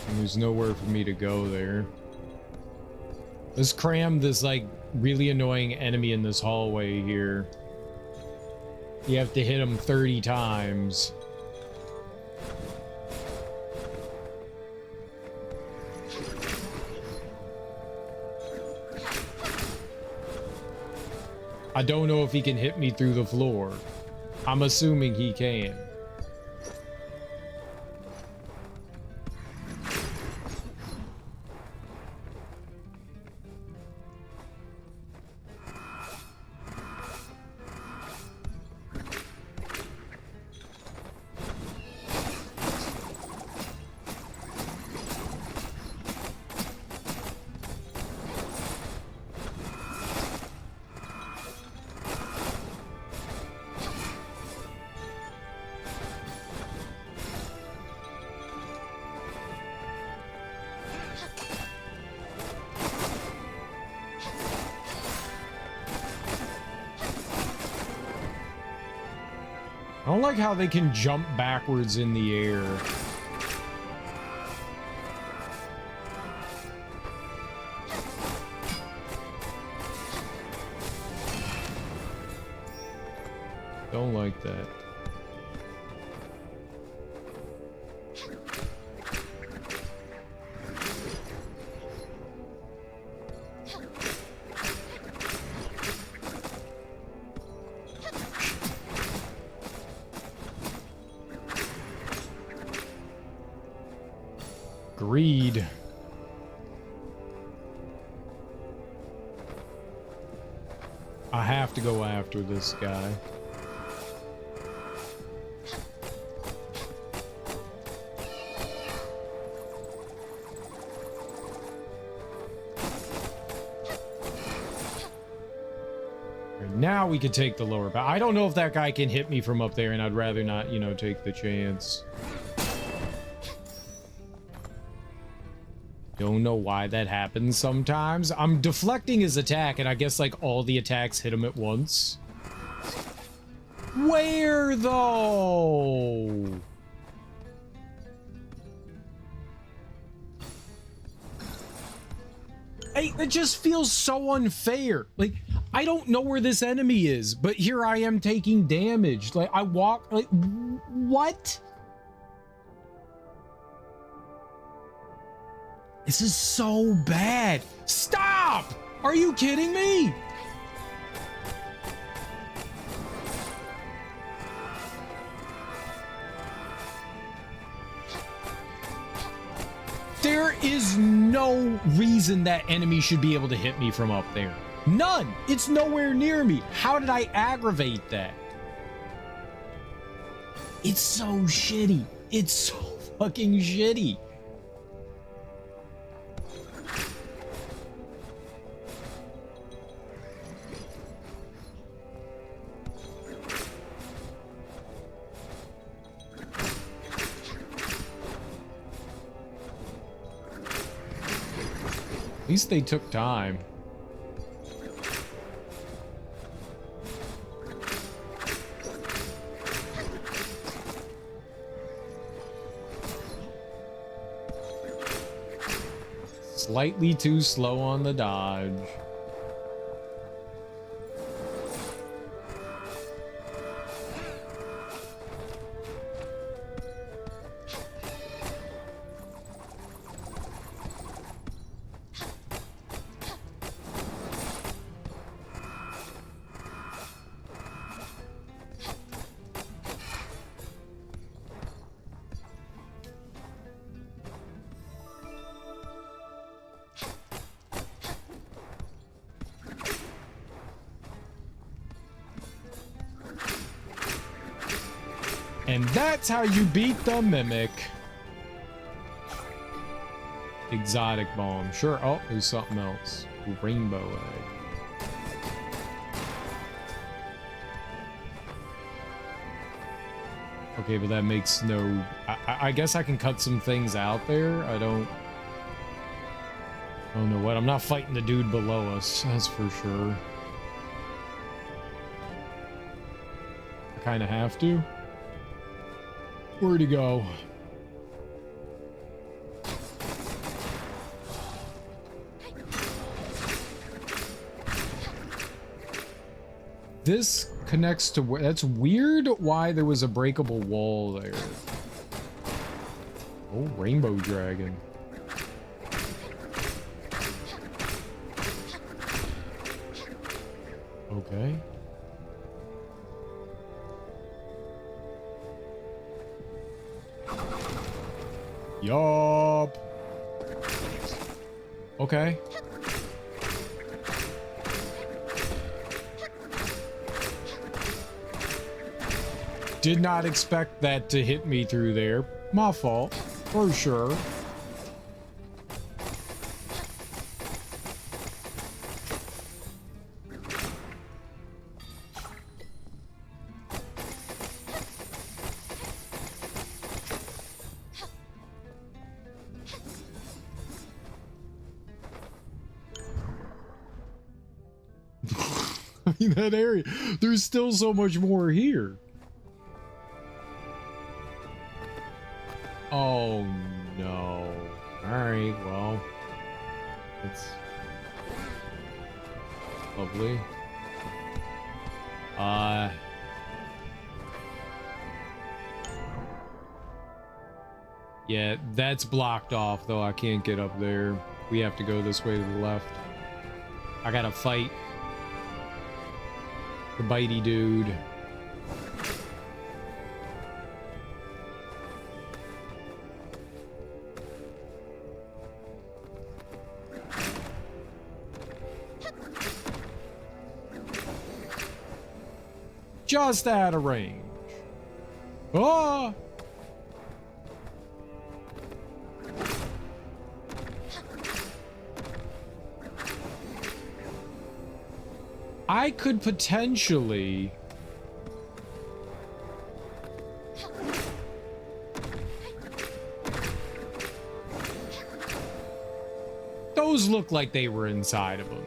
And there's nowhere for me to go there. Let's cram this, like, really annoying enemy in this hallway here. You have to hit him 30 times. I don't know if he can hit me through the floor. I'm assuming he can. I don't like how they can jump backwards in the air. Don't like that. Greed. I have to go after this guy. Now we can take the lower bow. I don't know if that guy can hit me from up there, and I'd rather not, you know, take the chance. Don't know why that happens sometimes. I'm deflecting his attack, and I guess, like, all the attacks hit him at once. Where, though? Hey, it just feels so unfair. Like, I don't know where this enemy is, but here I am taking damage. Like, I walk, like, what? This is so bad. Stop! Are you kidding me? There is no reason that enemy should be able to hit me from up there. None. It's nowhere near me. How did I aggravate that? It's so shitty. It's so fucking shitty. At least they took time. Slightly too slow on the dodge. And that's how you beat the Mimic. Exotic bomb. Sure. Oh, there's something else. Rainbow egg. Okay, but that makes no... I guess I can cut some things out there. I don't know what. I'm not fighting the dude below us. That's for sure. I kind of have to. Where'd he go? This connects to where... That's weird why there was a breakable wall there. Oh, rainbow dragon. Okay. Yup. Okay. Did not expect that to hit me through there. My fault, for sure. I mean, that area, there's still so much more here. Oh no. Alright, well. That's lovely. Yeah, that's blocked off though. I can't get up there. We have to go this way to the left. I gotta fight the bitey dude. Just out of range. Oh! I could potentially... Those look like they were inside of them.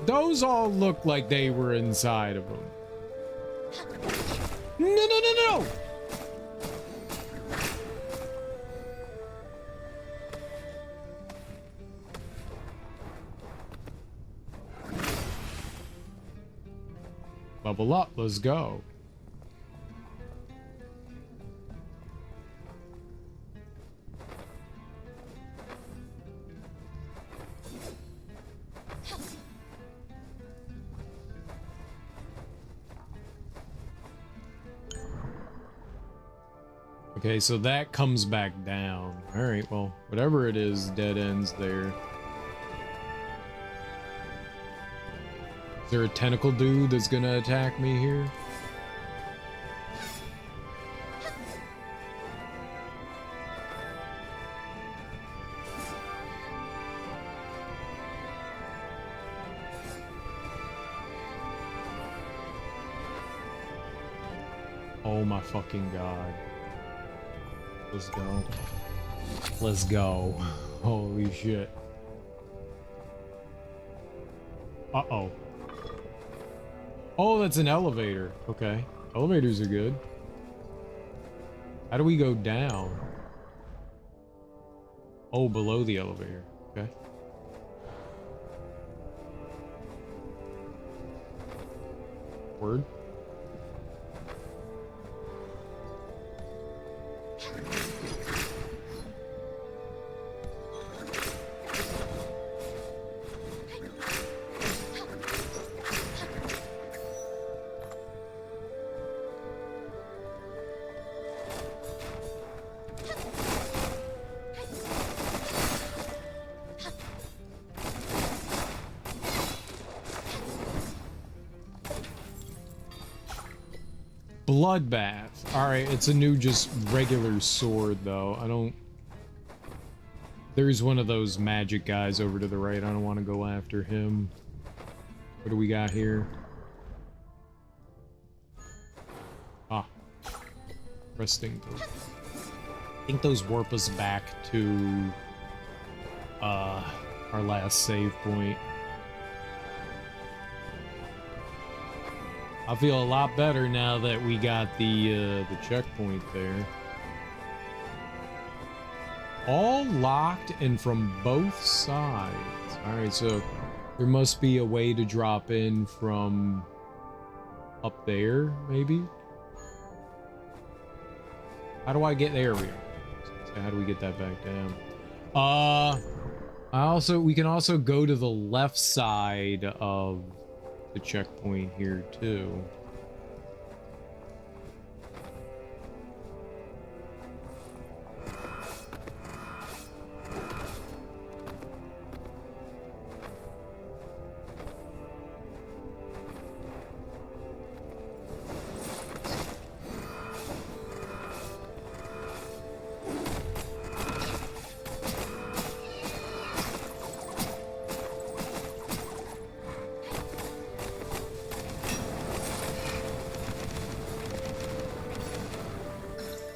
Those all look like they were inside of them. No, no, no, no! Level up, let's go. Okay, so that comes back down. All right, well, whatever it is, dead ends there. Is there a tentacle dude that's gonna attack me here? Oh my fucking god. Let's go. Let's go. Holy shit. Uh-oh. Oh, that's an elevator. Okay. Elevators are good. How do we go down? Oh, below the elevator. Okay. Word. Bloodbath. Alright, it's a new just regular sword though. I don't... There's one of those magic guys over to the right. I don't want to go after him. What do we got here? Ah. Resting. I think those warp us back to our last save point. I feel a lot better now that we got the checkpoint there. All locked and from both sides. All right, so there must be a way to drop in from up there, maybe. How do I get there? How do we get that back down? We can also go to the left side of the checkpoint here too.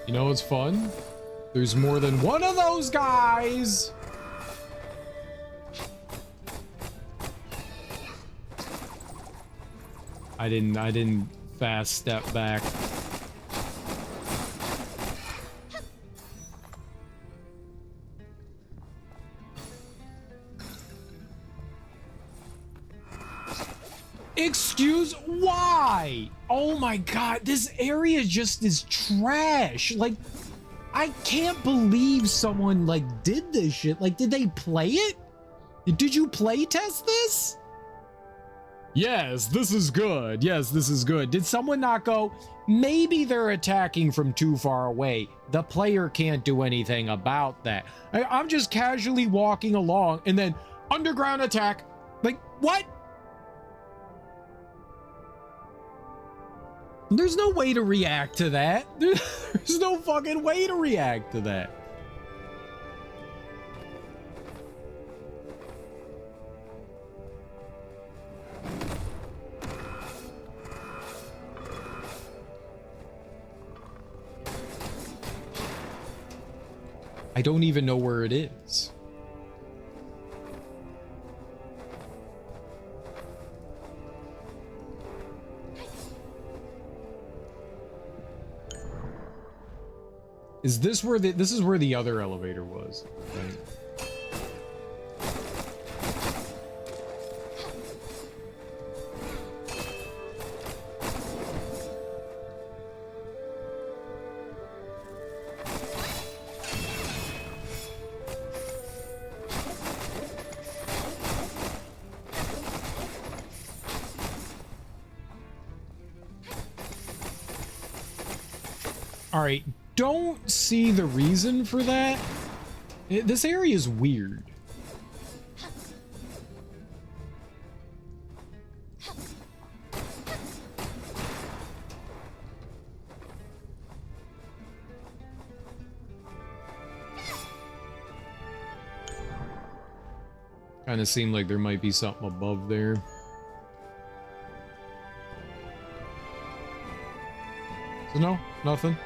You know what's fun? There's more than one of those guys! I didn't fast step back. Excuse why? Oh my god, this area just is trash. Like, I can't believe someone like did this shit. Like, did they play it? Did you play test this? Yes, this is good. Yes, this is good. Did someone not go, maybe they're attacking from too far away. The player can't do anything about that. I'm just casually walking along and then underground attack. Like, what? There's no way to react to that. There's no fucking way to react to that. I don't even know where it is. Is this where this is where the other elevator was, right? All right. Don't see the reason for that. This area is weird. Kind of seemed like there might be something above there. So no, nothing.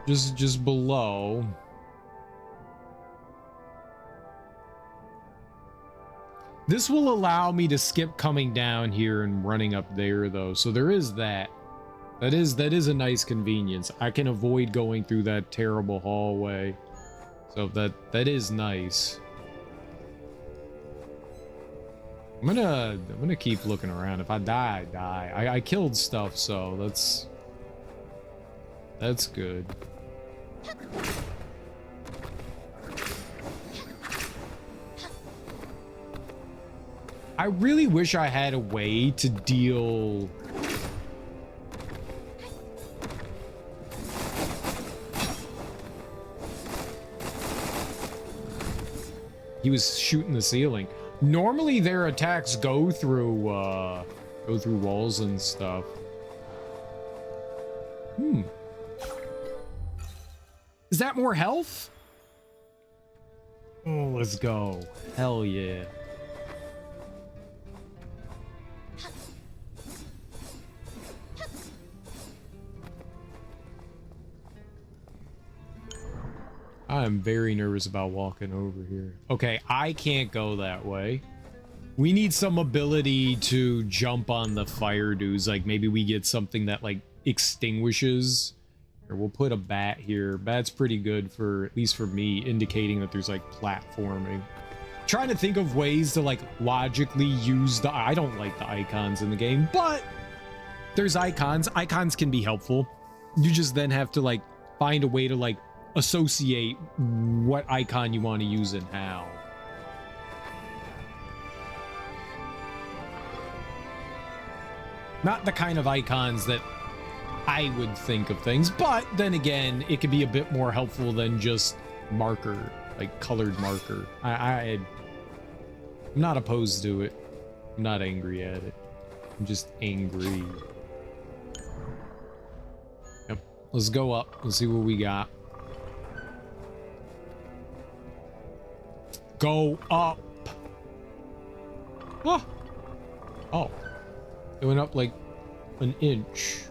Just below. This will allow me to skip coming down here and running up there though. So there is that. That is a nice convenience. I can avoid going through that terrible hallway. So that is nice. I'm gonna keep looking around. If I die, I die. I killed stuff, so that's good. I really wish I had a way to deal... He was shooting the ceiling. Normally their attacks go through walls and stuff. Is that more health? Oh, let's go. Hell yeah. I'm very nervous about walking over here. Okay, I can't go that way. We need some ability to jump on the fire dudes. Like maybe we get something that like extinguishes. Or we'll put a bat here. Bat's pretty good for, at least for me, indicating that there's like platforming. Trying to think of ways to like logically use the, I don't like the icons in the game, but there's icons. Icons can be helpful. You just then have to like find a way to like associate what icon you want to use and how. Not the kind of icons that I would think of things, but then again, it could be a bit more helpful than just marker, like colored marker. I'm not opposed to it. I'm not angry at it. I'm just angry. Yep. Let's go up. Let's see what we got. Go up. Oh. Oh. It went up like an inch.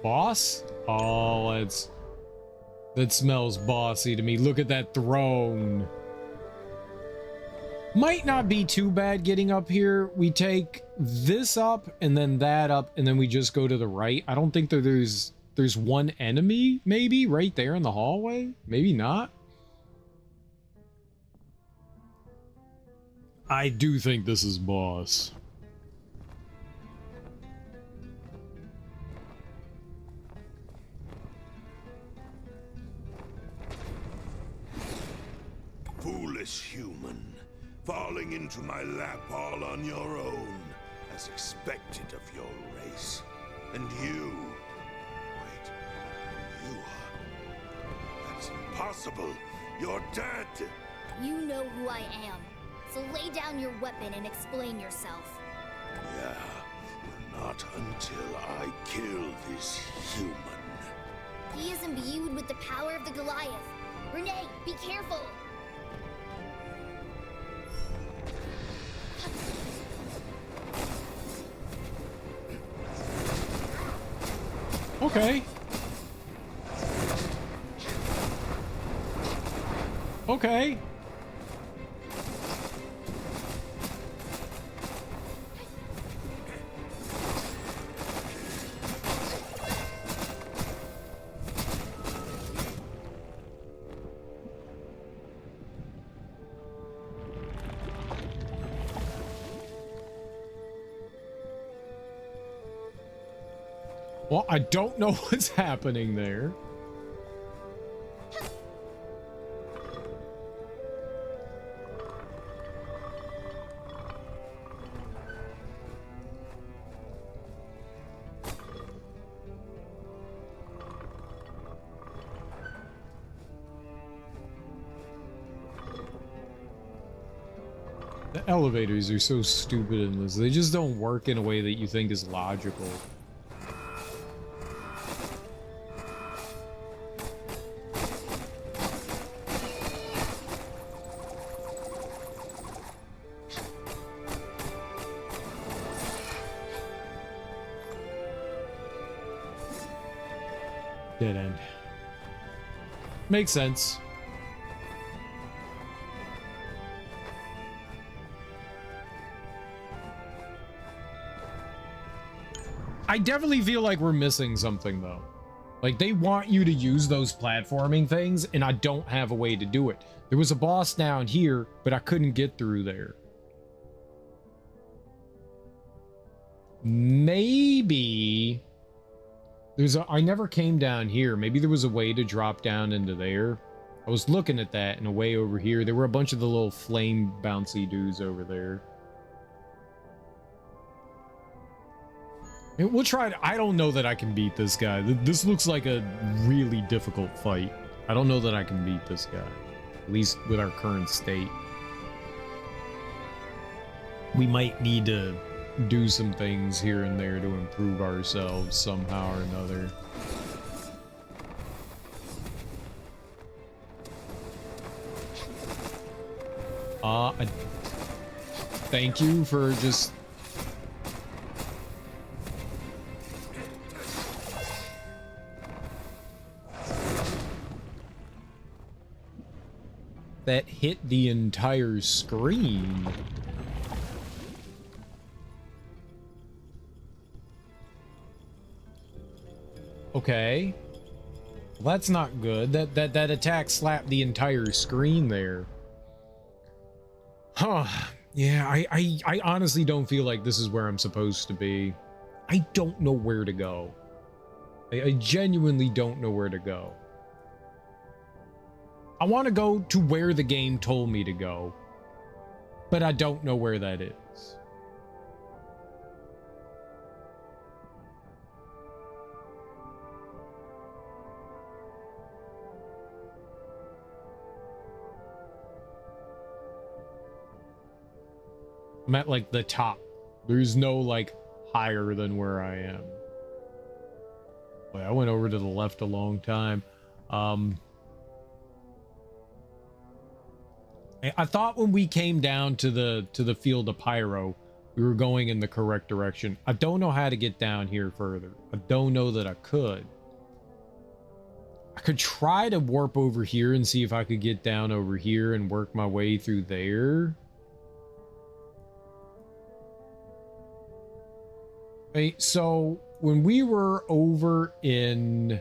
Boss? Oh, that smells bossy to me. Look at that throne. Might not be too bad getting up here. We take this up and then that up and then we just go to the right. I don't think that there's one enemy maybe right there in the hallway. Maybe not. I do think this is boss. Foolish human, falling into my lap all on your own, as expected of your race. And you... Wait, you are... That's impossible! You're dead! You know who I am, so lay down your weapon and explain yourself. Yeah, but not until I kill this human. He is imbued with the power of the Goliath. Renee, be careful! Okay. Okay. Well, I don't know what's happening there. The elevators are so stupid in this. They just don't work in a way that you think is logical. Dead end. Makes sense. I definitely feel like we're missing something though. Like they want you to use those platforming things and I don't have a way to do it. There was a boss down here, but I couldn't get through there. Maybe I never came down here. Maybe there was a way to drop down into there. I was looking at that and a way over here. There were a bunch of the little flame bouncy dudes over there. And we'll try it. I don't know that I can beat this guy. This looks like a really difficult fight. I don't know that I can beat this guy, at least with our current state. We might need to do some things here and there to improve ourselves somehow or another. Thank you for just... That hit the entire screen. Okay. Well, that's not good. That attack slapped the entire screen there. Huh. Yeah, I honestly don't feel like this is where I'm supposed to be. I don't know where to go. I genuinely don't know where to go. I want to go to where the game told me to go, but I don't know where that is. I'm at like the top. There's no like higher than where I am. Boy, I went over to the left a long time. I thought when we came down to the field of Pyro, we were going in the correct direction. I don't know how to get down here further. I don't know that I could. I could try to warp over here and see if I could get down over here and work my way through there. Right, so when we were over in...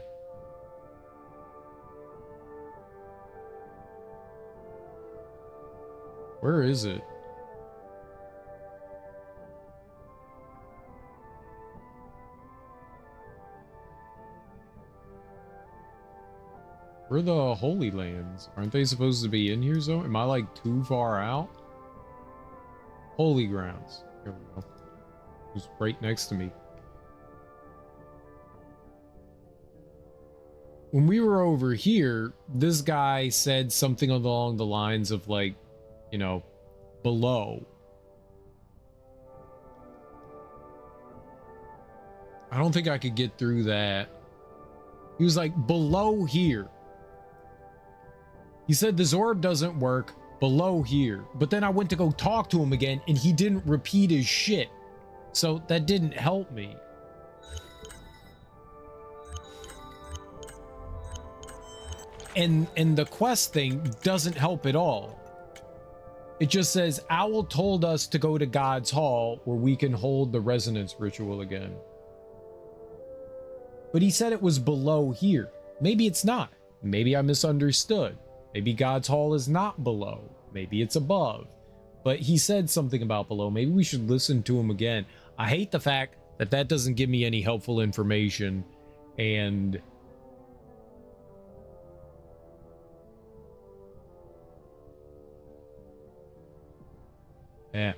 Where is it? Where are the Holy Lands? Aren't they supposed to be in here, so? Am I like too far out? Holy Grounds. Here we go. It's right next to me. When we were over here, this guy said something along the lines of like, you know, below. I don't think I could get through that. He was like, below here. He said this orb doesn't work below here. But then I went to go talk to him again and he didn't repeat his shit. So that didn't help me. And the quest thing doesn't help at all. It just says, Owl told us to go to God's Hall where we can hold the resonance ritual again. But he said it was below here. Maybe it's not. Maybe I misunderstood. Maybe God's Hall is not below. Maybe it's above. But he said something about below. Maybe we should listen to him again. I hate the fact that that doesn't give me any helpful information. And... yeah,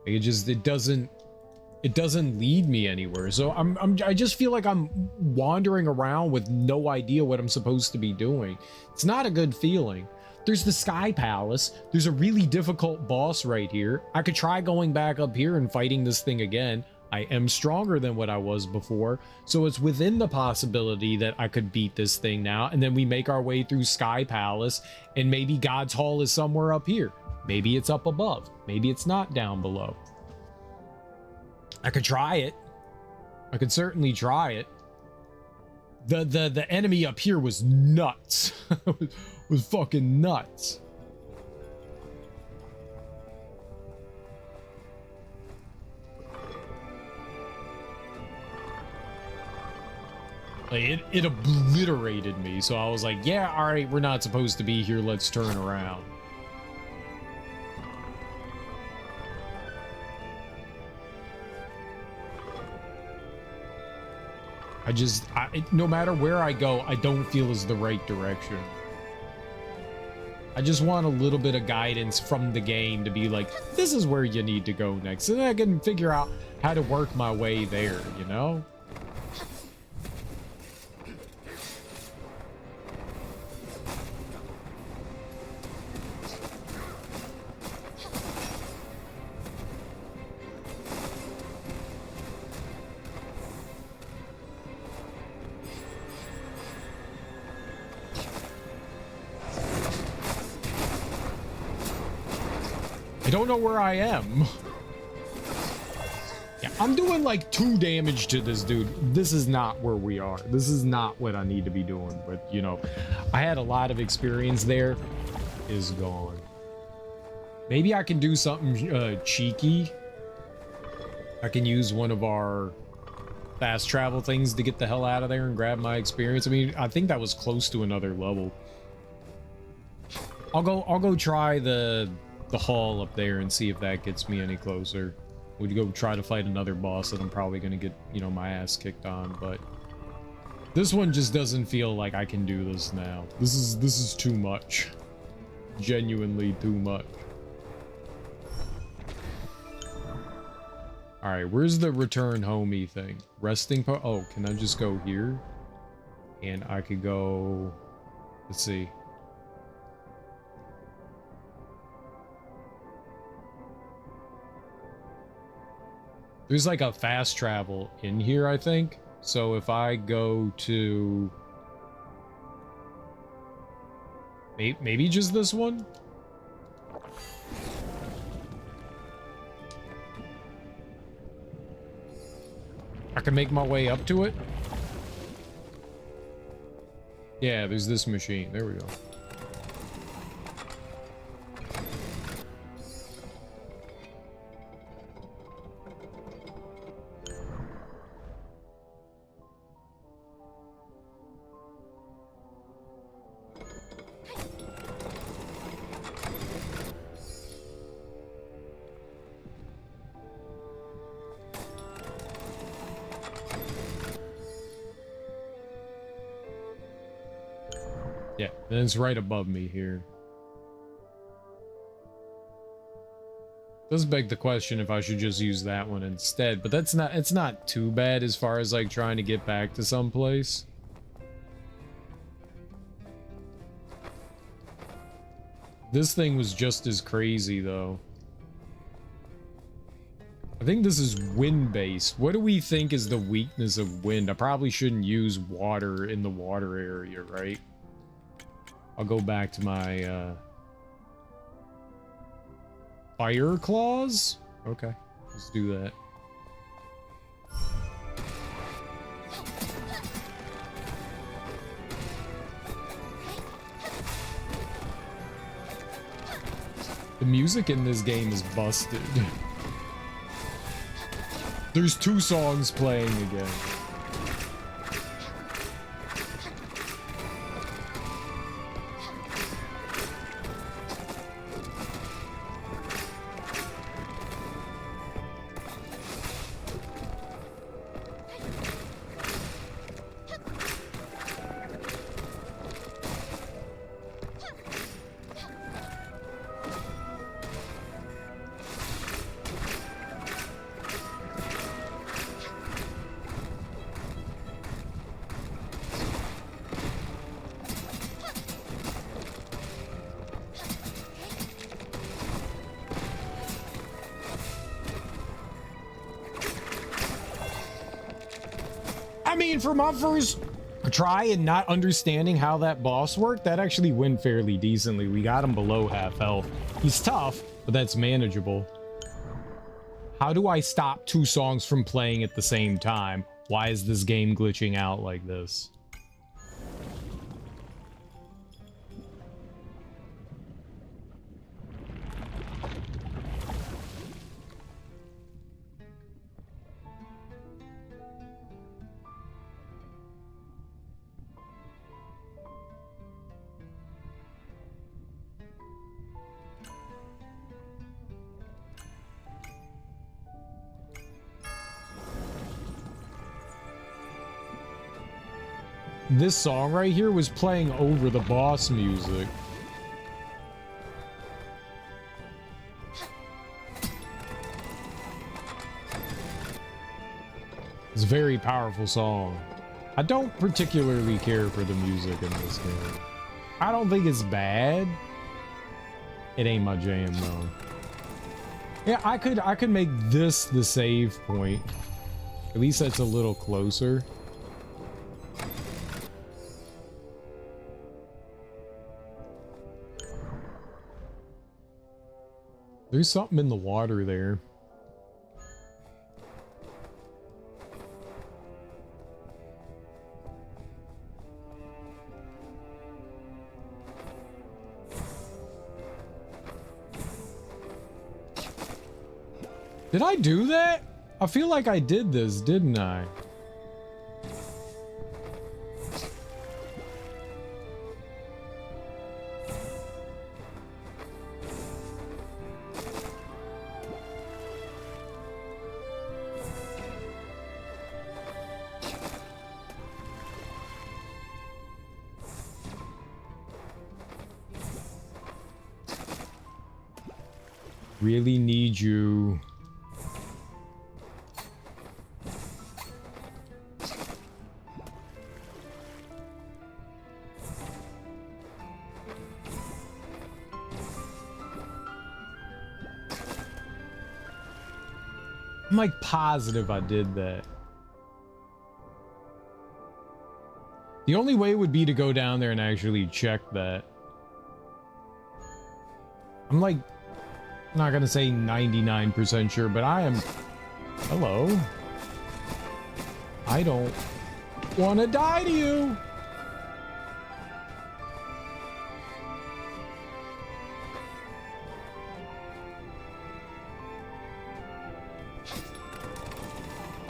it doesn't lead me anywhere. So I just feel like I'm wandering around with no idea what I'm supposed to be doing. It's not a good feeling. There's the Sky Palace. There's a really difficult boss right here. I could try going back up here and fighting this thing again. I am stronger than what I was before, so it's within the possibility that I could beat this thing now, and then we make our way through Sky Palace, and maybe God's Hall is somewhere up here. Maybe it's up above. Maybe it's not down below. I could try it. I could certainly try it. The enemy up here was nuts. was fucking nuts. Like it obliterated me. So I was like, yeah, all right, we're not supposed to be here. Let's turn around. No matter where I go, I don't feel is the right direction. I just want a little bit of guidance from the game to be like, this is where you need to go next. So then I can figure out how to work my way there, you know? I don't know where I am. Yeah, I'm doing like 2 damage to this dude. This is not where we are. This is not what I need to be doing. But, you know, I had a lot of experience there. Is gone. Maybe I can do something cheeky. I can use one of our fast travel things to get the hell out of there and grab my experience. I mean, I think that was close to another level. I'll go try the hall up there and see if that gets me any closer. We'd go try to fight another boss that I'm probably gonna get, you know, my ass kicked on, but this one just doesn't feel like I can do this now. This is too much. Genuinely too much. All right, where's the return homey thing? Resting po- oh, can I just go here? And I could go, let's see. There's like a fast travel in here, I think. So if I go to maybe just this one? I can make my way up to it? Yeah, there's this machine. There we go. Yeah, and it's right above me here. Does beg the question if I should just use that one instead, but it's not too bad as far as like trying to get back to someplace. This thing was just as crazy though. I think this is wind based. What do we think is the weakness of wind? I probably shouldn't use water in the water area, right? I'll go back to my fire claws. Okay, let's do that. The music in this game is busted. There's 2 songs playing again. I mean, for my first try and not understanding how that boss worked, that actually went fairly decently. We got him below half health. He's tough, but that's manageable. How do I stop 2 songs from playing at the same time? Why is this game glitching out like this? This song right here was playing over the boss music. It's a very powerful song. I don't particularly care for the music in this game. I don't think it's bad. It ain't my jam though. Yeah, I could make this the save point. At least that's a little closer. There's something in the water there. Did I do that? I feel like I did this, didn't I? Really need you. I'm like positive I did that. The only way would be to go down there and actually check that. I'm like, not gonna say 99% sure, but I am. Hello. I don't want to die to you.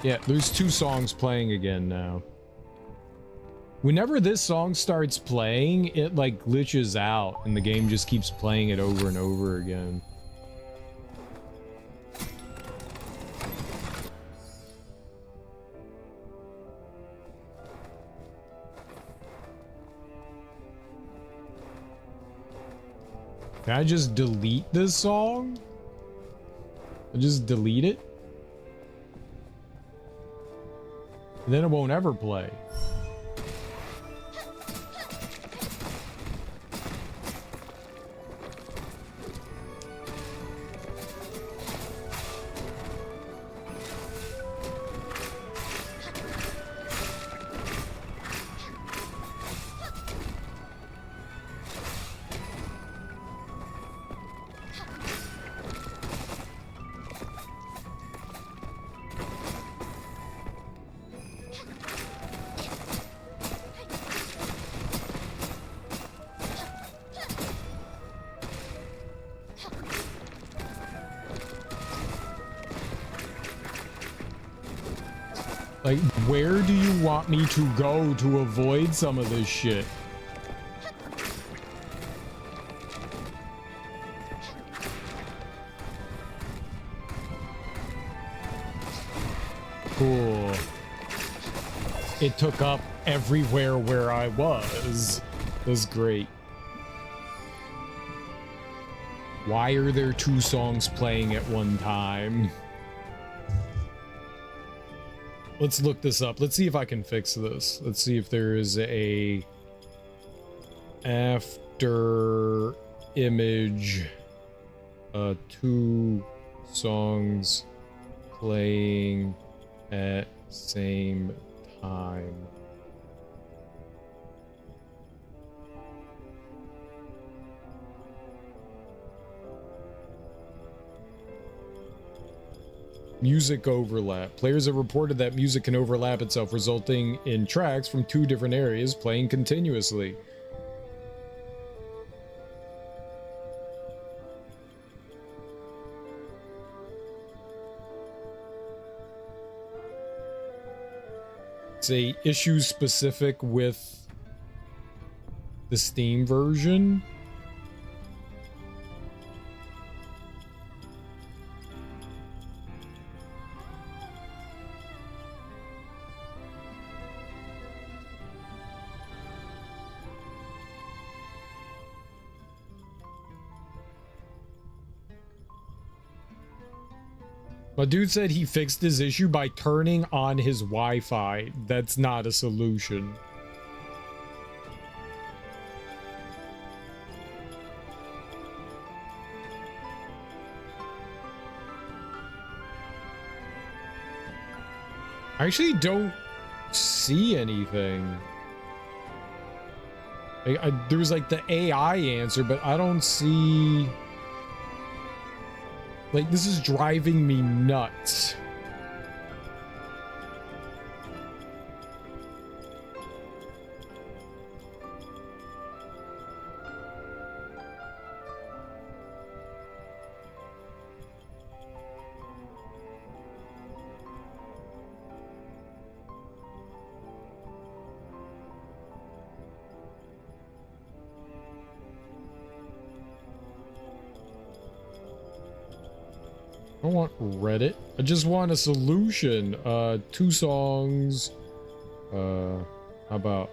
Yeah, there's two songs playing again now. Whenever this song starts playing, it like glitches out and the game just keeps playing it over and over again. Can I just delete this song? I'll just delete it? And then it won't ever play. Like, where do you want me to go to avoid some of this shit? Cool. It took up everywhere where I was. That's great. Why are there two songs playing at one time? Let's look this up. Let's see if I can fix this. Let's see if there is a after image, two songs playing at same time. Music overlap. Players have reported that music can overlap itself, resulting in tracks from two different areas playing continuously. It's a issue specific with the Steam version. My dude said he fixed his issue by turning on his Wi-Fi. That's not a solution. I actually don't see anything. There was like the AI answer, but I don't see... Like, this is driving me nuts. I don't want Reddit. I just want a solution. 2 songs. How about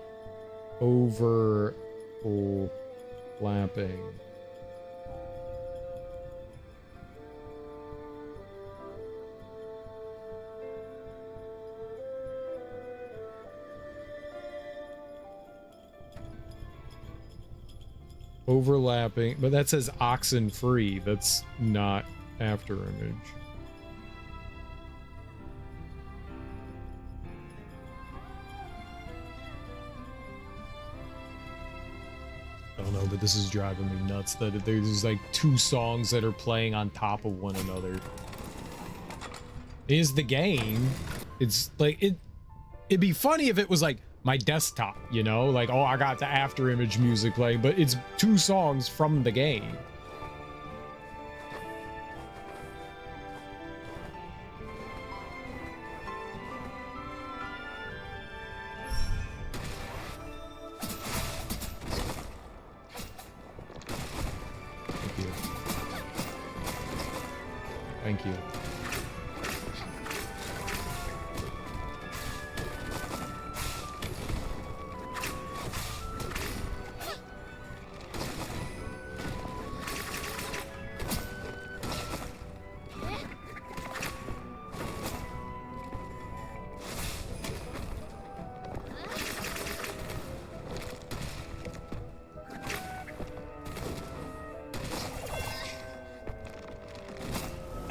overlapping? Overlapping, but that says oxen free. That's not Afterimage. I don't know, but this is driving me nuts that there's like 2 songs that are playing on top of one another. Is the game. It's like it'd be funny if it was like my desktop, you know, like, oh, I got the Afterimage music playing, but it's 2 songs from the game. Thank you.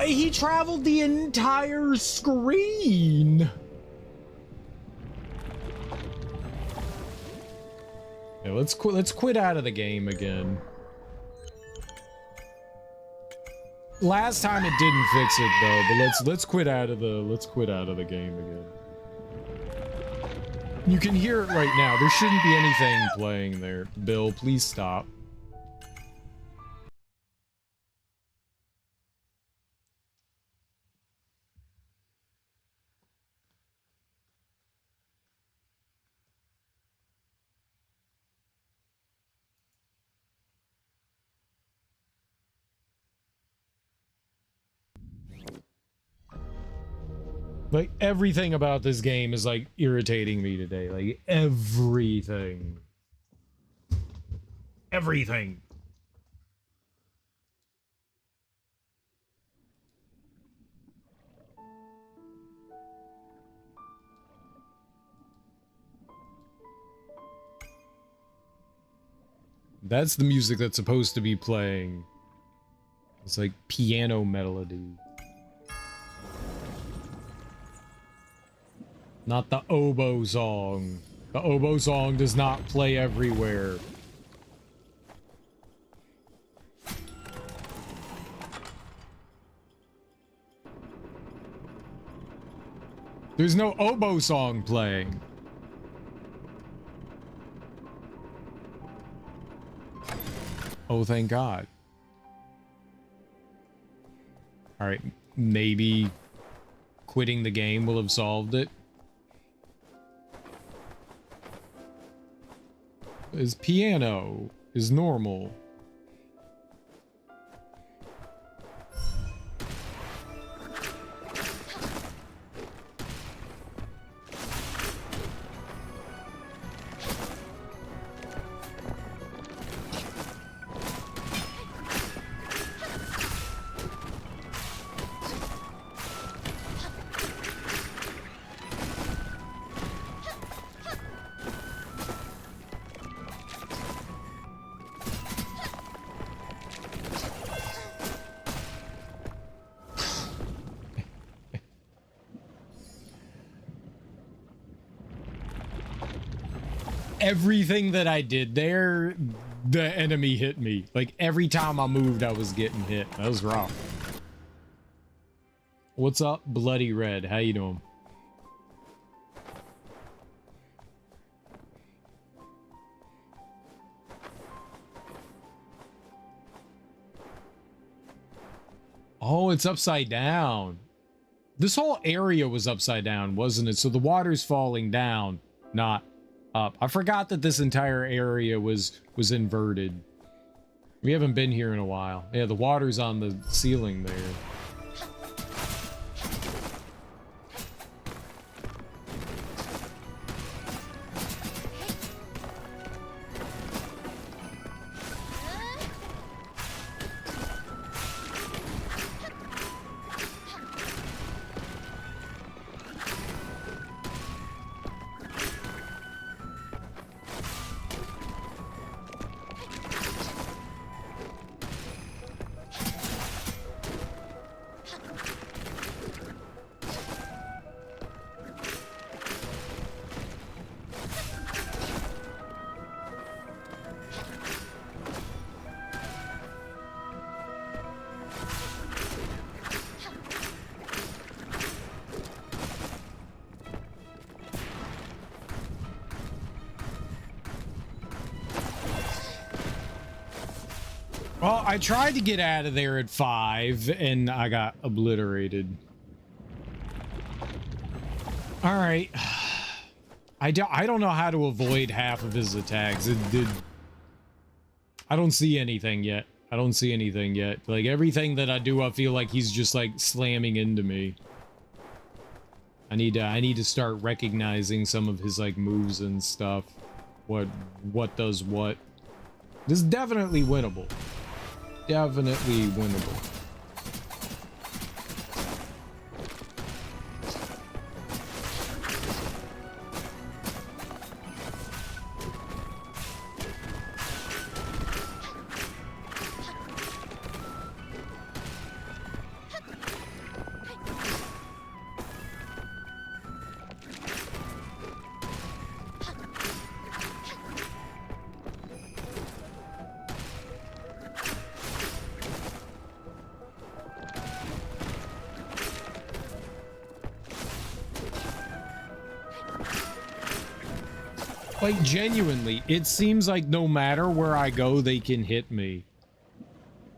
He traveled the entire screen. Yeah, let's quit out of the game again. Last time it didn't fix it though, but let's quit out of the game again. You can hear it right now. There shouldn't be anything playing there. Bill, please stop. Like, everything about this game is, like, irritating me today. Like, everything. Everything. That's the music that's supposed to be playing. It's like piano melody. Not the oboe song. The oboe song does not play everywhere. There's no oboe song playing. Oh, thank God. Alright, maybe quitting the game will have solved it. Is piano is normal. Everything that I did there, the enemy hit me. Like, every time I moved, I was getting hit. That was rough. What's up, Bloody Red? How you doing? Oh, it's upside down. This whole area was upside down, wasn't it? So the water's falling down, not up. I forgot that this entire area was inverted. We haven't been here in a while. Yeah, the water's on the ceiling there. Well, I tried to get out of there at 5 and I got obliterated. All right. I don't know how to avoid half of his attacks. I don't see anything yet. I don't see anything yet. Like everything that I do, I feel like he's just like slamming into me. I need to start recognizing some of his like moves and stuff. What does what. This is definitely winnable. Definitely winnable. Like, genuinely, it seems like no matter where I go, they can hit me.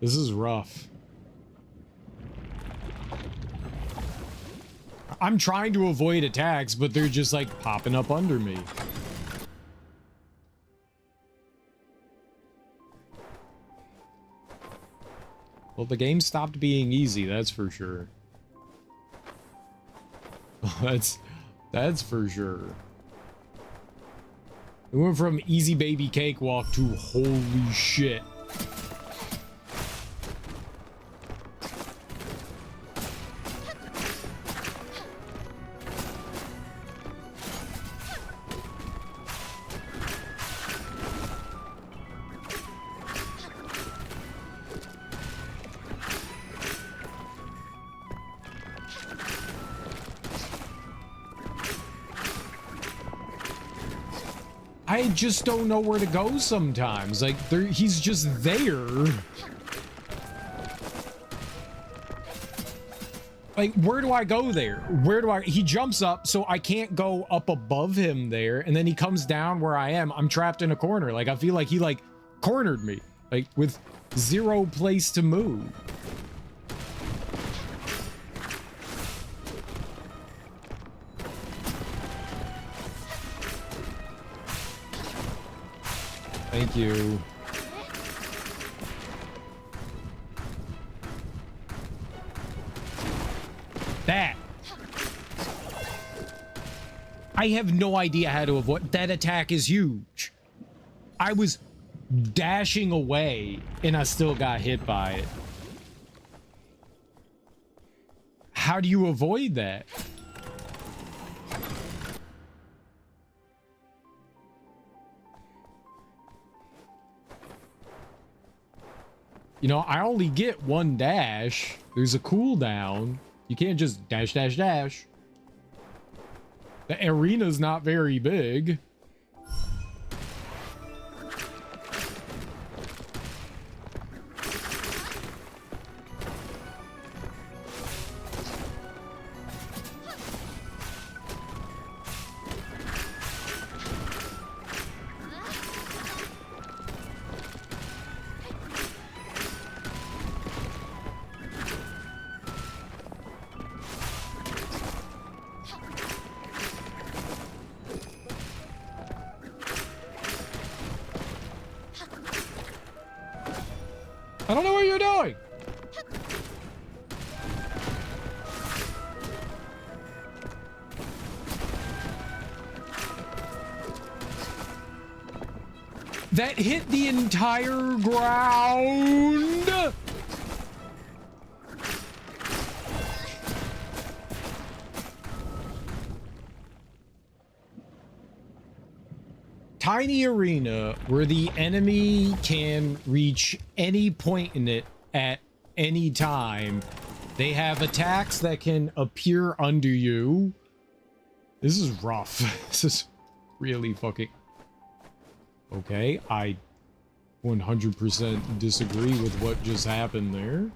This is rough. I'm trying to avoid attacks, but they're just, like, popping up under me. Well, the game stopped being easy, that's for sure. That's for sure. We went from easy baby cakewalk to holy shit. I just don't know where to go sometimes. Like, he's just there. Like, where do I go there? He jumps up, so I can't go up above him there, and then he comes down where I am. I'm trapped in a corner. Like, I feel like he, like, cornered me. Like, with zero place to move. Thank you. That. I have no idea how to avoid. That attack is huge. I was dashing away and I still got hit by it. How do you avoid that? You know, I only get one dash. There's a cooldown. You can't just dash, dash, dash. The arena's not very big. I don't know what you're doing. That hit the entire ground. Tiny arena where the enemy can reach any point in it at any time. They have attacks that can appear under you. This is rough. This is really fucking... Okay, I 100% disagree with what just happened there.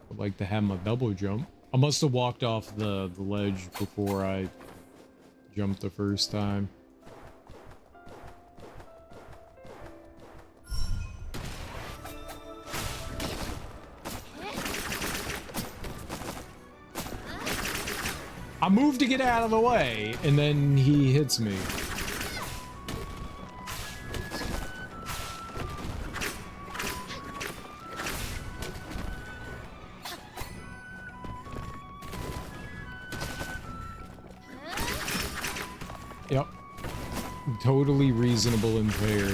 I'd like to have my double jump. I must have walked off the ledge before I jumped the first time. I move to get out of the way, and then he hits me. Yep. Totally reasonable and fair.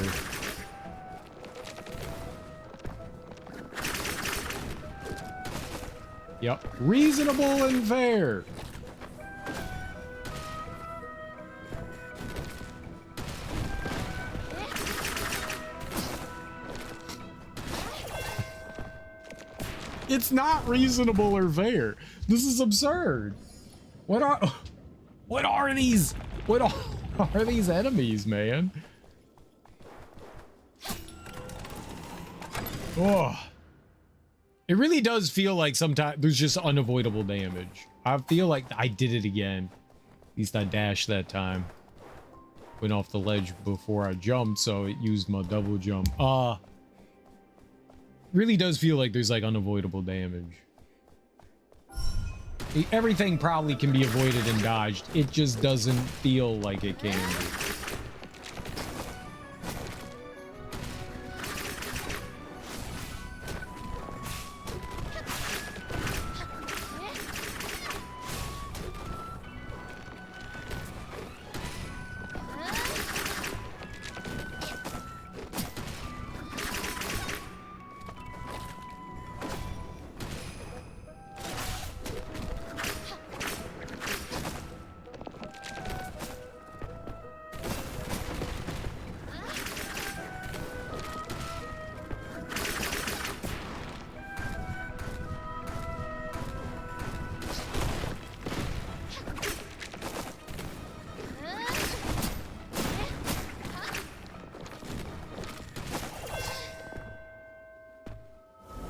Yep. Reasonable and fair. It's not reasonable or fair. This is absurd. What are these? What are these enemies, man? Oh. It really does feel like sometimes there's just unavoidable damage. I feel like I did it again. At least I dashed that time. Went off the ledge before I jumped, so it used my double jump. Really does feel like there's like unavoidable damage. Everything probably can be avoided and dodged. It just doesn't feel like it can be.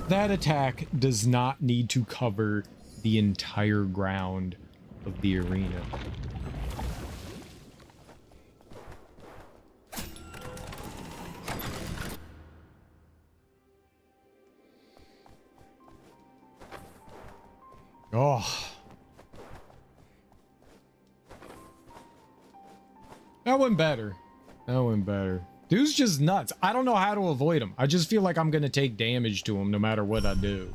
That attack does not need to cover the entire ground of the arena. Oh. That went better. That went better. Dude's just nuts. I don't know how to avoid him. I just feel like I'm gonna take damage to him no matter what I do.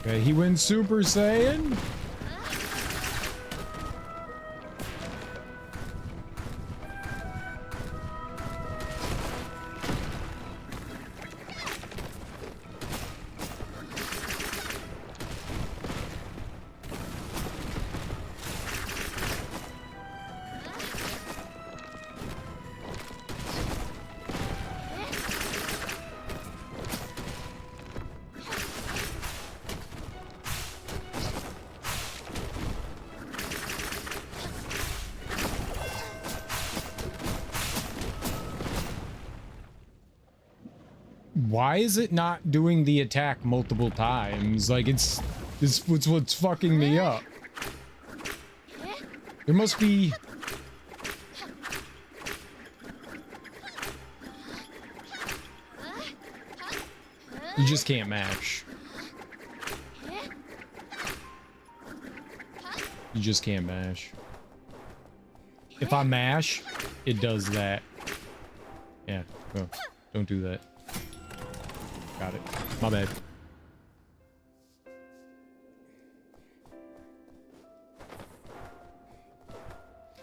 Okay, he went Super Saiyan. why is it not doing the attack multiple times? Like, it's what's fucking me up. There must be... You just can't mash. You just can't mash. If I mash, it does that. Yeah, no, don't do that. Got it. My bad.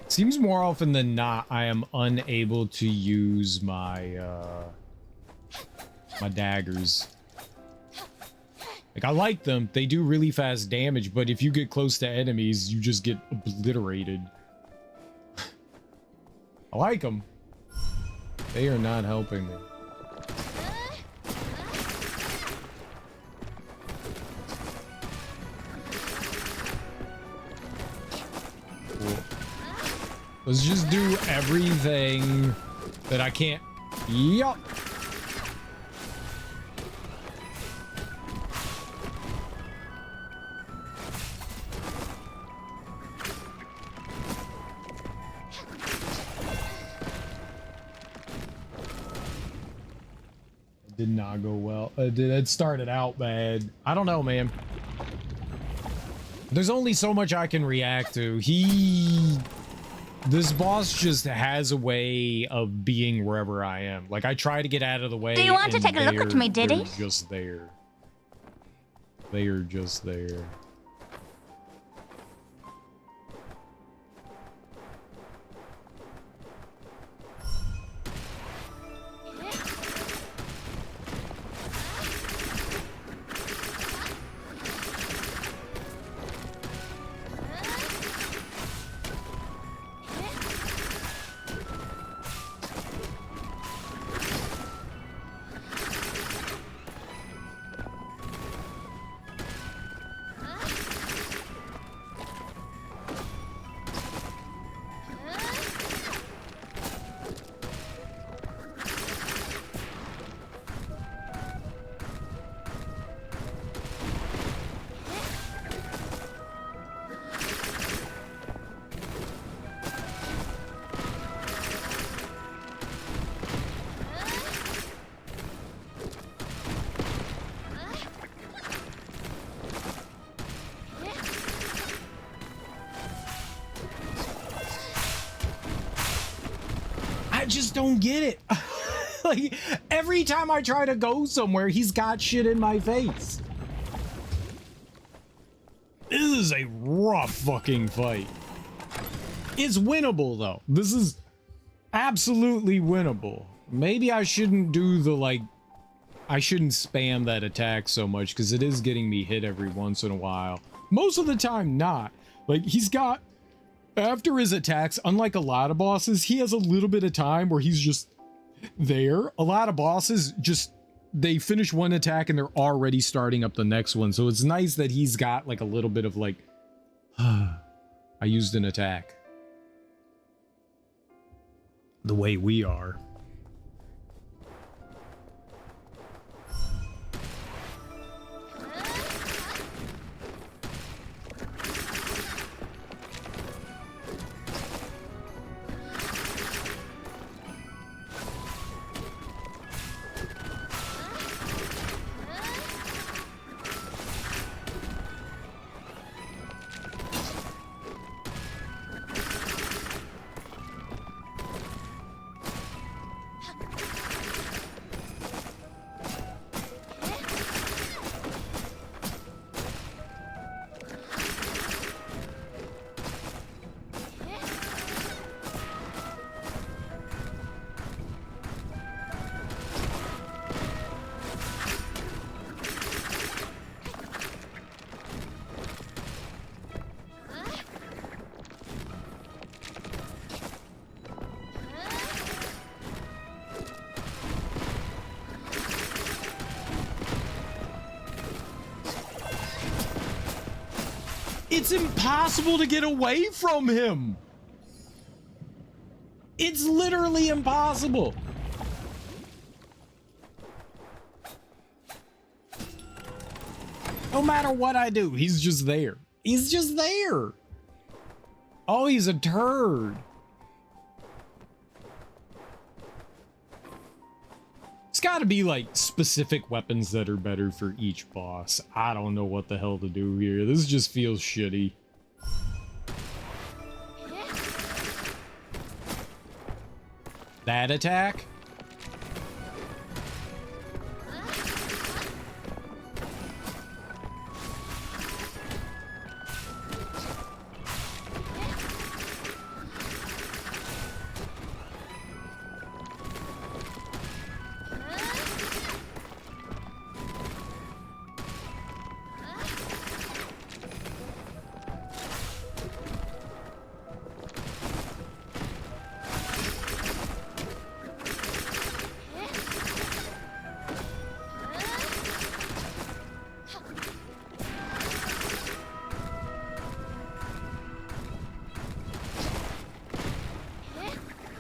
Seems more often than not, I am unable to use my, my daggers. Like, I like them. They do really fast damage, but if you get close to enemies, you just get obliterated. I like them. They are not helping me. Cool. Let's just do everything that I can't. Yup. Did not go well. It started out bad. I don't know, man. There's only so much I can react to. This boss just has a way of being wherever I am. Like, I try to get out of the way. Do you want to take a look at me, Diddy? They're just there. They are just there. Just don't get it. Like, every time I try to go somewhere, he's got shit in my face. This is a rough fucking fight. It's winnable though. This is absolutely winnable. Maybe I shouldn't do the, like, I shouldn't spam that attack so much because it is getting me hit every once in a while. Most of the time not. Like, he's got, after his attacks, unlike a lot of bosses, he has a little bit of time where he's just there. A lot of bosses just, they finish one attack and they're already starting up the next one. So it's nice that he's got like a little bit of like, I used an attack. The way we are. It's impossible to get away from him. It's literally impossible. No matter what I do, he's just there. He's just there. Oh, he's a turd. It's got to be like specific weapons that are better for each boss. I don't know what the hell to do here. This just feels shitty. That attack?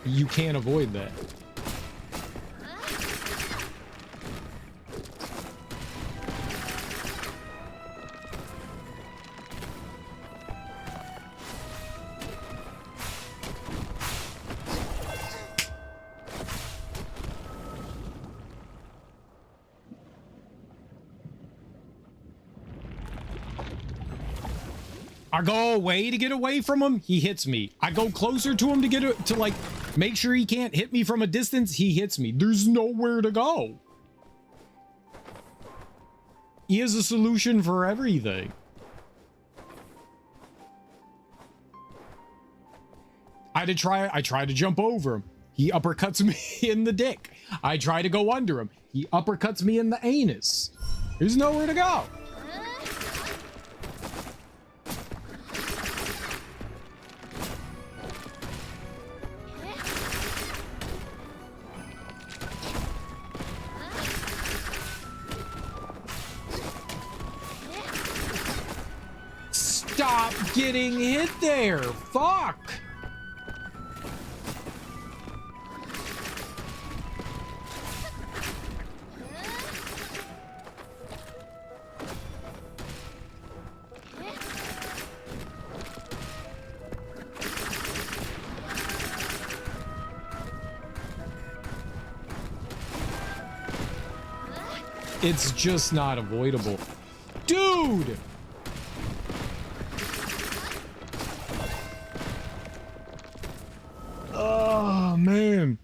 You can't avoid that. I go away to get away from him, he hits me. I go closer to him to like make sure he can't hit me from a distance, he hits me. There's nowhere to go. He has a solution for everything. I try to jump over him. He uppercuts me in the dick. I try to go under him. He uppercuts me in the anus. There's nowhere to go. Stop getting hit there. Fuck. It's just not avoidable. Dude! Oh, man.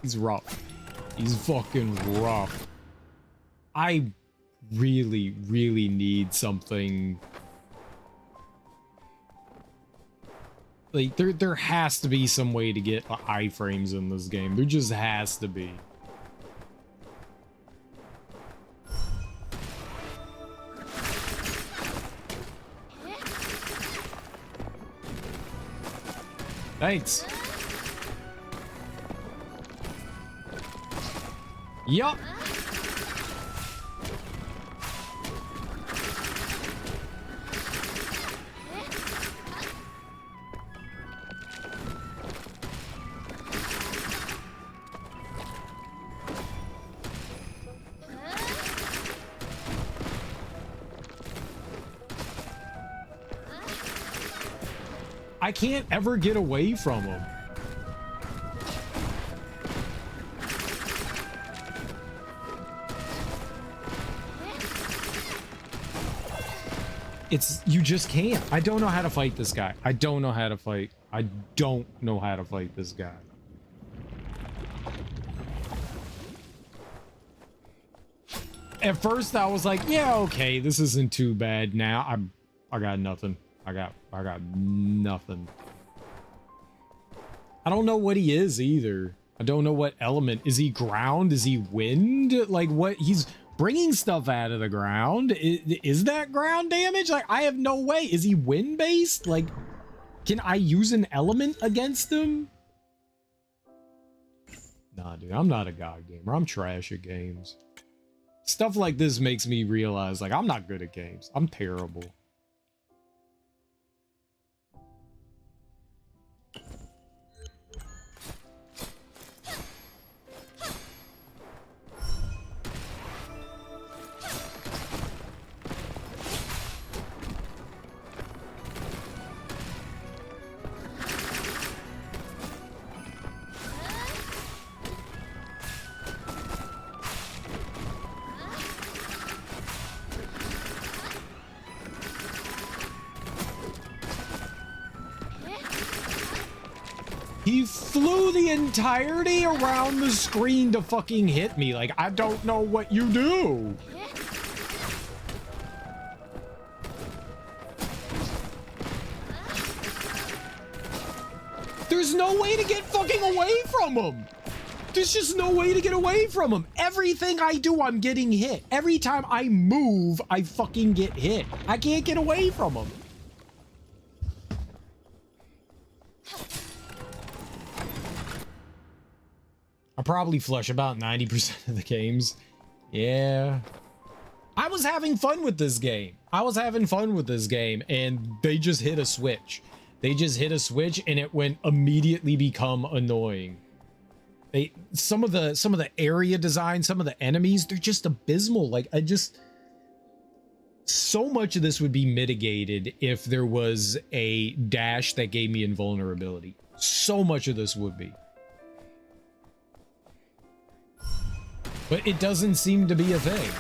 He's rough. He's fucking rough. I really, really need something. Like, there has to be some way to get iframes in this game. There just has to be. Thanks. Yup. I can't ever get away from him. You just can't. I don't know how to fight this guy. I don't know how to fight. I don't know how to fight this guy. At first I was like, yeah, okay, this isn't too bad. Now I got nothing. I got nothing. I don't know what he is either. I don't know what element. Is he ground? Is he wind? Like what? He's bringing stuff out of the ground. Is that ground damage? Like I have no way. Is he wind based? Like can I use an element against him? Nah, dude, I'm not a god gamer. I'm trash at games. Stuff like this makes me realize like I'm not good at games. I'm terrible. He flew the entirety around the screen to fucking hit me. Like, I don't know what you do. There's no way to get fucking away from him. There's just no way to get away from him. Everything I do, I'm getting hit. Every time I move, I fucking get hit. I can't get away from him. I probably flush about 90% of the games. Yeah. I was having fun with this game. And they just hit a switch. And it went immediately become annoying. Some of the area design, some of the enemies, they're just abysmal. Like, so much of this would be mitigated if there was a dash that gave me invulnerability. So much of this would be. But it doesn't seem to be a thing.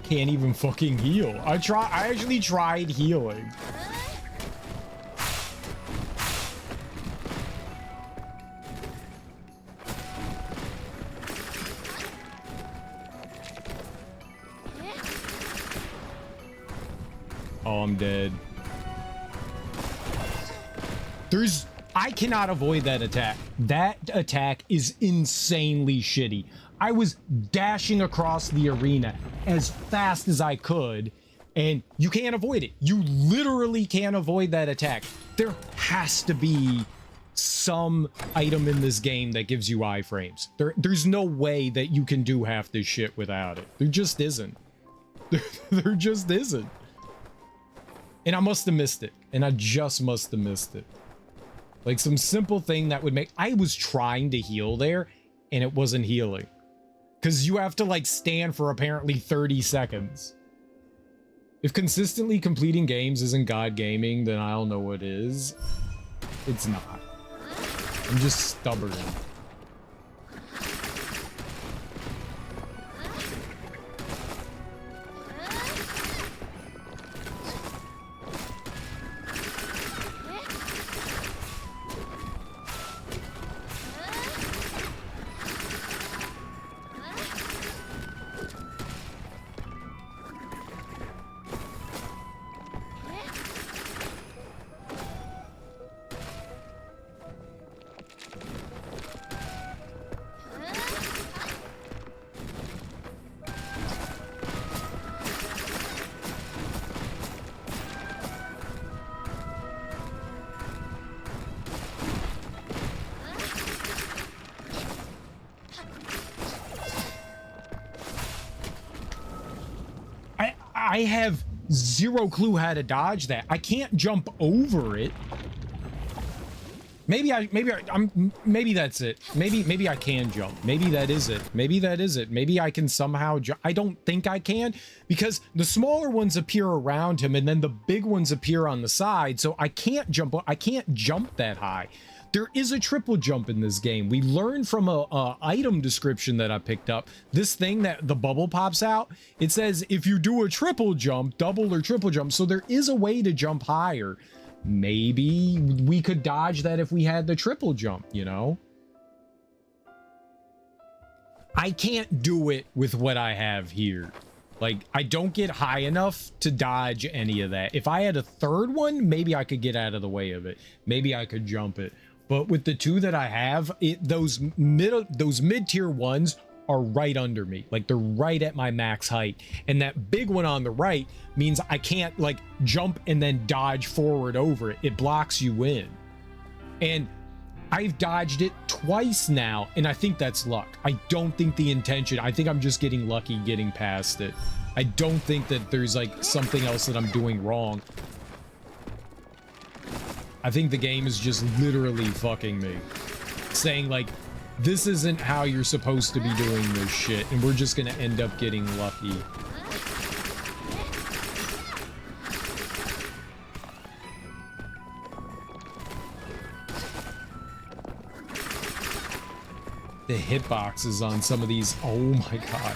Can't even fucking heal. I actually tried healing. Oh, I'm dead. I cannot avoid that attack. That attack is insanely shitty. I was dashing across the arena as fast as I could, and you can't avoid it. You literally can't avoid that attack. There has to be some item in this game that gives you iframes. There's no way that you can do half this shit without it. There just isn't. There just isn't. And I must have missed it. And I just must have missed it. Like some simple thing that would make... I was trying to heal there, and it wasn't healing. Because you have to, like, stand for apparently 30 seconds. If consistently completing games isn't God gaming, then I don't know what is. It's not. I'm just stubborn. I have zero clue how to dodge that. I can't jump over it. Maybe that's it. Maybe I can jump. Maybe that is it. Maybe I can somehow jump. I don't think I can, because the smaller ones appear around him and then the big ones appear on the side. So I can't jump that high. There is a triple jump in this game. We learned from a item description that I picked up. This thing that the bubble pops out, it says if you do a triple jump, double or triple jump. So there is a way to jump higher. Maybe we could dodge that if we had the triple jump, you know? I can't do it with what I have here. Like, I don't get high enough to dodge any of that. If I had a third one, maybe I could get out of the way of it. Maybe I could jump it. But with the two that I have, those mid-tier ones are right under me. Like, they're right at my max height. And that big one on the right means I can't, like, jump and then dodge forward over it. It blocks you in. And I've dodged it twice now, and I think that's luck. I don't think the intention, I think I'm just getting lucky getting past it. I don't think that there's like something else that I'm doing wrong. I think the game is just literally fucking me. Saying like, this isn't how you're supposed to be doing this shit, and we're just gonna end up getting lucky. The hitboxes on some of these, oh my god.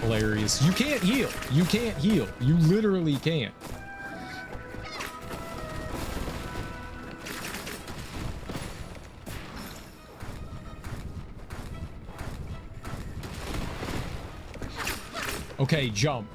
Hilarious. You can't heal. You can't heal. You literally can't. Okay, jump.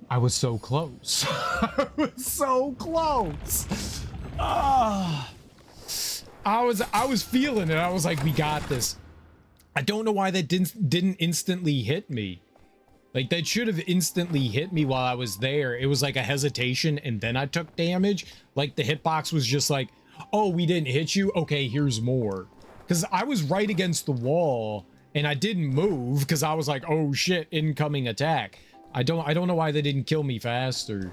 I was so close. I was so close. I was feeling it. I was like, we got this. I don't know why that didn't instantly hit me. Like, that should have instantly hit me while I was there. It was like a hesitation, and then I took damage. Like, the hitbox was just like, oh, we didn't hit you? Okay, here's more. Because I was right against the wall, and I didn't move, because I was like, oh shit, incoming attack. I don't know why they didn't kill me faster.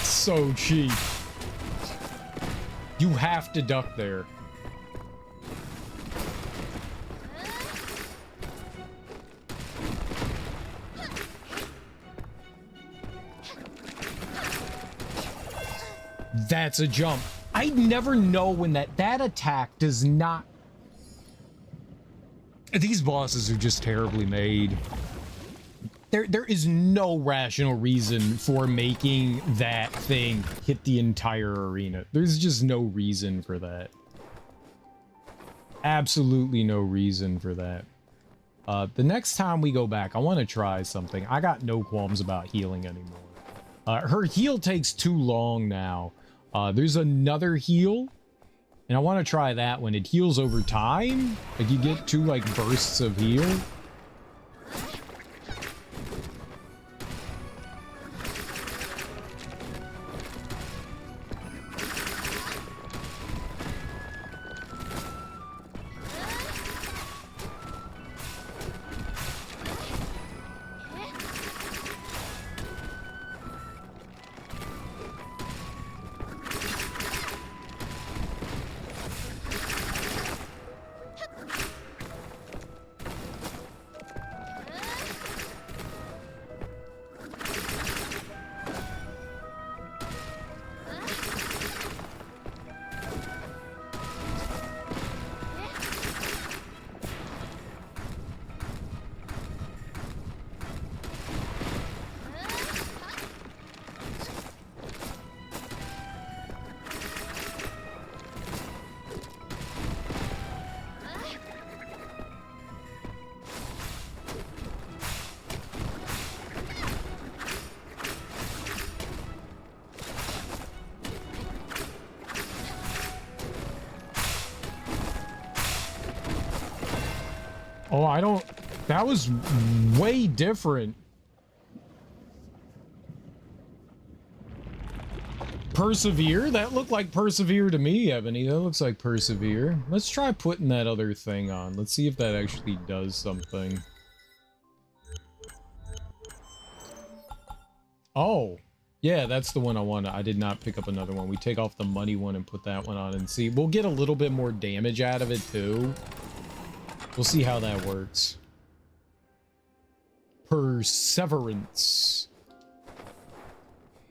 So cheap. You have to duck there. That's a jump. I never know when that attack does not. These bosses are just terribly made. There is no rational reason for making that thing hit the entire arena. There's just no reason for that. Absolutely no reason for that. The next time we go back, I want to try something. I got no qualms about healing anymore. Her heal takes too long now. There's another heal, and I want to try that one. It heals over time. Like, you get 2 like bursts of heal. Oh, I don't... That was way different. Persevere? That looked like Persevere to me, Ebony. That looks like Persevere. Let's try putting that other thing on. Let's see if that actually does something. Oh. Yeah, that's the one I wanted. I did not pick up another one. We take off the money one and put that one on and see. We'll get a little bit more damage out of it, too. We'll see how that works. Perseverance.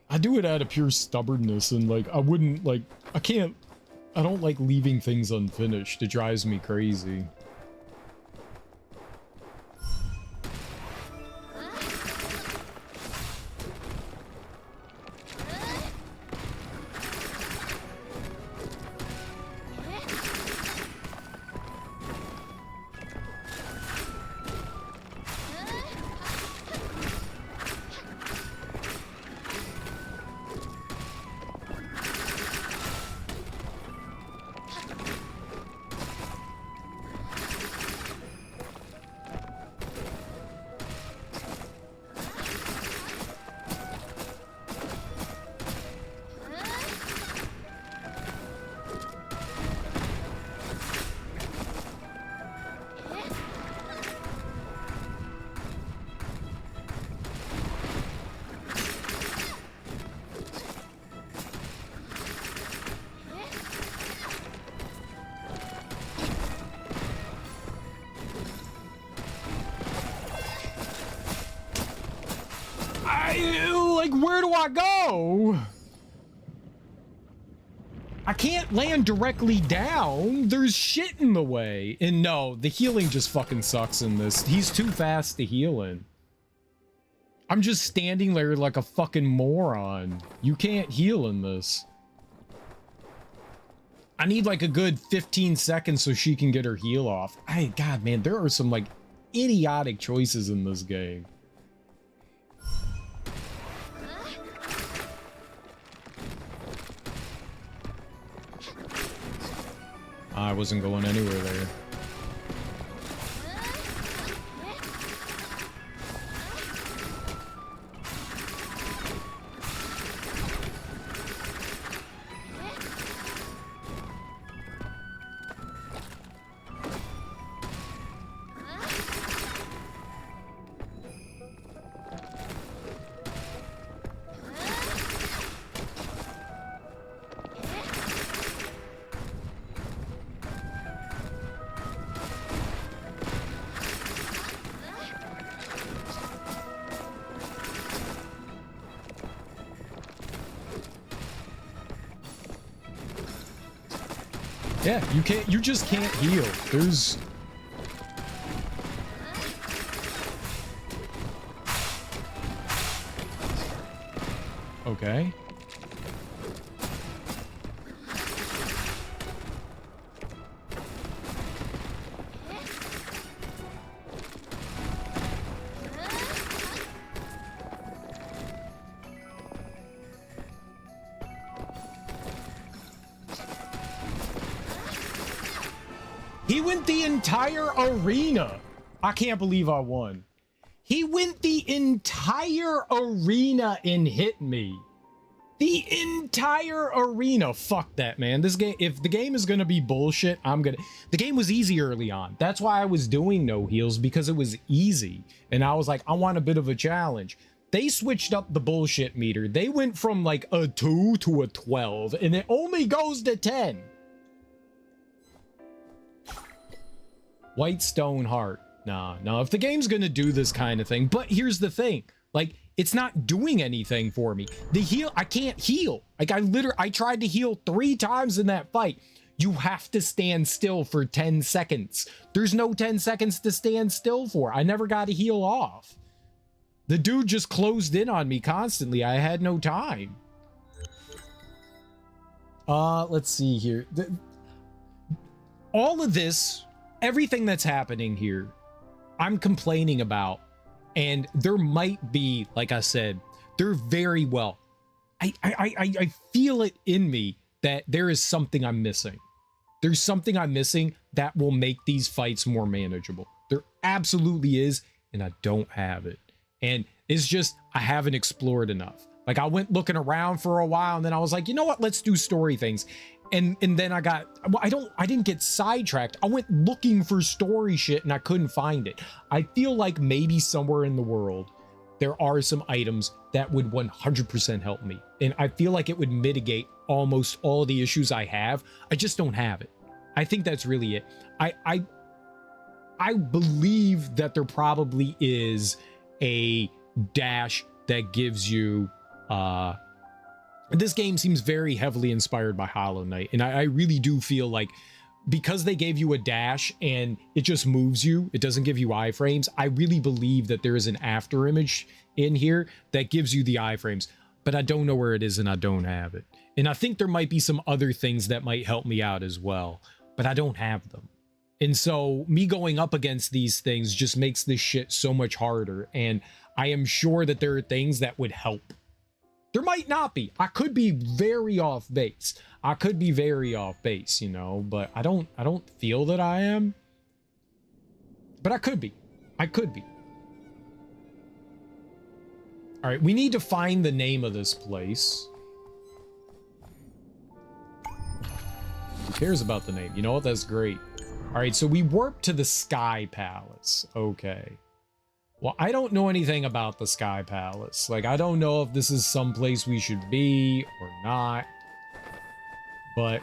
I do it out of pure stubbornness, and, like, I wouldn't, like... I don't like leaving things unfinished. It drives me crazy. Like, where do I go? I can't land directly down. There's shit in the way. And no, the healing just fucking sucks in this. He's too fast to heal in. I'm just standing there like a fucking moron. You can't heal in this. I need like a good 15 seconds so she can get her heal off. God, man, there are some like idiotic choices in this game. I wasn't going anywhere there. Yeah, you just can't heal. There's... Okay. He went the entire arena. I can't believe I won. He went the entire arena and hit me. The entire arena. Fuck that, man. This game, if the game is gonna be bullshit, the game was easy early on. That's why I was doing no heals, because it was easy. And I was like, I want a bit of a challenge. They switched up the bullshit meter. They went from like a 2 to a 12, and it only goes to 10. White stone heart. Nah, no, if the game's gonna do this kind of thing, but here's the thing, like, it's not doing anything for me. The heal, I can't heal. Like, I tried to heal 3 times in that fight. You have to stand still for 10 seconds. There's no 10 seconds to stand still for. I never got to heal off. The dude just closed in on me constantly. I had no time. Let's see here. All of this, everything that's happening here, I'm complaining about, and there might be, like I said, there very well, I feel it in me that there is something I'm missing. There's something I'm missing that will make these fights more manageable. There absolutely is, and I don't have it. And it's just, I haven't explored enough. Like, I went looking around for a while, and then I was like, you know what? Let's do story things. And then I didn't get sidetracked. I went looking for story shit, and I couldn't find it. I feel like maybe somewhere in the world, there are some items that would 100% help me. And I feel like it would mitigate almost all the issues I have. I just don't have it. I think that's really it. I believe that there probably is a dash that gives you this game seems very heavily inspired by Hollow Knight, and I really do feel like because they gave you a dash and it just moves you, it doesn't give you iframes. I really believe that there is an Afterimage in here that gives you the iframes, but I don't know where it is and I don't have it. And I think there might be some other things that might help me out as well, but I don't have them. And so me going up against these things just makes this shit so much harder. And I am sure that there are things that would help. There might not be. I could be very off base. You know, but I don't feel that I am. But I could be. All right, we need to find the name of this place. Who cares about the name? You know what? That's great. All right, so we warp to the Sky Palace. Okay. Well, I don't know anything about the Sky Palace. Like, I don't know if this is someplace we should be or not. But...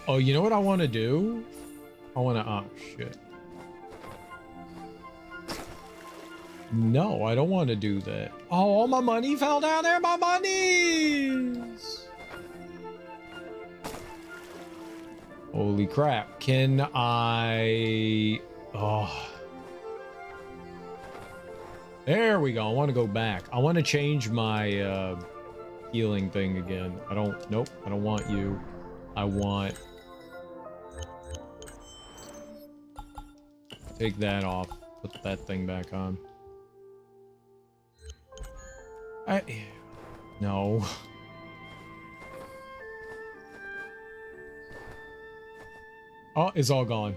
oh, you know what I want to do? I want to... oh, shit. No, I don't want to do that. Oh, all my money fell down there. My monies. Holy crap. Can I... oh. There we go. I want to go back. I want to change my healing thing again. I don't... nope. I don't want you. I want... take that off. Put that thing back on. No. Oh, it's all gone.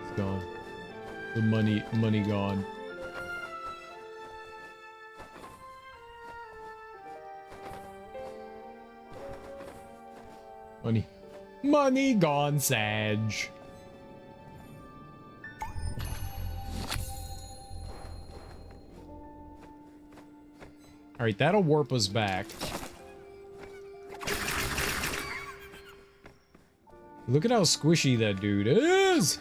It's gone. The money gone. Money gone, Sag. All right, that'll warp us back. Look at how squishy that dude is.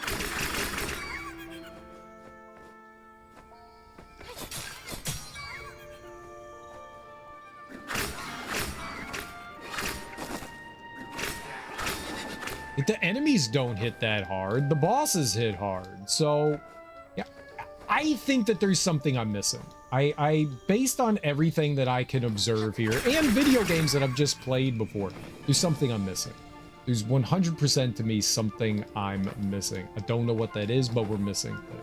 The enemies don't hit that hard. The bosses hit hard. So, yeah, I think that there's something I'm missing. I based on everything that I can observe here and video games that I've just played before, there's something I'm missing. There's 100% to me something I'm missing. I don't know what that is, but we're missing things.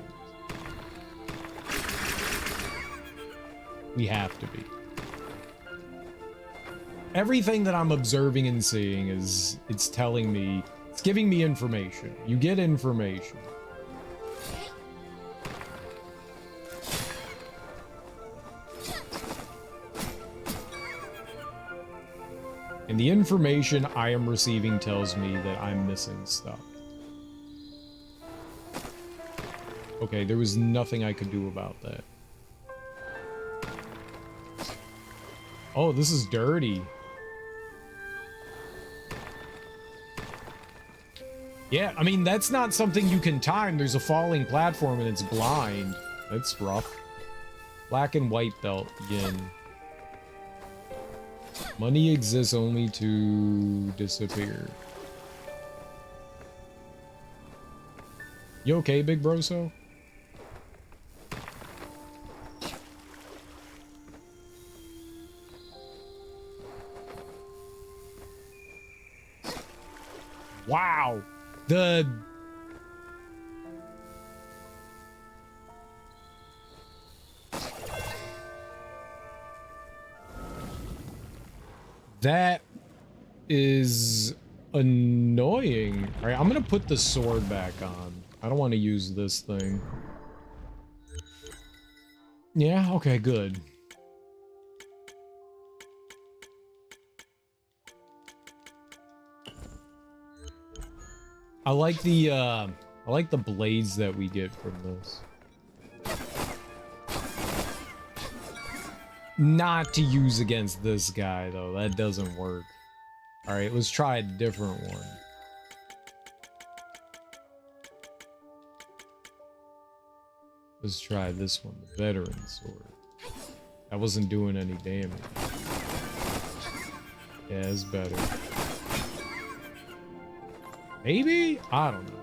We have to be. Everything that I'm observing and seeing is, it's telling me, it's giving me information. You get information. And the information I am receiving tells me that I'm missing stuff. Okay, there was nothing I could do about that. Oh, this is dirty. Yeah, I mean, that's not something you can time. There's a falling platform and it's blind. That's rough. Black and white belt again. Money exists only to disappear. You okay, big broso? Wow. That is annoying. All right, I'm gonna put the sword back on. I don't want to use this thing. Yeah, okay, good. I like the blades that we get from this. Not to use against this guy though. That doesn't work. All right, let's try a different one. Let's try this one, the veteran sword. That wasn't doing any damage. Yeah, it's better. Maybe? I don't know.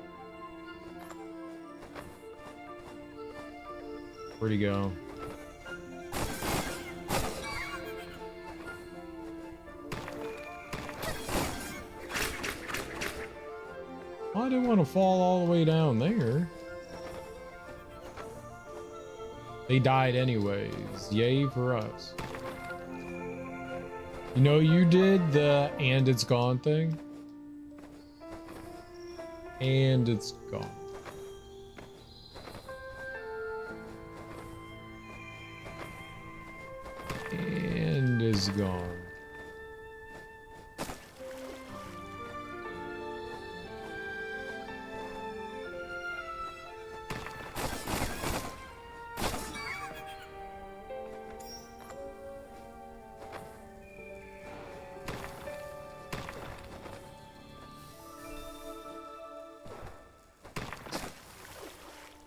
Where'd he go? I didn't want to fall all the way down there. They died anyways. Yay for us. You know, you did the and it's gone thing. And it's gone. And is gone.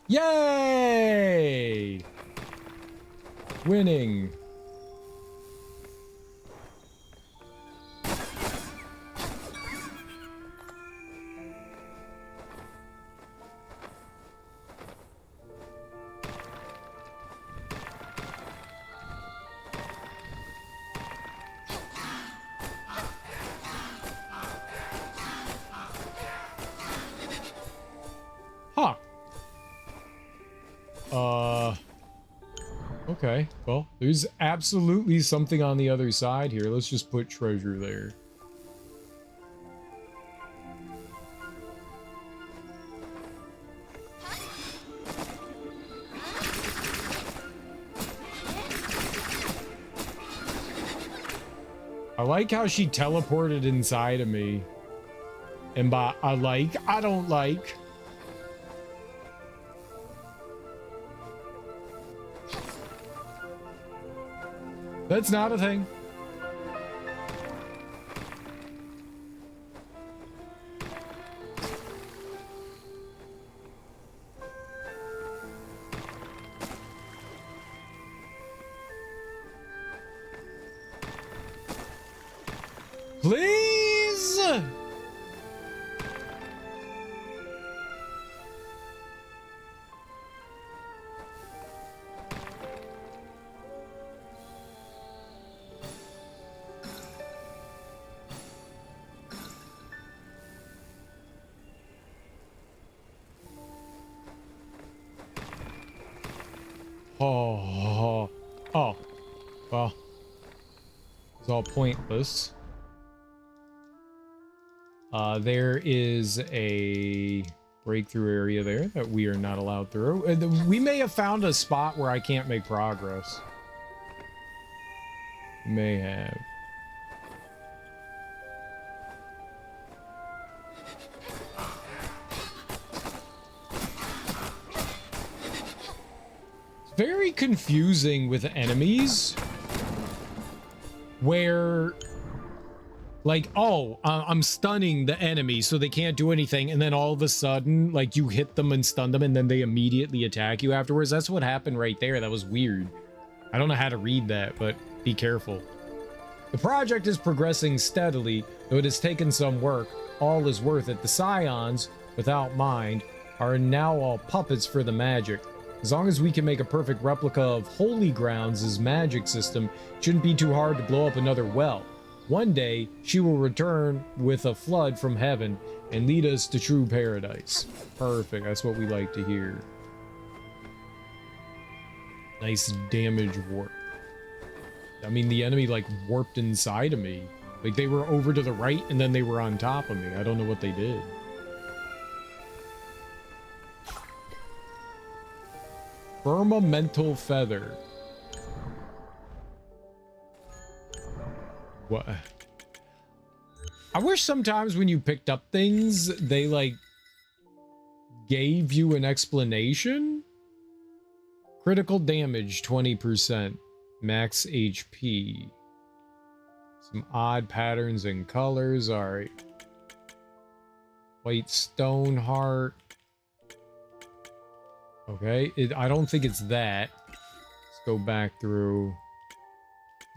Yay! Winning. Huh. Okay, well, there's absolutely something on the other side here. Let's just put treasure there. I like how she teleported inside of me. And by I don't like. That's not a thing. Please. Oh, well, it's all pointless. There is a breakthrough area there that we are not allowed through. We may have found a spot where I can't make progress. May have. Very confusing with enemies where like, oh, I'm stunning the enemy so they can't do anything, and then all of a sudden like you hit them and stun them and then they immediately attack you afterwards. That's what happened right there. That was weird. I don't know how to read that, but be careful. The project is progressing steadily, though it has taken some work. All is worth it. The scions, without mind, are now all puppets for the magic. As long as we can make a perfect replica of Holy Grounds' magic system, it shouldn't be too hard to blow up another well. One day, she will return with a flood from heaven and lead us to true paradise. Perfect, that's what we like to hear. Nice damage warp. I mean, the enemy like warped inside of me. Like they were over to the right and then they were on top of me. I don't know what they did. Firmamental feather. What? I wish sometimes when you picked up things, they like gave you an explanation. Critical damage 20%. Max HP. Some odd patterns and colors. All right. White stone heart. Okay, I don't think it's that. Let's go back through.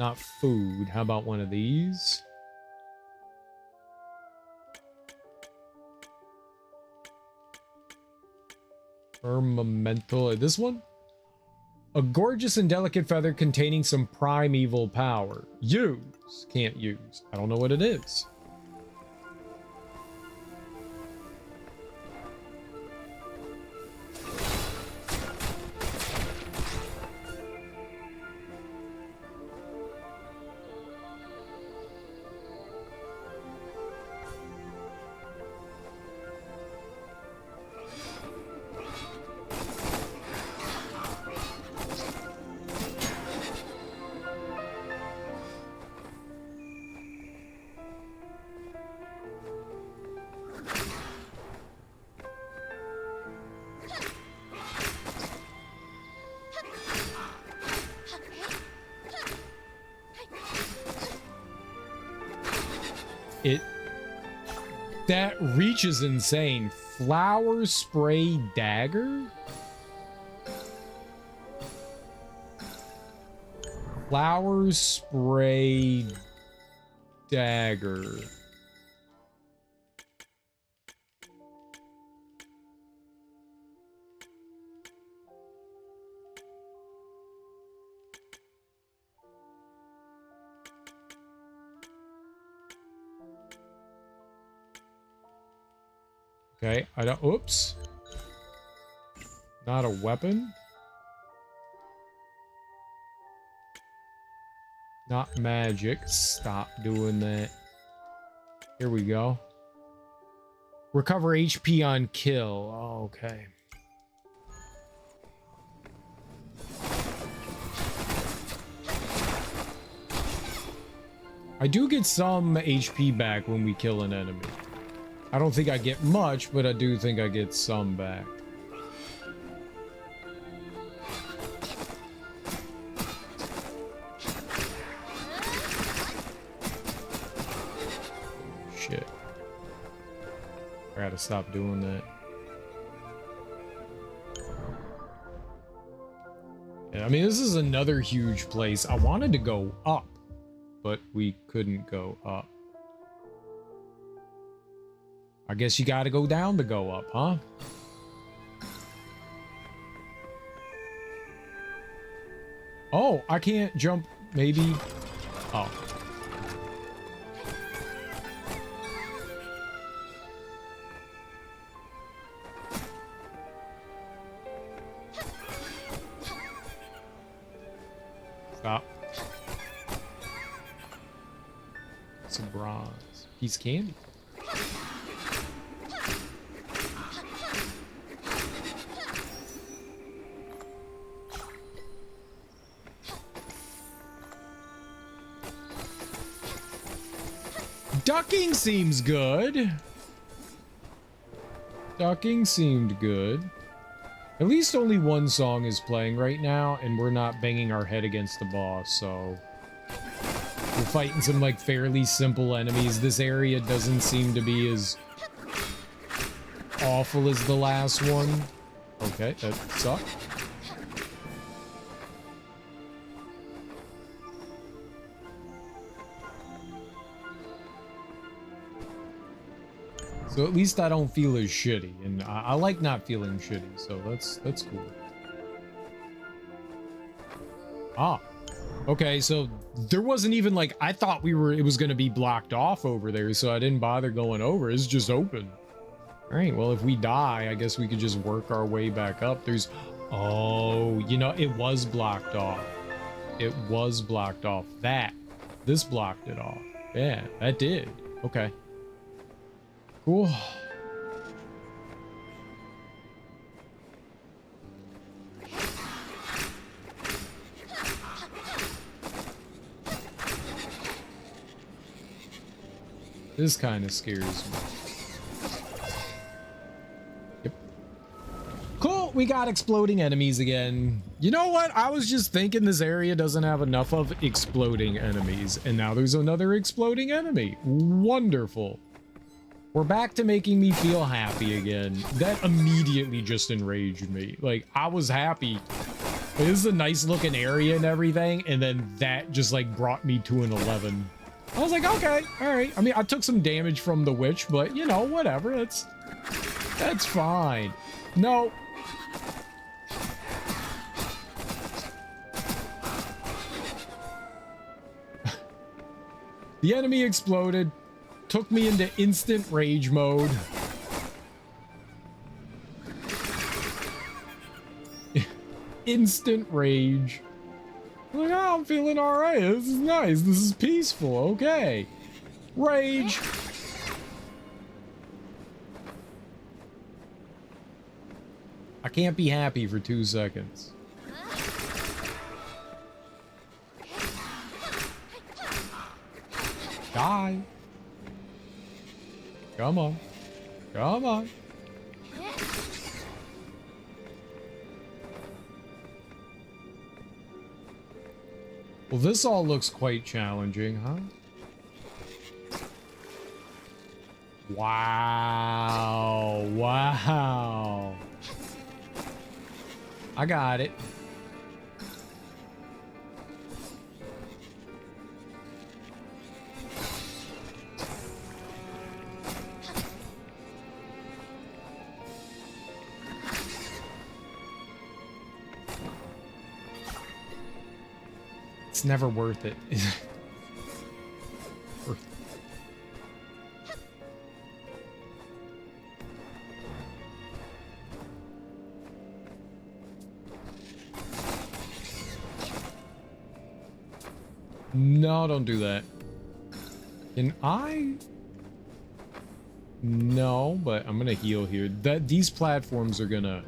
Not food. How about one of these? Firmamental. This one? A gorgeous and delicate feather containing some primeval power. Use. Can't use. I don't know what it is. That reach is insane. Flower spray dagger? Flower spray dagger. Okay, I don't. Oops. Not a weapon. Not magic. Stop doing that. Here we go. Recover HP on kill. Oh, okay. I do get some HP back when we kill an enemy. I don't think I get much, but I do think I get some back. Shit. I gotta stop doing that. Yeah, I mean, this is another huge place. I wanted to go up, but we couldn't go up. I guess you gotta go down to go up, huh? Oh, I can't jump, maybe. Oh. Stop. Some bronze. Piece of candy. Ducking seems good. Ducking seemed good. At least only one song is playing right now, and we're not banging our head against the boss, so... We're fighting some, like, fairly simple enemies. This area doesn't seem to be as awful as the last one. Okay, that sucked. So at least I don't feel as shitty, and I like not feeling shitty, so that's cool. Ah, okay, so there wasn't even like, I thought it was gonna be blocked off over there, so I didn't bother going over. It's just open. All right, well, if we die, I guess we could just work our way back up. Oh, you know, it was blocked off. It was blocked off. This blocked it off. Yeah, that did. Okay. Cool. This kind of scares me. Yep. Cool, we got exploding enemies again. You know what? I was just thinking this area doesn't have enough of exploding enemies, and now there's another exploding enemy. Wonderful. We're back to making me feel happy again. That immediately just enraged me. Like, I was happy. This is a nice looking area and everything, and then that just like brought me to an 11. I was like, okay, all right. I mean, I took some damage from the witch, but you know, whatever. That's fine. No. The enemy exploded, took me into instant rage mode. Instant rage. Like, oh, I'm feeling all right. This is nice. This is peaceful. Okay. Rage. I can't be happy for 2 seconds. Die. Come on. Come on. Well, this all looks quite challenging, huh? Wow. Wow. I got it. It's never worth it. No, don't do that. Can I? No, but I'm gonna heal here. These platforms are gonna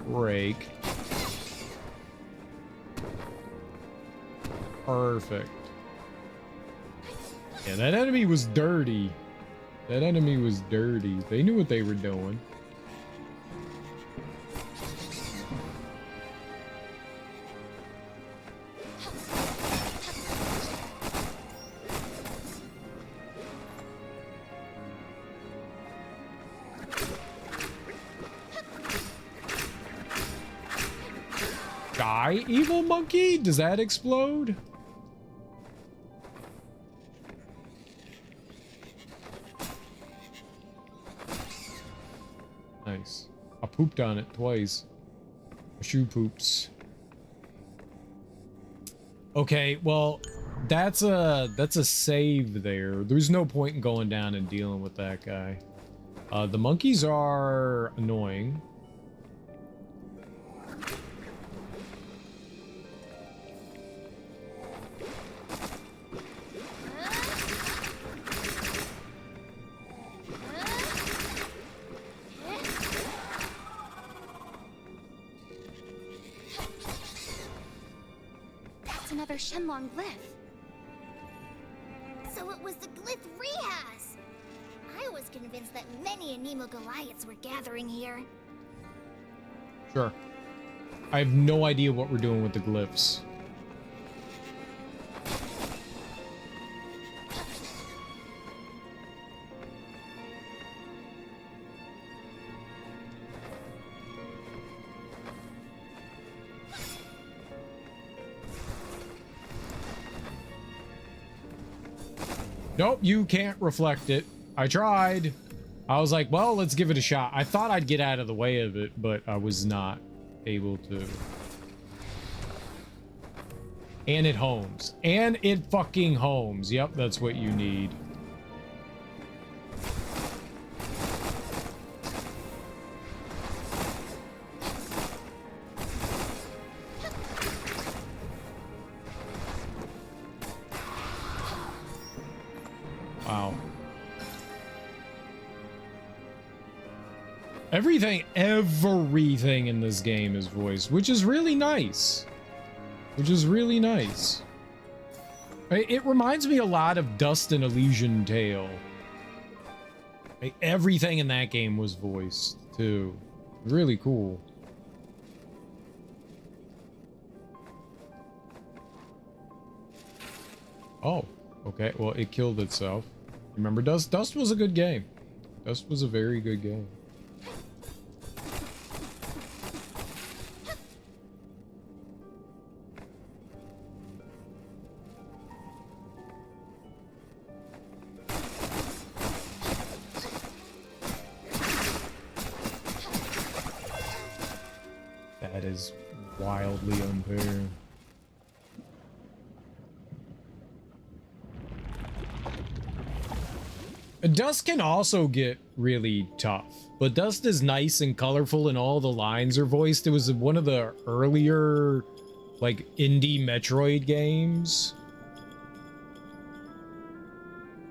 break. Perfect. Yeah, that enemy was dirty. That enemy was dirty. They knew what they were doing. Die, evil monkey? Does that explode? Nice. I pooped on it twice. My shoe poops. Okay, well, that's a save there. There's no point in going down and dealing with that guy. The monkeys are annoying. Another Shenlong glyph. So it was the glyph Rehas! I was convinced that many Anemo Goliaths were gathering here. Sure. I have no idea what we're doing with the glyphs. Nope, you can't reflect it. I tried. I was like, well, let's give it a shot. I thought I'd get out of the way of it, but I was not able to. And it homes. And it fucking homes. Yep, that's what you need. Everything in this game is voiced, which is really nice. It reminds me a lot of Dust and Elysian Tale. Like, everything in that game was voiced too. Really cool. Oh, okay. Well, it killed itself. Remember Dust? Dust was a good game. Dust was a very good game. That is wildly unfair. Dust can also get really tough, but Dust is nice and colorful and all the lines are voiced. It was one of the earlier, like, indie Metroid games.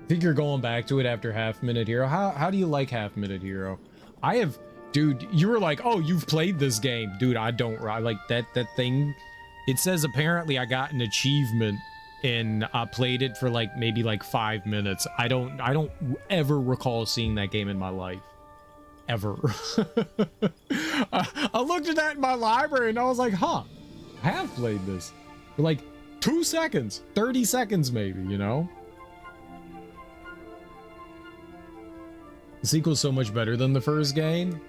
I think you're going back to it after Half Minute Hero. How do you like Half Minute Hero? I have... Dude, you were like, oh, you've played this game. Dude, I don't. I like that thing. It says apparently I got an achievement and I played it for like maybe like 5 minutes. I don't ever recall seeing that game in my life. Ever. I looked at that in my library and I was like, huh, I have played this for like 2 seconds, 30 seconds maybe, you know? The sequel's so much better than the first game.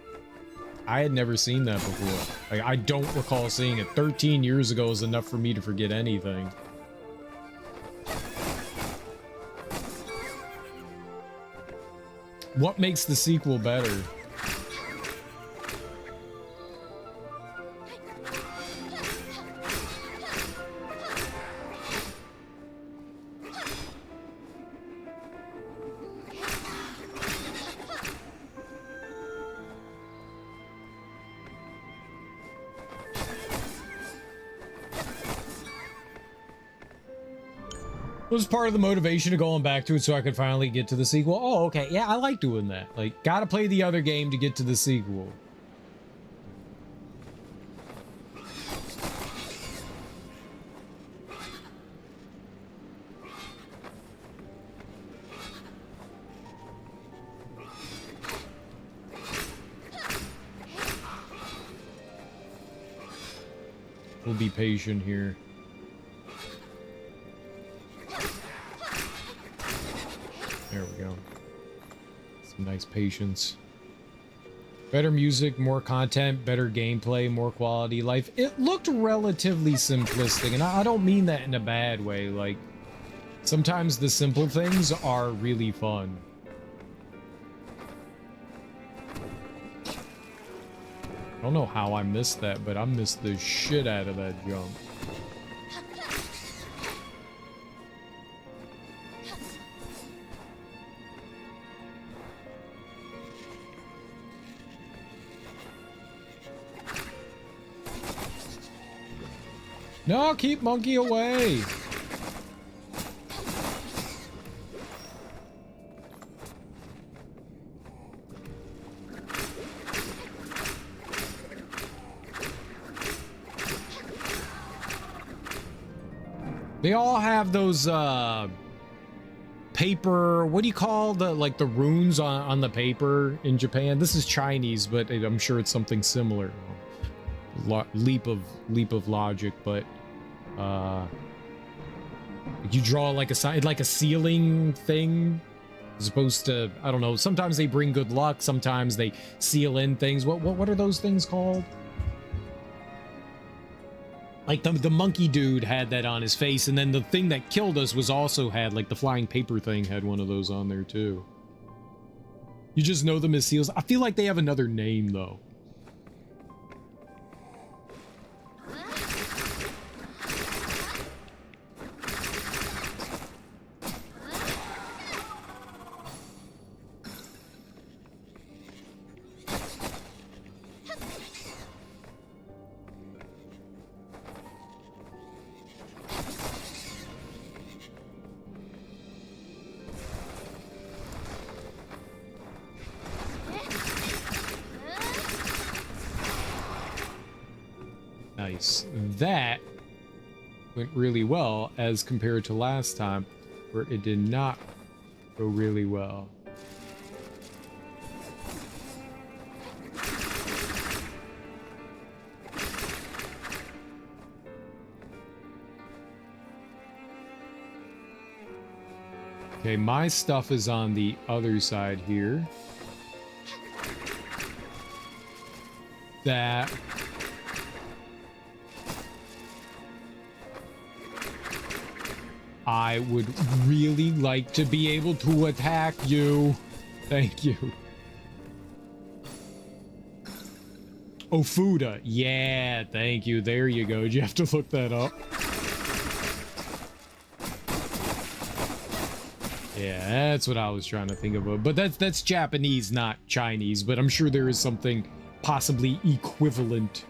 I had never seen that before. Like, I don't recall seeing it. 13 years ago is enough for me to forget anything. What makes the sequel better? Was part of the motivation of going back to it so I could finally get to the sequel. Oh, okay. Yeah, I like doing that. Like, gotta play the other game to get to the sequel. We'll be patient here. There we go. Some nice patience. Better music, more content, better gameplay, more quality life. It looked relatively simplistic, and I don't mean that in a bad way. Like, sometimes the simple things are really fun. I don't know how I missed that, but I missed the shit out of that jump. No, keep monkey away. They all have those paper, what do you call the, like, the runes on the paper in Japan? This is Chinese, but I'm sure it's something similar. Leap of logic, but you draw like a ceiling thing as opposed to, I don't know, sometimes they bring good luck, sometimes they seal in things. What are those things called? Like the monkey dude had that on his face, and then the thing that killed us was also had, like, the flying paper thing had one of those on there too. You just know them as seals. I feel like they have another name though. Nice. That went really well as compared to last time, where it did not go really well. Okay, my stuff is on the other side here. That... I would really like to be able to attack you. Thank you. Ofuda. Yeah, thank you. There you go. Did you have to look that up? Yeah, that's what I was trying to think of. But that's Japanese, not Chinese. But I'm sure there is something possibly equivalent.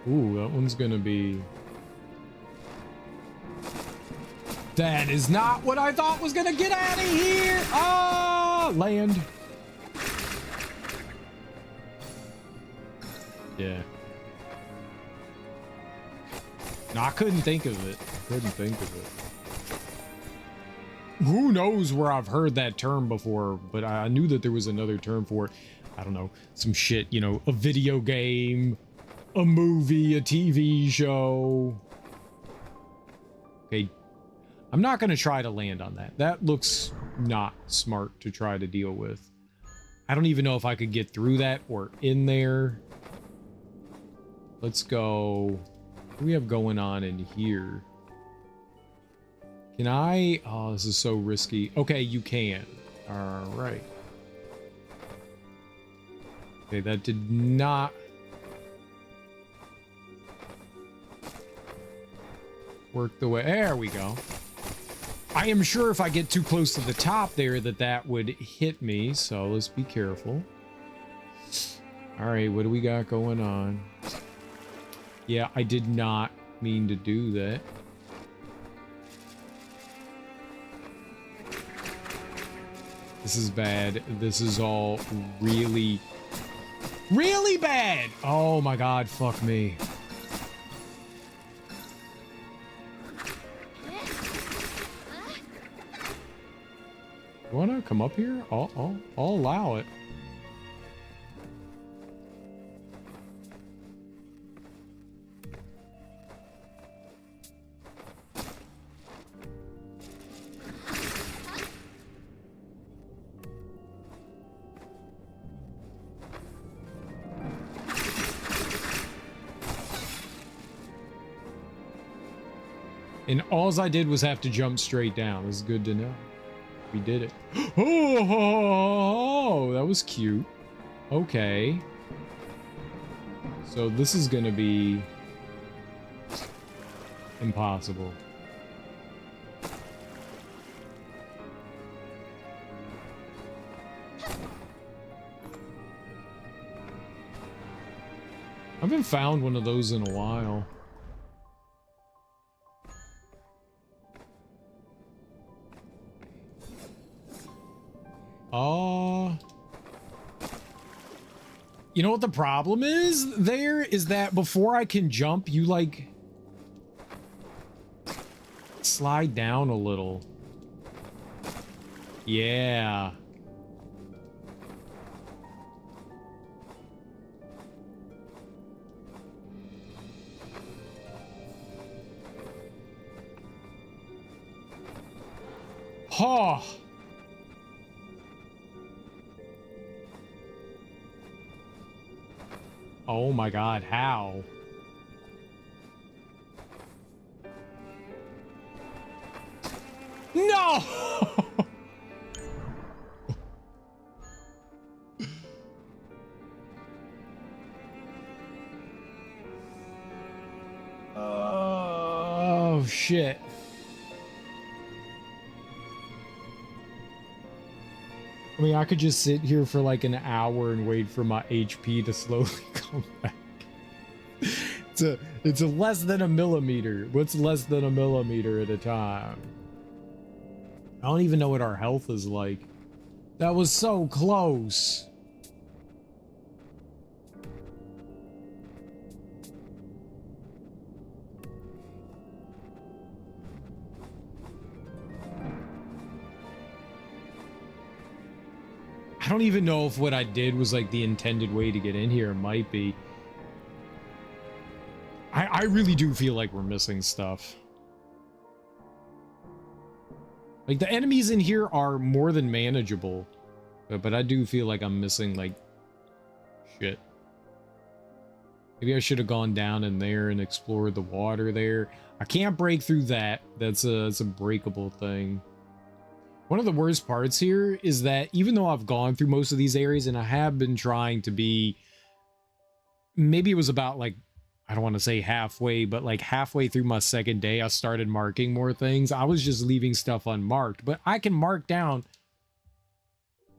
Ooh, that one's gonna be... That is not what I thought was gonna get out of here! Ah, land. Yeah. No, I couldn't think of it. Who knows where I've heard that term before, but I knew that there was another term for it. I don't know, some shit, you know, a video game, a movie, a TV show. Okay, I'm not going to try to land on that. That looks not smart to try to deal with. I don't even know if I could get through that or in there. Let's go. What do we have going on in here? Can I? Oh, this is so risky. Okay, you can. All right. Okay, that did not work the way. There we go. I am sure if I get too close to the top there that would hit me, so let's be careful. All right, what do we got going on? Yeah, I did not mean to do that. This is bad. This is all really, really bad. Oh my God, fuck me. You wanna come up here? I'll allow it. And alls I did was have to jump straight down. This is good to know. We did it. Oh, that was cute. Okay. So this is gonna be impossible. I haven't found one of those in a while. You know what the problem is there? Is that before I can jump, you like slide down a little. Yeah. Oh. Oh my God, how? No! Oh, shit. I mean, I could just sit here for like an hour and wait for my HP to slowly come back. It's a less than a millimeter. What's less than a millimeter at a time? I don't even know what our health is like. That was so close. I don't even know if what I did was like the intended way to get in here. It might be. I really do feel like we're missing stuff. Like the enemies in here are more than manageable, but I do feel like I'm missing like shit. Maybe I should have gone down in there and explored the water there. I can't break through that. That's a breakable thing. One of the worst parts here is that even though I've gone through most of these areas and I have been trying to be, maybe it was about like, I don't want to say halfway, but like halfway through my second day, I started marking more things. I was just leaving stuff unmarked, but I can mark down.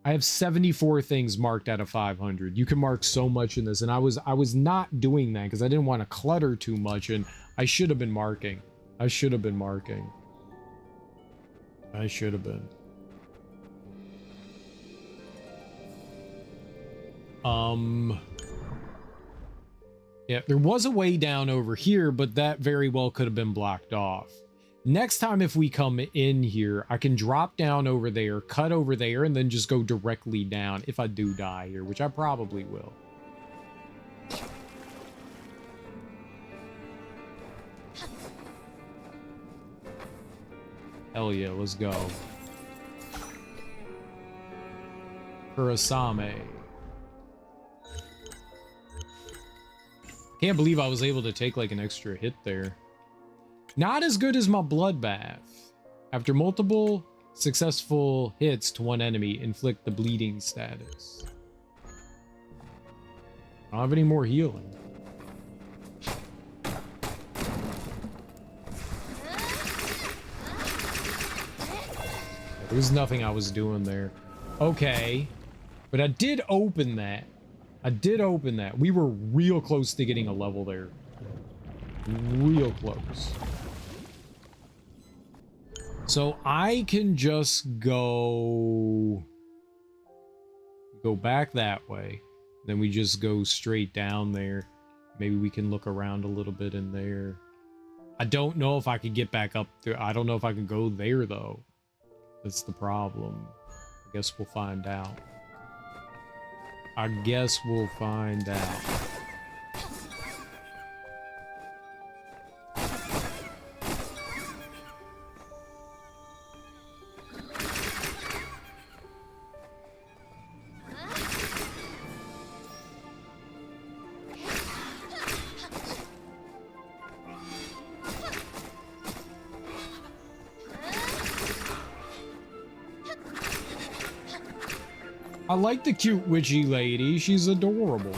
I have 74 things marked out of 500. You can mark so much in this, and I was not doing that because I didn't want to clutter too much, and I should have been marking. I should have been marking. I should have been. Yeah, there was a way down over here, but that very well could have been blocked off. Next time if we come in here, I can drop down over there, cut over there, and then just go directly down if I do die here, which I probably will. Hell yeah, let's go. Kurasame. Can't believe I was able to take like an extra hit there. Not as good as my bloodbath. After multiple successful hits to one enemy, inflict the bleeding status. I don't have any more healing. There was nothing I was doing there. Okay. But I did open that. I did open that. We were real close to getting a level there. Real close. So I can just go back that way. Then we just go straight down there. Maybe we can look around a little bit in there. I don't know if I could get back up there. I don't know if I can go there though. That's the problem. I guess we'll find out. I guess we'll find out. I like the cute witchy lady. She's adorable.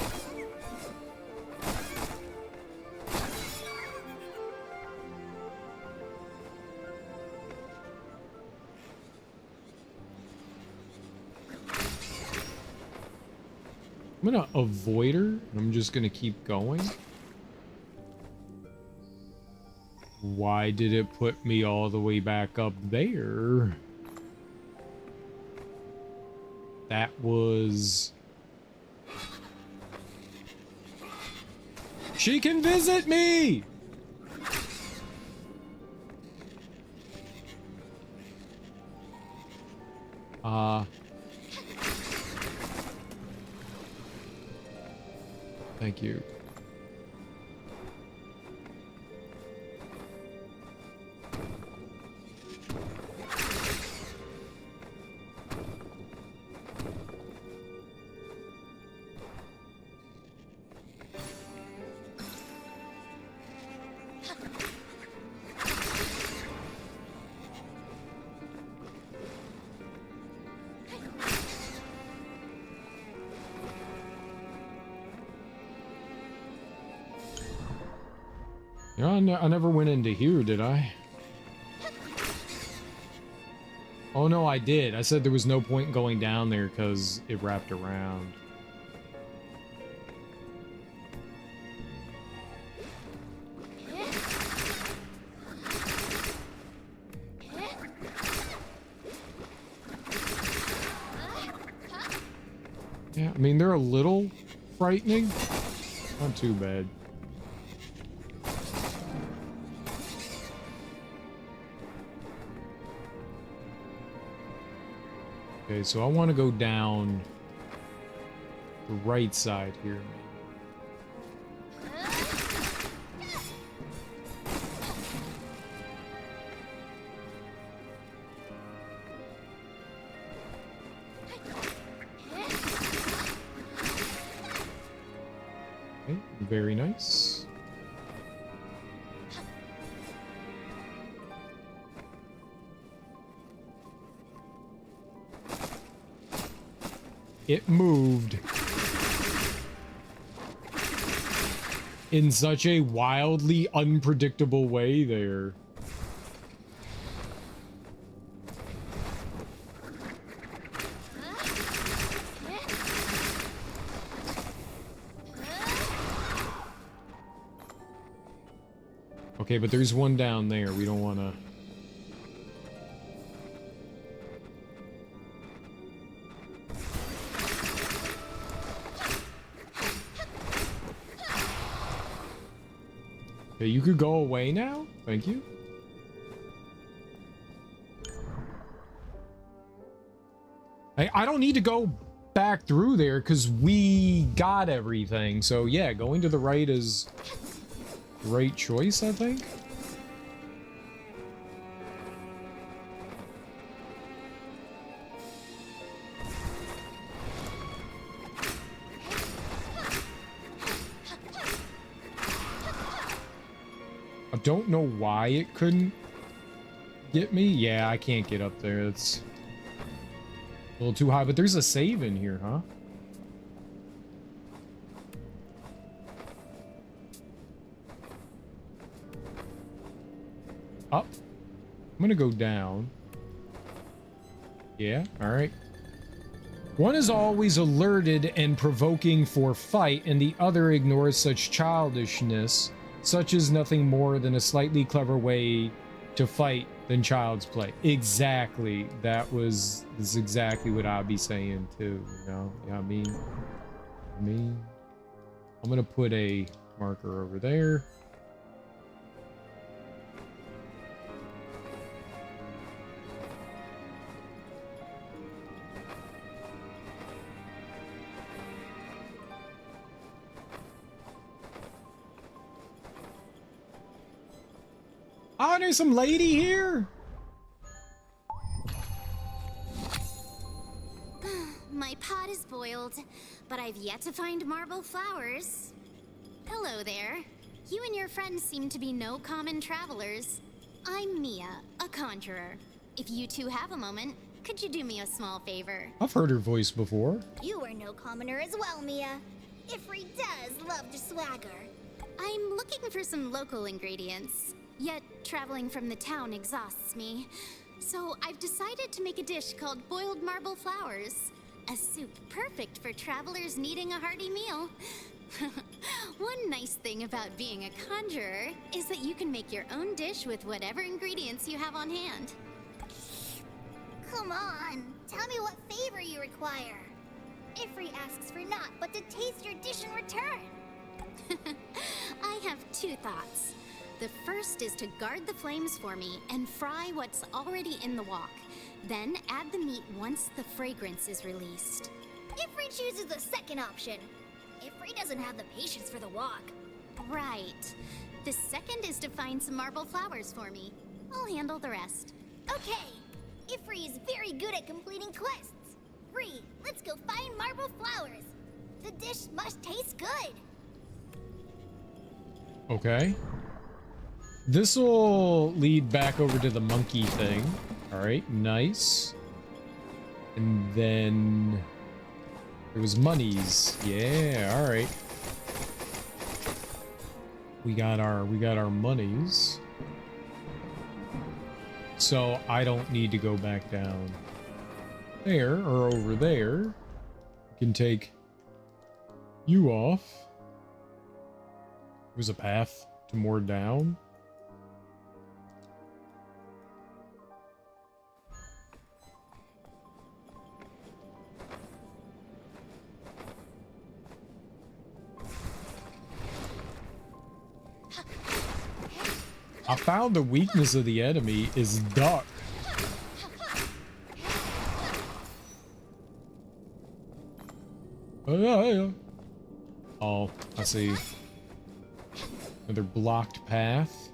I'm gonna avoid her. I'm just gonna keep going. Why did it put me all the way back up there? That was... She can visit me! Thank you. I never went into here, did I? Oh no, I did. I said there was no point going down there because it wrapped around. Yeah, I mean, they're a little frightening. Not too bad. Okay, so I want to go down the right side here. Okay, very nice. It moved in such a wildly unpredictable way there. Okay, but there's one down there. We don't want to... Okay, you could go away now? Thank you. I don't need to go back through there because we got everything. So yeah, going to the right is the right choice, I think. I don't know why it couldn't get me. Yeah, I can't get up there. It's a little too high, but there's a save in here, huh? Up. I'm gonna go down. Yeah, all right. One is always alerted and provoking for fight, and the other ignores such childishness. Such is nothing more than a slightly clever way to fight than child's play. Exactly. This is exactly what I'd be saying too, you know? You know what I mean? I'm gonna put a marker over there. Oh, there's some lady here. My pot is boiled, but I've yet to find marble flowers. Hello there. You and your friends seem to be no common travelers. I'm Mia, a conjurer. If you two have a moment, could you do me a small favor? I've heard her voice before. You are no commoner as well, Mia. Ifri does love to swagger. I'm looking for some local ingredients, yet traveling from the town exhausts me. So I've decided to make a dish called boiled marble flowers. A soup perfect for travelers needing a hearty meal. One nice thing about being a conjurer is that you can make your own dish with whatever ingredients you have on hand. Come on, tell me what favor you require. Ifri asks for naught but to taste your dish in return. I have two thoughts. The first is to guard the flames for me and fry what's already in the wok. Then add the meat once the fragrance is released. Ifri chooses the second option. Ifri doesn't have the patience for the wok. Right. The second is to find some marble flowers for me. I'll handle the rest. Okay. Ifri is very good at completing quests. Free, let's go find marble flowers. The dish must taste good. Okay. This will lead back over to the monkey thing. All right, nice. And then there was monies. Yeah, all right. We got our monies. So I don't need to go back down there or over there. We can take you off. There's a path to more down. I found the weakness of the enemy is duck. Oh, yeah. Oh, I see. Another blocked path.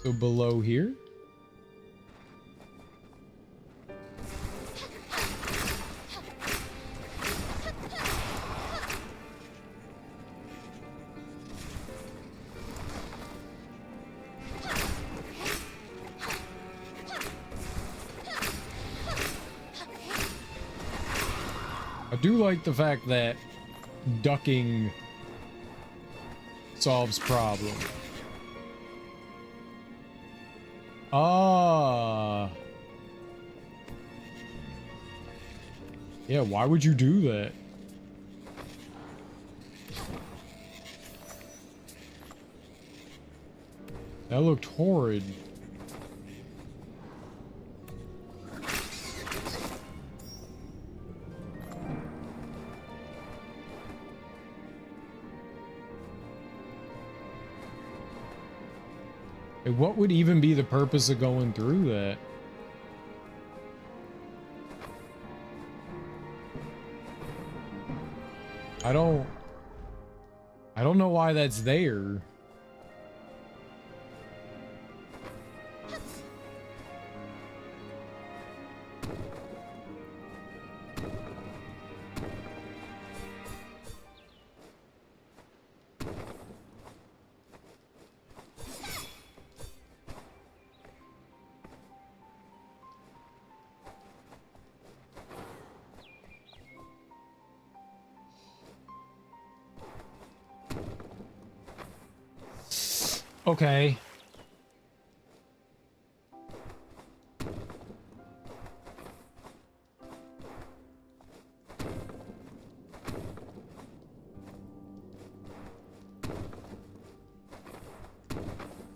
So below here? I do like the fact that ducking solves problem. Ah. Yeah, why would you do that? That looked horrid. What would even be the purpose of going through that? I don't know why that's there. Okay.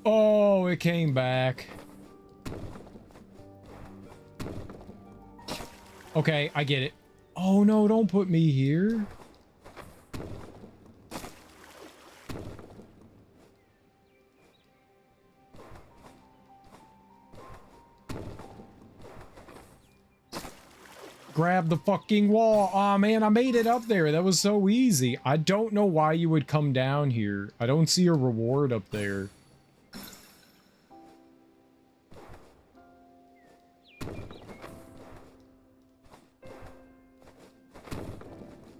Oh, it came back. Okay, I get it. Oh no, don't put me here. Grab the fucking wall. Aw, man, I made it up there. That was so easy. I don't know why you would come down here. I don't see a reward up there.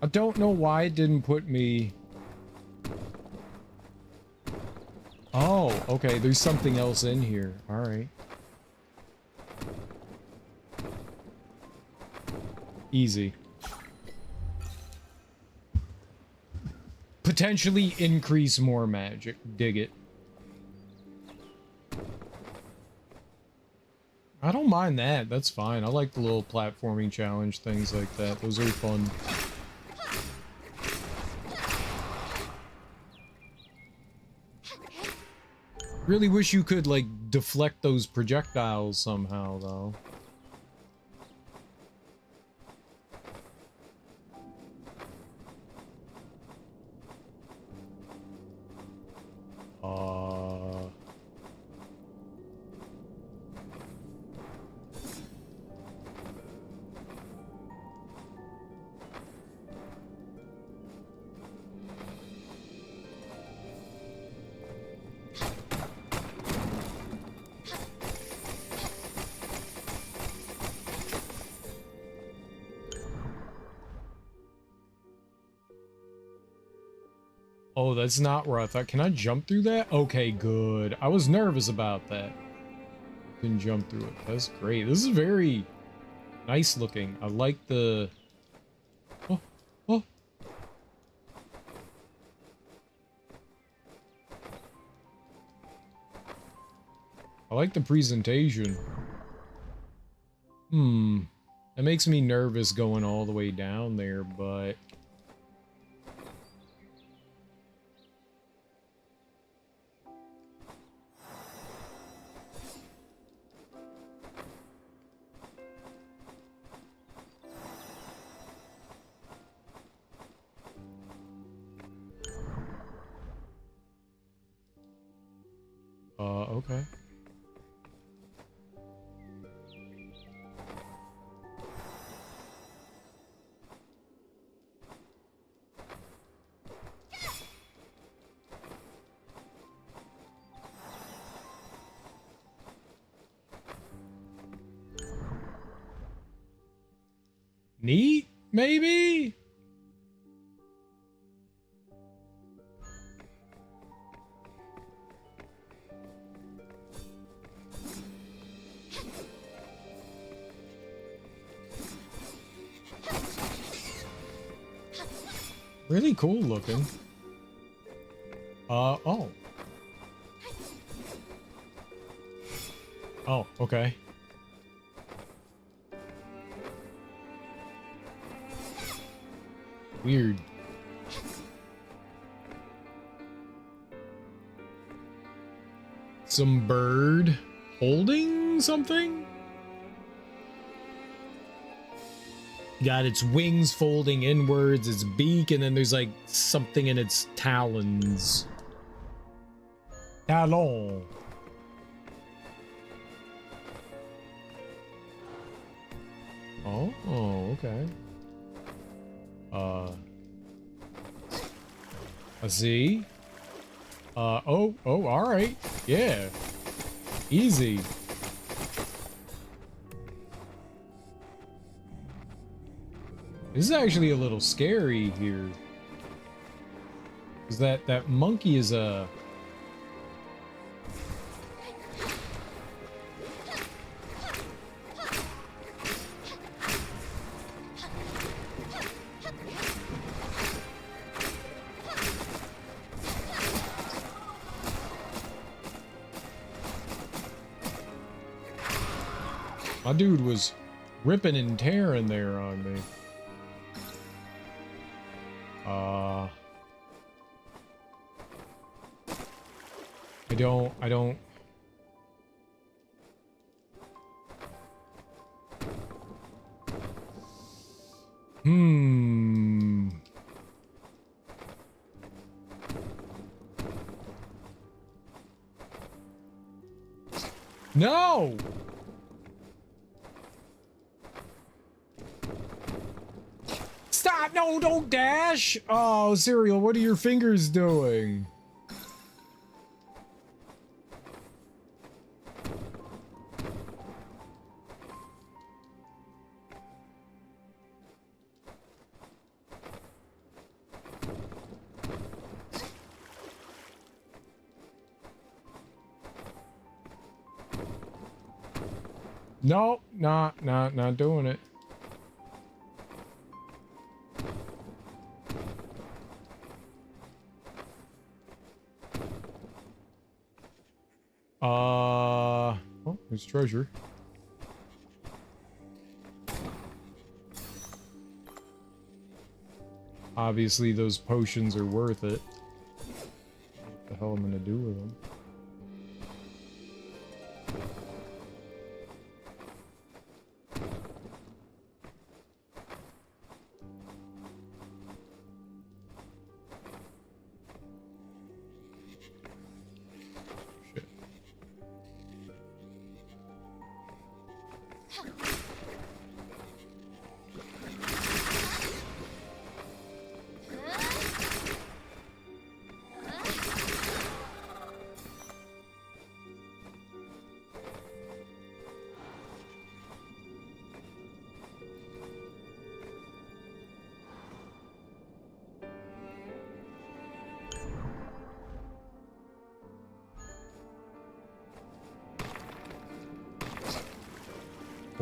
I don't know why it didn't put me... Oh, okay, there's something else in here. Alright. Easy. Potentially increase more magic. Dig it. I don't mind that. That's fine. I like the little platforming challenge things like that. Those are fun. Really wish you could, like, deflect those projectiles somehow, though. Oh, that's not where I thought. Can I jump through that? Okay, good. I was nervous about that. Can jump through it. That's great. This is very nice looking. I like the... Oh, oh. I like the presentation. That makes me nervous going all the way down there, but... Okay. Neat, maybe? Really cool looking. Oh. Oh, okay. Weird. Some bird holding something? Got its wings folding inwards, its beak, and then there's like something in its talons. Talon. Oh, okay. I see. Oh, all right. Yeah. Easy. This is actually a little scary here. Cause that monkey is a... My dude was ripping and tearing there on me. I don't. No! Stop! No, don't dash! Oh, Cereal, what are your fingers doing? No, not doing it. Oh, there's treasure. Obviously, those potions are worth it. What the hell am I gonna do with them?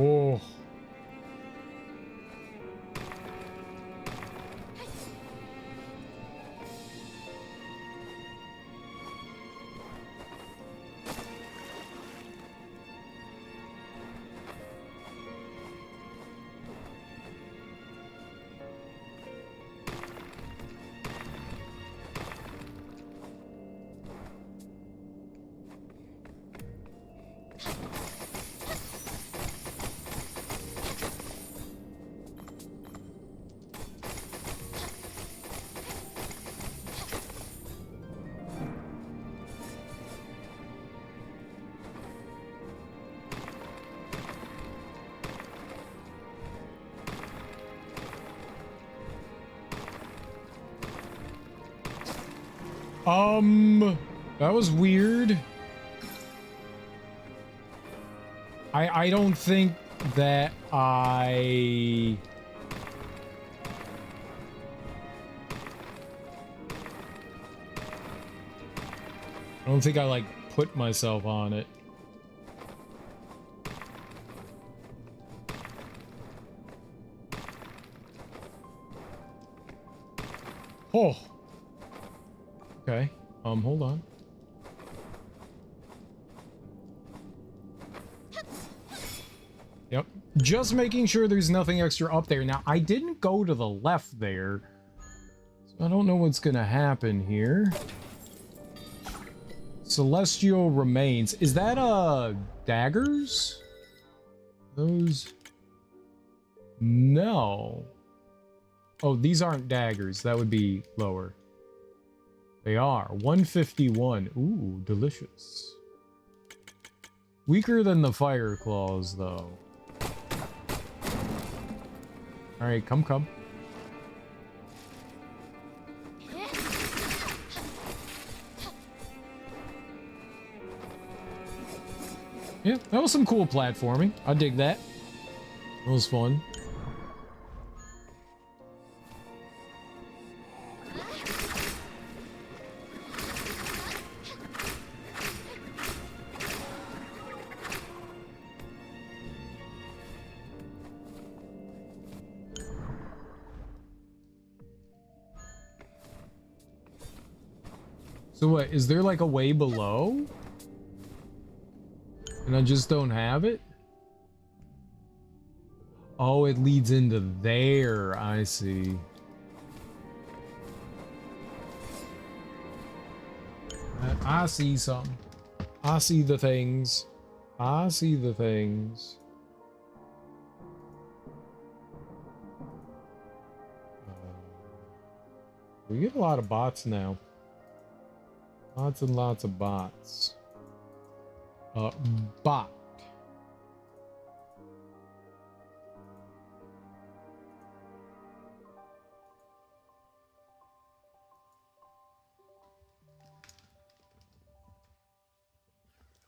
Oh. That was weird. I don't think that I don't think I like put myself on it. Oh. Okay. Hold on. Yep. Just making sure there's nothing extra up there. Now, I didn't go to the left there, so I don't know what's gonna happen here. Celestial remains. Is that, daggers? Those... No. Oh, these aren't daggers. That would be lower. They are. 151. Ooh, delicious. Weaker than the fire claws, though. Alright, come. Yeah, that was some cool platforming. I dig that. That was fun. So what, is there like a way below? And I just don't have it? Oh, it leads into there. I see. I see something. I see the things. I see the things. We get a lot of bots now. Lots and lots of bots. Bot.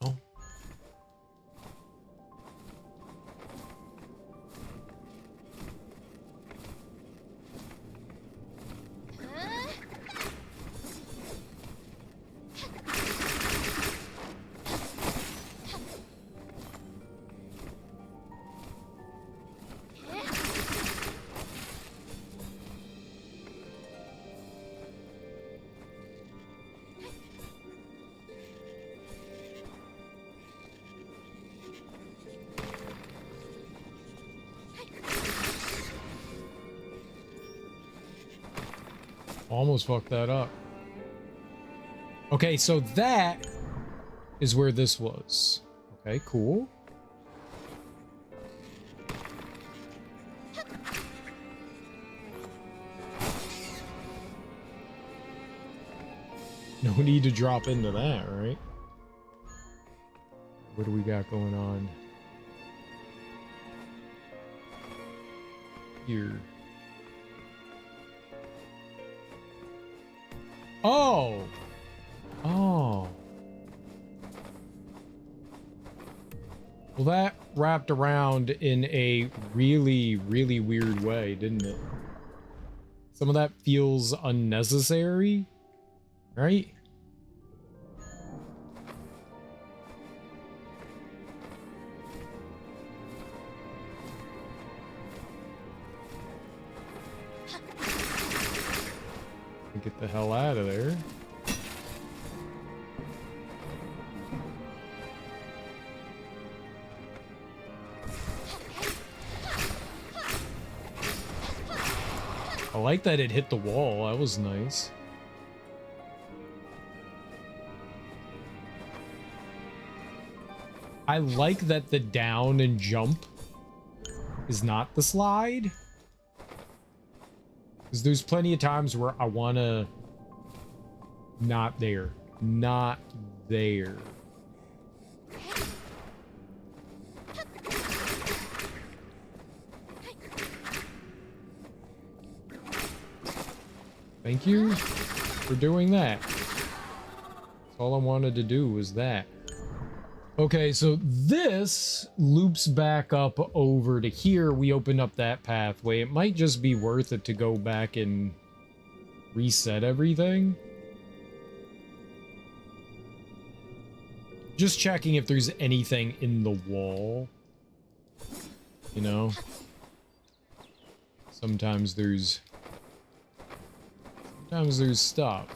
Oh. Almost fucked that up. Okay, so that is where this was. Okay, cool. No need to drop into that, right? What do we got going on here? Oh! Oh. Well, that wrapped around in a really, really weird way, didn't it? Some of that feels unnecessary, right? Get the hell out of there. I like that it hit the wall. That was nice. I like that the down and jump is not the slide. Because there's plenty of times where I want to... Not there. Not there. Thank you for doing that. All I wanted to do was that. Okay, so this loops back up over to here. We open up that pathway. It might just be worth it to go back and reset everything. Just checking if there's anything in the wall. You know? Sometimes there's stuff.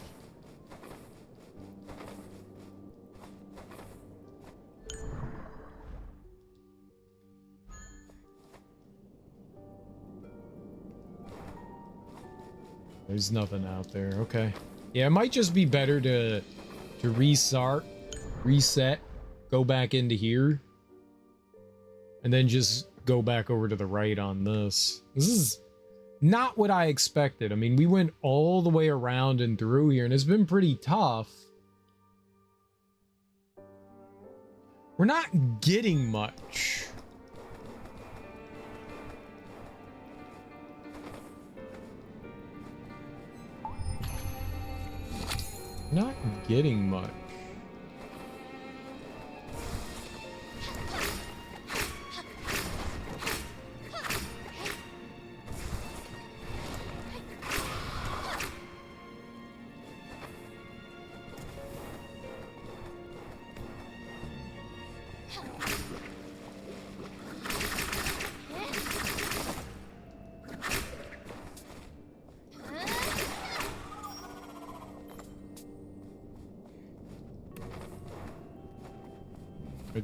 There's nothing out there. Okay. Yeah, it might just be better to reset, go back into here, and then just go back over to the right on this. This is not what I expected. I mean, we went all the way around and through here, and it's been pretty tough. We're not getting much. Not getting much.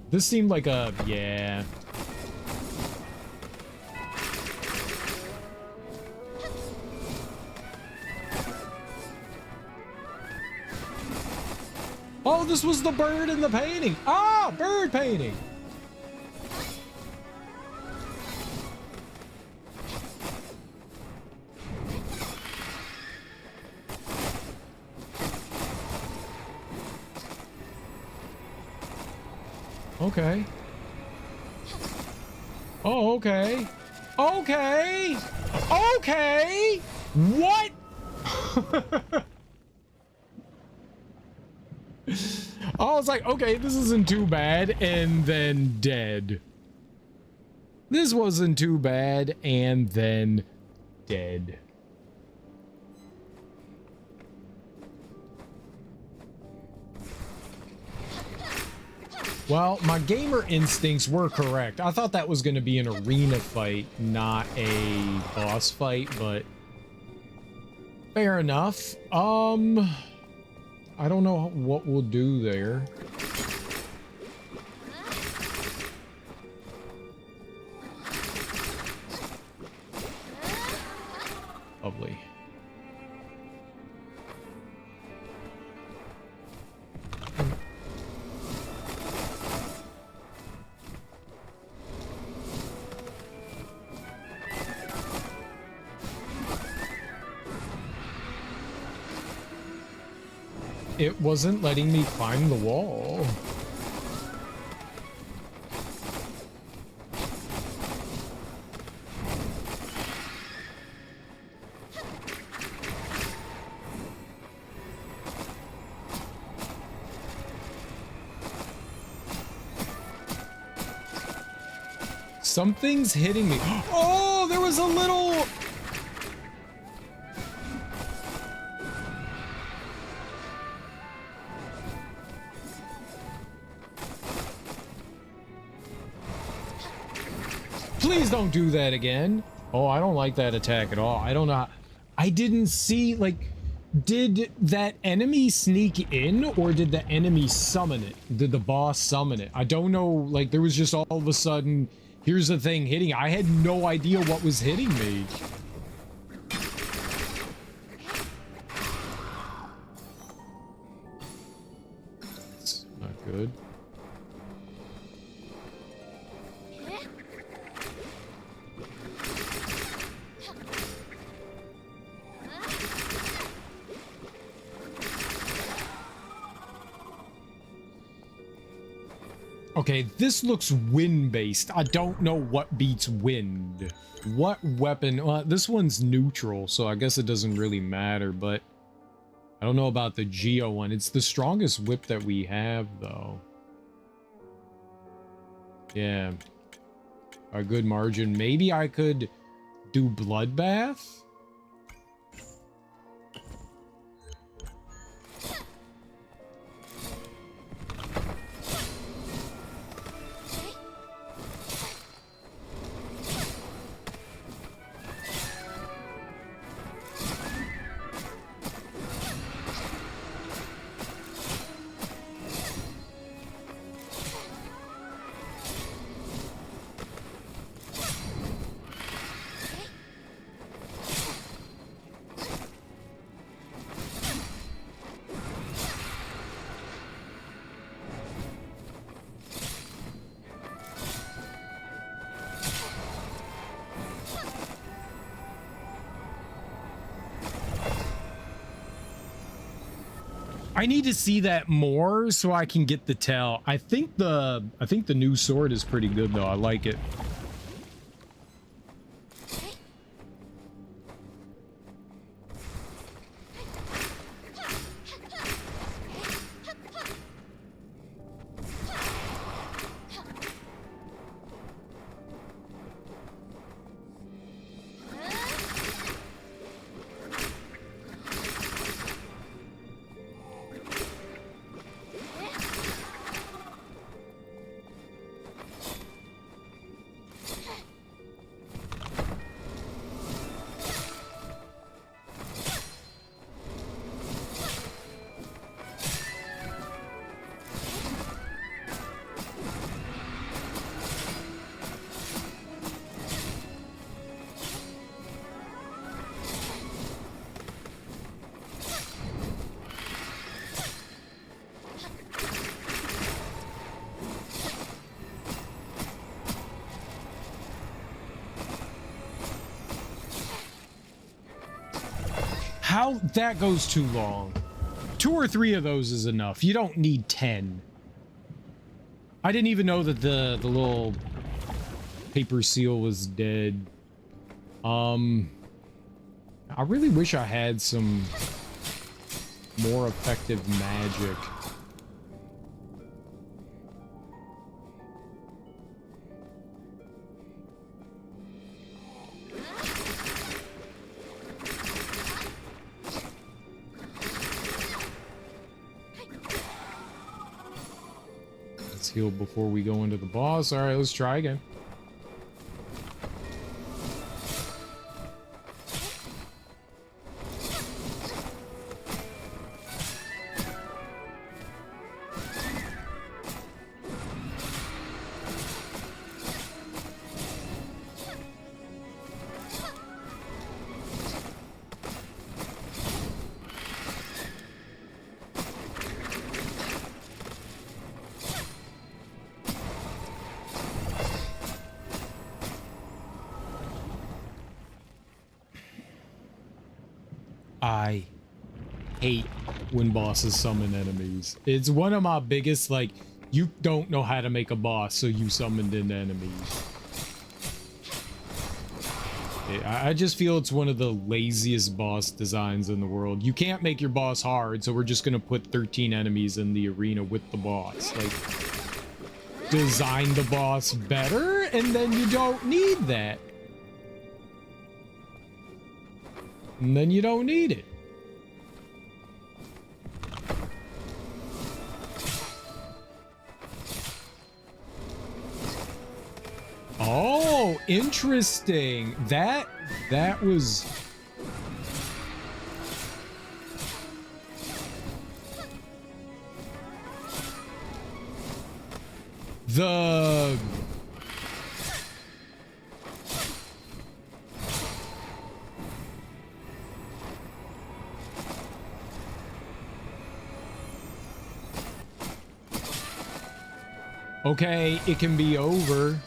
This seemed like a... yeah. Oh, this was the bird in the painting. Ah, bird painting. Okay. Oh, okay. Okay. Okay. What? I was like, okay, this isn't too bad, and then dead. This wasn't too bad, and then dead. Well, my gamer instincts were correct. I thought that was going to be an arena fight, not a boss fight, but fair enough. I don't know what we'll do there. Lovely. It wasn't letting me climb the wall. Something's hitting me. Oh, there was a little... Please don't do that again. Oh, I don't like that attack at all. I don't know. I didn't see, like, did that enemy sneak in or did the enemy summon it? Did the boss summon it? I don't know. Like, there was just all of a sudden, here's the thing hitting. I had no idea what was hitting me. It's not good. Okay, this looks wind-based. I don't know what beats wind. What weapon? Well, this one's neutral, so I guess it doesn't really matter, but... I don't know about the Geo one. It's the strongest whip that we have, though. Yeah. A good margin. Maybe I could do Bloodbath? I need to see that more so I can get the tell. I think the new sword is pretty good though. I like it. How that goes too long. 2 or 3 of those is enough. You don't need 10. I didn't even know that the little paper seal was dead. I really wish I had some more effective magic. Heal before we go into the boss. All right, let's try again. I hate when bosses summon enemies. It's one of my biggest, like, you don't know how to make a boss, so you summoned in enemies. I just feel it's one of the laziest boss designs in the world. You can't make your boss hard, so we're just gonna put 13 enemies in the arena with the boss. Like, design the boss better, and then you don't need that. And then you don't need it. Oh, interesting. That was... The... Okay, it can be over.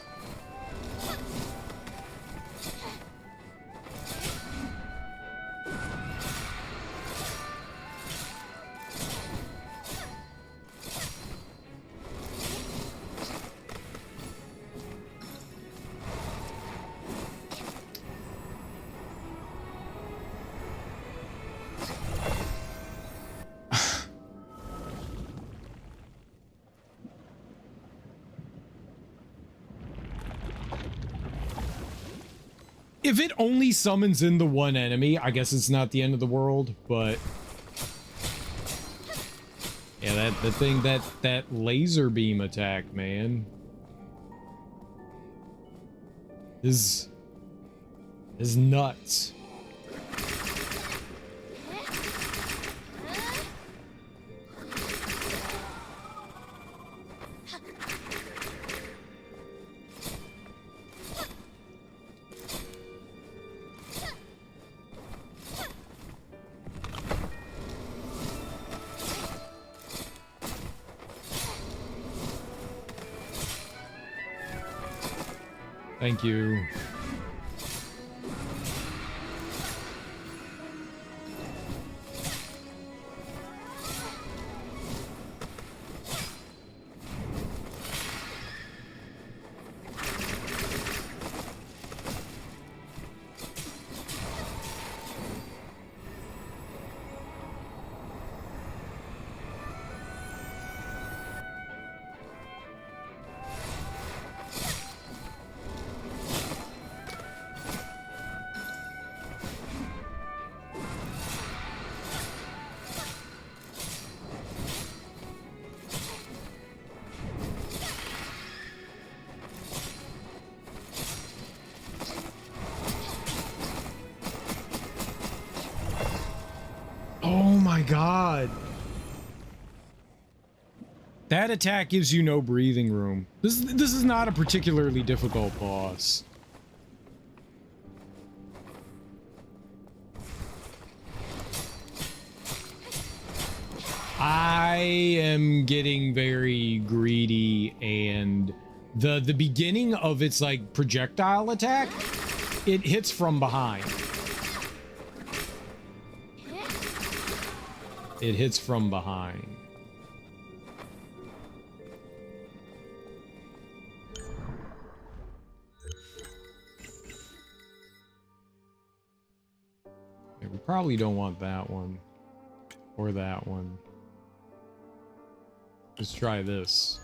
If it only summons in the one enemy, I guess it's not the end of the world, but yeah, that laser beam attack, man, is nuts. Thank you. Oh my god. That attack gives you no breathing room. This is not a particularly difficult boss. I am getting very greedy, and the beginning of its like projectile attack, it hits from behind. It hits from behind. Yeah, we probably don't want that one or that one. Let's try this.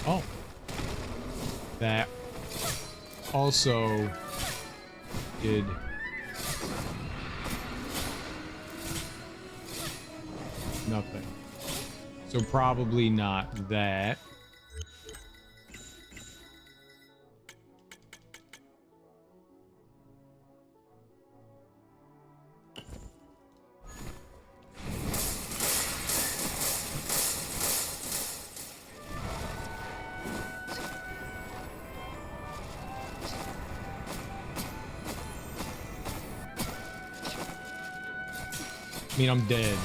Oh. That also did nothing. So probably not that. I mean, I'm dead.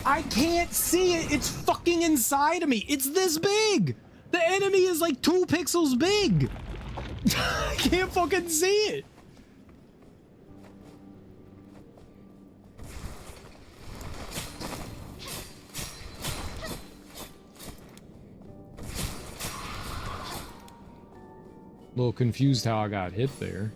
I can't see it. It's fucking inside of me. It's this big. The enemy is like 2 pixels big. I can't fucking see it. A little confused how I got hit there.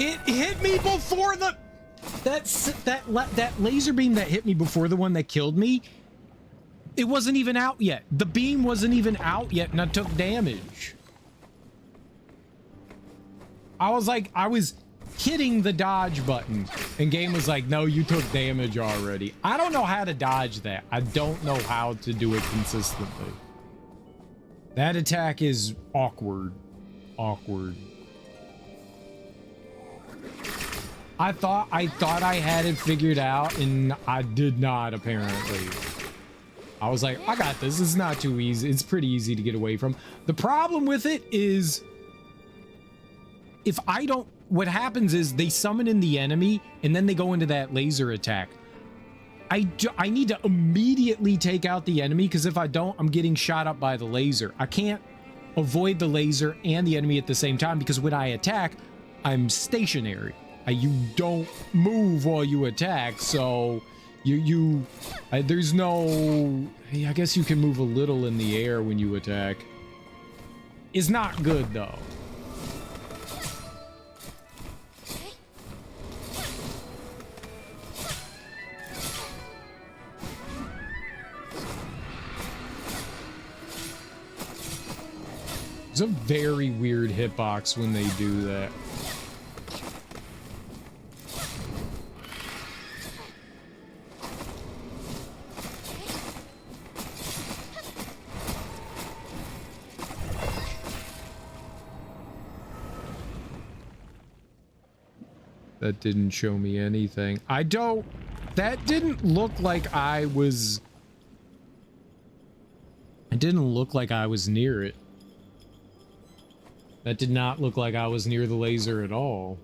It hit me before the... that laser beam that hit me before the one that killed me, it wasn't even out yet. The beam wasn't even out yet, and I took damage. I was hitting the dodge button, and game was like, no, you took damage already. I don't know how to dodge that. I don't know how to do it consistently. That attack is awkward. Awkward. I thought I had it figured out, and I did not, apparently. I was like, I got this. It's not too easy. It's pretty easy to get away from. The problem with it is, if I don't, what happens is they summon in the enemy, and then they go into that laser attack. I need to immediately take out the enemy, because if I don't, I'm getting shot up by the laser. I can't avoid the laser and the enemy at the same time, because when I attack, I'm stationary. You don't move while you attack, so there's no, I guess you can move a little in the air when you attack. It's not good though. It's a very weird hitbox when they do that. That didn't show me anything. That didn't look like I was... It didn't look like I was near it. That did not look like I was near the laser at all.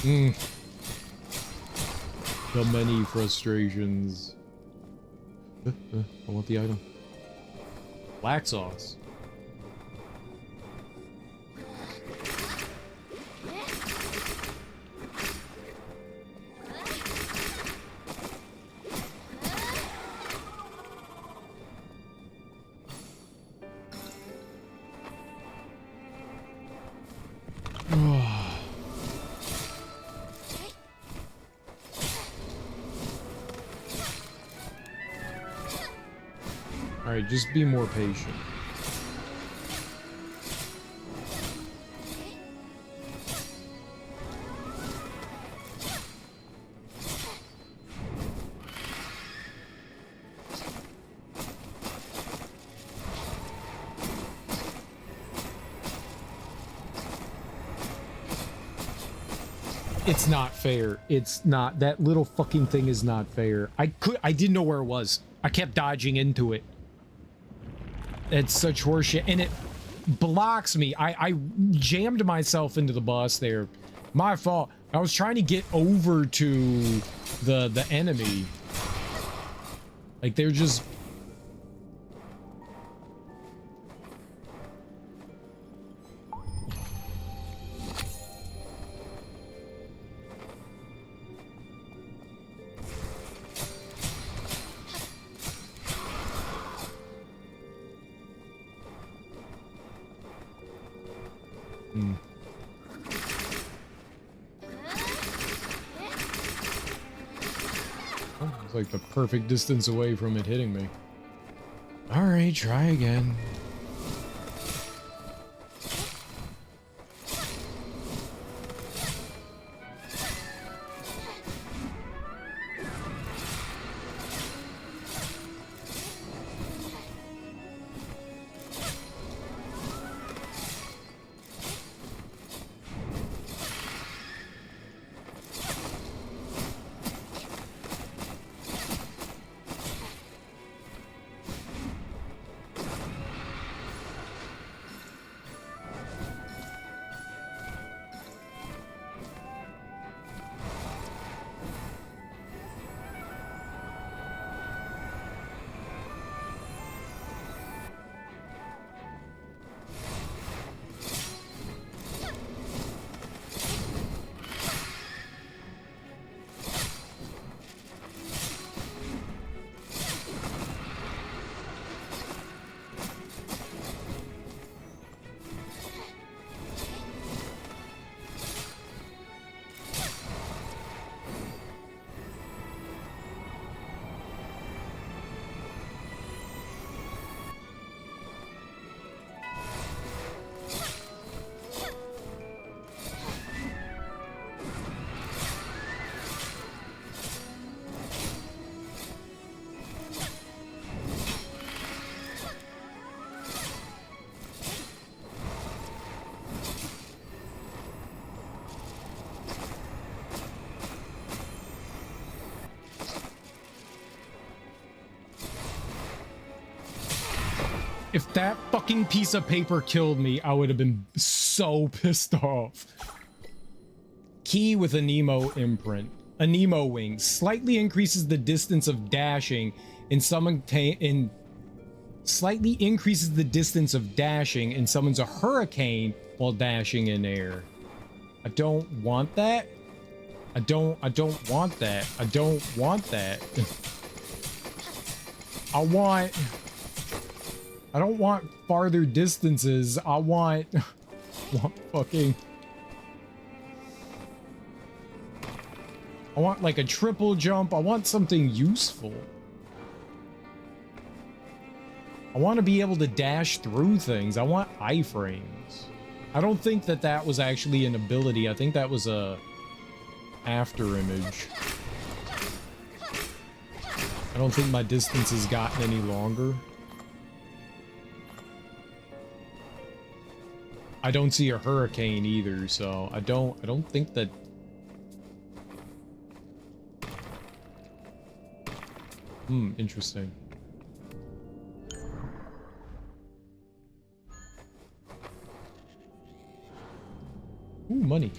The many frustrations. I want the item. Black sauce. Alright, just be more patient. It's not fair. It's not. That little fucking thing is not fair. I didn't know where it was. I kept dodging into it. It's such horseshit, and it blocks me. I jammed myself into the boss there. My fault. I was trying to get over to the enemy. Like, they're just... It's like the perfect distance away from it hitting me. All right, try again. If that fucking piece of paper killed me, I would have been so pissed off. Key with a Nemo imprint. A Nemo wing slightly increases the distance of dashing slightly increases the distance of dashing and summons a hurricane while dashing in air. I don't want that. I don't want that. I don't want that. I don't want farther distances. I want fucking... I want like a triple jump. I want something useful. I want to be able to dash through things. I want iframes. I don't think that that was actually an ability. I think that was a afterimage. I don't think my distance has gotten any longer. I don't see a hurricane either, so I don't think that... interesting. Ooh, money.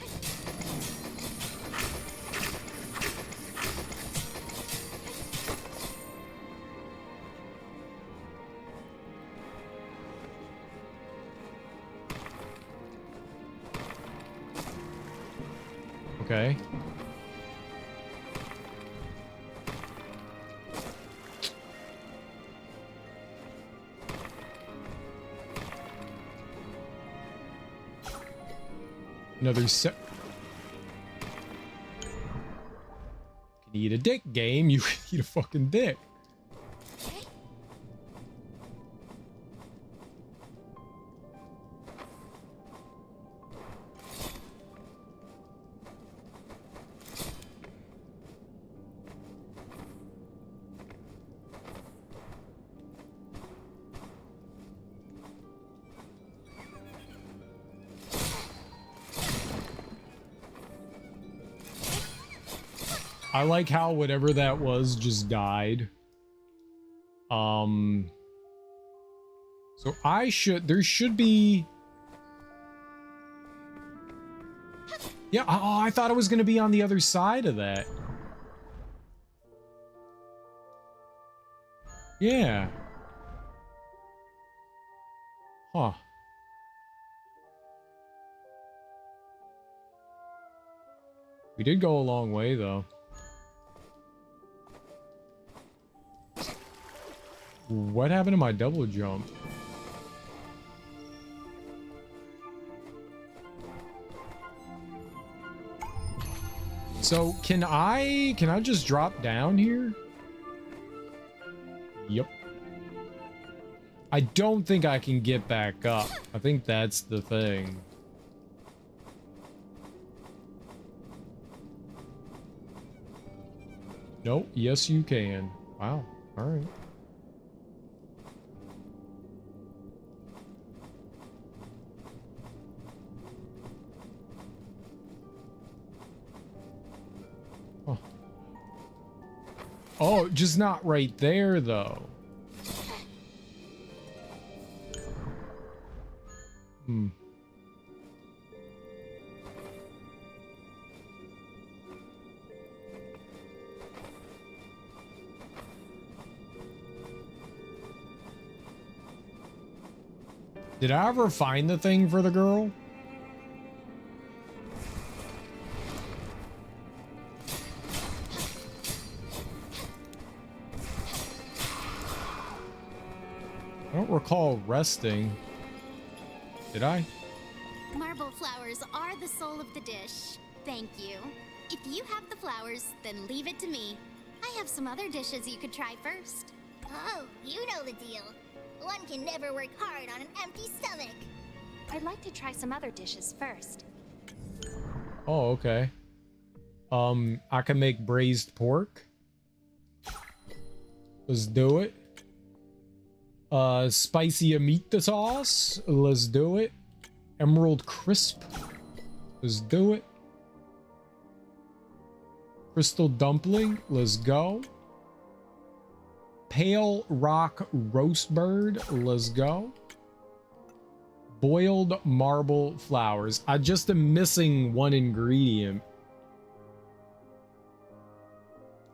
Okay. Another set. Can eat a dick game. You can eat a fucking dick. I like how whatever that was just died. So there should be... Yeah, oh, I thought it was gonna be on the other side of that. Yeah. Huh. We did go a long way, though. What happened to my double jump? So can I just drop down here? Yep. I don't think I can get back up. I think that's the thing. Nope. Yes, you can. Wow. All right. Oh, just not right there, though. Did I ever find the thing for the girl? I don't recall resting. Did I? Marble flowers are the soul of the dish. Thank you. If you have the flowers, then leave it to me. I have some other dishes you could try first. Oh, you know the deal. One can never work hard on an empty stomach. I'd like to try some other dishes first. Oh, okay. I can make braised pork. Let's do it. Spicy amita sauce. Let's do it. Emerald crisp. Let's do it. Crystal dumpling. Let's go. pale rock roast bird. Let's go. Boiled marble flowers. I just am missing one ingredient.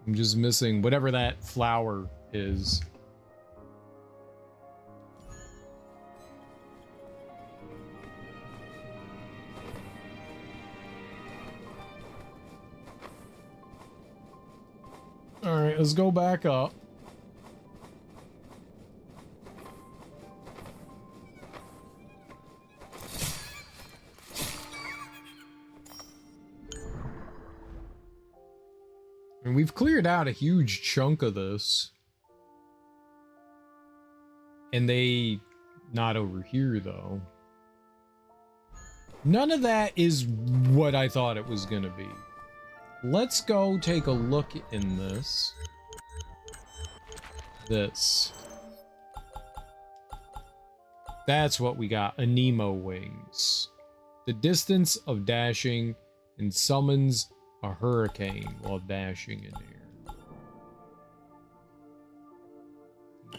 I'm just missing whatever that flower is. All right, let's go back up. And we've cleared out a huge chunk of this. And they... not over here, though. None of that is what I thought it was gonna be. Let's go take a look in this. That's what we got. Anemo wings. The distance of dashing and summons a hurricane while dashing in air.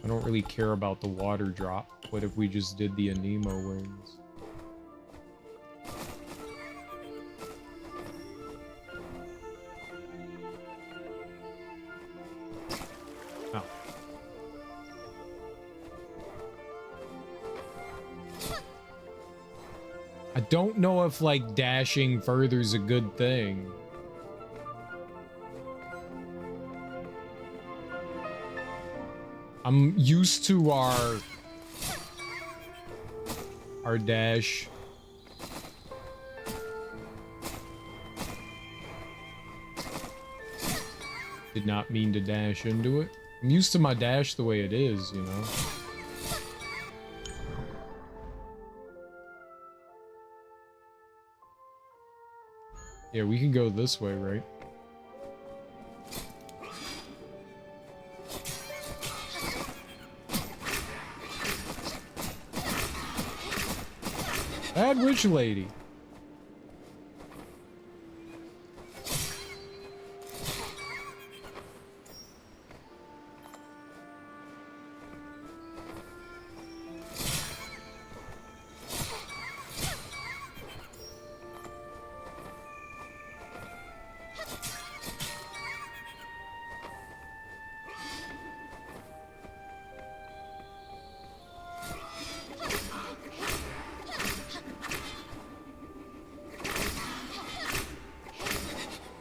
I don't really care about the water drop. What if we just did the Anemo wings? Oh. I don't know if, like, dashing further is a good thing. I'm used to our dash. Did not mean to dash into it. I'm used to my dash the way it is, you know. Yeah, we can go this way, right? Bad witch lady.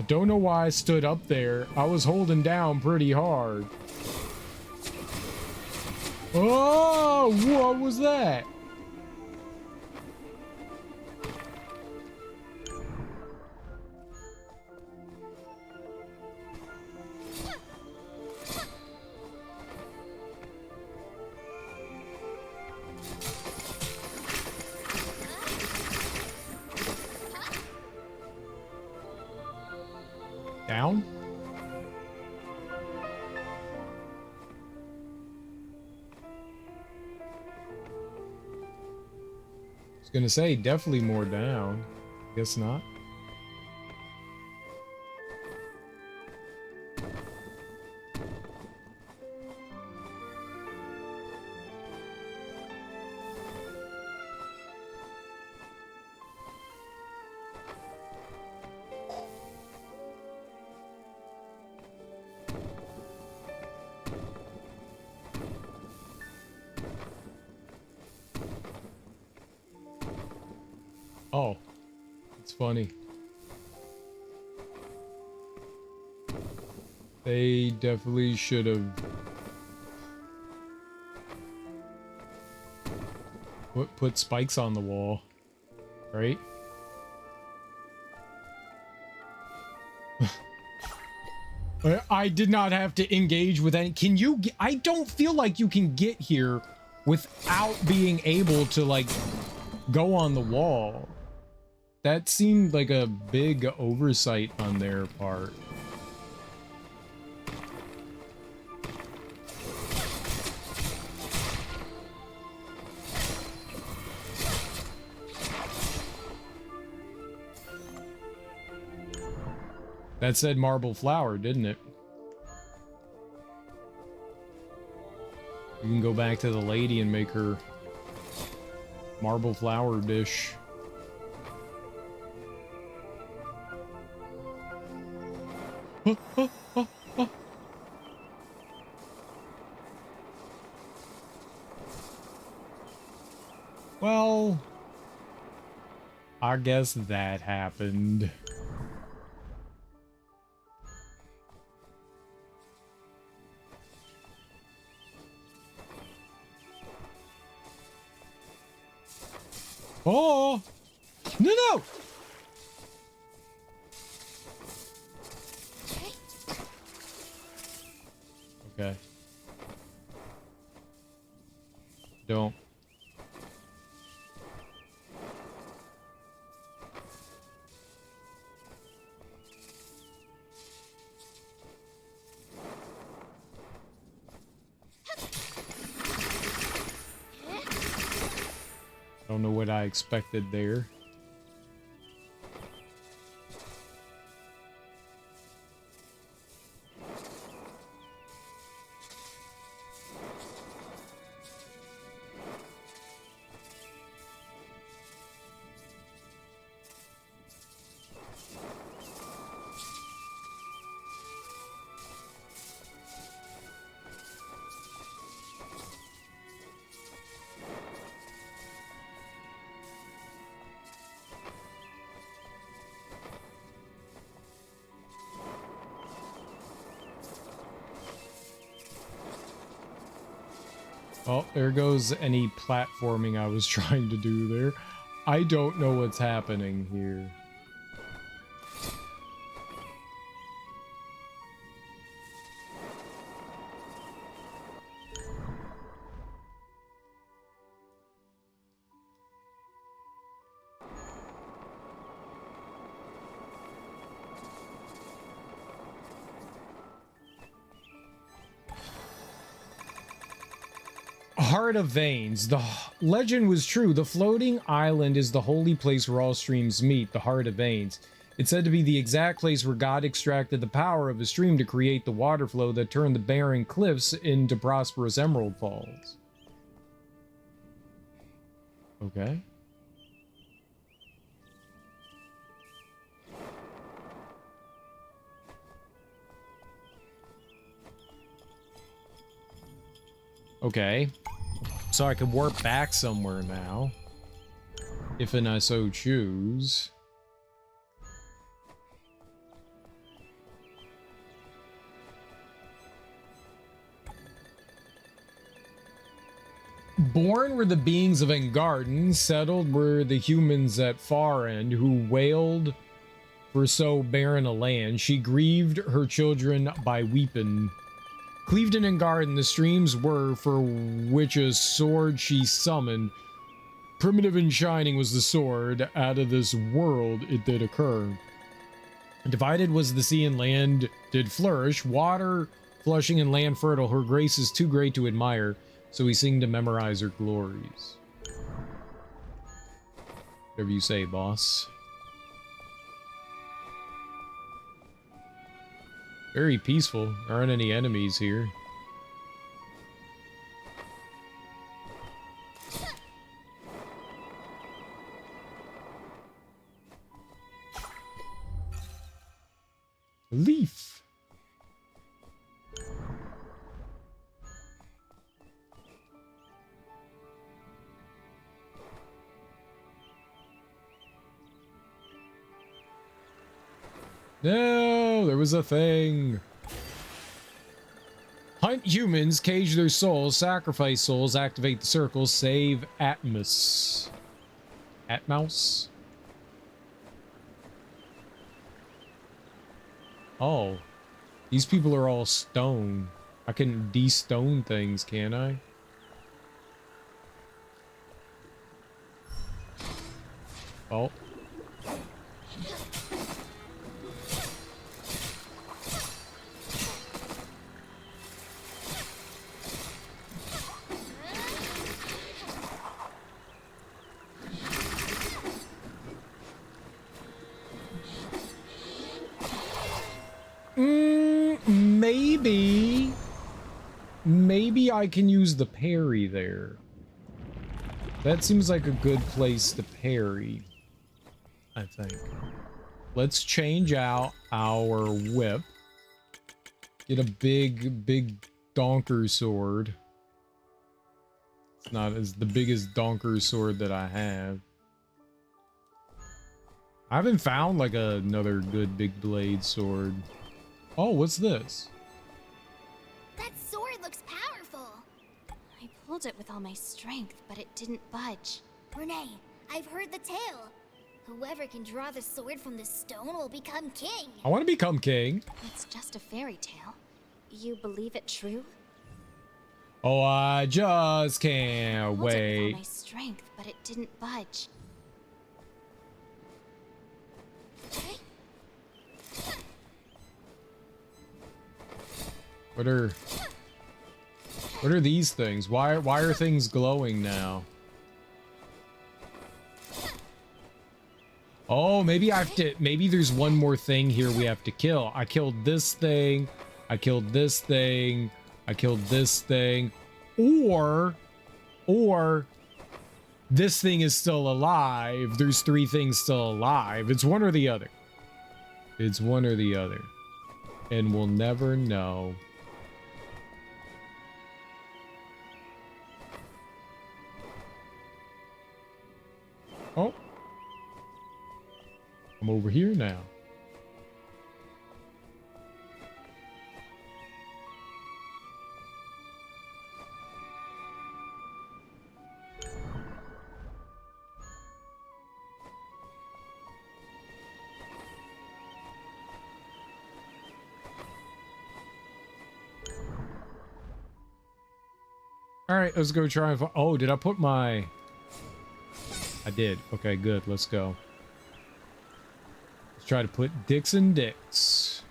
Don't know why I stood up there. I was holding down pretty hard. Oh, what was that? Down? I was gonna say, definitely more down. Guess not. Oh, it's funny. They definitely should have put spikes on the wall, right? I did not have to engage with any. Can you get, I don't feel like you can get here without being able to, like, go on the wall. That seemed like a big oversight on their part. That said marble flower, didn't it? We can go back to the lady and make her marble flower dish. Well, I guess that happened. Oh! No, no! Okay. Don't. Don't know what I expected there. Oh, there goes any platforming I was trying to do there. I don't know what's happening here. Heart of Veins. The legend was true. The floating island is the holy place where all streams meet, the Heart of Veins. It's said to be the exact place where God extracted the power of a stream to create the water flow that turned the barren cliffs into prosperous emerald falls. Okay. Okay. So I can warp back somewhere now, if and I so choose. Born were the beings of Engarden, settled were the humans at Far End, who wailed for so barren a land. She grieved her children by weeping. Cleaved in Garden, the streams were for which a sword she summoned. Primitive and shining was the sword, out of this world it did occur. Divided was the sea and land did flourish, water flushing and land fertile, her grace is too great to admire, so we sing to memorize her glories. Whatever you say, boss. Very peaceful. There aren't any enemies here. Leaf. No, there was a thing. Hunt humans, cage their souls, sacrifice souls, activate the circles, save Atmos. Atmos? Oh. These people are all stone. I can de-stone things, can I? Oh. maybe I can use the parry there. That seems like a good place to parry, I think. Let's change out our whip. Get a big donker sword. It's not as the biggest donker sword that I have. I haven't found like another good big blade sword. Oh, what's this? That sword looks powerful. I pulled it with all my strength, but it didn't budge. Renee, I've heard the tale. Whoever can draw the sword from the stone will become king. I want to become king. It's just a fairy tale. You believe it true? Oh, I just can't Pulled it with all wait. my strength, but it didn't budge. What are these things? Why are things glowing now? Oh, maybe I have to, maybe there's one more thing here we have to kill. I killed this thing. I killed this thing. I killed this thing. Or this thing is still alive. There's 3 things still alive. It's one or the other. It's one or the other. And we'll never know. Oh. I'm over here now. All right, let's go try and find... Oh, did I put my... I did. Okay, good. Let's go. Let's try to put dicks in dicks.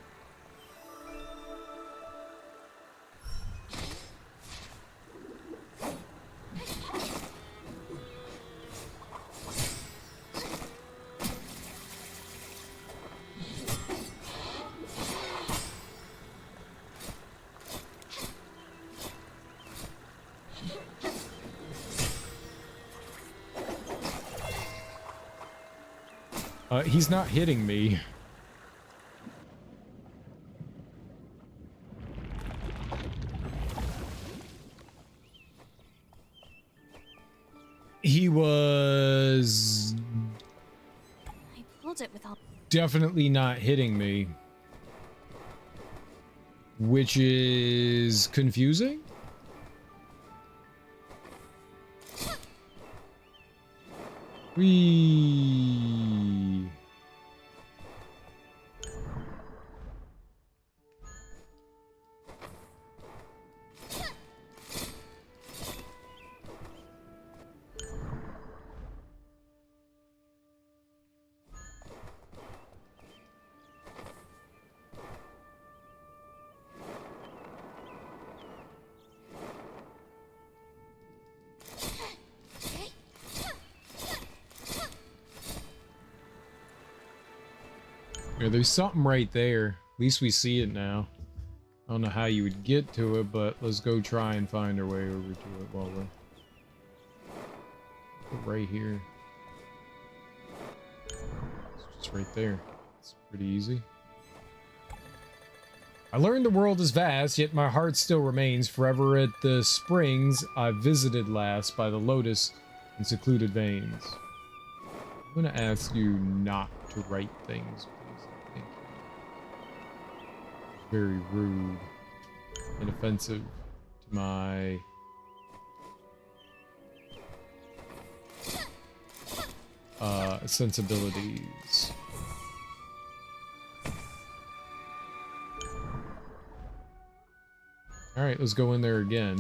He's not hitting me. He was I pulled it with all... definitely not hitting me, which is confusing. Whee. Yeah, there's something right there. At least we see it now. I don't know how you would get to it, but let's go try and find our way over to it while we're right here. It's just right there. It's pretty easy. I learned the world is vast, yet my heart still remains forever at the springs I visited last by the lotus and secluded veins. I'm gonna ask you not to write things, please. Thank you. Very rude and offensive to my sensibilities. All right, let's go in there again.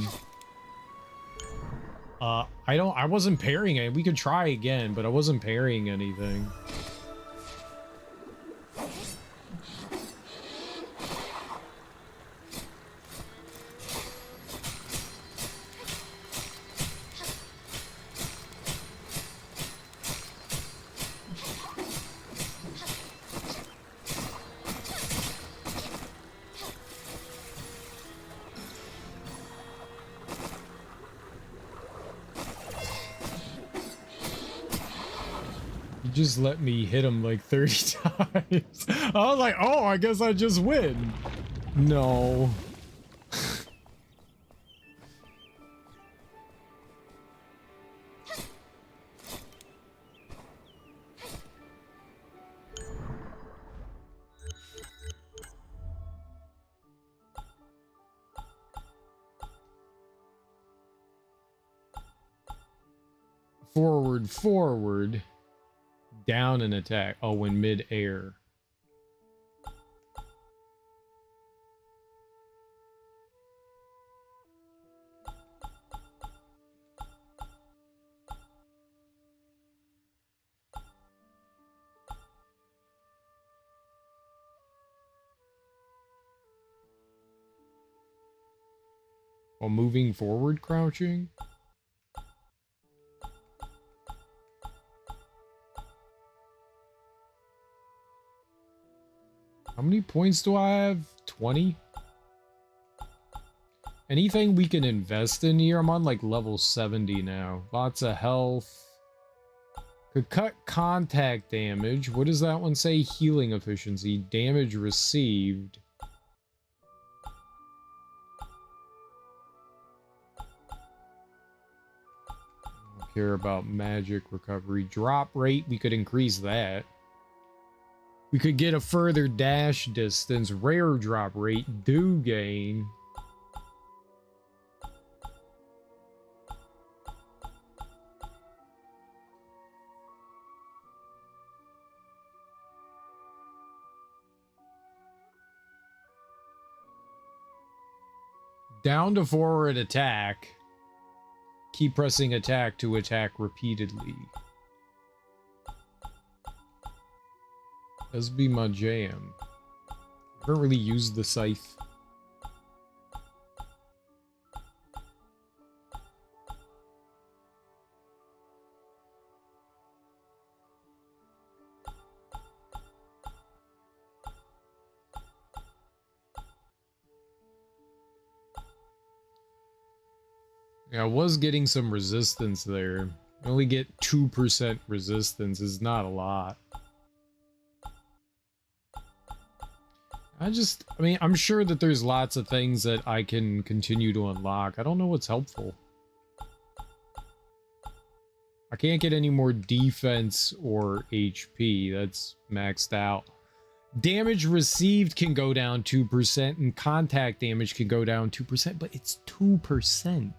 I wasn't parrying it. We could try again, but I wasn't parrying anything. just let me hit him like 30 times. I was like, oh, I guess I just win. No. Forward, forward, down and attack. Oh, when mid-air. While moving forward, crouching. How many points do I have? 20? Anything we can invest in here? I'm on like level 70 now. Lots of health. Could cut contact damage. What does that one say? Healing efficiency. Damage received. I don't care about magic recovery. Drop rate, we could increase that. We could get a further dash distance. Rare drop rate, do gain. Down to forward attack. Keep pressing attack to attack repeatedly. This be my jam. I haven't really used the scythe. Yeah, I was getting some resistance there. You only get 2% resistance. Is not a lot. I mean, I'm sure that there's lots of things that I can continue to unlock. I don't know what's helpful. I can't get any more defense or HP. That's maxed out. Damage received can go down 2%, and contact damage can go down 2%, but it's 2%.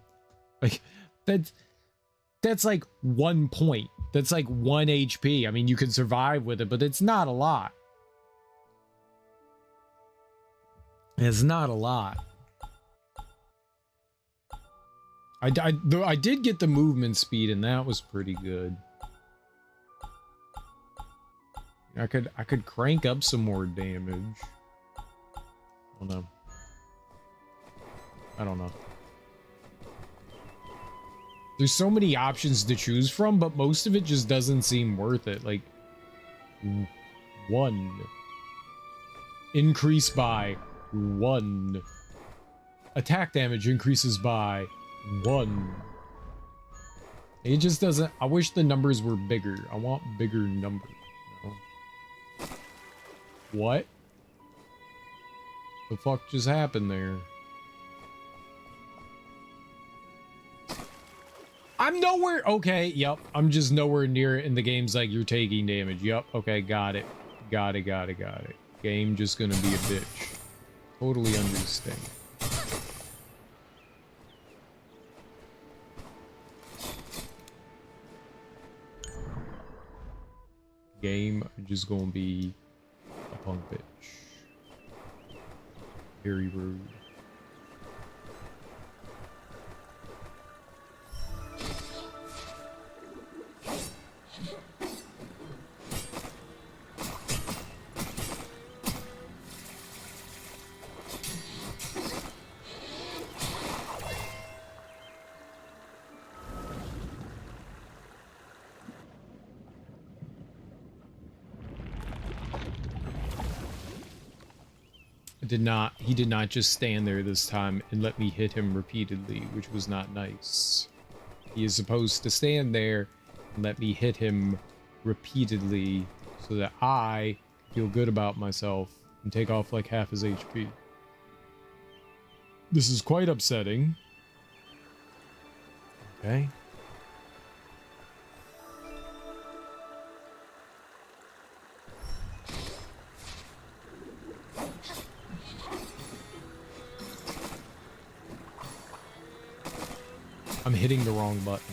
Like, that's like 1 point. That's like 1 HP. I mean, you can survive with it, but it's not a lot. It's not a lot. I did get the movement speed, and that was pretty good. I could crank up some more damage. I don't know. There's so many options to choose from, but most of it just doesn't seem worth it. Like, 1. Increase by 1. Attack damage increases by 1. It just doesn't. I wish the numbers were bigger. I want bigger numbers. You know? What the fuck just happened there? I'm nowhere. Okay, yep. I'm just nowhere near it, and the game's like, you're taking damage. Yep. Okay, got it. Got it. Game just gonna be a bitch. Totally understand. Game just gonna be a punk bitch. Very rude. He did not just stand there this time and let me hit him repeatedly, which was not nice. He is supposed to stand there and let me hit him repeatedly so that I feel good about myself and take off like half his HP. This is quite upsetting. Okay. I'm hitting the wrong button.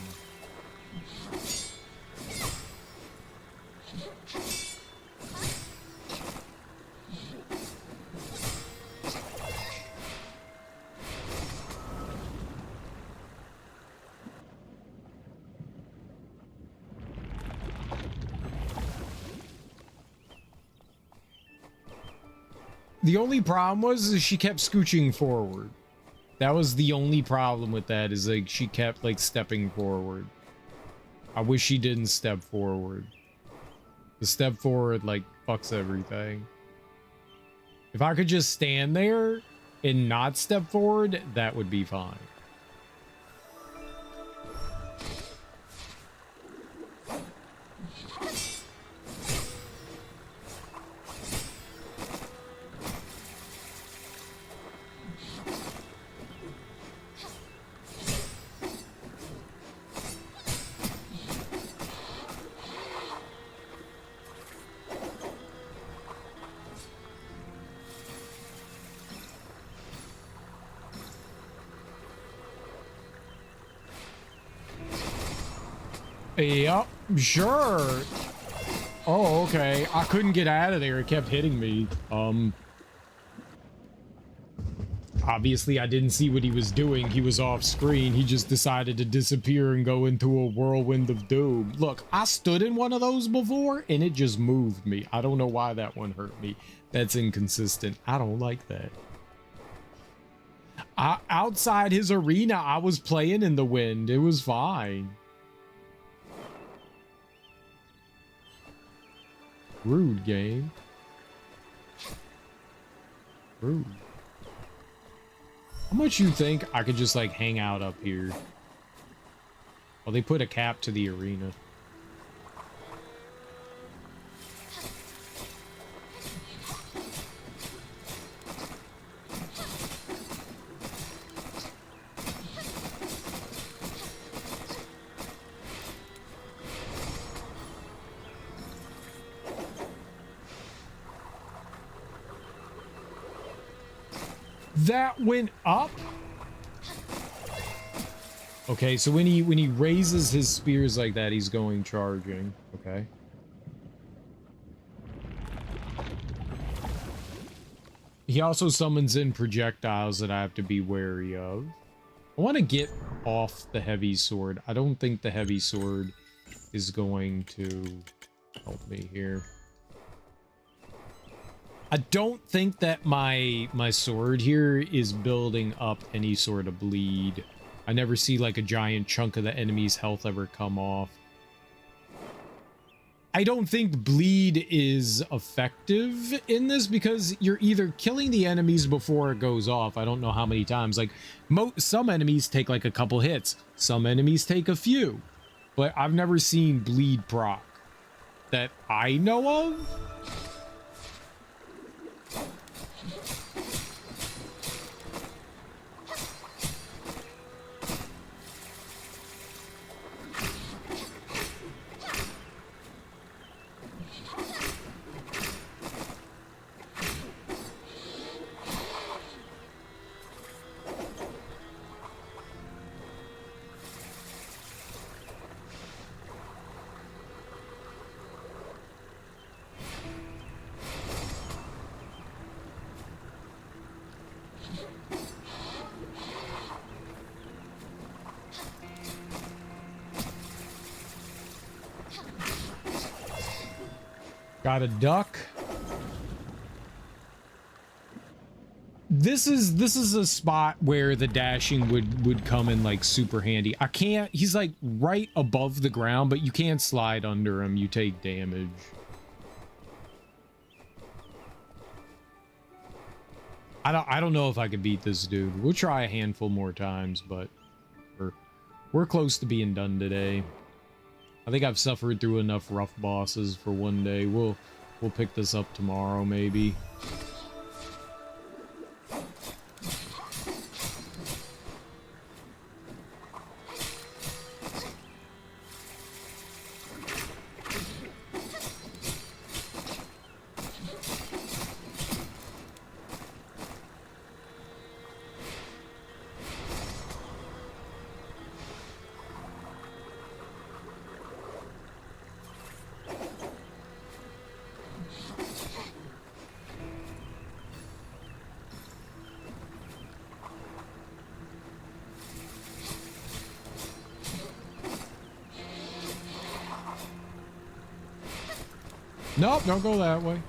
The only problem was is she kept scooching forward. That was the only problem with that, is like she kept like stepping forward. I wish she didn't step forward. The step forward like fucks everything. If I could just stand there and not step forward, that would be fine. Yep, sure. Oh, okay. I couldn't get out of there. It kept hitting me. Obviously, I didn't see what he was doing. He was off screen. He just decided to disappear and go into a whirlwind of doom. Look, I stood in one of those before, and it just moved me. I don't know why that one hurt me. That's inconsistent. I don't like that. Outside his arena, I was playing in the wind. It was fine. Rude, game. Rude. How much you think I could just like hang out up here? Well, they put a cap to the arena. That went up. Okay, so when he raises his spears like that, he's going charging. Okay. He also summons in projectiles that I have to be wary of. I want to get off the heavy sword. I don't think the heavy sword is going to help me here. I don't think that my sword here is building up any sort of bleed. I never see like a giant chunk of the enemy's health ever come off. I don't think bleed is effective in this because you're either killing the enemies before it goes off. I don't know how many times. Like some enemies take like a couple hits. Some enemies take a few. But I've never seen bleed proc that I know of. Got a duck. This is a spot where the dashing would come in like super handy. I can't, he's like right above the ground, but you can't slide under him. You take damage. I don't know if I could beat this dude. We'll try a handful more times, but we're close to being done today. I think I've suffered through enough rough bosses for one day. We'll pick this up tomorrow, maybe. Nope, don't go that way.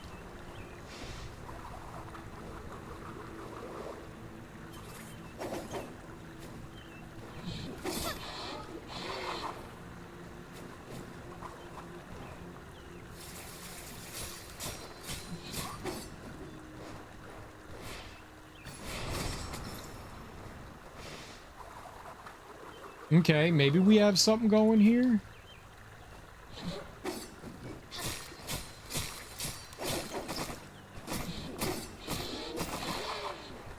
Okay, maybe we have something going here.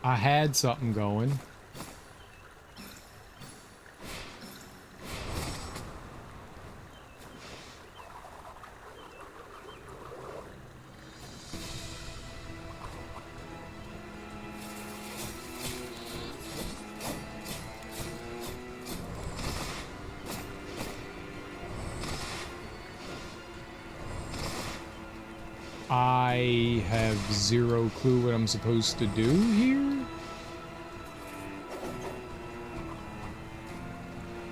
I had something going. I have zero clue what I'm supposed to do here.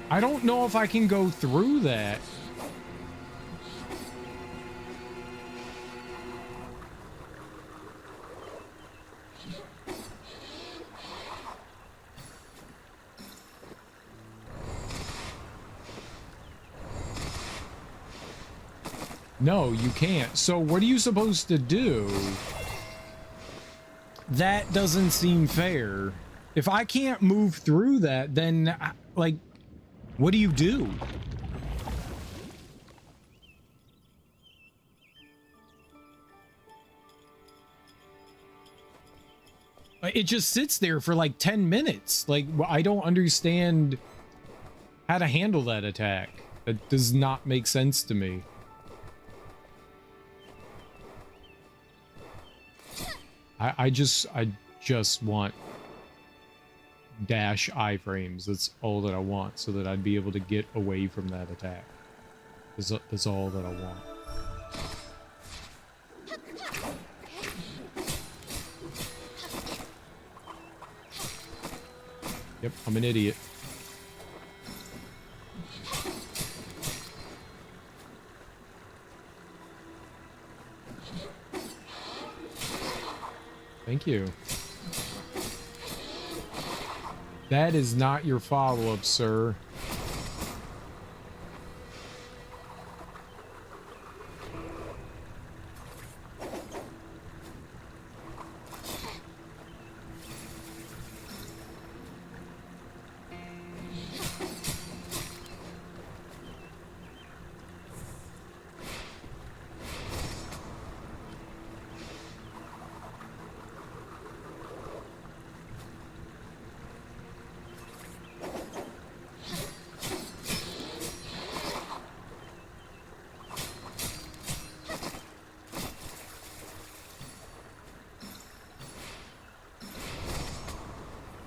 I don't know if I can go through that. No, you can't. So what are you supposed to do? That doesn't seem fair. If I can't move through that, then, like, what do you do? It just sits there for like 10 minutes. Like, I don't understand how to handle that attack. That does not make sense to me. I just want dash iframes. That's all that I want, so that I'd be able to get away from that attack. That's all that I want. Yep, I'm an idiot. Thank you. That is not your follow-up, sir.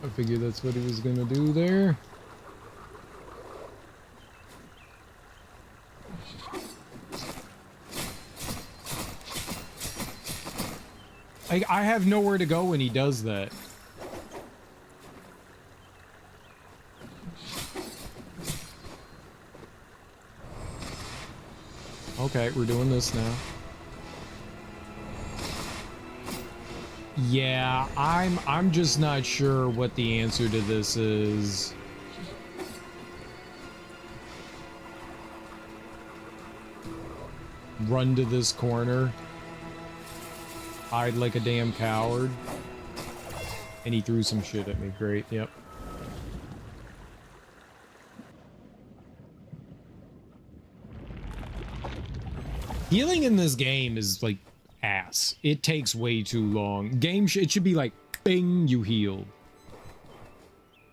I figured that's what he was gonna do there. I have nowhere to go when he does that. Okay, we're doing this now. Yeah, I'm just not sure what the answer to this is. Run to this corner. Hide like a damn coward. And he threw some shit at me. Great, yep. Healing in this game is like ass. It takes way too long. It should be like, bing, you healed.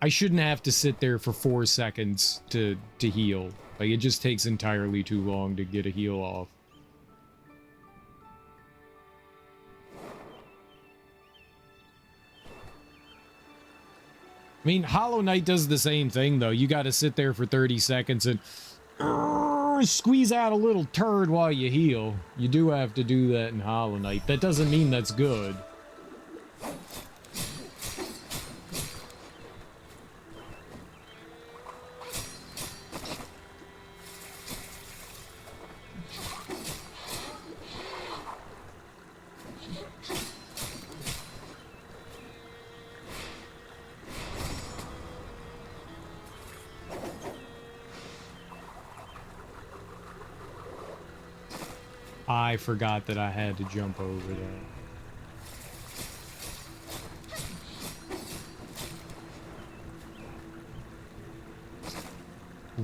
I shouldn't have to sit there for 4 seconds to heal. Like, it just takes entirely too long to get a heal off. I mean, Hollow Knight does the same thing, though. You gotta sit there for 30 seconds and squeeze out a little turd while you heal. You do have to do that in Hollow Knight. That doesn't mean that's good. I forgot that I had to jump over that.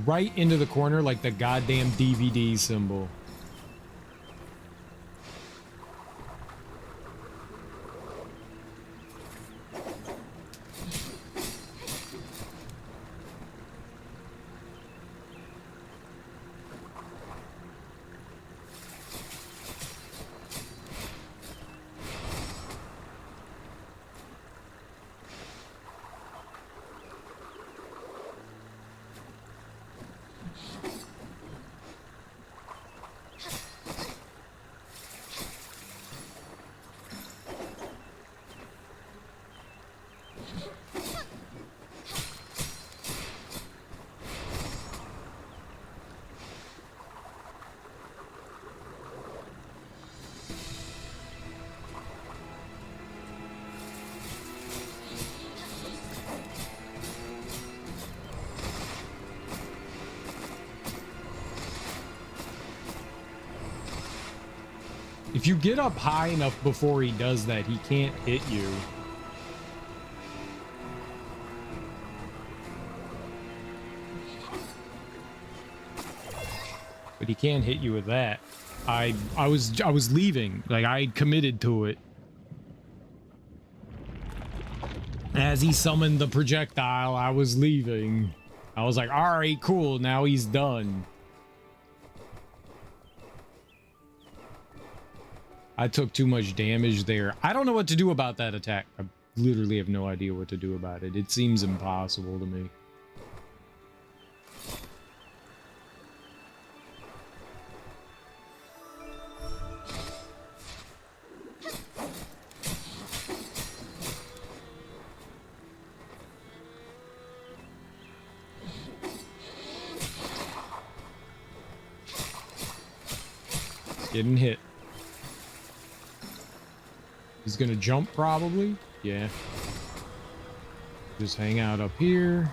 Right into the corner like the goddamn DVD symbol. If you get up high enough before he does that, he can't hit you. But he can't hit you with that. I was leaving. Like, I committed to it. As he summoned the projectile, I was leaving. I was like, all right, cool. Now he's done. I took too much damage there. I don't know what to do about that attack. I literally have no idea what to do about it. It seems impossible to me. Getting hit. He's gonna jump probably. Yeah. Just hang out up here.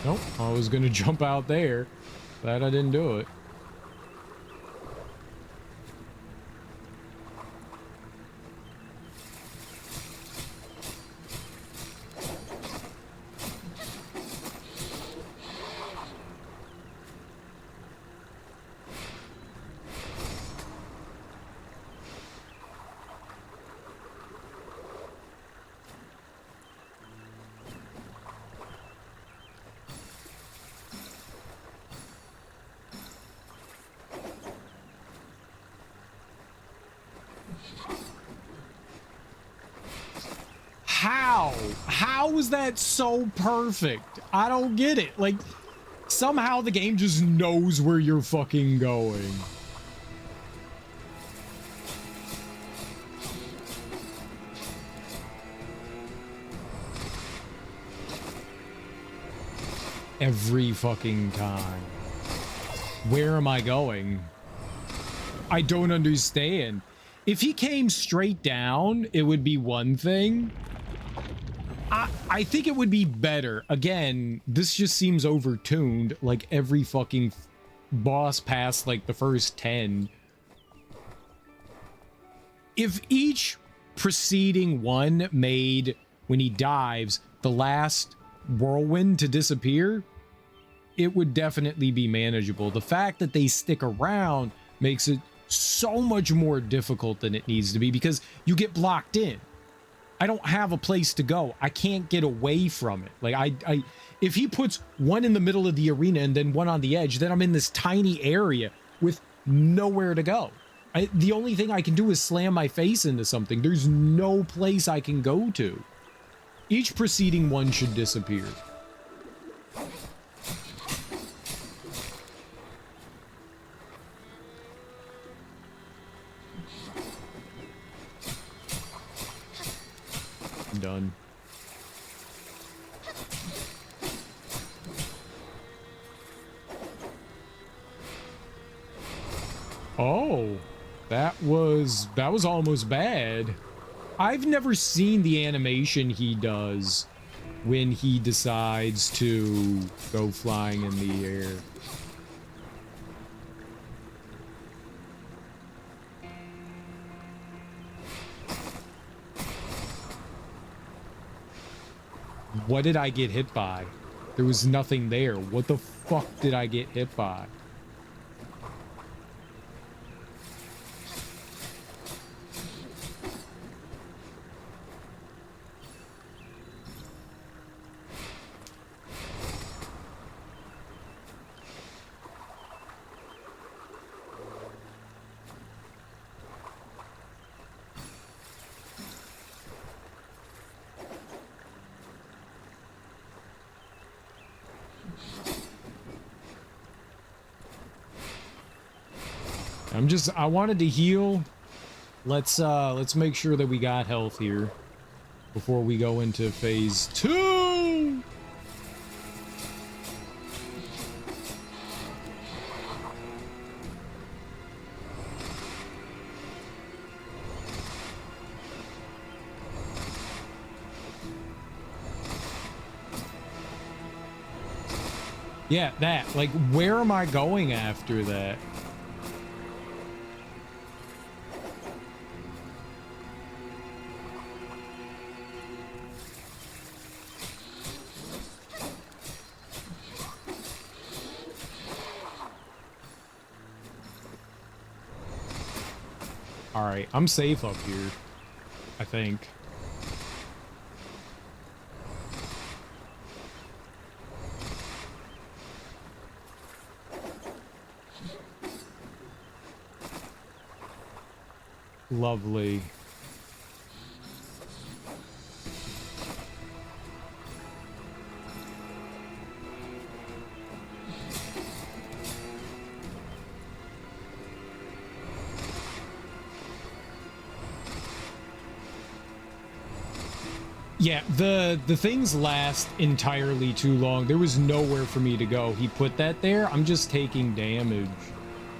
Nope, I was gonna jump out there. Glad I didn't do it. How is that so perfect? I don't get it. Like, somehow the game just knows where you're fucking going. Every fucking time. Where am I going? I don't understand. If he came straight down, it would be one thing. I think it would be better. Again, this just seems overtuned like every fucking boss past like the first 10. If each preceding one made, when he dives, the last whirlwind to disappear, it would definitely be manageable. The fact that they stick around makes it so much more difficult than it needs to be, because you get blocked in. I don't have a place to go. I can't get away from it. Like if he puts one in the middle of the arena and then one on the edge, then I'm in this tiny area with nowhere to go. The only thing I can do is slam my face into something. There's no place I can go to. Each preceding one should disappear. Done. Oh, that was almost bad. I've never seen the animation he does when he decides to go flying in the air. What did I get hit by? There was nothing there. What the fuck did I get hit by? I wanted to heal. Let's make sure that we got health here before we go into phase 2. Yeah, that. Like, where am I going after that? Alright, I'm safe up here, I think. Lovely. Yeah, the things last entirely too long. There was nowhere for me to go. He put that there. I'm just taking damage.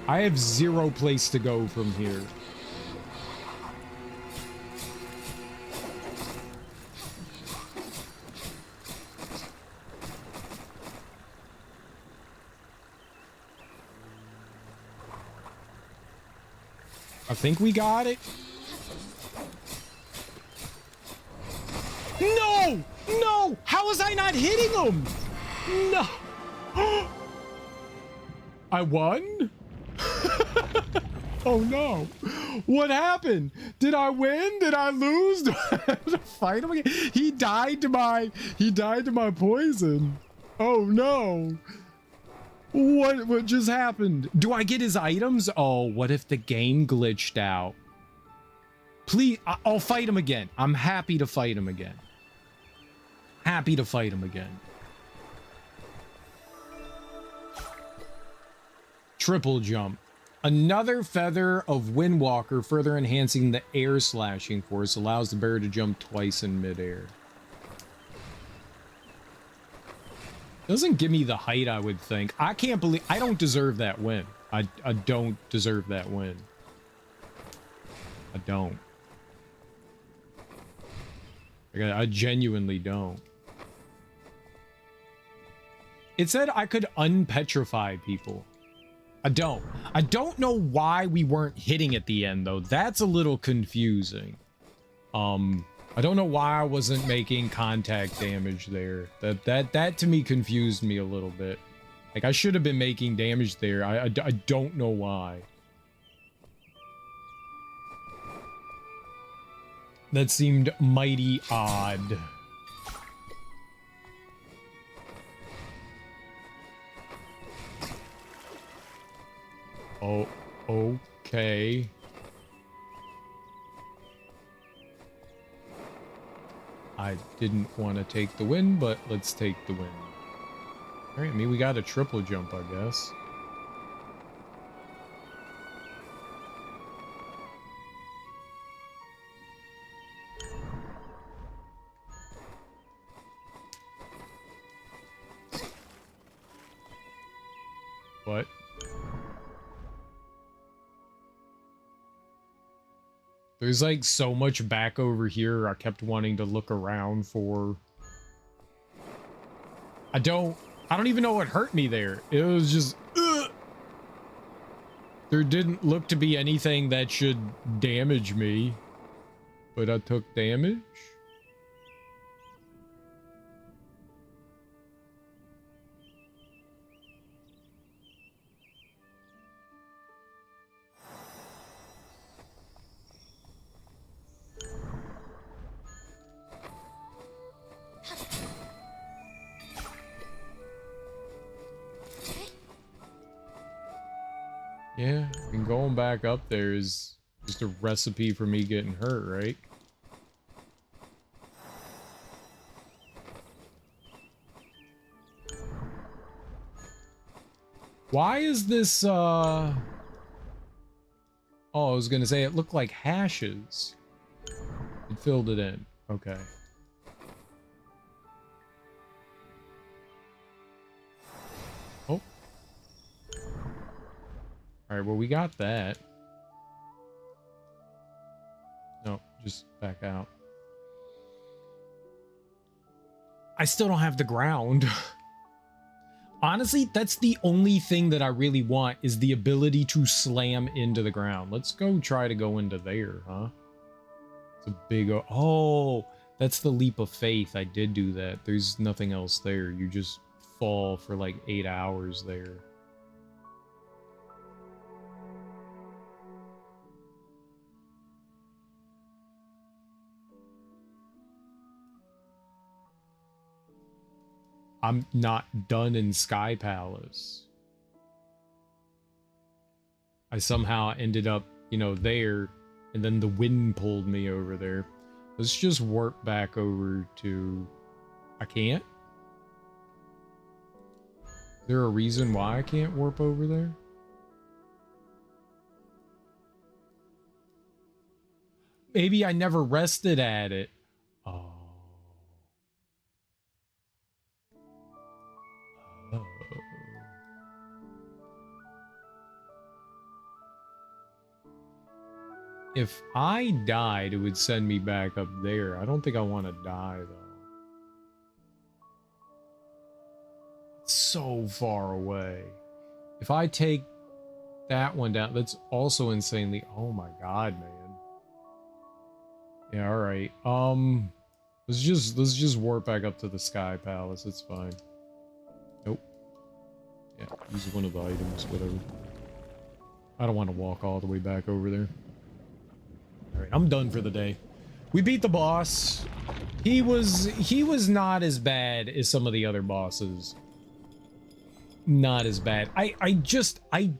I have zero place to go from here. I think we got it. No! No! How was I not hitting him? No! I won? Oh no. What happened? Did I win? Did I lose? Do I have to fight him again? He died to my poison. Oh no. What just happened? Do I get his items? Oh, what if the game glitched out? Please, I'll fight him again. I'm happy to fight him again. Happy to fight him again. Triple jump. Another feather of Windwalker, further enhancing the air slashing force, allows the bear to jump twice in midair. Doesn't give me the height I would think. I can't believe I don't deserve that win. I don't deserve that win. I don't. I genuinely don't. It said I could unpetrify people. I don't know why we weren't hitting at the end though. That's a little confusing. I don't know why I wasn't making contact damage there. That to me confused me a little bit. Like I should have been making damage there. I don't know why. That seemed mighty odd. Oh, okay. I didn't want to take the win, but let's take the win. All right, I mean, we got a triple jump, I guess. What? There's like so much back over here I kept wanting to look around for. I don't even know what hurt me there. It was just there didn't look to be anything that should damage me, but I took damage. Yeah, and going back up there is just a recipe for me getting hurt, right? Why is this, oh, I was gonna say it looked like hashes. It filled it in. Okay. Oh. Alright, well, we got that. No, just back out. I still don't have the ground. Honestly, that's the only thing that I really want is the ability to slam into the ground. Let's go try to go into there, huh? It's a big... Oh, that's the leap of faith. I did do that. There's nothing else there. You just fall for like 8 hours there. I'm not done in Sky Palace. I somehow ended up, you know, there, and then the wind pulled me over there. Let's just warp back over to... I can't? Is there a reason why I can't warp over there? Maybe I never rested at it. Oh. If I died, it would send me back up there. I don't think I want to die, though. It's so far away. If I take that one down, that's also insanely... Oh my god, man. Yeah, alright. Let's just warp back up to the Sky Palace. It's fine. Nope. Yeah, use one of the items, whatever. I don't want to walk all the way back over there. Alright, I'm done for the day. We beat the boss. He was not as bad as some of the other bosses. Not as bad. I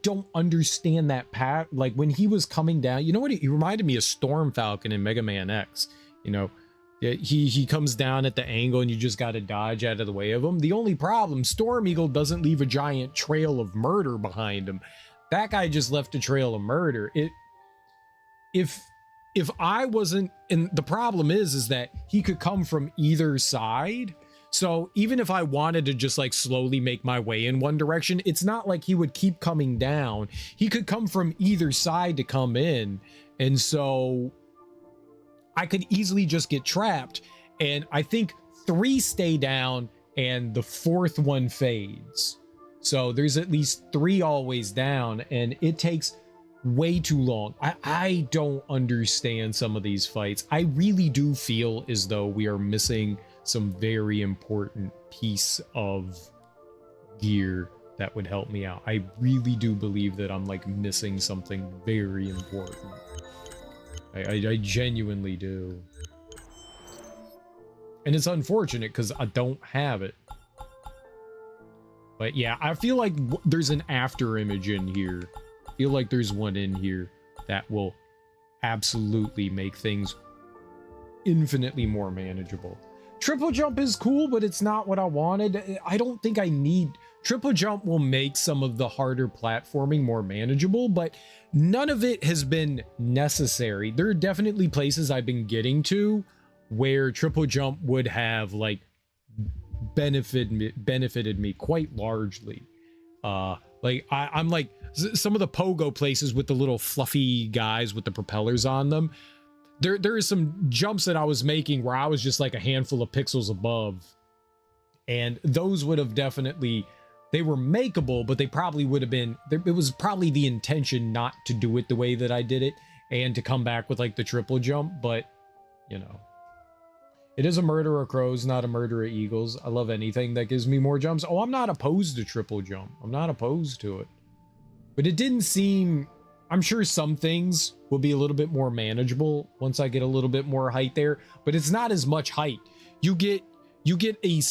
don't understand that path. Like when he was coming down, you know what? He reminded me of Storm Falcon in Mega Man X. You know, he comes down at the angle and you just got to dodge out of the way of him. The only problem, Storm Eagle doesn't leave a giant trail of murder behind him. That guy just left a trail of murder. If I wasn't, and the problem is that he could come from either side. So even if I wanted to just like slowly make my way in one direction, it's not like he would keep coming down. He could come from either side to come in. And so I could easily just get trapped. And I think 3 stay down and the 4th one fades. So there's at least 3 always down, and it takes way too long. I don't understand some of these fights. I really do feel as though we are missing some very important piece of gear that would help me out. I really do believe that I'm like missing something very important. I genuinely do. And it's unfortunate because I don't have it. But yeah, I feel like there's an after image in here. I feel like there's one in here that will absolutely make things infinitely more manageable. Triple jump is cool, but it's not what I wanted. I don't think I need... Triple jump will make some of the harder platforming more manageable, but none of it has been necessary. There are definitely places I've been getting to where triple jump would have like benefited me quite largely. Like I'm like some of the pogo places with the little fluffy guys with the propellers on them. There is some jumps that I was making where I was just like a handful of pixels above, and those would have definitely, they were makeable, but they probably would have been, it was probably the intention not to do it the way that I did it and to come back with like the triple jump, but you know, it is a murder of crows, not a murder of eagles. I love anything that gives me more jumps. Oh, I'm not opposed to triple jump. I'm not opposed to it, but it didn't seem, I'm sure some things will be a little bit more manageable once I get a little bit more height there, but it's not as much height. You get a,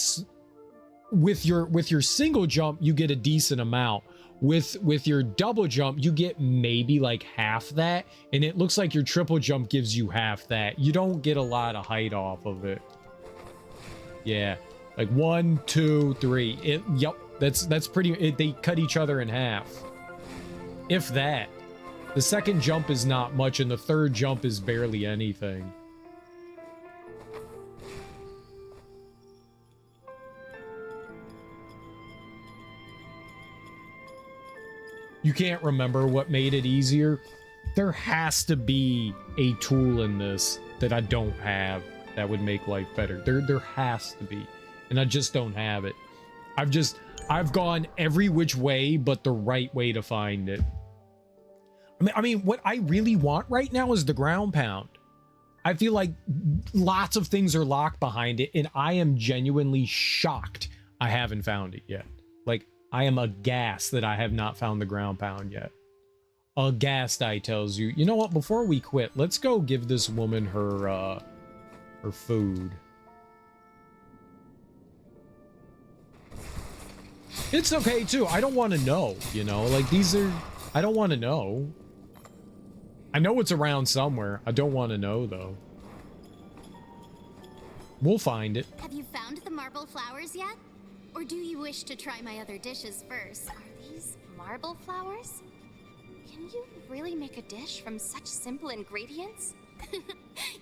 with your single jump, you get a decent amount. With your double jump, you get maybe like half that, and it looks like your triple jump gives you half that. You don't get a lot of height off of it. Yeah, like 1, 2, 3. Yep, that's pretty. They cut each other in half, if that. The second jump is not much, and the third jump is barely anything. You can't remember what made it easier? There has to be a tool in this that I don't have that would make life better. There has to be, and I just don't have it. I've gone every which way but the right way to find it. I mean, what I really want right now is the ground pound. I feel like lots of things are locked behind it, and I am genuinely shocked I haven't found it yet. Like, I am aghast that I have not found the ground pound yet. Aghast, I tells you. You know what? Before we quit, let's go give this woman her food. It's okay too. I don't want to know, you know, like these are, I don't want to know. I know it's around somewhere. I don't want to know though. We'll find it. Have you found the marble flowers yet? Or do you wish to try my other dishes first? Are these marble flowers? Can you really make a dish from such simple ingredients?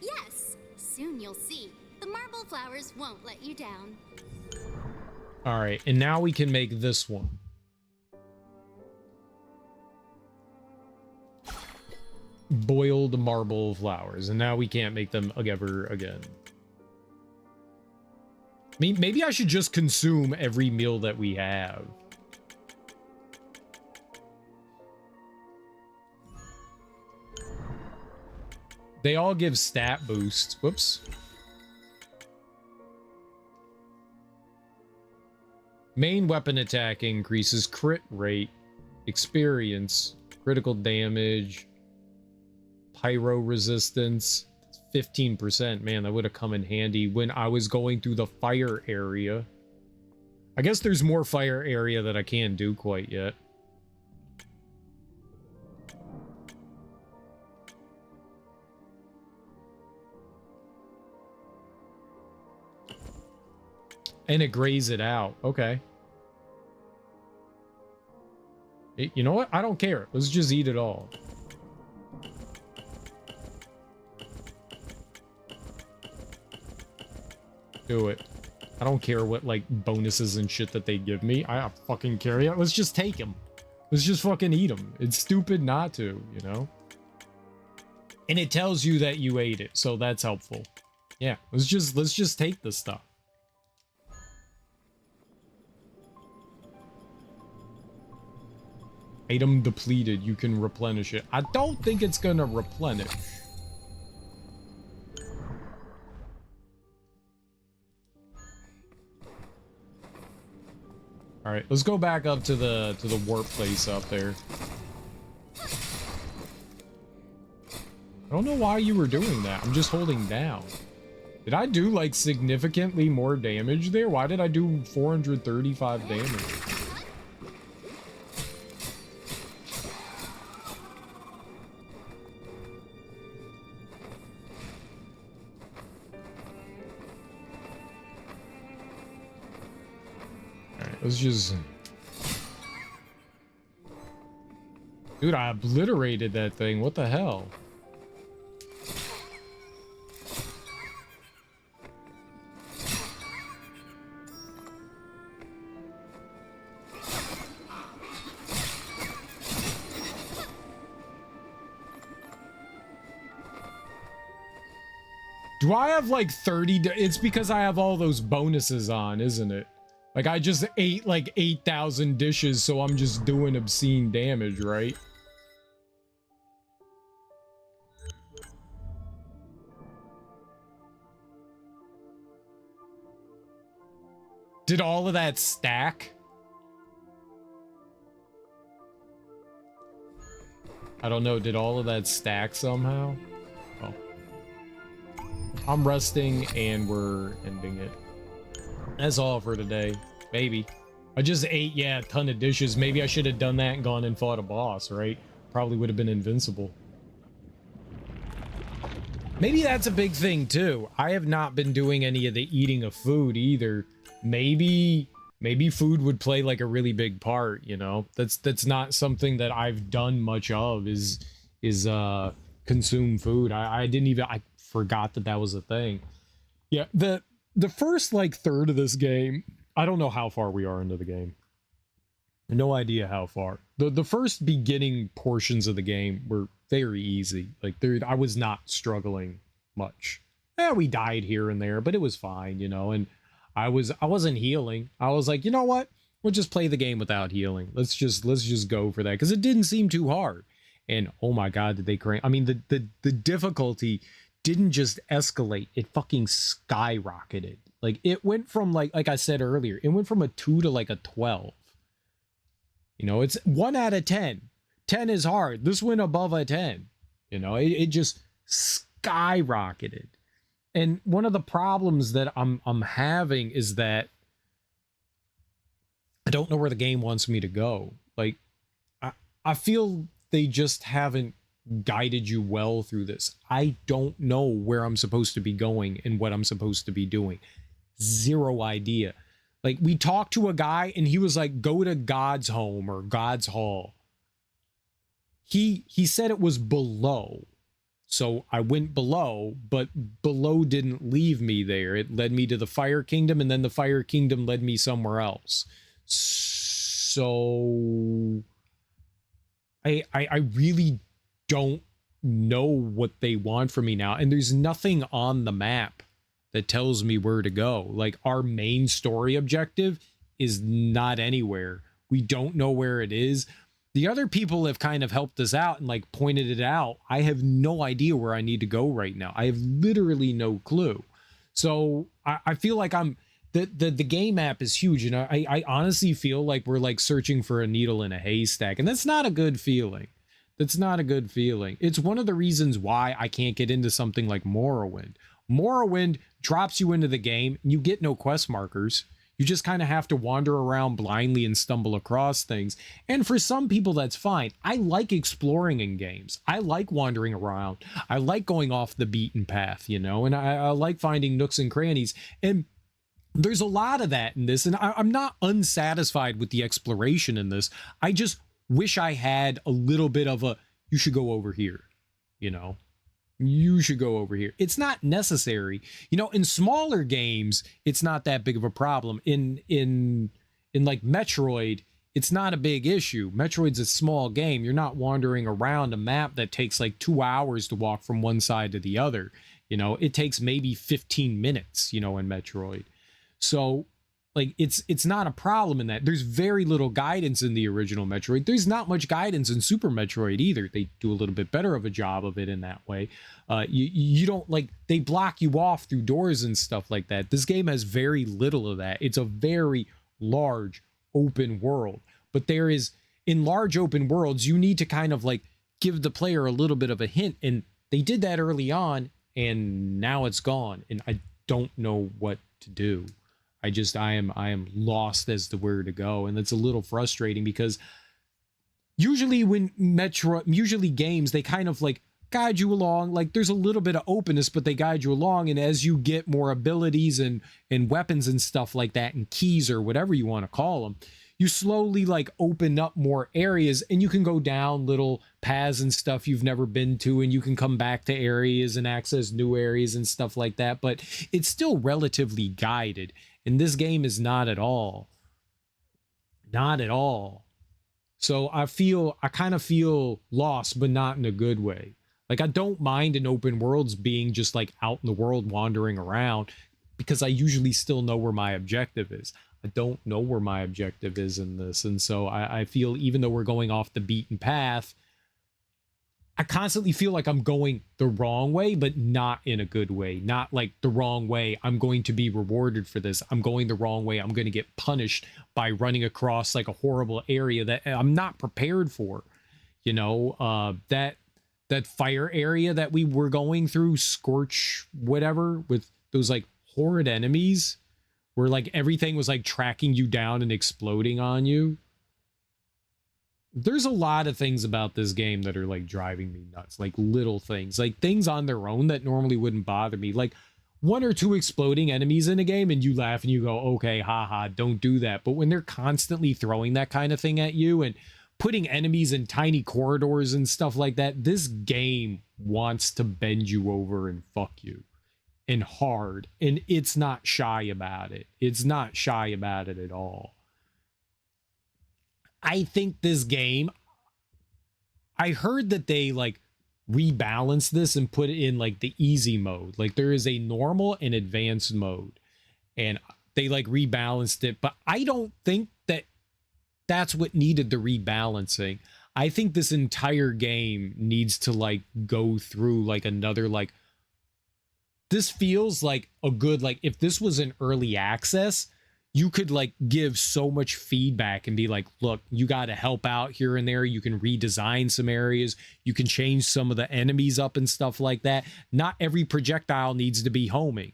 Yes! Soon you'll see. The marble flowers won't let you down. Alright, and now we can make this one. Boiled marble flowers. And now we can't make them ever again. I mean, maybe I should just consume every meal that we have. They all give stat boosts. Whoops. Main weapon attack increases crit rate, experience, critical damage, pyro resistance. 15%. Man, that would have come in handy when I was going through the fire area. I guess there's more fire area that I can't do quite yet. And it grays it out. Okay. You know what? I don't care. Let's just eat it all. Do it. I don't care what like bonuses and shit that they give me. I fucking care. Yeah, let's just take them. Let's just fucking eat them. It's stupid not to, you know? And it tells you that you ate it, so that's helpful. Yeah, let's just take this stuff. Item depleted. You can replenish it. I don't think it's gonna replenish. All right, let's go back up to the warp place up there. I don't know why you were doing that. I'm just holding down. Did I do like significantly more damage there? Why did I do 435 damage? Alright, let's just... Dude, I obliterated that thing. What the hell? Do I have like 30? It's because I have all those bonuses on, isn't it? Like I just ate like 8,000 dishes, so I'm just doing obscene damage, right? Did all of that stack? I don't know. Did all of that stack somehow? Oh. I'm resting and we're ending it. That's all for today. Maybe. I just ate, yeah, a ton of dishes. Maybe I should have done that and gone and fought a boss, right? Probably would have been invincible. Maybe that's a big thing too. I have not been doing any of the eating of food either. Maybe food would play like a really big part, you know? That's not something that I've done much of is consume food. I forgot that was a thing. Yeah, the first like third of this game, I don't know how far we are into the game. No idea how far. The first beginning portions of the game were very easy. Like I was not struggling much. Yeah, we died here and there, but it was fine, you know, and I wasn't healing. I was like, you know what? We'll just play the game without healing. Let's just go for that because it didn't seem too hard. And oh my god, did they crank? I mean, the difficulty didn't just escalate, it fucking skyrocketed. Like it went from like I said earlier, it went from a 2 to like a 12. You know, it's 1 out of 10. 10 is hard. This went above a 10. You know, it just skyrocketed. And one of the problems that I'm having is that I don't know where the game wants me to go. Like I feel they just haven't guided you well through this. I don't know where I'm supposed to be going and what I'm supposed to be doing. Zero idea. Like we talked to a guy and he was like, go to God's home or God's hall. He said it was below. So I went below, but below didn't leave me there. It led me to the Fire Kingdom, and then the Fire Kingdom led me somewhere else. So I really don't know what they want from me now. And there's nothing on the map that tells me where to go. Like our main story objective is not anywhere. We don't know where it is. The other people have kind of helped us out and like pointed it out. I have no idea where I need to go right now. I have literally no clue. So I feel like the game map is huge. And I honestly feel like we're like searching for a needle in a haystack. And that's not a good feeling. That's not a good feeling. It's one of the reasons why I can't get into something like Morrowind. Morrowind drops you into the game and you get no quest markers. You just kind of have to wander around blindly and stumble across things. And for some people, that's fine. I like exploring in games. I like wandering around. I like going off the beaten path, you know, and I like finding nooks and crannies. And there's a lot of that in this. And I'm not unsatisfied with the exploration in this. I just wish I had a little bit of you should go over here, you know. You should go over here. It's not necessary. You know, in smaller games, it's not that big of a problem. In like Metroid, it's not a big issue. Metroid's a small game. You're not wandering around a map that takes like 2 hours to walk from one side to the other. You know, it takes maybe 15 minutes, you know, in Metroid. So Like it's not a problem in that. There's very little guidance in the original Metroid. There's not much guidance in Super Metroid either. They do a little bit better of a job of it in that way. You don't, like, they block you off through doors and stuff like that. This game has very little of that. It's a very large open world, but there is, in large open worlds, you need to kind of like give the player a little bit of a hint, and they did that early on, and now it's gone, and I don't know what to do. I am lost as to where to go, and it's a little frustrating because usually usually games, they kind of like guide you along. Like, there's a little bit of openness, but they guide you along, and as you get more abilities and weapons and stuff like that, and keys or whatever you want to call them, you slowly like open up more areas, and you can go down little paths and stuff you've never been to, and you can come back to areas and access new areas and stuff like that, but it's still relatively guided. And this game is not at all. Not at all. So I kind of feel lost, but not in a good way. Like, I don't mind in open worlds being just like out in the world wandering around, because I usually still know where my objective is. I don't know where my objective is in this. And so I feel, even though we're going off the beaten path, I constantly feel like I'm going the wrong way, but not in a good way. Not like the wrong way, I'm going to be rewarded for this. I'm going the wrong way, I'm going to get punished by running across like a horrible area that I'm not prepared for. You know, that fire area that we were going through, Scorch whatever, with those like horrid enemies, where like everything was like tracking you down and exploding on you. There's a lot of things about this game that are like driving me nuts, like little things, like things on their own that normally wouldn't bother me, like one or two exploding enemies in a game, and you laugh and you go, okay, haha, don't do that. But when they're constantly throwing that kind of thing at you and putting enemies in tiny corridors and stuff like that, this game wants to bend you over and fuck you, and hard, and it's not shy about it. It's not shy about it at all. I think this game, I heard that they like rebalance this and put it in like the easy mode. Like, there is a normal and advanced mode, and they like rebalanced it, but I don't think that that's what needed the rebalancing. I think this entire game needs to like go through like another, like, this feels like a good, like, if this was an early access, you could like give so much feedback and be like, look, you got to help out here and there. You can redesign some areas. You can change some of the enemies up and stuff like that. Not every projectile needs to be homing.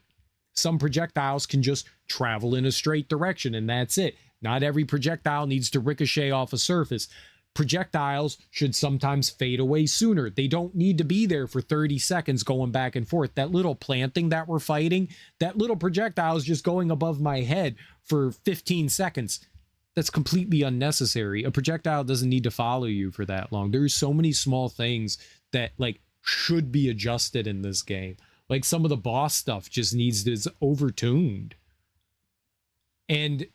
Some projectiles can just travel in a straight direction, and that's it. Not every projectile needs to ricochet off a surface. Projectiles should sometimes fade away sooner. They don't need to be there for 30 seconds going back and forth. That little plant thing that we're fighting, that little projectile is just going above my head for 15 seconds. That's completely unnecessary. A projectile doesn't need to follow you for that long. There's so many small things that like should be adjusted in this game. Like, some of the boss stuff just needs to, is overtuned. And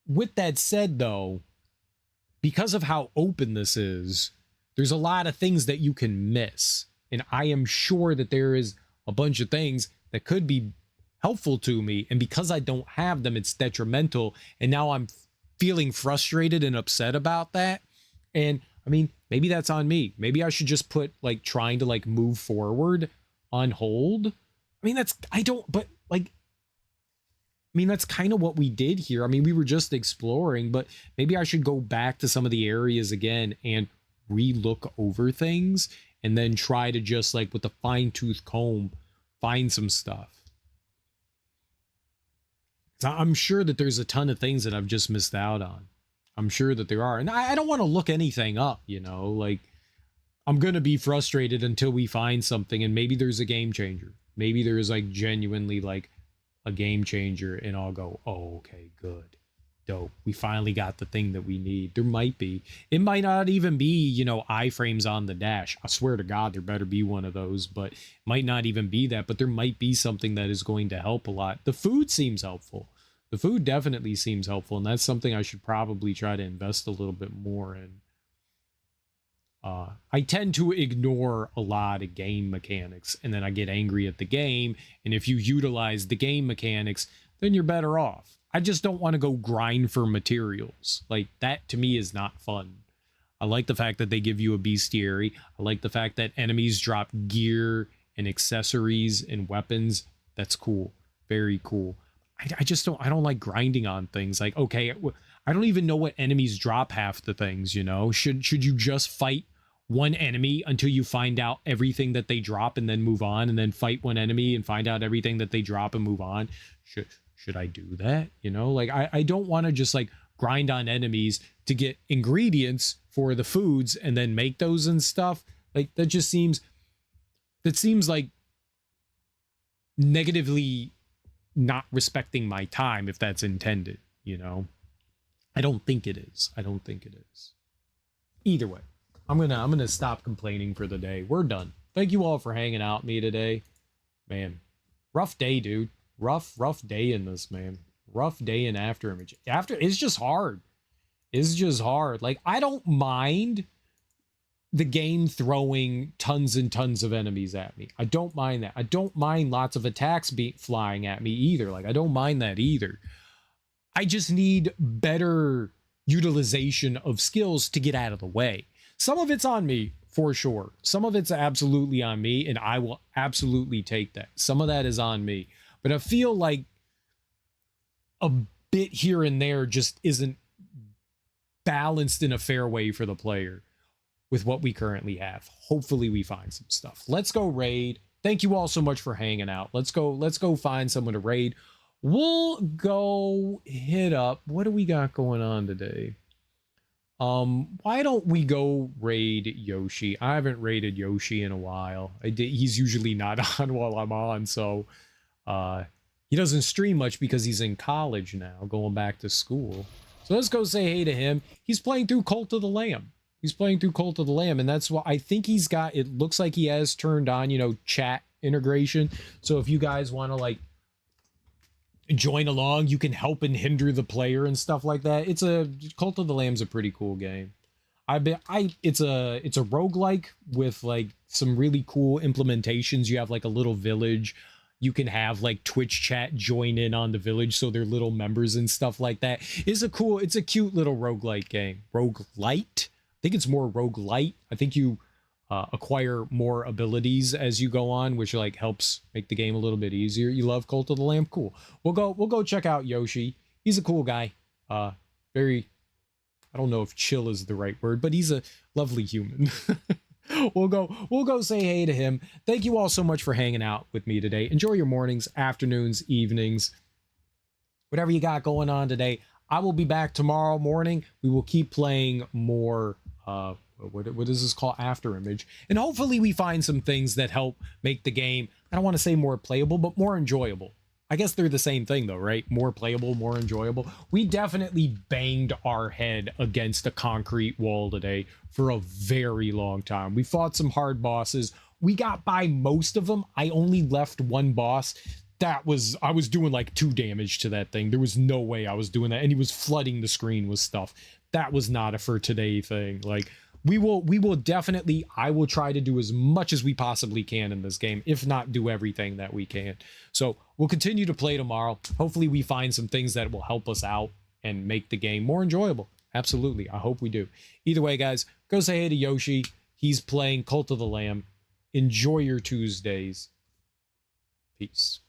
with that said, though, because of how open this is, there's a lot of things that you can miss. And I am sure that there is a bunch of things that could be helpful to me. And because I don't have them, it's detrimental. And now I'm feeling frustrated and upset about that. And I mean, maybe that's on me. Maybe I should just put like trying to like move forward on hold. I mean, that's kind of what we did here. I mean, we were just exploring, but maybe I should go back to some of the areas again and re-look over things, and then try to just like with a fine-tooth comb find some stuff. So I'm sure that there's a ton of things that I've just missed out on. I'm sure that there are. And I don't want to look anything up, you know, like, I'm going to be frustrated until we find something, and maybe there's a game changer. Maybe there is like genuinely like a game changer, and I'll go, oh, okay, good, dope. We finally got the thing that we need. There might be. It might not even be, you know, iframes on the dash. I swear to God, there better be one of those, but it might not even be that, but there might be something that is going to help a lot. The food seems helpful. The food definitely seems helpful, and that's something I should probably try to invest a little bit more in. I tend to ignore a lot of game mechanics, and then I get angry at the game. And if you utilize the game mechanics, then you're better off. I just don't want to go grind for materials. Like, that to me is not fun. I like the fact that they give you a bestiary. I like the fact that enemies drop gear and accessories and weapons. That's cool. Very cool. I just don't, I don't like grinding on things. Like, okay, I don't even know what enemies drop half the things, you know? Should you just fight one enemy until you find out everything that they drop and then move on, and then fight one enemy and find out everything that they drop and move on? Should I do that? You know, like, I don't want to just like grind on enemies to get ingredients for the foods and then make those and stuff. Like, that seems like negatively not respecting my time, if that's intended, you know? I don't think it is. I don't think it is. Either way, I'm gonna stop complaining for the day. We're done. Thank you all for hanging out with me today. Man, rough day, dude. Rough day in this, man. Rough day in Afterimage. It's just hard. It's just hard. Like, I don't mind the game throwing tons and tons of enemies at me. I don't mind that. I don't mind lots of attacks flying at me either. Like, I don't mind that either. I just need better utilization of skills to get out of the way. Some of it's on me, for sure. Some of it's absolutely on me, and I will absolutely take that. Some of that is on me. But I feel like a bit here and there just isn't balanced in a fair way for the player with what we currently have. Hopefully we find some stuff. Let's go raid. Thank you all so much for hanging out. Let's go find someone to raid. We'll go hit up. What do we got going on today? Why don't we go raid Yoshi? I haven't raided Yoshi in a while. He's usually not on while I'm on, so he doesn't stream much because he's in college now, going back to school. So let's go say hey to him. He's playing through Cult of the Lamb. And that's what I think he's got. It looks like he has turned on, you know, chat integration. So if you guys want to like join along, you can help and hinder the player and stuff like that. Cult of the Lamb's a pretty cool game. It's a roguelike with like some really cool implementations. You have like a little village. You can have like Twitch chat join in on the village, so they're little members and stuff like that. It's a cute little roguelike game. Roguelite? I think it's more roguelite. I think you acquire more abilities as you go on, which like helps make the game a little bit easier. You love Cult of the Lamb? Cool. We'll go check out Yoshi. He's a cool guy. Very, I don't know if chill is the right word, but he's a lovely human. We'll go say hey to him. Thank you all so much for hanging out with me today. Enjoy your mornings, afternoons, evenings, whatever you got going on today. I will be back tomorrow morning. We will keep playing more what is this called? Afterimage. And hopefully we find some things that help make the game, I don't want to say more playable, but more enjoyable. I guess they're the same thing though, right? More playable, more enjoyable. We definitely banged our head against a concrete wall today for a very long time. We fought some hard bosses. We got by most of them. I only left one boss. I was doing like 2 damage to that thing. There was no way I was doing that. And he was flooding the screen with stuff. That was not a for today thing. Like, we will definitely, I will try to do as much as we possibly can in this game, if not do everything that we can. So we'll continue to play tomorrow. Hopefully we find some things that will help us out and make the game more enjoyable. Absolutely. I hope we do. Either way, guys, go say hey to Yoshi. He's playing Cult of the Lamb. Enjoy your Tuesdays. Peace.